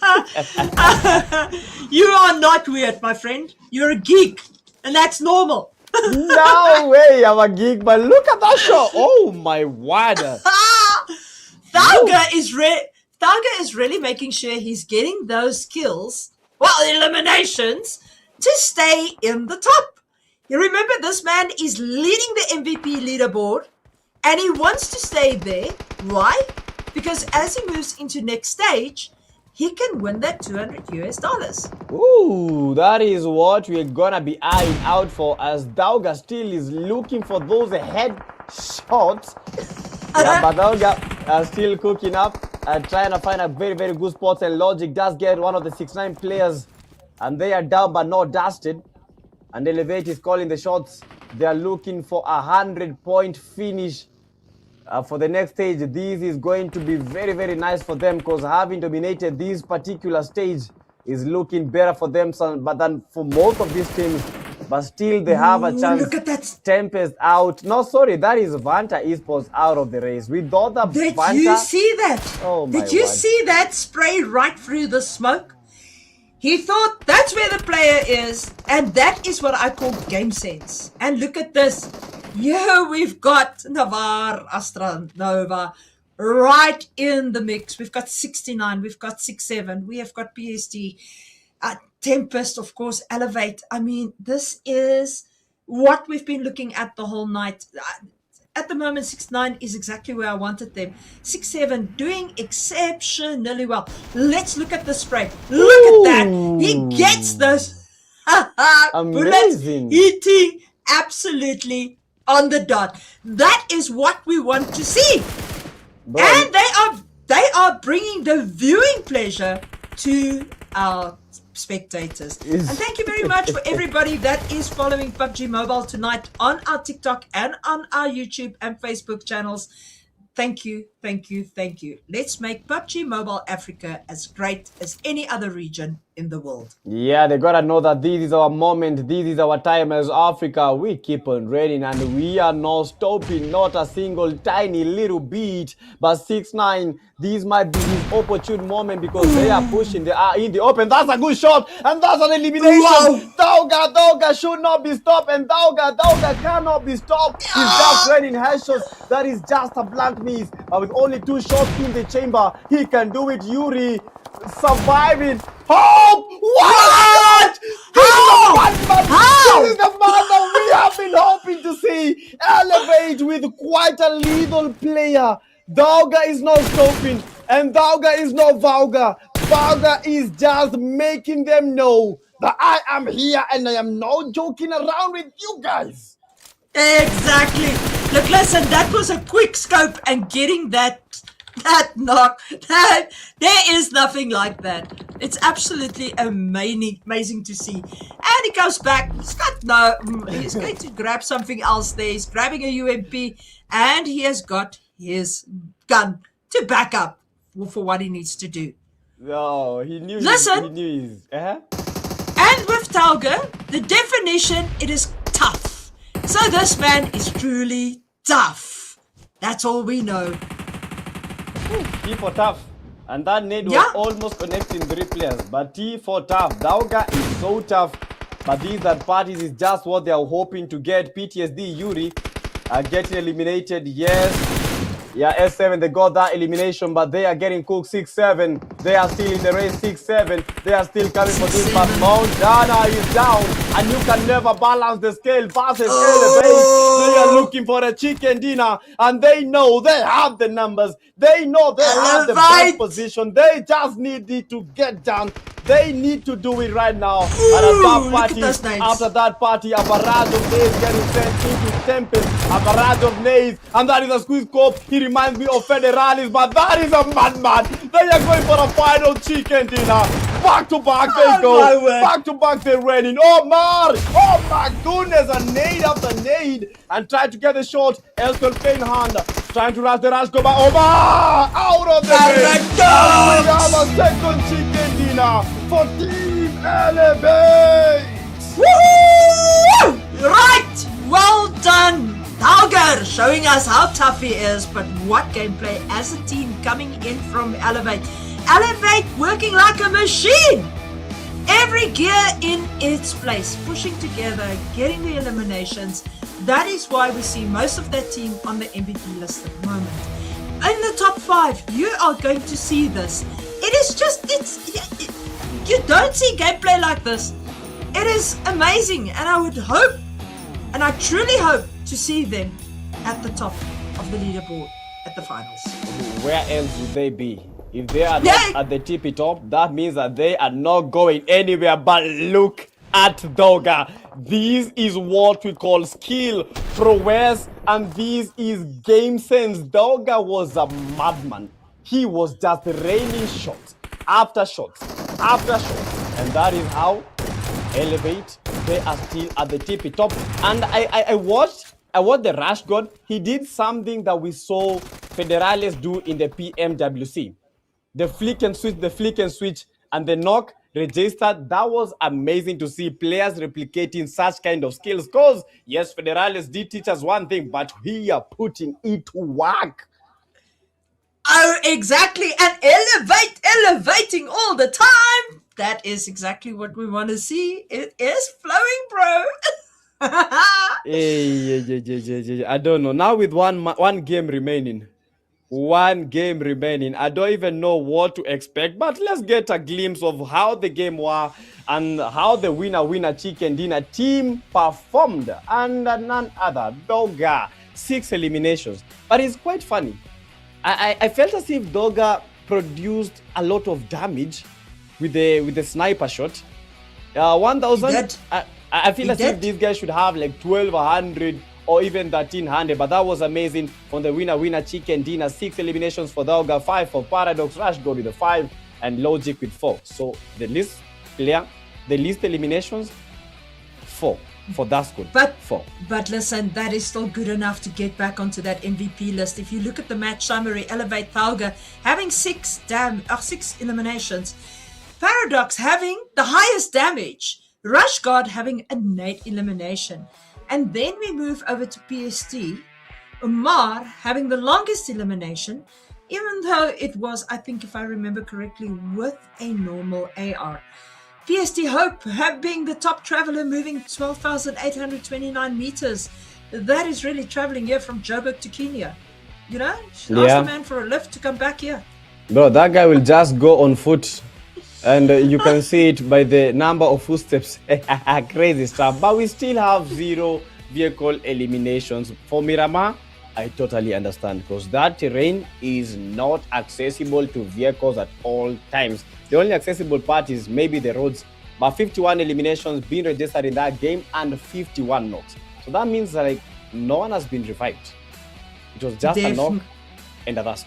You are not weird, my friend. You're a geek, and that's normal. No way, I'm a geek, but look at that shot. Oh my word. Thauga is really making sure he's getting those kills, eliminations, to stay in the top. You remember, this man is leading the MVP leaderboard, and he wants to stay there. Why? Because as he moves into next stage, he can win that $200. Ooh, that is what we're gonna be eyeing out for, as Dauga still is looking for those head shots. Yeah, but Dauga still cooking up and trying to find a very, very good spot, and Logic does get one of the 6-9 players, and they are down but not dusted. And Elevate is calling the shots. They are looking for a 100-point finish. For the next stage. This is going to be very, very nice for them, because having dominated this particular stage is looking better for them than for most of these teams. But still, they have a chance. Look at that. Tempest out. No, sorry, that is Vanta Esports out of the race. We thought that Vanta... Did you see that? Oh, my Did you word. see that spray right through the smoke? He thought that's where the player is, and that is what I call game sense. And look at this. Yeah, we've got Navarre, Astra Nova right in the mix. We've got 69, we've got 6-7, we have got PST, Tempest, of course, Elevate. I mean, this is what we've been looking at the whole night. at the moment, 6-9 is exactly where I wanted them. 6-7 doing exceptionally well. Let's look at the spray. Look at that. He gets this. Bullets Amazing. hitting absolutely on the dot. That is what we want to see. Bro, And they are bringing the viewing pleasure to our spectators. And thank you very much for everybody that is following PUBG Mobile tonight on our TikTok and on our YouTube and Facebook channels. Thank you, thank you, thank you. Let's make PUBG Mobile Africa as great as any other region in the world. yeah, they gotta know that this is our moment, this is our time as Africa. We keep on raining and we are not stopping, not a single tiny little bit. But 6-9, this might be his opportune moment because they are pushing, they are in the open. That's a good shot and that's an elimination. Wow. Dauga should not be stopped and Dauga cannot be stopped. He's just raining headshots. That is just a blunt miss. But with only 2 shots in the chamber, he can do it. Yuri surviving. Hope! What? How? This is the man that we have been hoping to see elevate with quite a lethal player. Dauga is not stopping, and Dauga is not Vauga. Vauga is just making them know that I am here and I am not joking around with you guys. Exactly. Look, listen, that was a quick scope and getting that knock. There is nothing like that. It's absolutely amazing to see. And he goes back. He's going to grab something else there. He's grabbing a UMP and he has got his gun to back up for what he needs to do. No, he knew. Listen. He knew his. And with Tauga, the definition, it is tough. So this man is truly tough. That's all we know. T for tough. And that nade was almost connecting 3 players. But T for tough. Dauga is so tough. But these third parties is just what they are hoping to get. PTSD Yuri are getting eliminated. Yes. Yeah, S7, they got that elimination, but they are getting cooked 6-7. They are still in the race 6-7. They are still coming for this, but Montana is down, and you can never balance the scale. Passes elevate. They are looking for a chicken dinner, and they know they have the numbers. They know they have the best position. They just need it to get down. They need to do it right now. And after that party, a barrage of nades getting sent into Tempest. A barrage of nades. And that is a squeeze scope. He reminds me of Federalis, but that is a madman. They are going for a final chicken dinner. Back to back they go. Back to back they're raining. Omar! Oh my goodness! A nade after nade. And try to get the shot. Elsewhere playing hand. Trying to rush the rush go by Omar! Out of the game. And we have a second chicken dinner for Team Elevate. Woo! Right! Well done! Tauger showing us how tough he is, but what gameplay as a team coming in from Elevate. Elevate working like a machine! Every gear in its place, pushing together, getting the eliminations. That is why we see most of that team on the MVP list at the moment. In the top 5, you are going to see this. It is just, you don't see gameplay like this. It is amazing, and I would hope, and I truly hope, to see them at the top of the leaderboard at the finals. Where else would they be? If they are not at the tippy top, that means that they are not going anywhere. But look at Dauga. This is what we call skill, prowess, and this is game sense. Dauga was a madman. He was just raining shots after shots after shots, and that is how Elevate, they are still at the tippy top. And I watched the Rush God. He did something that we saw Federales do in the PMWC. The flick and switch, and the knock registered. That was amazing to see players replicating such kind of skills. Because, yes, Federales did teach us one thing, but we are putting it to work. Oh, exactly. And elevating all the time. That is exactly what we want to see. It is flowing, bro. Yeah. I don't know. Now with one game remaining. I don't even know what to expect, but let's get a glimpse of how the game was and how the winner chicken dinner team performed. And none other, Dauga 6 eliminations. But it's quite funny. I felt as if Doga produced a lot of damage with the sniper shot. 1,000. I feel as if these guys should have like 1,200 or even 1,300. But that was amazing from the winner chicken dinner. 6 eliminations for Doga, 5 for Paradox, Rush Gold with the 5, and Logic with 4. So the least eliminations, 4. For that squad. But listen, that is still good enough to get back onto that MVP list. If you look at the match summary, Elevate Thauga having 6 eliminations, Paradox having the highest damage, Rush God having an 8 elimination, and then we move over to PST, Umar having the longest elimination, even though it was, I think if I remember correctly, with a normal AR. PST Hope being the top traveler, moving 12,829 meters. That is really traveling here from Joburg to Kenya. You know, ask the man for a lift to come back here. Bro, that guy will just go on foot. And you can see it by the number of footsteps. Crazy stuff. But we still have 0 vehicle eliminations. For Miramar, I totally understand, because that terrain is not accessible to vehicles at all times. The only accessible part is maybe the roads. But 51 eliminations being registered in that game and 51 knocks. So that means that like no one has been revived. It was just a knock and a dust.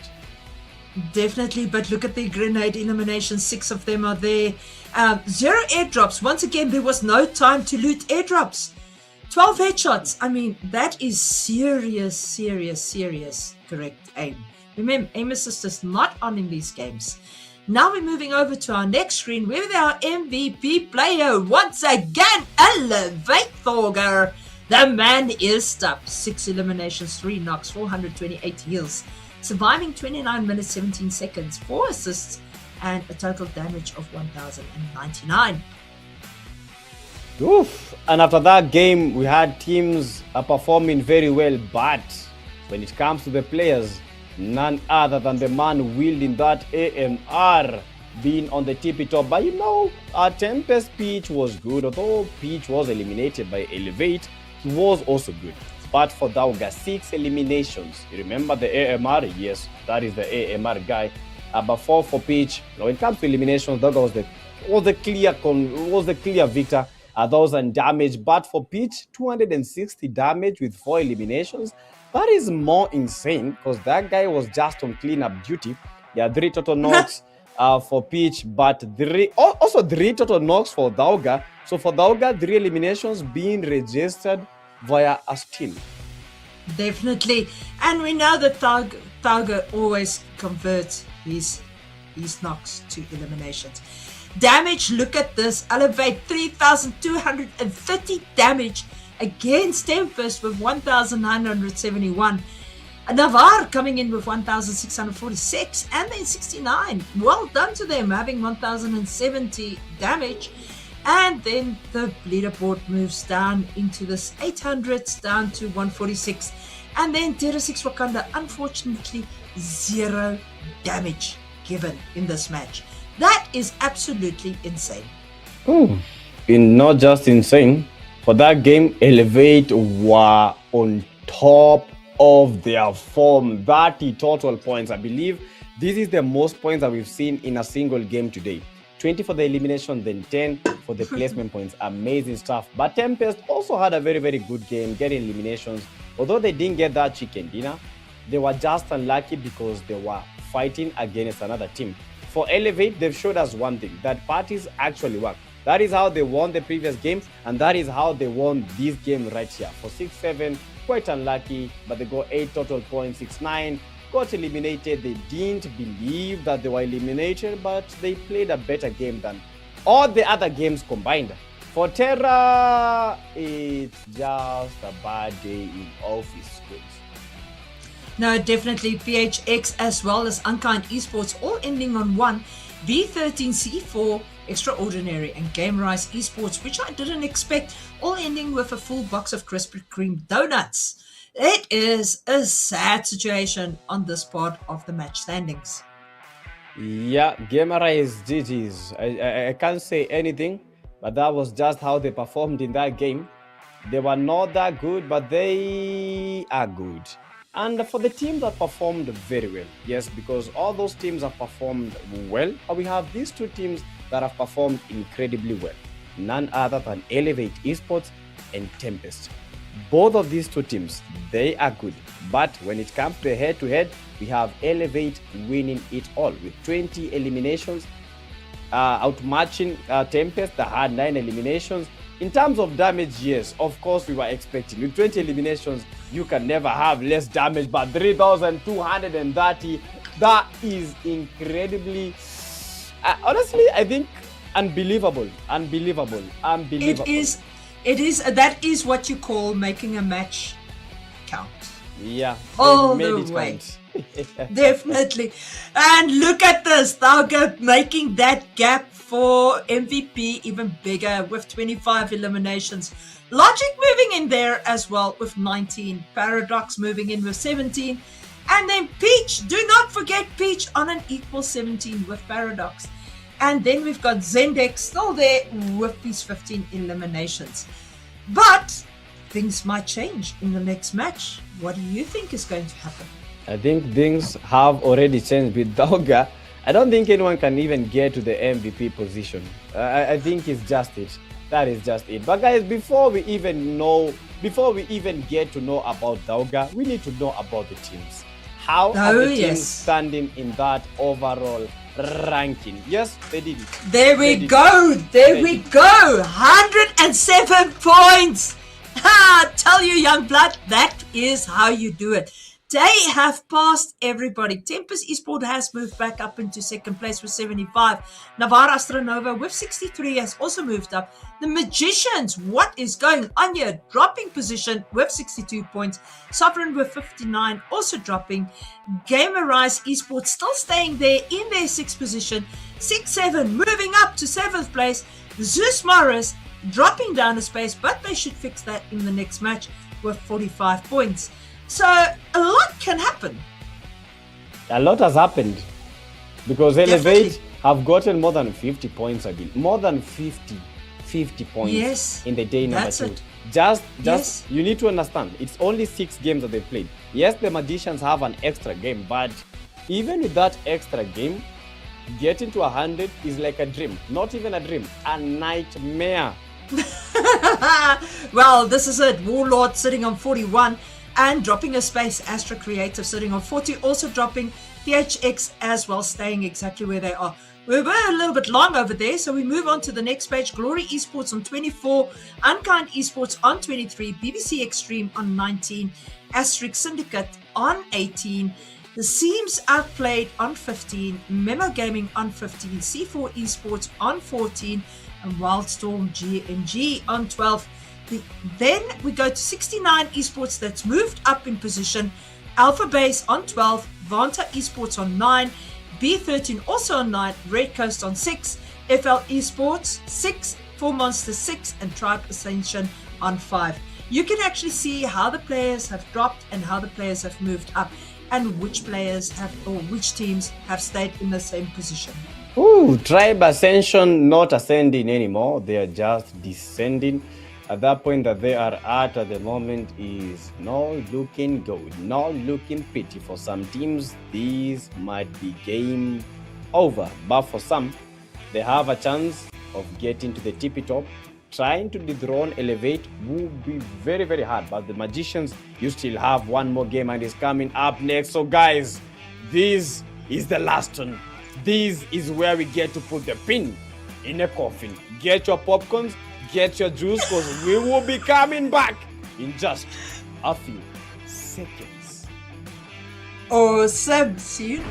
Definitely, but look at the grenade eliminations. 6 of them are there. 0 airdrops. Once again, there was no time to loot airdrops. 12 headshots. I mean, that is serious correct aim. Remember, aim assist is not on in these games. Now we're moving over to our next screen where our MVP player once again, Elevate Thorger. The man is stuck. 6 eliminations, 3 knocks, 428 heals, surviving 29 minutes 17 seconds, 4 assists, and a total damage of 1,099. Oof. And after that game, we had teams performing very well, but when it comes to the players, none other than the man wielding that AMR being on the tippy top. But you know, our Tempest Peach was good. Although Peach was eliminated by Elevate, he was also good. But for Dauga, 6 eliminations. You remember the AMR? Yes, that is the AMR guy. But 4 for Peach. Now, when it comes to eliminations, Dauga was the clear victor. 1,000 damage, but for Peach, 260 damage with 4 eliminations. That is more insane, because that guy was just on cleanup duty. Yeah, 3 total knocks for Peach, but 3 total knocks for Dauga. So for Dauga, 3 eliminations being registered via a steal. Definitely, and we know that Thauga always converts his knocks to eliminations. Damage, look at this. Elevate 3,230 damage against Tempest with 1,971. Navarre coming in with 1,646 and then 69. Well done to them, having 1,070 damage. And then the leaderboard moves down into this 800s down to 146. And then Terra 6 Wakanda, unfortunately, 0 damage given in this match. That is absolutely insane. Not just insane. For that game, Elevate were on top of their form. 30 total points. I believe this is the most points that we've seen in a single game today. 20 for the elimination, then 10 for the placement points. Amazing stuff. But Tempest also had a very, very good game, getting eliminations. Although they didn't get that chicken dinner, they were just unlucky because they were fighting against another team. For Elevate, they've showed us one thing, that parties actually work. That is how they won the previous games, and that is how they won this game right here. For 6-7, quite unlucky, but they got 8 total points. 6-9, got eliminated. They didn't believe that they were eliminated, but they played a better game than all the other games combined. For Terra, it's just a bad day in office schools. No, definitely PHX as well as Unkind Esports all ending on 1. B13C4, Extraordinary, and Game Rise Esports, which I didn't expect, all ending with a full box of Krispy Kreme donuts. It is a sad situation on this part of the match standings. Yeah, Game Rise GG's. I can't say anything, but that was just how they performed in that game. They were not that good, but they are good. And for the team that performed very well, yes, because all those teams have performed well, but we have these two teams that have performed incredibly well. None other than Elevate Esports and Tempest. Both of these two teams, they are good. But when it comes to head-to-head, we have Elevate winning it all with 20 eliminations, outmatching Tempest that had 9 eliminations. In terms of damage, yes, of course we were expecting. With 20 eliminations, you can never have less damage, but 3,230, that is incredibly, honestly, I think unbelievable. It is, that is what you call making a match count. Yeah. All they the made it way. count. Definitely. And look at this. Thauga making that gap for MVP even bigger with 25 eliminations. Logic moving in there as well with 19. Paradox moving in with 17. And then Peach. Do not forget Peach on an equal 17 with Paradox. And then we've got Zendex still there with these 15 eliminations. But things might change in the next match. What do you think is going to happen? I think things have already changed with Thauga. I don't think anyone can even get to the MVP position. I think it's just it. That is just it. But guys, before we even get to know about Thauga, we need to know about the teams. How are the teams standing in that overall ranking? Yes, they did it. There we go. 107 points. Tell you, young blood, that is how you do it. They have passed everybody. Tempest Esport has moved back up into second place with 75. Navarra Astronova with 63 has also moved up. The Magicians, what is going on here? Dropping position with 62 points. Sovereign with 59, also dropping. Gamerise Esports still staying there in their 6th position. 6-7, moving up to 7th place. Zeus Morris dropping down a space, but they should fix that in the next match with 45 points. So a lot can happen. A lot has happened because Elevate have gotten more than 50 points, I believe. More than 50 points in the day number 2. Just you need to understand, it's only 6 games that they played. Yes, the Magicians have an extra game, but even with that extra game, getting to 100 is like a dream. Not even a dream, a nightmare. Well, this is it. Warlord sitting on 41 and dropping a space. Astra Creative sitting on 40, also dropping. THX as well, staying exactly where they are. We were a little bit long over there, so we move on to the next page. Glory Esports on 24, Unkind Esports on 23, BBC Extreme on 19, Asterisk Syndicate on 18, The Seams Outplayed on 15, Memo Gaming on 15, C4 Esports on 14, and Wildstorm GMG on 12. Then we go to 69 Esports that's moved up in position. Alpha Base on 12, Vanta Esports on 9, B13 also on 9, Red Coast on 6, FL Esports 6, 4 Monsters 6, and Tribe Ascension on 5. You can actually see how the players have dropped and how the players have moved up, and which players have, or which teams have stayed in the same position. Ooh, Tribe Ascension not ascending anymore. They are just descending. At that point that they are at the moment is not looking good, not looking pretty. For some teams, these might be game over. But for some, they have a chance of getting to the tippy top. Trying to dethrone Elevate would be very, very hard. But the Magicians, you still have one more game and it's coming up next. So guys, this is the last one. This is where we get to put the pin in a coffin. Get your popcorns, get your juice, because we will be coming back in just a few seconds. Awesome. See you.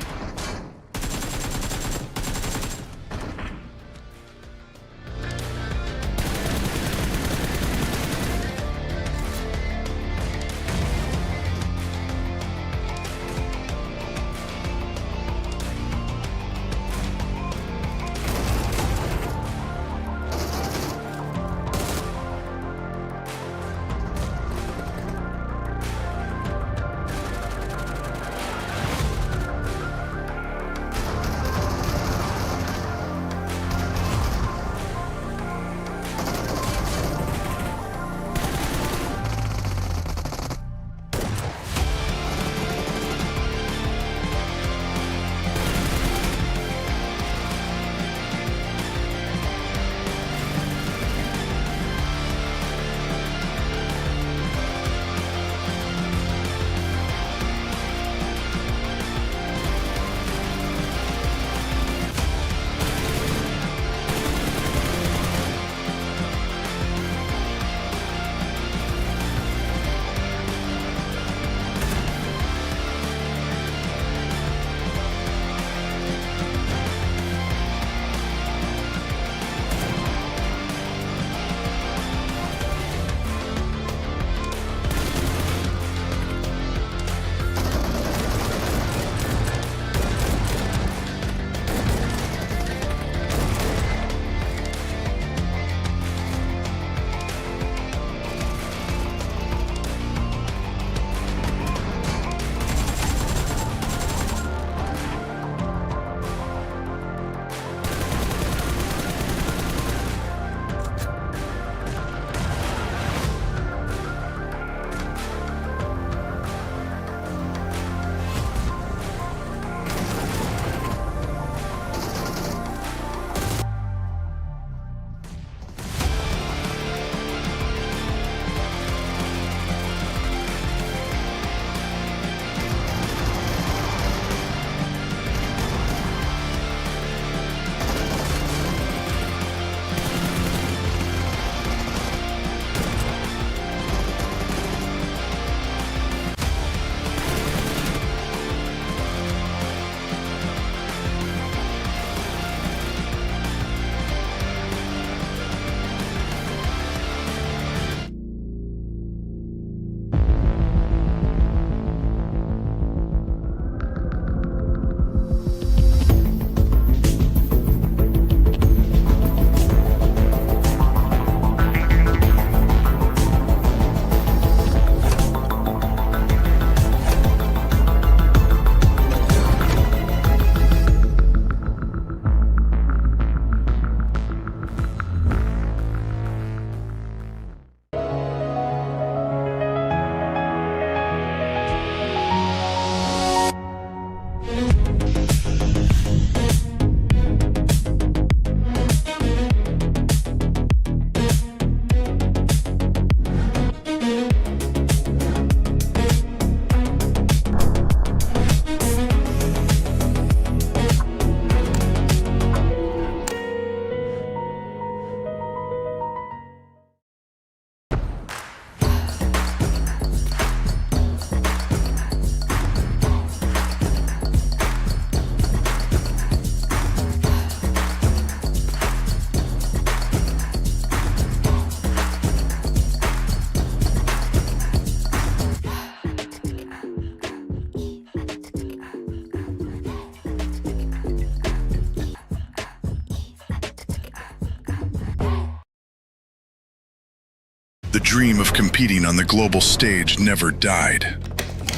The dream of competing on the global stage never died.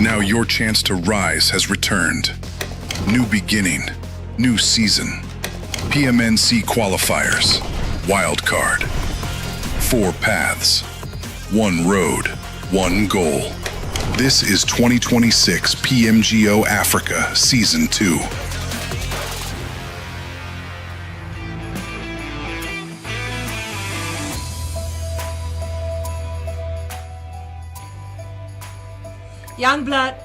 Now your chance to rise has returned. New beginning, new season. PMNC qualifiers, wildcard. 4 paths, 1 road, 1 goal. This is 2026 PMGO Africa Season 2. Youngblood,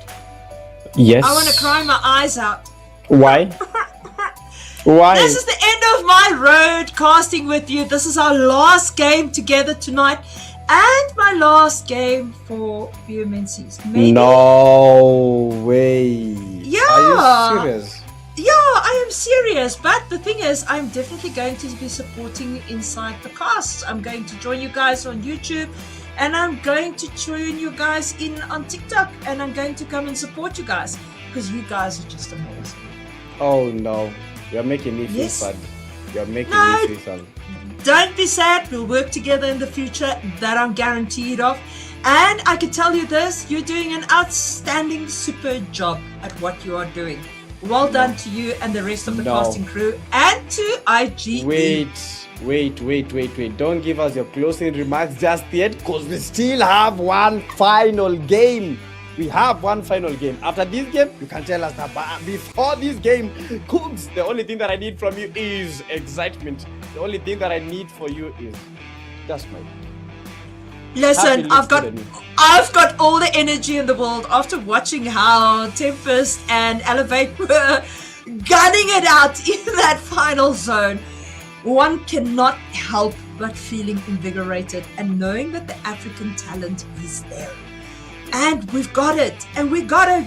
Yes. I want to cry my eyes out. Why? Why? This is the end of my road casting with you. This is our last game together tonight and my last game for PMNCs. Maybe. No way. Yeah. Are you serious? Yeah, I am serious. But the thing is, I'm definitely going to be supporting inside the cast. I'm going to join you guys on YouTube. And I'm going to join you guys in on TikTok. And I'm going to come and support you guys. Because you guys are just amazing. Oh no. You're making me feel Yes. sad. You're making No. me feel sad. Don't be sad. We'll work together in the future. That I'm guaranteed of. And I can tell you this. You're doing an outstanding, super job at what you are doing. Well done to you and the rest of the No. casting crew. And to IGE. Wait. Don't give us your closing remarks just yet, because we still have one final game. We have one final game. After this game, you can tell us that. But before this game cooks, the only thing that I need from you is excitement. The only thing that I need for you is just my. Listen, Happy I've got all the energy in the world after watching how Tempest and Elevate were gunning it out in that final zone. One cannot help but feeling invigorated and knowing that the African talent is there. And we've got it, and we gotta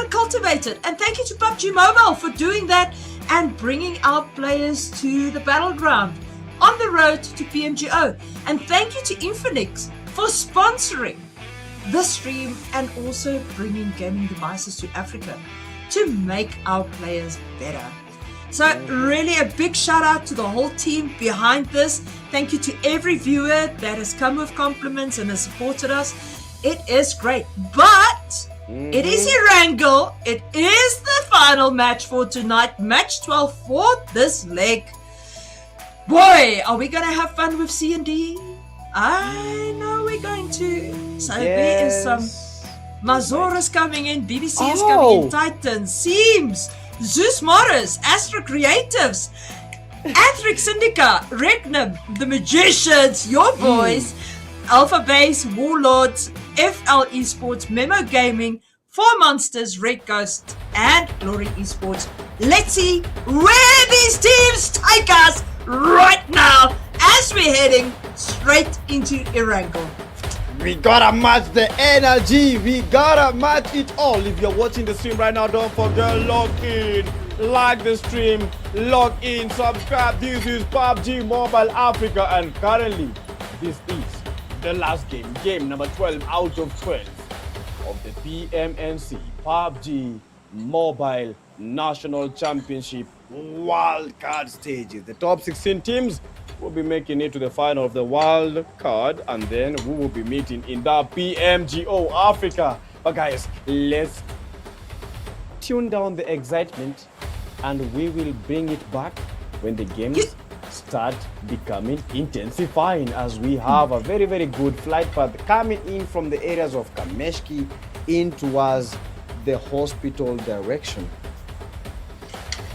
cultivate it. And thank you to PUBG Mobile for doing that and bringing our players to the battleground on the road to PMGO. And thank you to Infinix for sponsoring this stream and also bringing gaming devices to Africa to make our players better. So really a big shout out to the whole team behind this. Thank you to every viewer that has come with compliments and has supported us. It is great, but it is Erangel. It is the final match for tonight, match 12 for this leg. Boy, are we going to have fun with C&D? I know we're going to. So there is some Mazora's coming in, BBC is coming in, Titan, Seams, Zeus Morris, Astro Creatives, Athrix Syndica, Regnum, The Magicians, your boys, Alpha Base, Warlords, FL Esports, Memo Gaming, Four Monsters, Red Ghost, and Glory Esports. Let's see where these teams take us right now as we're heading straight into Erangel. We gotta match the energy. We gotta match it all. If you're watching the stream right now, don't forget, log in, like the stream, log in, subscribe. This is PUBG Mobile Africa, and currently this is the last game, game number 12 out of 12 of the PMNC PUBG Mobile National Championship wildcard stages. The top 16 teams will be making it to the final of the wild card, and then we will be meeting in the PMGO Africa. But guys, let's tune down the excitement, and we will bring it back when the games start becoming intensifying, as we have a very, very good flight path coming in from the areas of Kameshki in towards the hospital direction.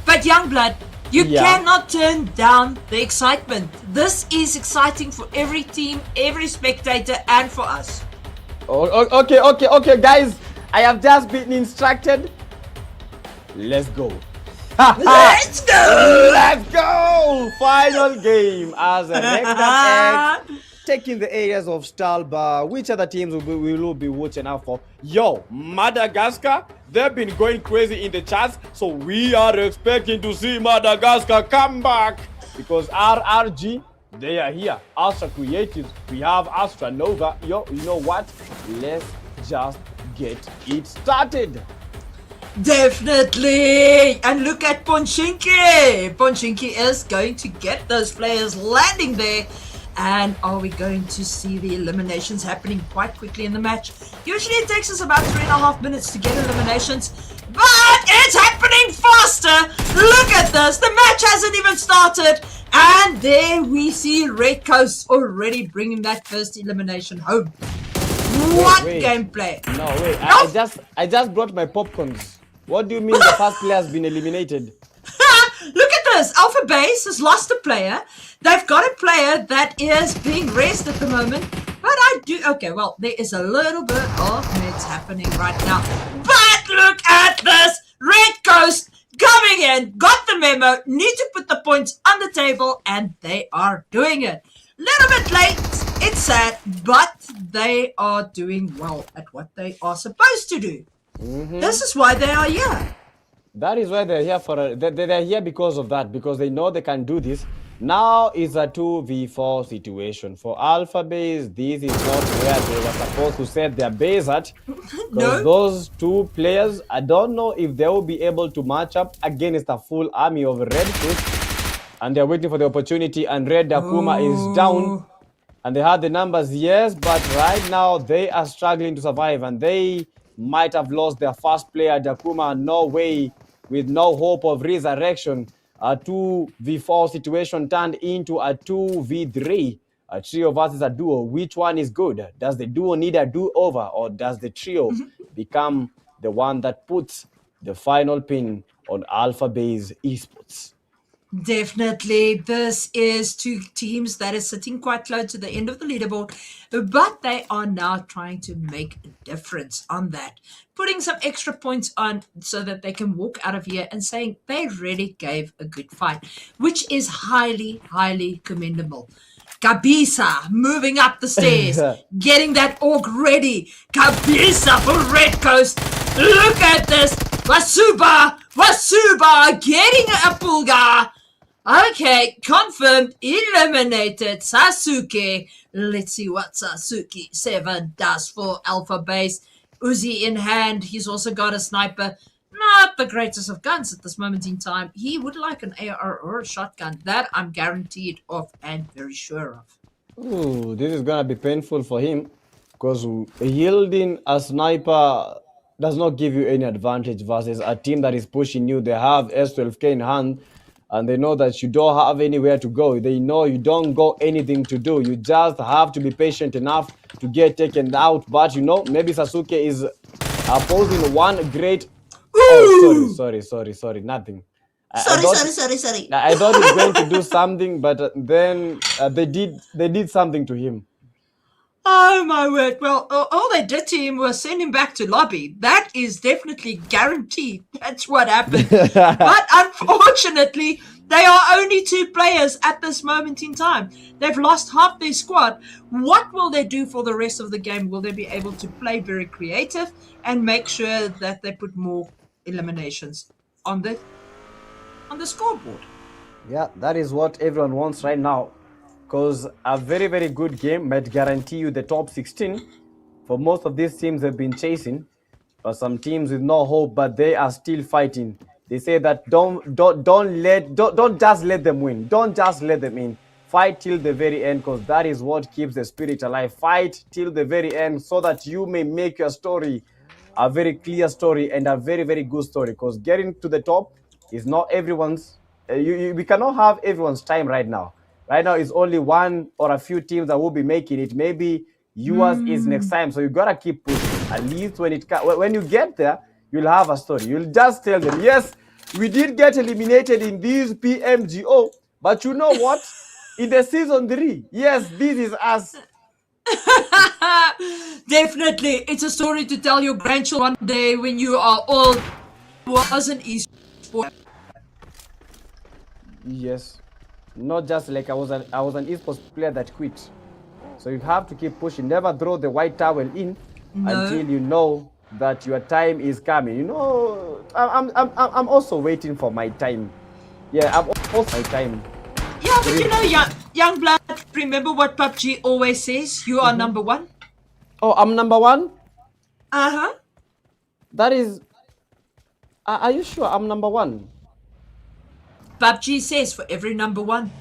But Youngblood, you cannot turn down the excitement. This is exciting for every team, every spectator, and for us. Okay, guys. I have just been instructed. Let's go. Let's go! Let's go! Final game as a next X taking the areas of Stalba. Which other teams we will be watching out for? Yo, Madagascar, they've been going crazy in the charts, so we are expecting to see Madagascar come back, because RRG, they are here. Astra Creatives, we have Astra Nova. Yo, you know what? Let's just get it started. Definitely! And look at Ponchinki! Ponchinki is going to get those players landing there. And are we going to see the eliminations happening quite quickly in the match? Usually it takes us about 3.5 minutes to get eliminations, but it's happening faster. Look at this. The match hasn't even started. And there we see Red Coast already bringing that first elimination home. What wait. gameplay? No, wait. I just brought my popcorns. What do you mean the first player has been eliminated? Look at this. Alpha Base has lost a player. They've got a player that is being raised at the moment. But okay, well, there is a little bit of meds happening right now. But look at this. Red Coast coming in, got the memo, need to put the points on the table, and they are doing it. Little bit late, it's sad, but they are doing well at what they are supposed to do. This is why they are here. That is why they're here they're here because of that, because they know they can do this. Now it's a 2v4 situation. For Alpha Base, this is not where they were supposed to set their base at. Because those two players, I don't know if they will be able to match up against a full army of Red Fish. And they're waiting for the opportunity, and Red Dakuma is down. And they had the numbers, yes, but right now they are struggling to survive, and they might have lost their first player, Dakuma, no way, with no hope of resurrection. A 2v4 situation turned into a 2v3, a trio versus a duo. Which one is good? Does the duo need a do-over, or does the trio become the one that puts the final pin on Alpha Base Esports? Definitely, this is two teams that are sitting quite close to the end of the leaderboard, but they are now trying to make a difference on that, putting some extra points on so that they can walk out of here and saying they really gave a good fight, which is highly, highly commendable. Kabisa moving up the stairs, getting that org ready. Kabisa for Red Coast. Look at this. Wasuba getting a pulga. Okay, confirmed, eliminated Sasuke. Let's see what Sasuke 7 does for Alpha Base. Uzi in hand. He's also got a sniper. Not the greatest of guns at this moment in time. He would like an AR or a shotgun. That I'm guaranteed of and very sure of. Ooh, this is gonna be painful for him, because yielding a sniper does not give you any advantage versus a team that is pushing you. They have S12K in hand, and they know that you don't have anywhere to go. They know you don't got anything to do. You just have to be patient enough to get taken out. But you know, maybe Sasuke is opposing one great... Oh, sorry, nothing. Sorry. I thought he was going to do something, but then they did something to him. Oh my word. Well, all they did to him was send him back to lobby. That is definitely guaranteed. That's what happened. But unfortunately, they are only 2 players at this moment in time. They've lost half their squad. What will they do for the rest of the game? Will they be able to play very creative and make sure that they put more eliminations on the scoreboard? Yeah, that is what everyone wants right now. Because a very, very good game might guarantee you the top 16. For most of these teams have been chasing, or some teams with no hope, but they are still fighting. They say that don't just let them win. Don't just let them in. Fight till the very end, because that is what keeps the spirit alive. Fight till the very end so that you may make your story a very clear story and a very, very good story. Because getting to the top is not everyone's. We cannot have everyone's time right now. Right now, it's only one or a few teams that will be making it. Maybe yours is next time. So you gotta keep pushing. At least when you get there, you'll have a story. You'll just tell them, yes, we did get eliminated in this PMGO, but you know what? In the season 3, yes, this is us. Definitely, it's a story to tell your grandchildren one day when you are old. Was an esports. Yes. Not just like I was an esports player that quit. So you have to keep pushing. Never throw the white towel in until you know that your time is coming. You know, I'm also waiting for my time. Yeah, I'm also my time. Yeah, but you know, young blood, remember what PUBG always says? You are number 1. Oh, I'm number 1? Uh-huh. That is... Are you sure I'm number 1? PUBG says for every number 1.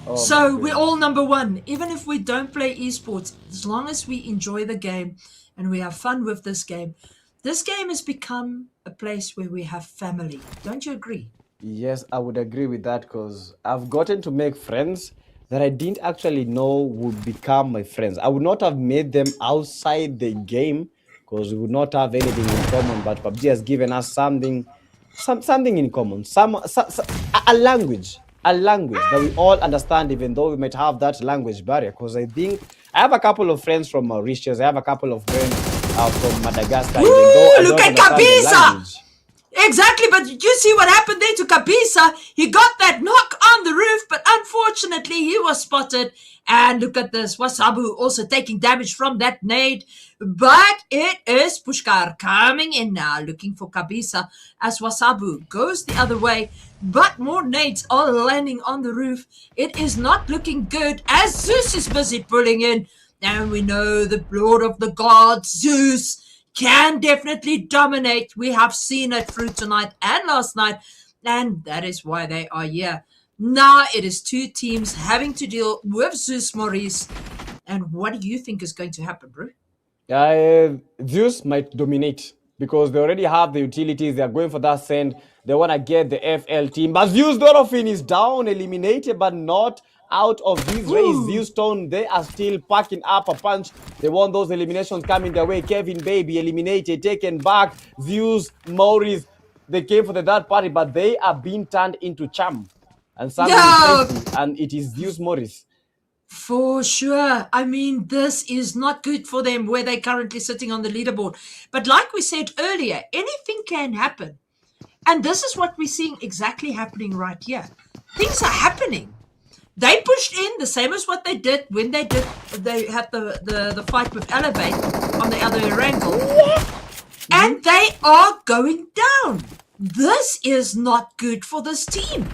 Oh my So we're goodness. all number one. Even if we don't play esports, as long as we enjoy the game and we have fun with this game has become a place where we have family. Don't you agree? Yes, I would agree with that because I've gotten to make friends that I didn't actually know would become my friends. I would not have made them outside the game because we would not have anything in common. But PUBG has given us something in common, a language, that we all understand, even though we might have that language barrier. Because I think I have a couple of friends from Mauritius, I have a couple of friends from Madagascar, even though Ooh, I look don't at understand the Kabisa! language. Exactly, but did you see what happened there to Kabisa? He got that knock on the roof, but unfortunately he was spotted. And look at this, Wasabu also taking damage from that nade. But it is Pushkar coming in now, looking for Kabisa as Wasabu goes the other way. But more nades are landing on the roof. It is not looking good as Zeus is busy pulling in. And we know the Lord of the Gods, Zeus, can definitely dominate. We have seen it through tonight and last night, and that is why they are here. Now it is two teams having to deal with Zeus Maurice. And what do you think is going to happen, bro? Zeus might dominate because they already have the utilities. They are going for that send. They want to get the FL team. But Zeus Dolphin is down, eliminated, but not out of this race. Zeus Stone, they are still packing up a punch. They want those eliminations coming their way. Kevin Baby eliminated, taken back. Zeus, Maurice, they came for the third party, but they are being turned into charm. And something is No, safety, and it is Zeus Maurice. for sure. I mean, this is not good for them where they're currently sitting on the leaderboard. But like we said earlier, anything can happen. And this is what we're seeing exactly happening right here. Things are happening. They pushed in the same as what they did when they had the fight with Elevate on the other angle. And they are going down. This is not good for this team.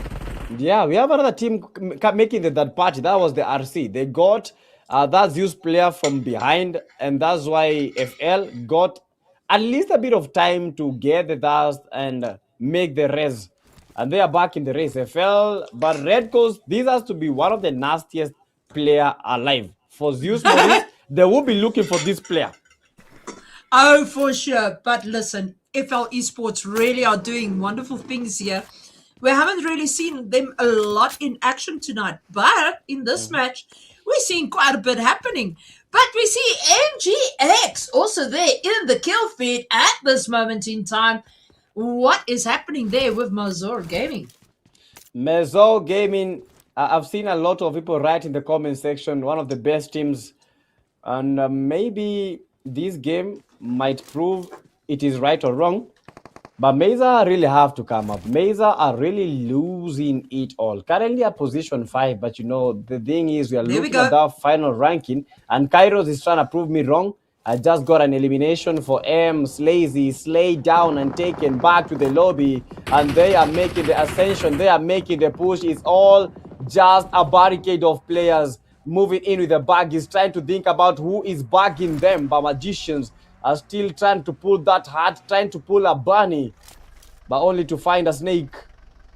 Yeah, we have another team making the third party. That was the RC. They got that Zeus player from behind, and that's why FL got at least a bit of time to get the dust and make the res. And they are back in the race. FL, but Red Coast, this has to be one of the nastiest player alive. For Zeus Maurice, they will be looking for this player. Oh, for sure. But listen, FL Esports really are doing wonderful things here. We haven't really seen them a lot in action tonight, but in this match, we're seeing quite a bit happening. But we see MGX also there in the kill feed at this moment in time. What is happening there with Mazor Gaming? Mezzo Gaming, I've seen a lot of people write in the comment section, one of the best teams, and maybe this game might prove it is right or wrong. But Mesa really have to come up. Mesa are really losing it all. Currently at position 5, but you know, the thing is we are looking at that final ranking, and Kairos is trying to prove me wrong. I just got an elimination for M, Slazy, slayed down and taken back to the lobby, and they are making the ascension, they are making the push. It's all just a barricade of players moving in with the baggies, trying to think about who is bagging them, but magicians are still trying to pull that hat, trying to pull a bunny, but only to find a snake.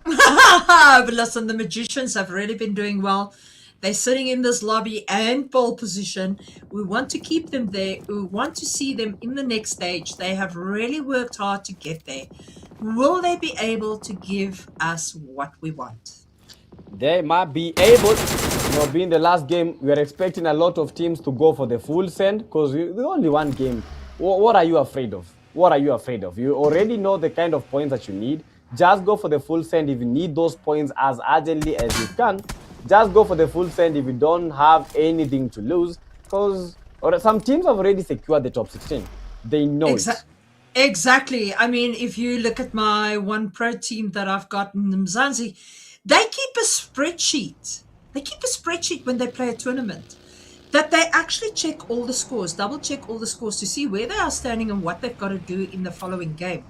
But listen, the magicians have really been doing well. They're sitting in this lobby and pole position. We want to keep them there. We want to see them in the next stage. They have really worked hard to get there. Will they be able to give us what we want? They might be able. You know, being the last game, we are expecting a lot of teams to go for the full send because there's only one game. What are you afraid of? What are you afraid of? You already know the kind of points that you need. Just go for the full send if you need those points as urgently as you can. Just go for the full send if you don't have anything to lose, because some teams have already secured the top 16. They know it. Exactly. I mean, if you look at my one pro team that I've got in Mzansi, they keep a spreadsheet. They keep a spreadsheet when they play a tournament, that they actually check all the scores, double check all the scores to see where they are standing and what they've got to do in the following game.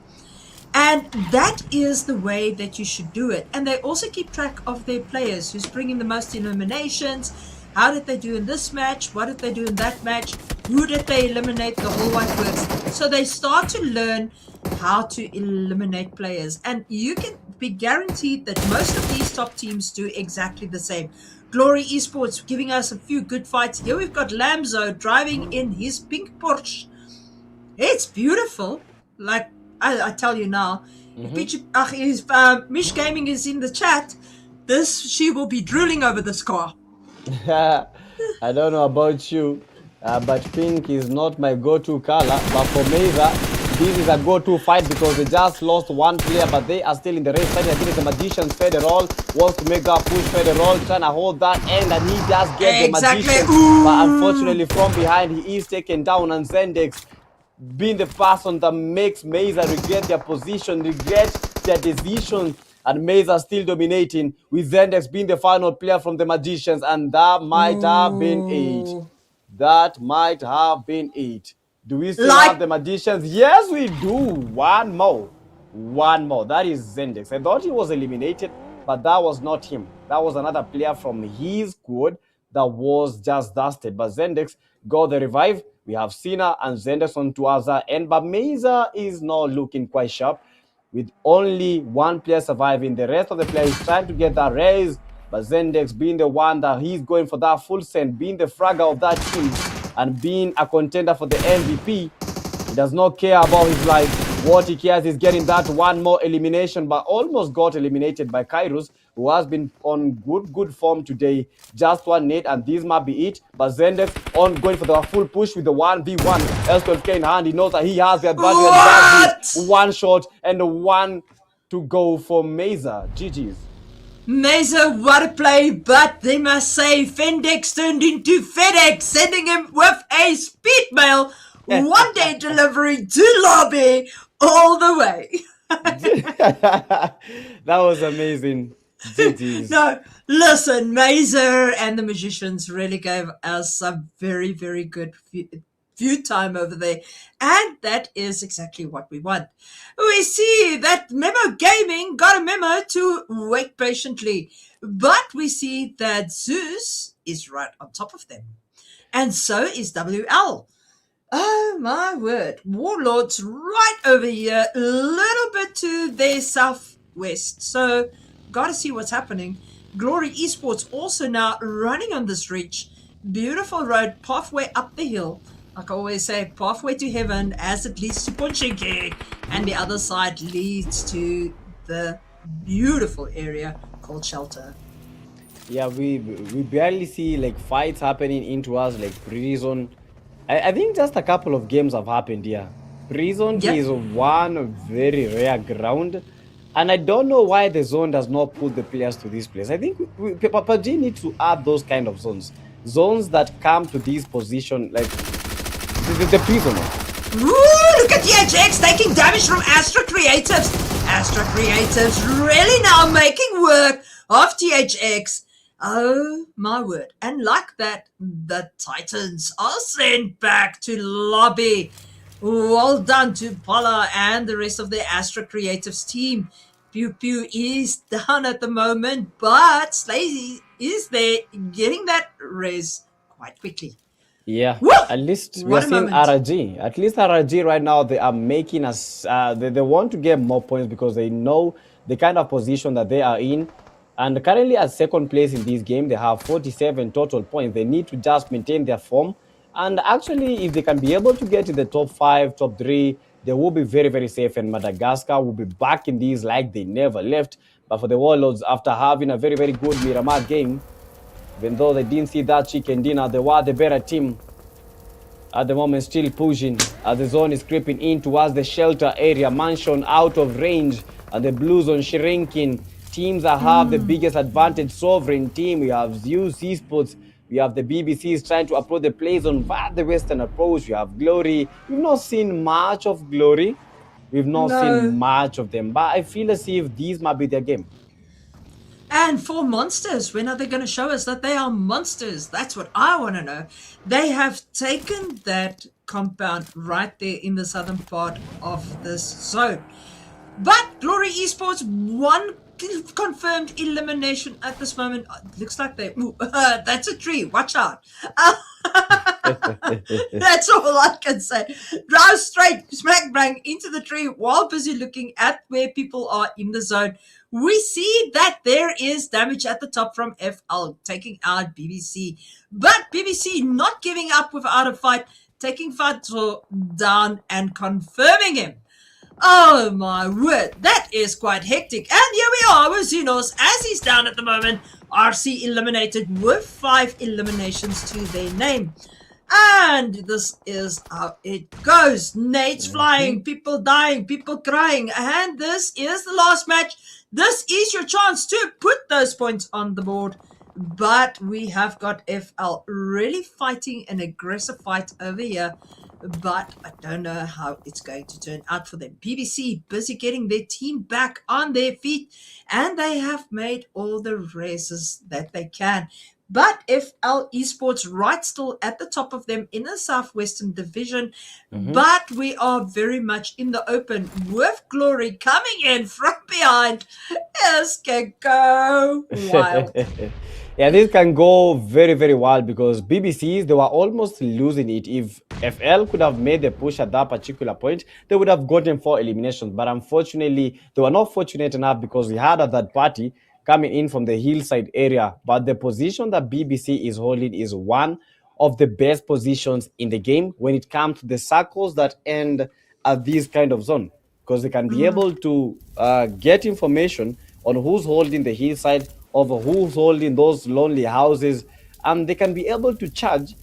And that is the way that you should do it. And they also keep track of their players, who's bringing the most eliminations. How did they do in this match? What did they do in that match? Who did they eliminate? The whole white works. So they start to learn how to eliminate players. And you can be guaranteed that most of these top teams do exactly the same. Glory Esports giving us a few good fights. Here we've got Lamzo driving in his pink Porsche. It's beautiful. Like, I tell you now, if Mish Gaming is in the chat, she will be drooling over this car. I don't know about you, but pink is not my go-to color. But for Mesa, this is a go-to fight because they just lost one player, but they are still in the race. Fighting against the Magicians. Federal wants to make that push. Federal trying to hold that end, and he just gets the Magician. But unfortunately, from behind, he is taken down, and Zendex being the person that makes Mesa regret their position, regret their decisions, and Mesa still dominating, with Zendex being the final player from the Magicians, and that might have been it. That might have been it. Do we still have the Magicians? Yes, we do. One more. That is Zendex. I thought he was eliminated, but that was not him. That was another player from his squad that was just dusted. But Zendex got the revive. We have Cena and Zendex on to other end, but Mesa is not looking quite sharp with only one player surviving. The rest of the players trying to get that raise, but Zendex being the one that he's going for that full send, being the fragger of that team and being a contender for the MVP. He does not care about his life. What he cares is getting that one more elimination, but almost got eliminated by Kairos, who has been on good form today. Just one nade, and this might be it. But Zendex on going for the full push with the 1v1. S12K in hand. He knows that he has the advantage. One shot and one to go for Mesa. GG's. Mesa, what a play, but they must say Fendex turned into FedEx, sending him with a speed mail, one-day delivery to lobby all the way. That was amazing. GG's. No, listen, Mesa and the Magicians really gave us a very, very good view time over there, and that is exactly what we want. We see that Memo Gaming got a memo to wait patiently, but we see that Zeus is right on top of them, and so is WL. Oh my word, Warlords right over here, a little bit to their southwest, so gotta see what's happening. Glory Esports also now running on this reach. Beautiful road, pathway up the hill. Like I always say, pathway to heaven as it leads to Ponchinki, and the other side leads to the beautiful area called Shelter. Yeah, we barely see like fights happening into us, like prison. I think just a couple of games have happened here. Prison is one very rare ground, and I don't know why the zone does not put the players to this place. I think PUBG needs to add those kind of zones that come to this position, like the prisoner. Ooh, look at THX taking damage from Astra Creatives. Astra Creatives really now making work of THX. Oh my word. And like that, the Titans are sent back to lobby. Well done to Paula and the rest of the Astra Creatives team. Pew Pew is down at the moment, but Slazy is there getting that res quite quickly. Yeah, Woo! at least we are seeing RRG. At least RRG right now, they are making us, they want to get more points because they know the kind of position that they are in. And currently at second place in this game, they have 47 total points. They need to just maintain their form. And actually, if they can be able to get to the top 5, top 3, they will be very, very safe. And Madagascar will be back in these like they never left. But for the Warlords, after having a very, very good Miramar game, even though they didn't see that chicken dinner, they were the better team. At the moment, still pushing. As the zone is creeping in towards the shelter area. Mansion out of range. And the blue zone shrinking. Teams that have the biggest advantage. Sovereign team. We have Zeus Esports. We have the BBCs trying to approach the play zone via the western approach. We have Glory. We've not seen much of Glory. We've not seen much of them. But I feel as if these might be their game. And for monsters, when are they going to show us that they are monsters? That's what I want to know. They have taken that compound right there in the southern part of this zone. But Glory Esports, one confirmed elimination at this moment. Looks like they... that's a tree. Watch out. That's all I can say. Drive straight, smack bang into the tree while busy looking at where people are in the zone. We see that there is damage at the top from FL, taking out BBC. But BBC not giving up without a fight, taking Fato down and confirming him. Oh my word, that is quite hectic. And here we are with Xenos as he's down at the moment. RC eliminated with 5 eliminations to their name. And this is how it goes. Nades flying, people dying, people crying. And this is the last match. This is your chance to put those points on the board. But we have got FL really fighting an aggressive fight over here. But I don't know how it's going to turn out for them. BBC busy getting their team back on their feet. And they have made all the races that they can. But FL Esports right still at the top of them in the Southwestern Division. But we are very much in the open with Glory coming in from behind. This can go wild. Yeah, this can go very, very wild because BBCs, they were almost losing it. If FL could have made the push at that particular point, they would have gotten 4 eliminations. But unfortunately, they were not fortunate enough because we had a third party coming in from the hillside area. But the position that BBC is holding is one of the best positions in the game when it comes to the circles that end at this kind of zone, because they can be able to get information on who's holding the hillside, over who's holding those lonely houses, and they can be able to charge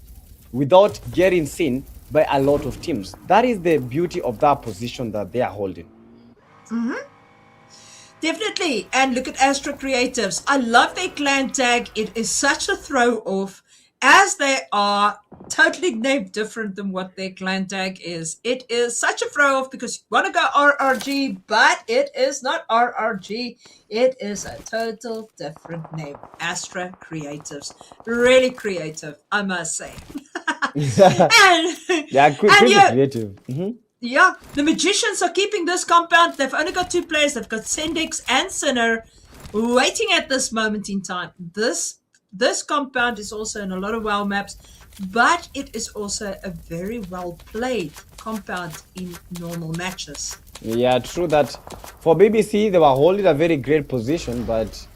without getting seen by a lot of teams. That is the beauty of that position that they are holding. Definitely. And look at Astro Creatives. I love their clan tag. It is such a throw off as they are totally named different than what their clan tag is. It is such a throw off because you want to go RRG, but it is not RRG. It is a total different name. Astra Creatives. Really creative, I must say. Yeah, pretty creative. Yeah, the Magicians are keeping this compound. They've only got 2 players. They've got Sendix and Sinner waiting at this moment in time. This compound is also in a lot of WoW maps, but it is also a very well played compound in normal matches. Yeah, true that for BBC, they were holding a very great position, but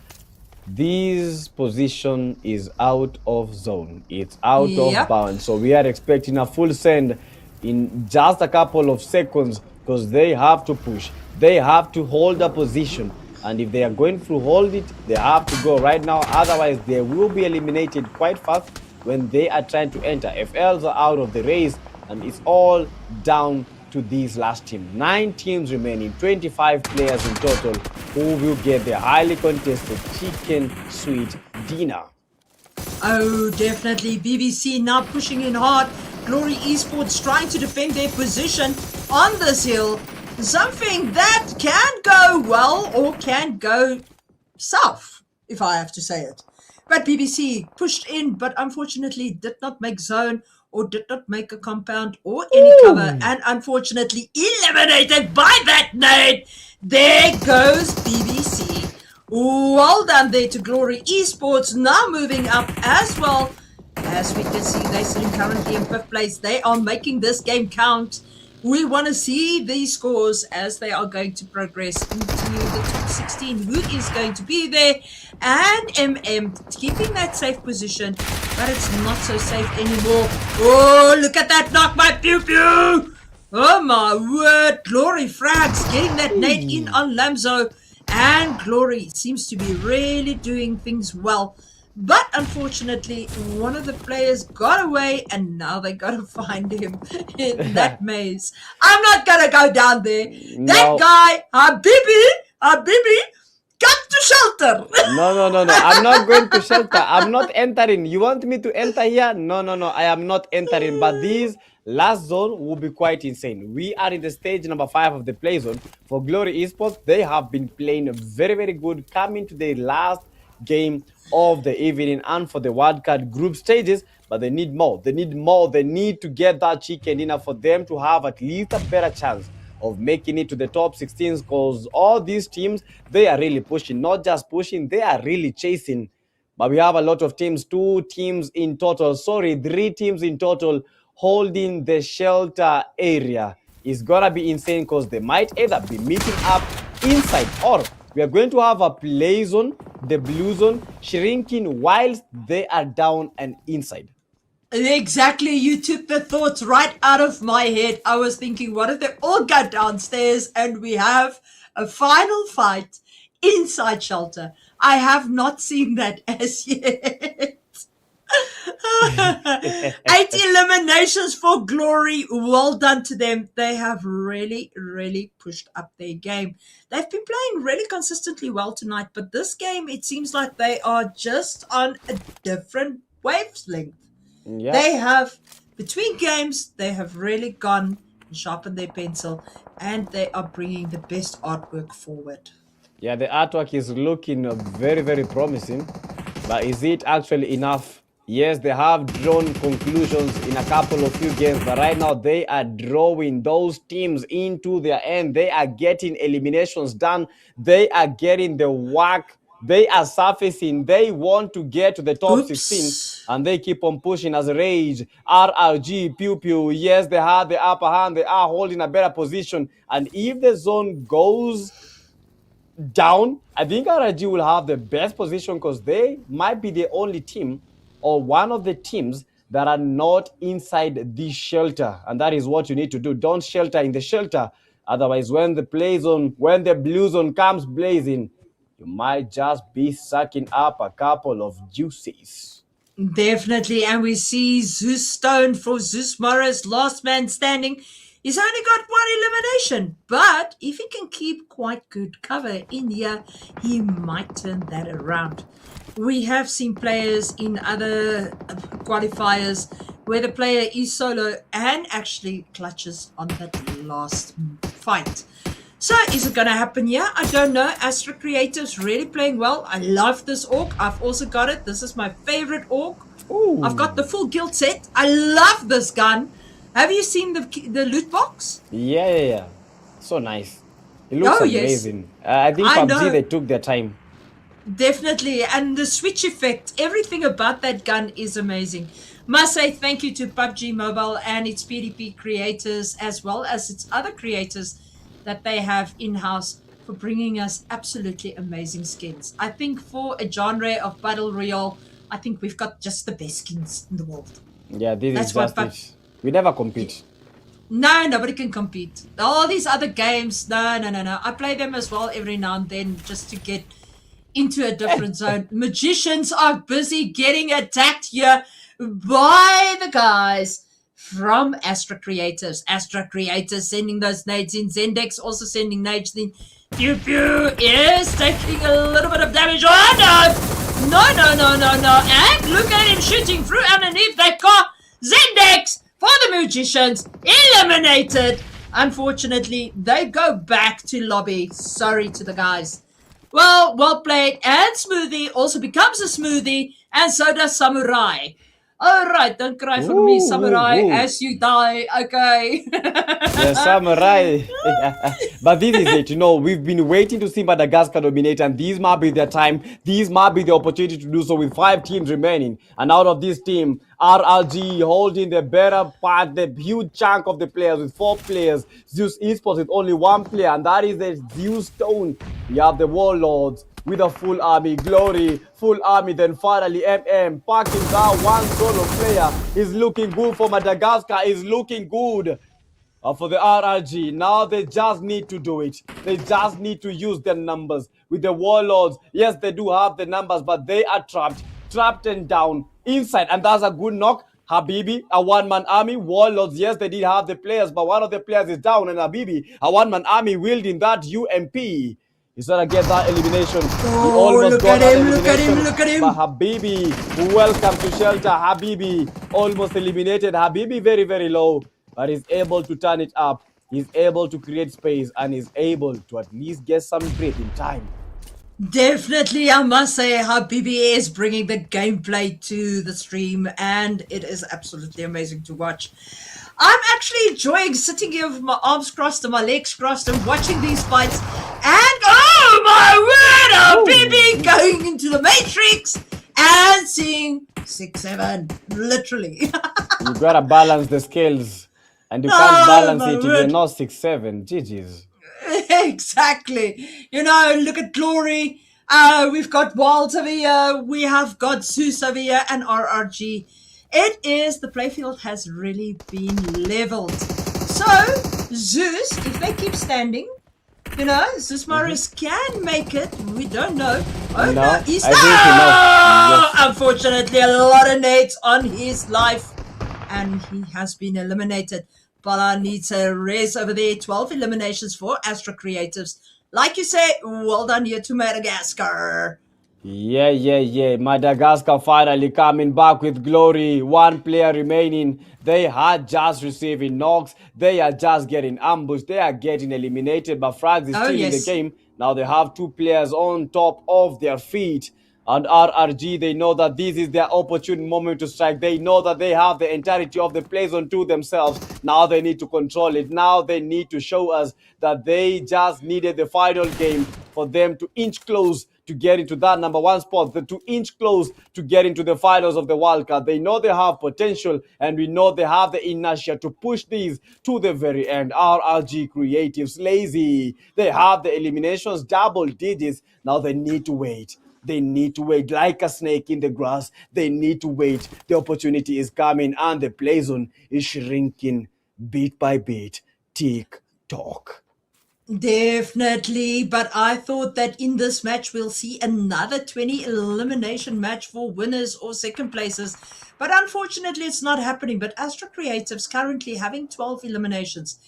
this position is out of zone. It's out of bounds. So we are expecting a full send in just a couple of seconds because they have to push. They have to hold a position. And if they are going to hold it, they have to go right now. Otherwise, they will be eliminated quite fast when they are trying to enter. FLs are out of the race, and it's all down to this last team. 9 teams remaining, 25 players in total who will get the highly contested chicken sweet dinner. Oh, definitely. BBC now pushing in hard. Glory Esports trying to defend their position on this hill. Something that can go well or can go south, if I have to say it. But BBC pushed in, but unfortunately did not make zone or did not make a compound or any cover. And unfortunately eliminated by that nade. There goes BBC. Well done there to Glory Esports. Now moving up as well. As we can see, they're sitting currently in 5th place. They are making this game count. We want to see these scores as they are going to progress into the top 16. Who is going to be there? And keeping that safe position, but it's not so safe anymore. Oh, look at that knock by Pew Pew! Oh my word! Glory frags getting that nade in on Lamzo. And Glory seems to be really doing things well. But unfortunately, one of the players got away and now they got to find him in that maze. I'm not going to go down there. No. That guy, Habibi, come to shelter. No. I'm not going to shelter. I'm not entering. You want me to enter here? No. I am not entering. But this last zone will be quite insane. We are in the stage number 5 of the play zone. For Glory Esports, they have been playing very, very good, coming to the last game of the evening and for the wildcard group stages, but they need more. They need to get that chicken dinner for them to have at least a better chance of making it to the top 16s, because all these teams, they are really pushing, not just pushing, they are really chasing but we have a lot of teams, 3 teams in total, holding the shelter area. It's gonna be insane because they might either be meeting up inside, or we are going to have a play zone, the blue zone, shrinking whilst they are down and inside. Exactly, you took the thoughts right out of my head. I was thinking, what if they all go downstairs and we have a final fight inside shelter? I have not seen that as yet. 8 eliminations for glory. Well done to them. They have really, really pushed up their game. They've been playing really consistently well tonight, but this game, it seems like they are just on a different wavelength. Yeah. They have, between games, they have really gone and sharpened their pencil, and they are bringing the best artwork forward. Yeah, the artwork is looking very, very promising, but is it actually enough? Yes, they have drawn conclusions in a couple of few games, but right now they are drawing those teams into their end. They are getting eliminations done. They are getting the work. They are surfacing. They want to get to the top 16, and they keep on pushing as Rage, RRG, Pew Pew. Yes, they have the upper hand. They are holding a better position. And if the zone goes down, I think RRG will have the best position because they might be the only team or one of the teams that are not inside the shelter. And that is what you need to do. Don't shelter in the shelter. Otherwise, when the blue zone comes blazing, you might just be sucking up a couple of juices. Definitely. And we see Zeus Stone for Zeus Morris, last man standing. He's only got 1 elimination, but if he can keep quite good cover in here, he might turn that around. We have seen players in other qualifiers where the player is solo and actually clutches on that last fight. So is it going to happen here? I don't know. Astra Creative's really playing well. I love this orc. I've also got it. This is my favorite orc. Ooh. I've got the full guild set. I love this gun. Have you seen the loot box? Yeah. So nice. It looks amazing. Yes. I think PUBG, they took their time. Definitely. And the switch effect, everything about that gun is amazing. Must say thank you to PUBG Mobile and its PDP creators, as well as its other creators that they have in-house, for bringing us absolutely amazing skins. I think for a genre of Battle Royale, I think we've got just the best skins in the world. Yeah, this is just it. We never compete. No, nobody can compete. All these other games, no. I play them as well every now and then just to get into a different zone. Magicians are busy getting attacked here by the guys from Astra Creators. Astra Creators sending those nades in. Zendex also sending nades in. Pew Pew is taking a little bit of damage. Oh no! No. And look at him shooting through underneath that car. Zendex for the Magicians eliminated. Unfortunately, they go back to lobby. Sorry to the guys. Well played. And Smoothie also becomes a Smoothie, and so does Samurai. All right, don't cry for me, Samurai, as you die, okay? Yeah, Samurai. But this is it, we've been waiting to see Madagascar dominate, and these might be their time. These might be the opportunity to do so with 5 teams remaining. And out of this team, RRG holding the better part, the huge chunk of the players with 4 players. Zeus Esports with only 1 player, and that is the Zeus Stone. We have the Warlords with a full army, Glory, full army, then finally MM, packing that 1 solo player. Is looking good for Madagascar, is looking good for the RRG. Now they just need to do it. They just need to use their numbers. With the Warlords, yes, they do have the numbers, but they are trapped and down inside, and that's a good knock. Habibi, a 1-man army. Warlords, yes, they did have the players, but one of the players is down, and Habibi, a 1-man army wielding that UMP. He's gonna get that elimination. Look at him. But Habibi, welcome to shelter. Habibi, almost eliminated. Habibi, very, very low, but he's able to turn it up. He's able to create space, and he's able to at least get some breathing time. Definitely, I must say, Habibi is bringing the gameplay to the stream, and it is absolutely amazing to watch. I'm actually enjoying sitting here with my arms crossed and my legs crossed and watching these fights. And oh my word, Habibi going into the Matrix dancing 6-7, literally. You gotta balance the scales, and you Oh, can't balance my it if word. you're not 6'7". GG's. Exactly. Look at Glory. We've got Wild over here. We have got Zeus over here and RRG. It is, the playfield has really been leveled. So, Zeus, if they keep standing, Zeus Morris can make it. We don't know. Oh, No, no, he's I think he knows. Yes. Unfortunately, a lot of nades on his life. And he has been eliminated. Bala needs a race over there. 12 eliminations for Astra Creatives. Like you say, well done here to Madagascar. Yeah. Madagascar finally coming back with glory. One player remaining. They had just receiving knocks. They are just getting ambushed. They are getting eliminated. But Frags is still in the game. Now they have two players on top of their feet. And RRG, they know that this is their opportune moment to strike. They know that they have the entirety of the play zone to themselves. Now they need to control it. Now they need to show us that they just needed the final game for them to inch close to get into that number one spot, to inch close to get into the finals of the World Cup. They know they have potential, and we know they have the inertia to push these to the very end. RRG Creatives, lazy. They have the eliminations, double digits. Now they need to wait. They need to wait like a snake in the grass. They need to wait. The opportunity is coming, and the play zone is shrinking bit by bit. Tick tock. Definitely, but I thought that in this match we'll see another 20 elimination match for winners or second places, but unfortunately it's not happening. But Astra Creatives currently having 12 eliminations.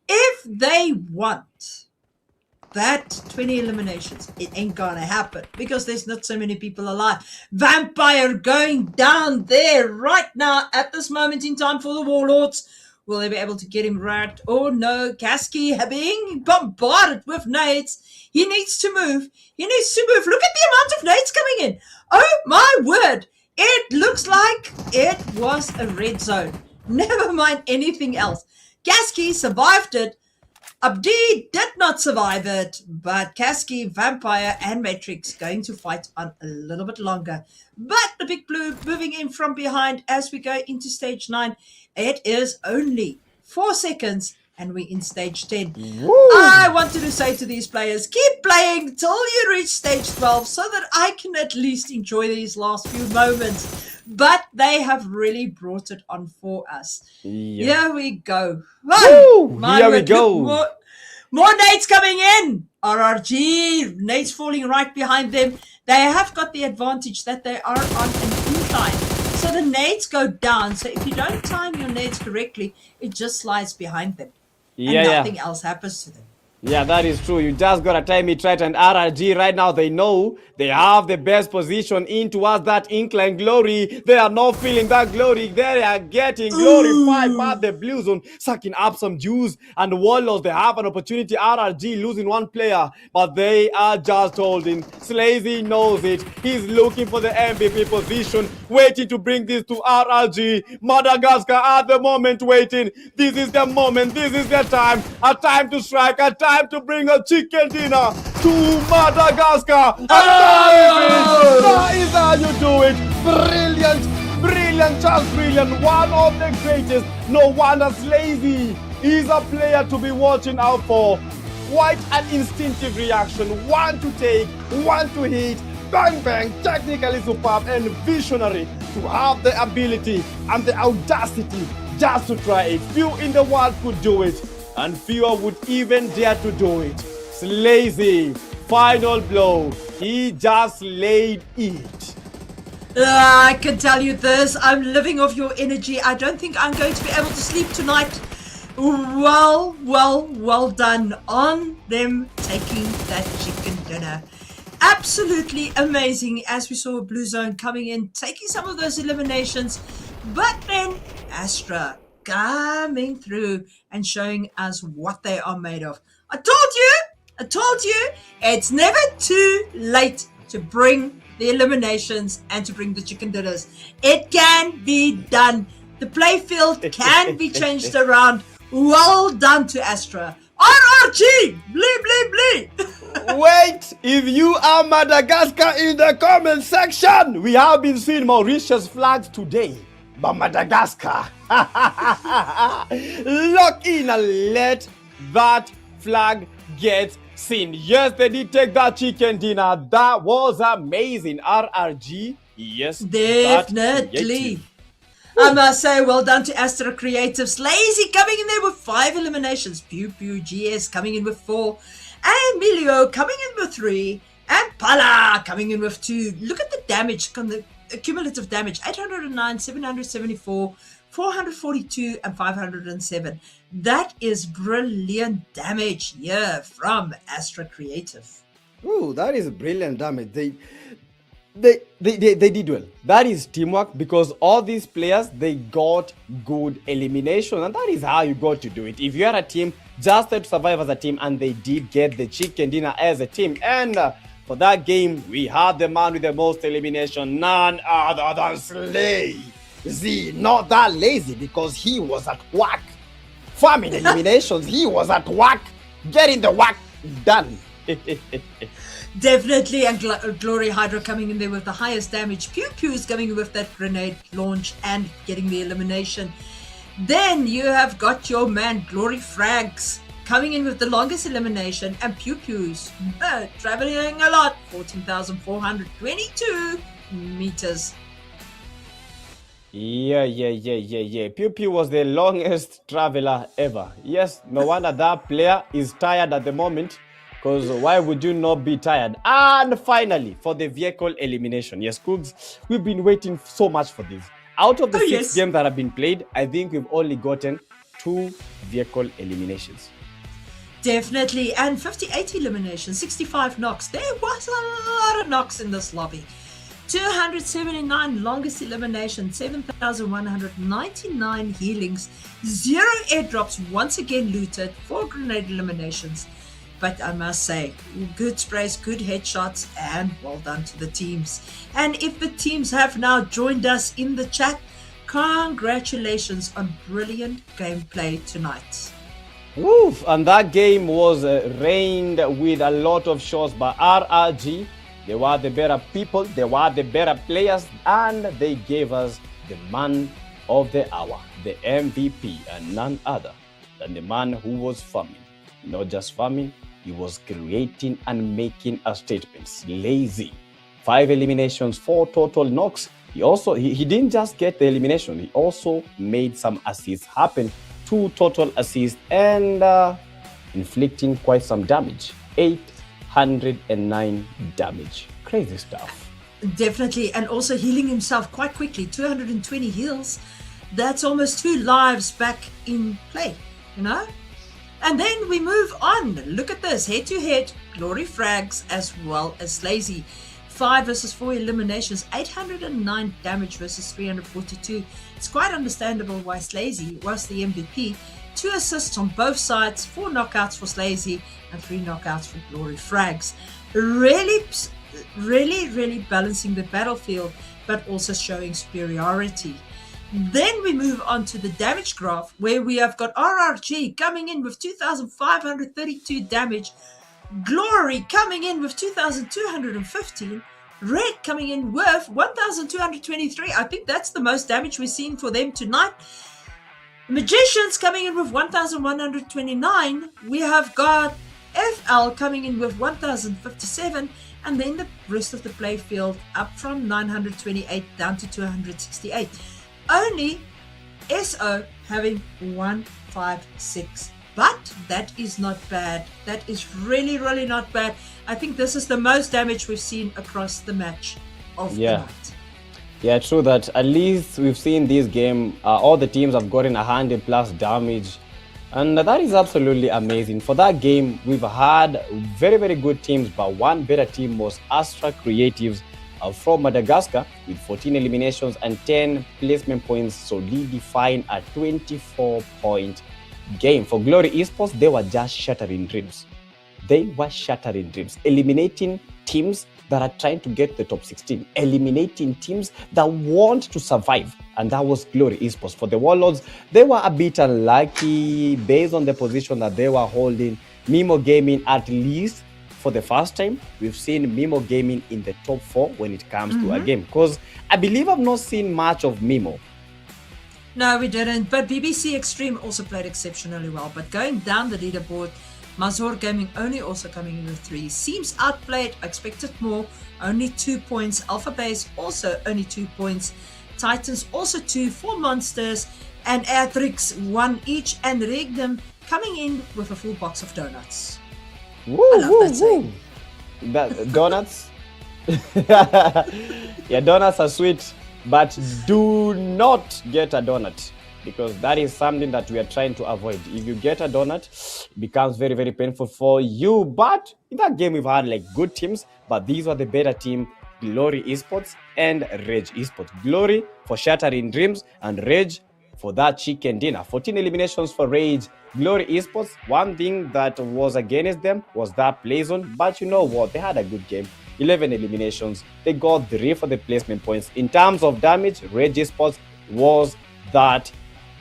If they want that 20 eliminations, it ain't gonna happen because there's not so many people alive. Vampire going down there right now at this moment in time for the Warlords. Will they be able to get him right? Oh no, Kasky being bombarded with nades. He needs to move. He needs to move. Look at the amount of nades coming in. Oh my word. It looks like it was a red zone. Never mind anything else. Kasky survived it. Abdi did not survive it, but Kasky, Vampire, and Matrix going to fight on a little bit longer. But the Big Blue moving in from behind as we go into stage 9. It is only 4 seconds and we're in stage 10. Woo. I wanted to say to these players, keep playing till you reach stage 12 so that I can at least enjoy these last few moments. But they have really brought it on for us. Yeah. Here we go. Woo! Here we go. More nades coming in. RRG, nades falling right behind them. They have got the advantage that they are on an incline. So the nades go down. So if you don't time your nades correctly, it just slides behind them. And nothing else happens to them. Yeah, that is true. You just gotta time it right. And RRG right now, they know they have the best position in towards that incline glory. They are not feeling that glory. They are getting glorified by the blue zone, sucking up some juice. And the Warlords, they have an opportunity. RRG losing one player, but they are just holding. Slazy knows it. He's looking for the MVP position, waiting to bring this to RRG. Madagascar at the moment waiting. This is the moment. This is the time. A time to strike. A time to bring a chicken dinner to Madagascar. And that is how you do it. Brilliant, just brilliant. One of the greatest. No wonder Slazy is a player to be watching out for. Quite an instinctive reaction. One to take, one to hit. Bang, bang, technically superb and visionary to have the ability and the audacity just to try it. Few in the world could do it, and fewer would even dare to do it. Slazy, final blow. He just laid it. I can tell you this. I'm living off your energy. I don't think I'm going to be able to sleep tonight. Well done on them taking that chicken dinner. Absolutely amazing as we saw Blue Zone coming in, taking some of those eliminations. But then Astra coming through and showing us what they are made of. I told you, it's never too late to bring the eliminations and to bring the chicken dinners. It can be done. The playfield can be changed around. Well done to Astra RRG! Blee, blee, blee! Wait, if you are Madagascar in the comment section, we have been seeing Mauritius flags today, but Madagascar, lock in and let that flag get seen. Yes, they did take that chicken dinner. That was amazing. RRG, yes, Definitely. I must say, well done to Astra Creatives. Lazy coming in there with 5 eliminations. Pew Pew GS coming in with 4. And Milio coming in with 3. And Pala coming in with 2. Look at the damage, the cumulative damage. 809, 774, 442, and 507. That is brilliant damage here from Astra Creative. Ooh, that is brilliant damage. They did well. That is teamwork, because all these players, they got good elimination, and that is how you got to do it. If you are a team, just try to survive as a team, and they did get the chicken dinner as a team. And for that game, we had the man with the most elimination, none other than Slay. See, not that lazy, because he was at work farming eliminations. He was at work getting the work done. Definitely, and Glory Hydra coming in there with the highest damage. Pew Pew is coming with that grenade launch and getting the elimination. Then you have got your man Glory Frags coming in with the longest elimination, and Pew Pew's traveling a lot, 14,422 meters. Yeah. Pew Pew was the longest traveler ever. Yes, no wonder that player is tired at the moment. Because why would you not be tired? And finally, for the vehicle elimination. Yes, Coogs, we've been waiting so much for this. Out of the 6 games that have been played, I think we've only gotten 2 vehicle eliminations. Definitely. And 58 eliminations, 65 knocks. There was a lot of knocks in this lobby. 279 longest elimination, 7,199 healings, 0 airdrops once again looted, 4 grenade eliminations. But I must say, good sprays, good headshots, and well done to the teams. And if the teams have now joined us in the chat, congratulations on brilliant gameplay tonight. Woof! And that game was reigned with a lot of shots by RRG. They were the better people, they were the better players, and they gave us the man of the hour, the MVP, and none other than the man who was farming. Not just farming, he was creating and making a statement. Lazy. 5 eliminations, 4 total knocks. He didn't just get the elimination, he also made some assists happen. 2 total assists and inflicting quite some damage. 809 damage. Crazy stuff. Definitely, and also healing himself quite quickly. 220 heals. That's almost 2 lives back in play, you know? And then we move on. Look at this. Head-to-head, Glory Frags as well as Lazy. 5 versus 4 eliminations, 809 damage versus 342. It's quite understandable why Slazy was the MVP. 2 assists on both sides, 4 knockouts for Slazy and 3 knockouts for Glory Frags. Really balancing the battlefield, but also showing superiority. Then we move on to the damage graph, where we have got RRG coming in with 2,532 damage, Glory coming in with 2,215, Red coming in with 1,223. I think that's the most damage we've seen for them tonight. Magicians coming in with 1,129. We have got FL coming in with 1,057, and then the rest of the playfield up from 928 down to 268. Only SO having 156, but that is not bad. That is really not bad. I think this is the most damage we've seen across the match of the night. Yeah, true that. At least we've seen this game, all the teams have gotten 100+ damage, and that is absolutely amazing. For that game, we've had very good teams, but one better team was Astra Creatives from Madagascar with 14 eliminations and 10 placement points, solidifying a 24-point game. For Glory Esports, they were just shattering dreams. They were shattering dreams, eliminating teams that are trying to get the top 16, eliminating teams that want to survive. And that was Glory Esports. For the Warlords, they were a bit unlucky based on the position that they were holding. Mimo Gaming, at least for the first time, we've seen Mimo Gaming in the top 4 when it comes to a game. Because I believe I've not seen much of Mimo. No, we didn't. But BBC Extreme also played exceptionally well. But going down the leaderboard, Mazur Gaming only also coming in with 3. Seems outplayed, expected more, only 2 points. Alpha Base also only 2 points. Titans also 2, 4 Monsters, and Atrix 1 each. And Regnum coming in with a full box of donuts. Woo, I love that saying. Donuts? Yeah, donuts are sweet, but do not get a donut, because that is something that we are trying to avoid. If you get a donut, it becomes very, very painful for you. But in that game, we've had like good teams, but these were the better team, Glory Esports and Rage Esports. Glory for shattering dreams and Rage for that chicken dinner. 14 eliminations for Rage. Glory Esports, one thing that was against them was that play zone, but you know what? They had a good game. 11 eliminations. They got 3 for the placement points. In terms of damage, Rage Esports was that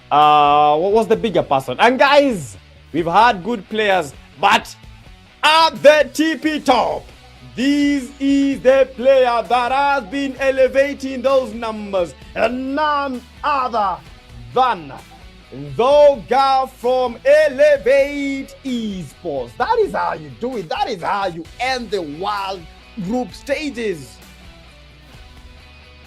what was the bigger person. And guys, we've had good players, but at the TP top, this is the player that has been elevating those numbers, and none other than the girl from Elevate Esports. That is how you do it. That is how you end the wild group stages.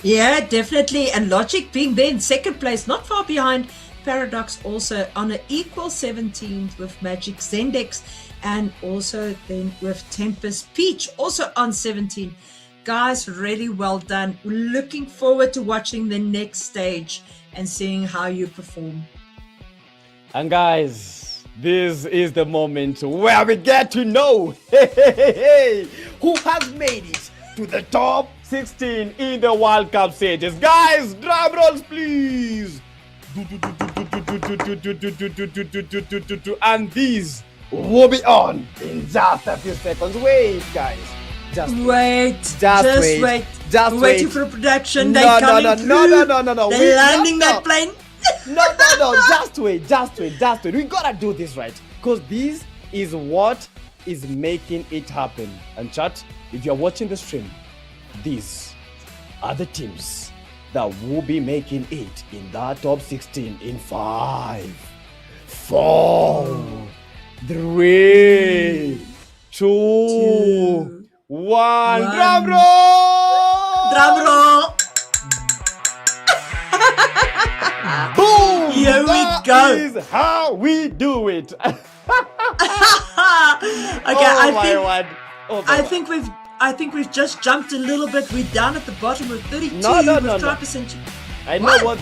Yeah, definitely. And Logic being there in second place, not far behind. Paradox also on an equal 17th with Magic Zendex, and also then with Tempest Peach also on 17. Guys, really well done. Looking forward to watching the next stage and seeing how you perform. And guys, this is the moment where we get to know who has made it to the top 16 in the World Cup stages. Guys, drum rolls, please. And these will be on in just a few seconds. Wait, guys. Just wait. Waiting for production. No, They're coming through. No. They're landing that plane. No. Just wait. We gotta do this right, because this is what is making it happen. And chat, if you're watching the stream, these are the teams that will be making it in that top 16 in 5, 4, 3, 2, 1. Drum roll! Drum roll! Boom! Here we That go. is how we do it. Okay, I think we've just jumped a little bit. We're down at the bottom with 32 with 5%. I know what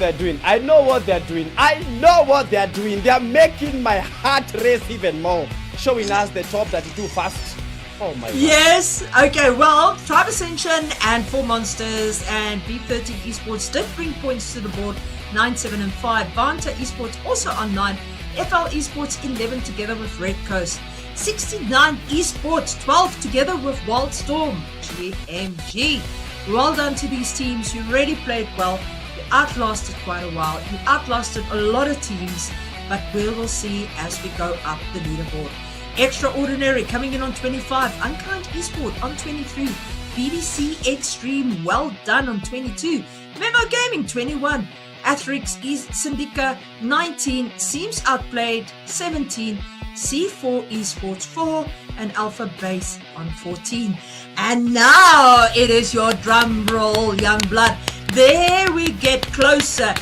they're doing. They're making my heart race even more, showing us the top 32 fast. Oh my god. Yes. Okay, well, Tribe Ascension and 4 Monsters and B13 Esports did bring points to the board, 9, 7 and 5. Vanta Esports also on 9. FL Esports 11 together with Red Coast. 69 Esports 12 together with Wildstorm. GMG. Well done to these teams. You really played well. You outlasted quite a while. You outlasted a lot of teams, but we will see as we go up the leaderboard. Extraordinary coming in on 25. Unkind Esport on 23. BBC Extreme well done on 22. Memo Gaming 21. Athrix East Syndica 19. Seems Outplayed 17. C4 Esports 4 and Alpha Base on 14. And now it is your drum roll, young blood. There we get closer.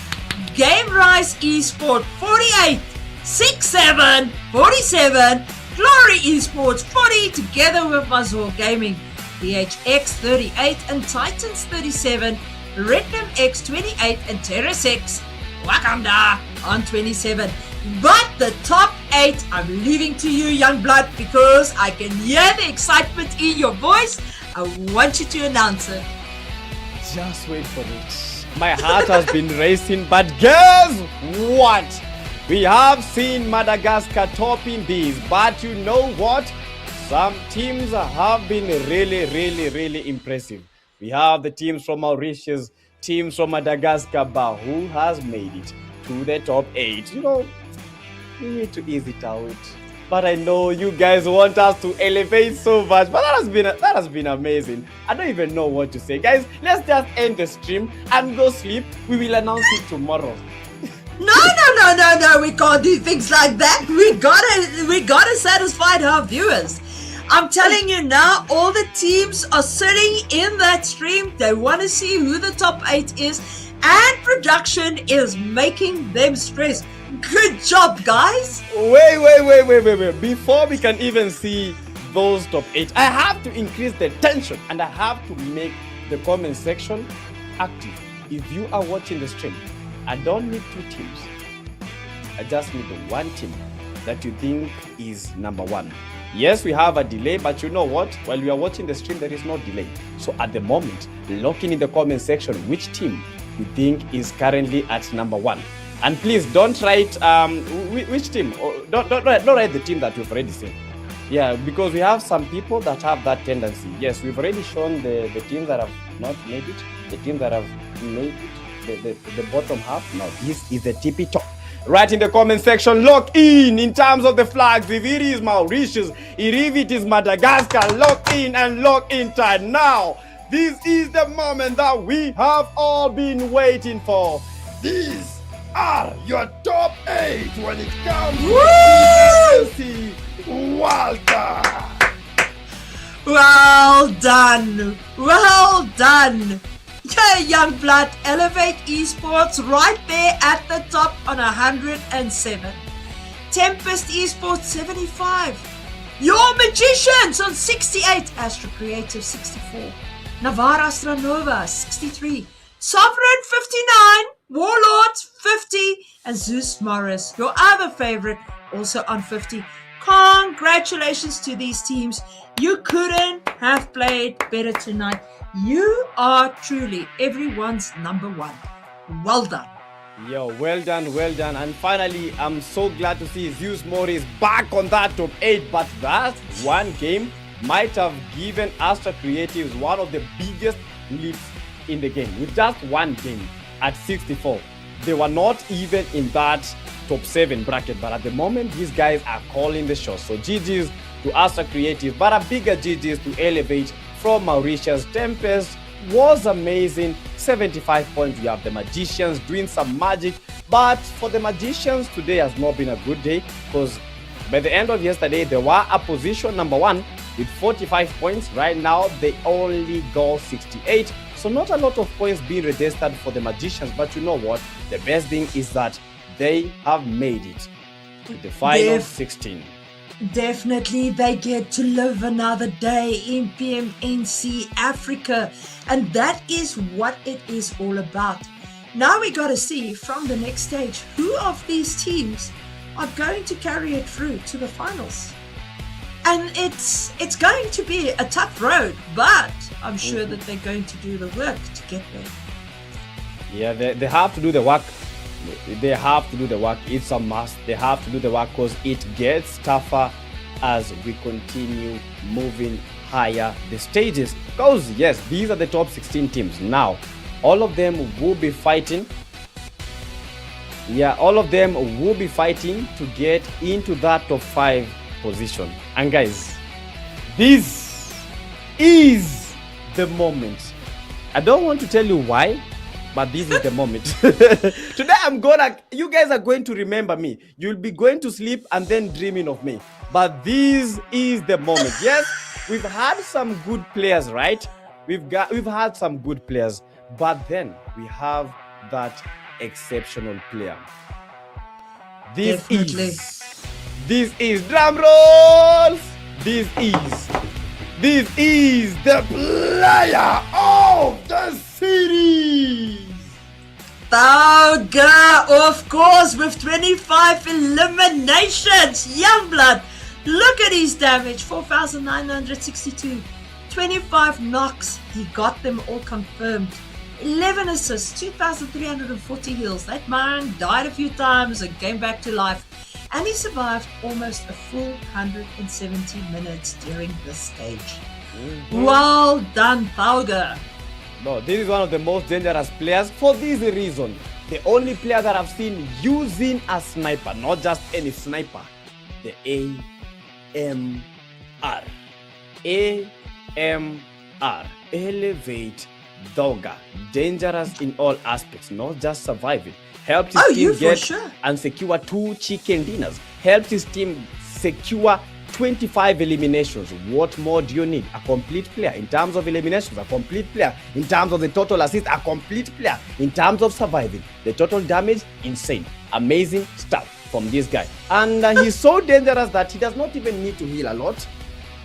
Game Rise Esport 48, 6-7, 47. Glory Esports 40 together with Mazur Gaming. BHX 38 and Titans 37. Rednam X 28 and Terrace X Wakanda on 27. But the top 8, I'm leaving to you, young blood, because I can hear the excitement in your voice. I want you to announce it. Just wait for it. My heart has been racing, but guess what? We have seen Madagascar topping these, but you know what? some teams have been really impressive. We have the teams from Mauritius, teams from Madagascar, but who has made it to the top 8? You know, we need to ease it out. But I know you guys want us to elevate so much. But that has been amazing. I don't even know what to say. Guys, let's just end the stream and go sleep. We will announce it tomorrow. No, we can't do things like that. We gotta satisfy our viewers. I'm telling you now, all the teams are sitting in that stream. They want to see who the top 8 is, and production is making them stress. Good job, guys. Wait. Before we can even see those top 8, I have to increase the tension and I have to make the comment section active. If you are watching the stream, I don't need 2 teams. I just need the 1 team that you think is number 1. Yes, we have a delay, but you know what? While we are watching the stream, there is no delay. So at the moment, lock in the comment section which team you think is currently at number 1. And please don't write which team. Don't write the team that we've already seen. Yeah, because we have some people that have that tendency. Yes, we've already shown the teams that have not made it, the teams that have made it, the bottom half. No, this is the tippy top. Write in the comment section, lock in terms of the flags. If it is Mauritius, if it is Madagascar, lock in and lock in tight. Now, this is the moment that we have all been waiting for. These are your top 8 when it comes to the PMNC Wildcard. Well done. Yeah, young blood, elevate esports right there at the top on 107. Tempest esports 75. Your magicians on 68. Astro Creative 64. Navarra Astronova 63. Sovereign 59. Warlords 50. And Zeus Morris, your other favorite, also on 50. Congratulations to these teams. You couldn't have played better tonight. You are truly everyone's number 1. Well done. Yo, well done. And finally, I'm so glad to see Zeus Morris back on that top 8. But that one game might have given Astra Creatives one of the biggest leads in the game. With just one game at 64. They were not even in that top 7 bracket. But at the moment, these guys are calling the shots. So GG's to Astra Creatives, but a bigger GG's to Elevate from Mauritius. Tempest was amazing. 75 points. We have the Magicians doing some magic. But for the Magicians, today has not been a good day because by the end of yesterday, they were a position number 1 with 45 points. Right now, they only got 68. So not a lot of points being registered for the Magicians. But you know what? The best thing is that they have made it to the final 16. Definitely, they get to live another day in PMNC Africa, and that is what it is all about. Now we got to see from the next stage who of these teams are going to carry it through to the finals. And it's going to be a tough road, but I'm sure that they're going to do the work to get there. Yeah, they have to do the work. They have to do the work. It's a must. They have to do the work because it gets tougher as we continue moving higher the stages. Because yes, these are the top 16 teams. Now, all of them will be fighting. Yeah, all of them will be fighting to get into that top 5 position. And guys, this is the moment. I don't want to tell you why, but this is the moment. Today you guys are going to remember me. You'll be going to sleep and then dreaming of me. But this is the moment. Yes, we've had some good players, right? We've had some good players, but then we have that exceptional player. This is drum rolls. This is the player of the series. Tauga, of course, with 25 eliminations. Youngblood, look at his damage, 4,962. 25 knocks, he got them all confirmed. 11 assists, 2,340 heals. That man died a few times and came back to life. and he survived almost a full 170 minutes during this stage. Well done, Pauga. No, this is one of the most dangerous players for this reason. The only player that I've seen using a sniper, not just any sniper, the AMR. AMR. Elevate Dogger. Dangerous in all aspects, not just surviving. Helped his team get and secure 2 chicken dinners. Helped his team secure 25 eliminations. What more do you need? A complete player. In terms of eliminations, a complete player. In terms of the total assist, a complete player. In terms of surviving, the total damage, insane. Amazing stuff from this guy. And he's so dangerous that he does not even need to heal a lot.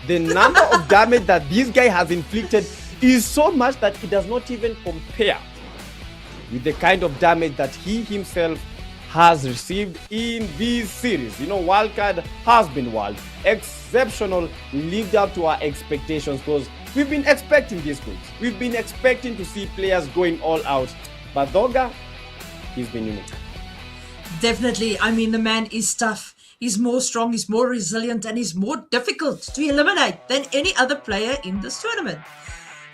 The number of damage that this guy has inflicted is so much that it does not even compare with the kind of damage that he himself has received in this series. You know, Wildcard has been wild, exceptional, lived up to our expectations because we've been expecting this good. We've been expecting to see players going all out, but Dogger, he's been unique. Definitely. I mean, the man is tough. He's more strong, he's more resilient, and he's more difficult to eliminate than any other player in this tournament.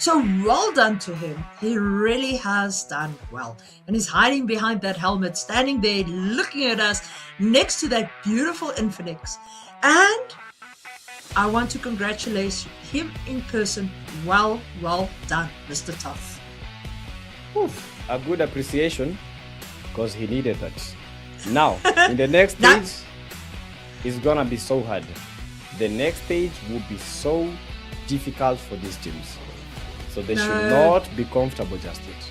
So well done to him. He really has done well. And he's hiding behind that helmet, standing there looking at us next to that beautiful Infinix. And I want to congratulate him in person. Well done, Mr. Tough. Oof, a good appreciation because he needed that. Now, in the next stage, it's gonna be so hard. The next stage will be so difficult for these teams. So they should not be comfortable just yet.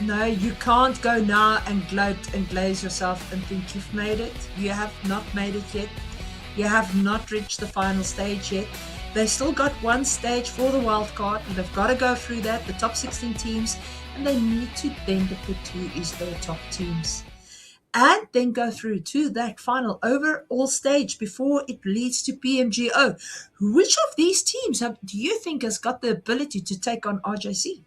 No, you can't go now and gloat and glaze yourself and think you've made it. You have not made it yet. You have not reached the final stage yet. They still got one stage for the wild card, and they've got to go through that, the top 16 teams, and they need to then pick who is their top teams. And then go through to that final overall stage before it leads to PMGO. Which of these teams do you think has got the ability to take on RJC?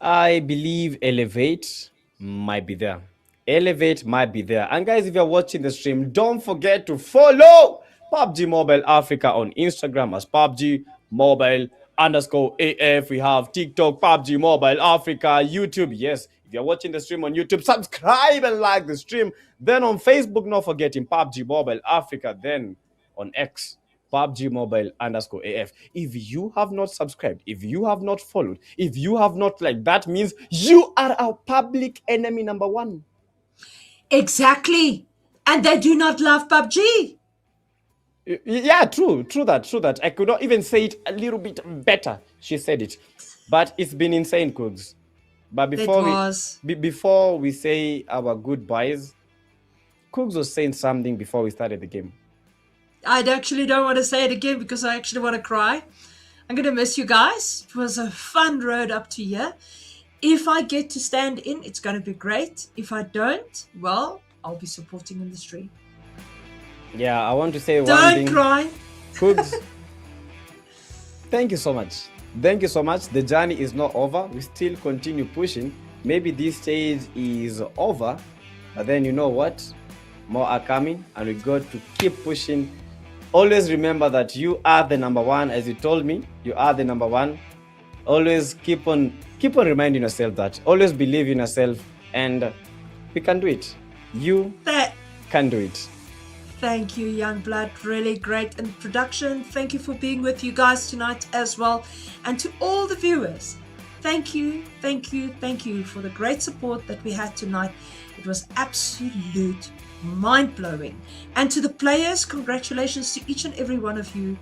I believe Elevate might be there. Elevate might be there. And guys, if you're watching the stream, don't forget to follow PUBG Mobile Africa on Instagram as PUBG Mobile _AF. We have TikTok, PUBG Mobile Africa, YouTube. Yes, if you're watching the stream on YouTube, subscribe and like the stream. Then on Facebook, not forgetting PUBG Mobile Africa. Then on X, PUBG Mobile _AF. If you have not subscribed, if you have not followed, if you have not liked, that means you are our public enemy number 1. Exactly. And they do not love PUBG. Yeah, true that. I could not even say it a little bit better. She said it. But it's been insane, Kugs. But before we say our goodbyes, Kugs was saying something before we started the game. I actually don't want to say it again because I actually want to cry. I'm going to miss you guys. It was a fun road up to here. If I get to stand in, it's going to be great. If I don't, well, I'll be supporting in the stream. Yeah, I want to say one thing. Don't cry. Kugs, thank you so much. Thank you so much. The journey is not over. We still continue pushing. Maybe this stage is over, but then you know what? More are coming, and we got to keep pushing. Always remember that you are the number 1, as you told me. You are the number 1. Always keep on reminding yourself that. Always believe in yourself, and we can do it. You can do it. Thank you, Youngblood. Really great introduction. Thank you for being with you guys tonight as well. And to all the viewers, thank you for the great support that we had tonight. It was absolute mind-blowing. And to the players, congratulations to each and every one of you.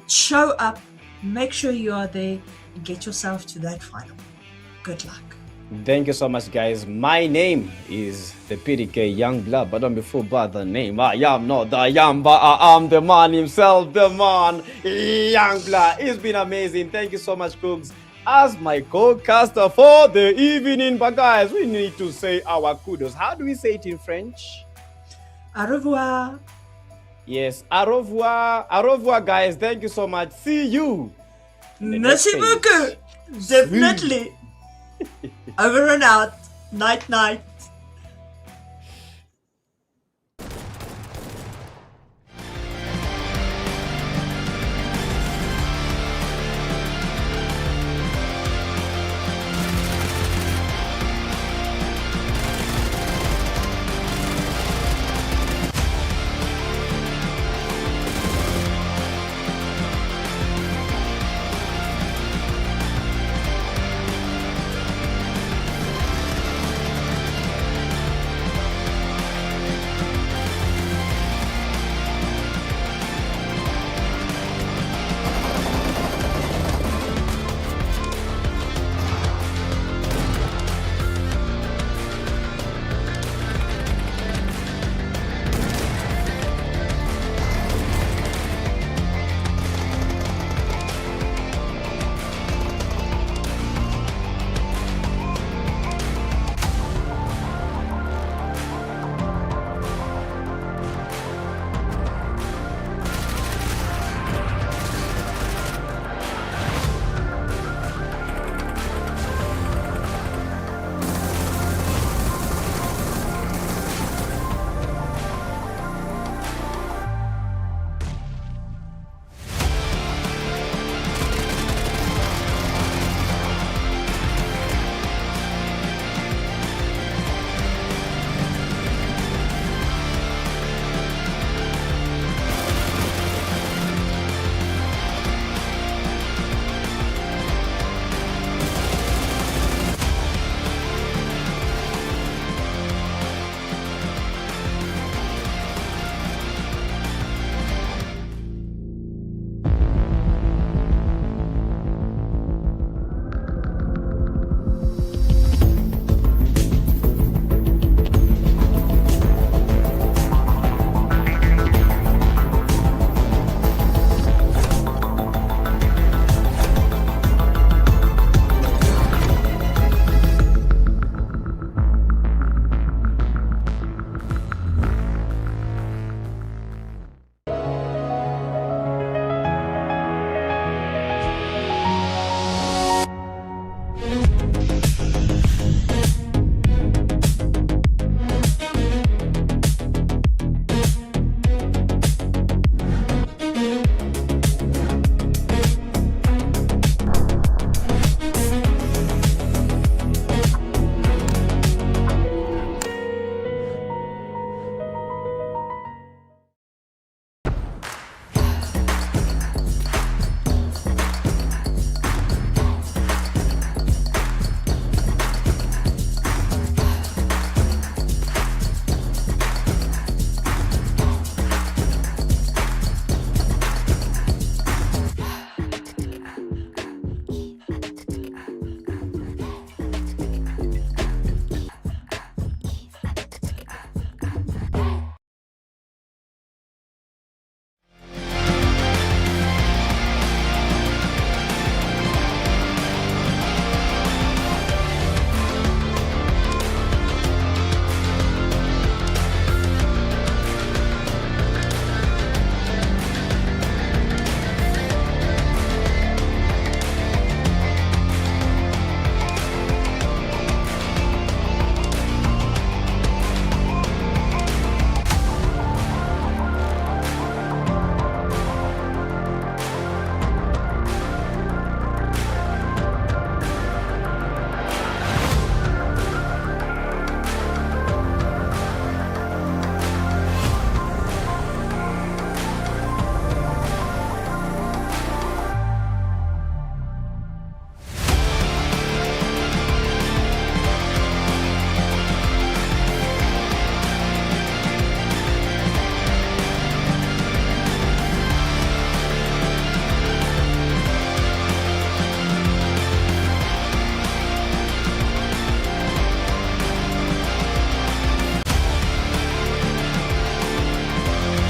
Show up, make sure you are there, and get yourself to that final. Good luck. Thank you so much, guys. My name is the PDK Youngblood, but don't be fooled by the name. I am not the young, but I am the man himself, the man, Youngblood. It's been amazing. Thank you so much, Cooks, as my co-caster for the evening. But guys, we need to say our kudos. How do we say it in French? Au revoir. Yes, au revoir. Au revoir, guys. Thank you so much. See you. Merci beaucoup. Definitely. Over and out. Night.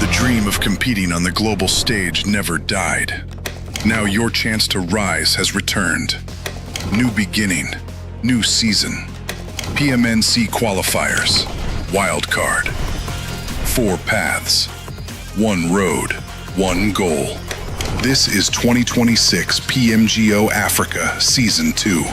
The dream of competing on the global stage never died. Now your chance to rise has returned. New beginning, new season. PMNC qualifiers, wildcard. 4 paths, 1 road, 1 goal. This is 2026 PMGO Africa Season 2.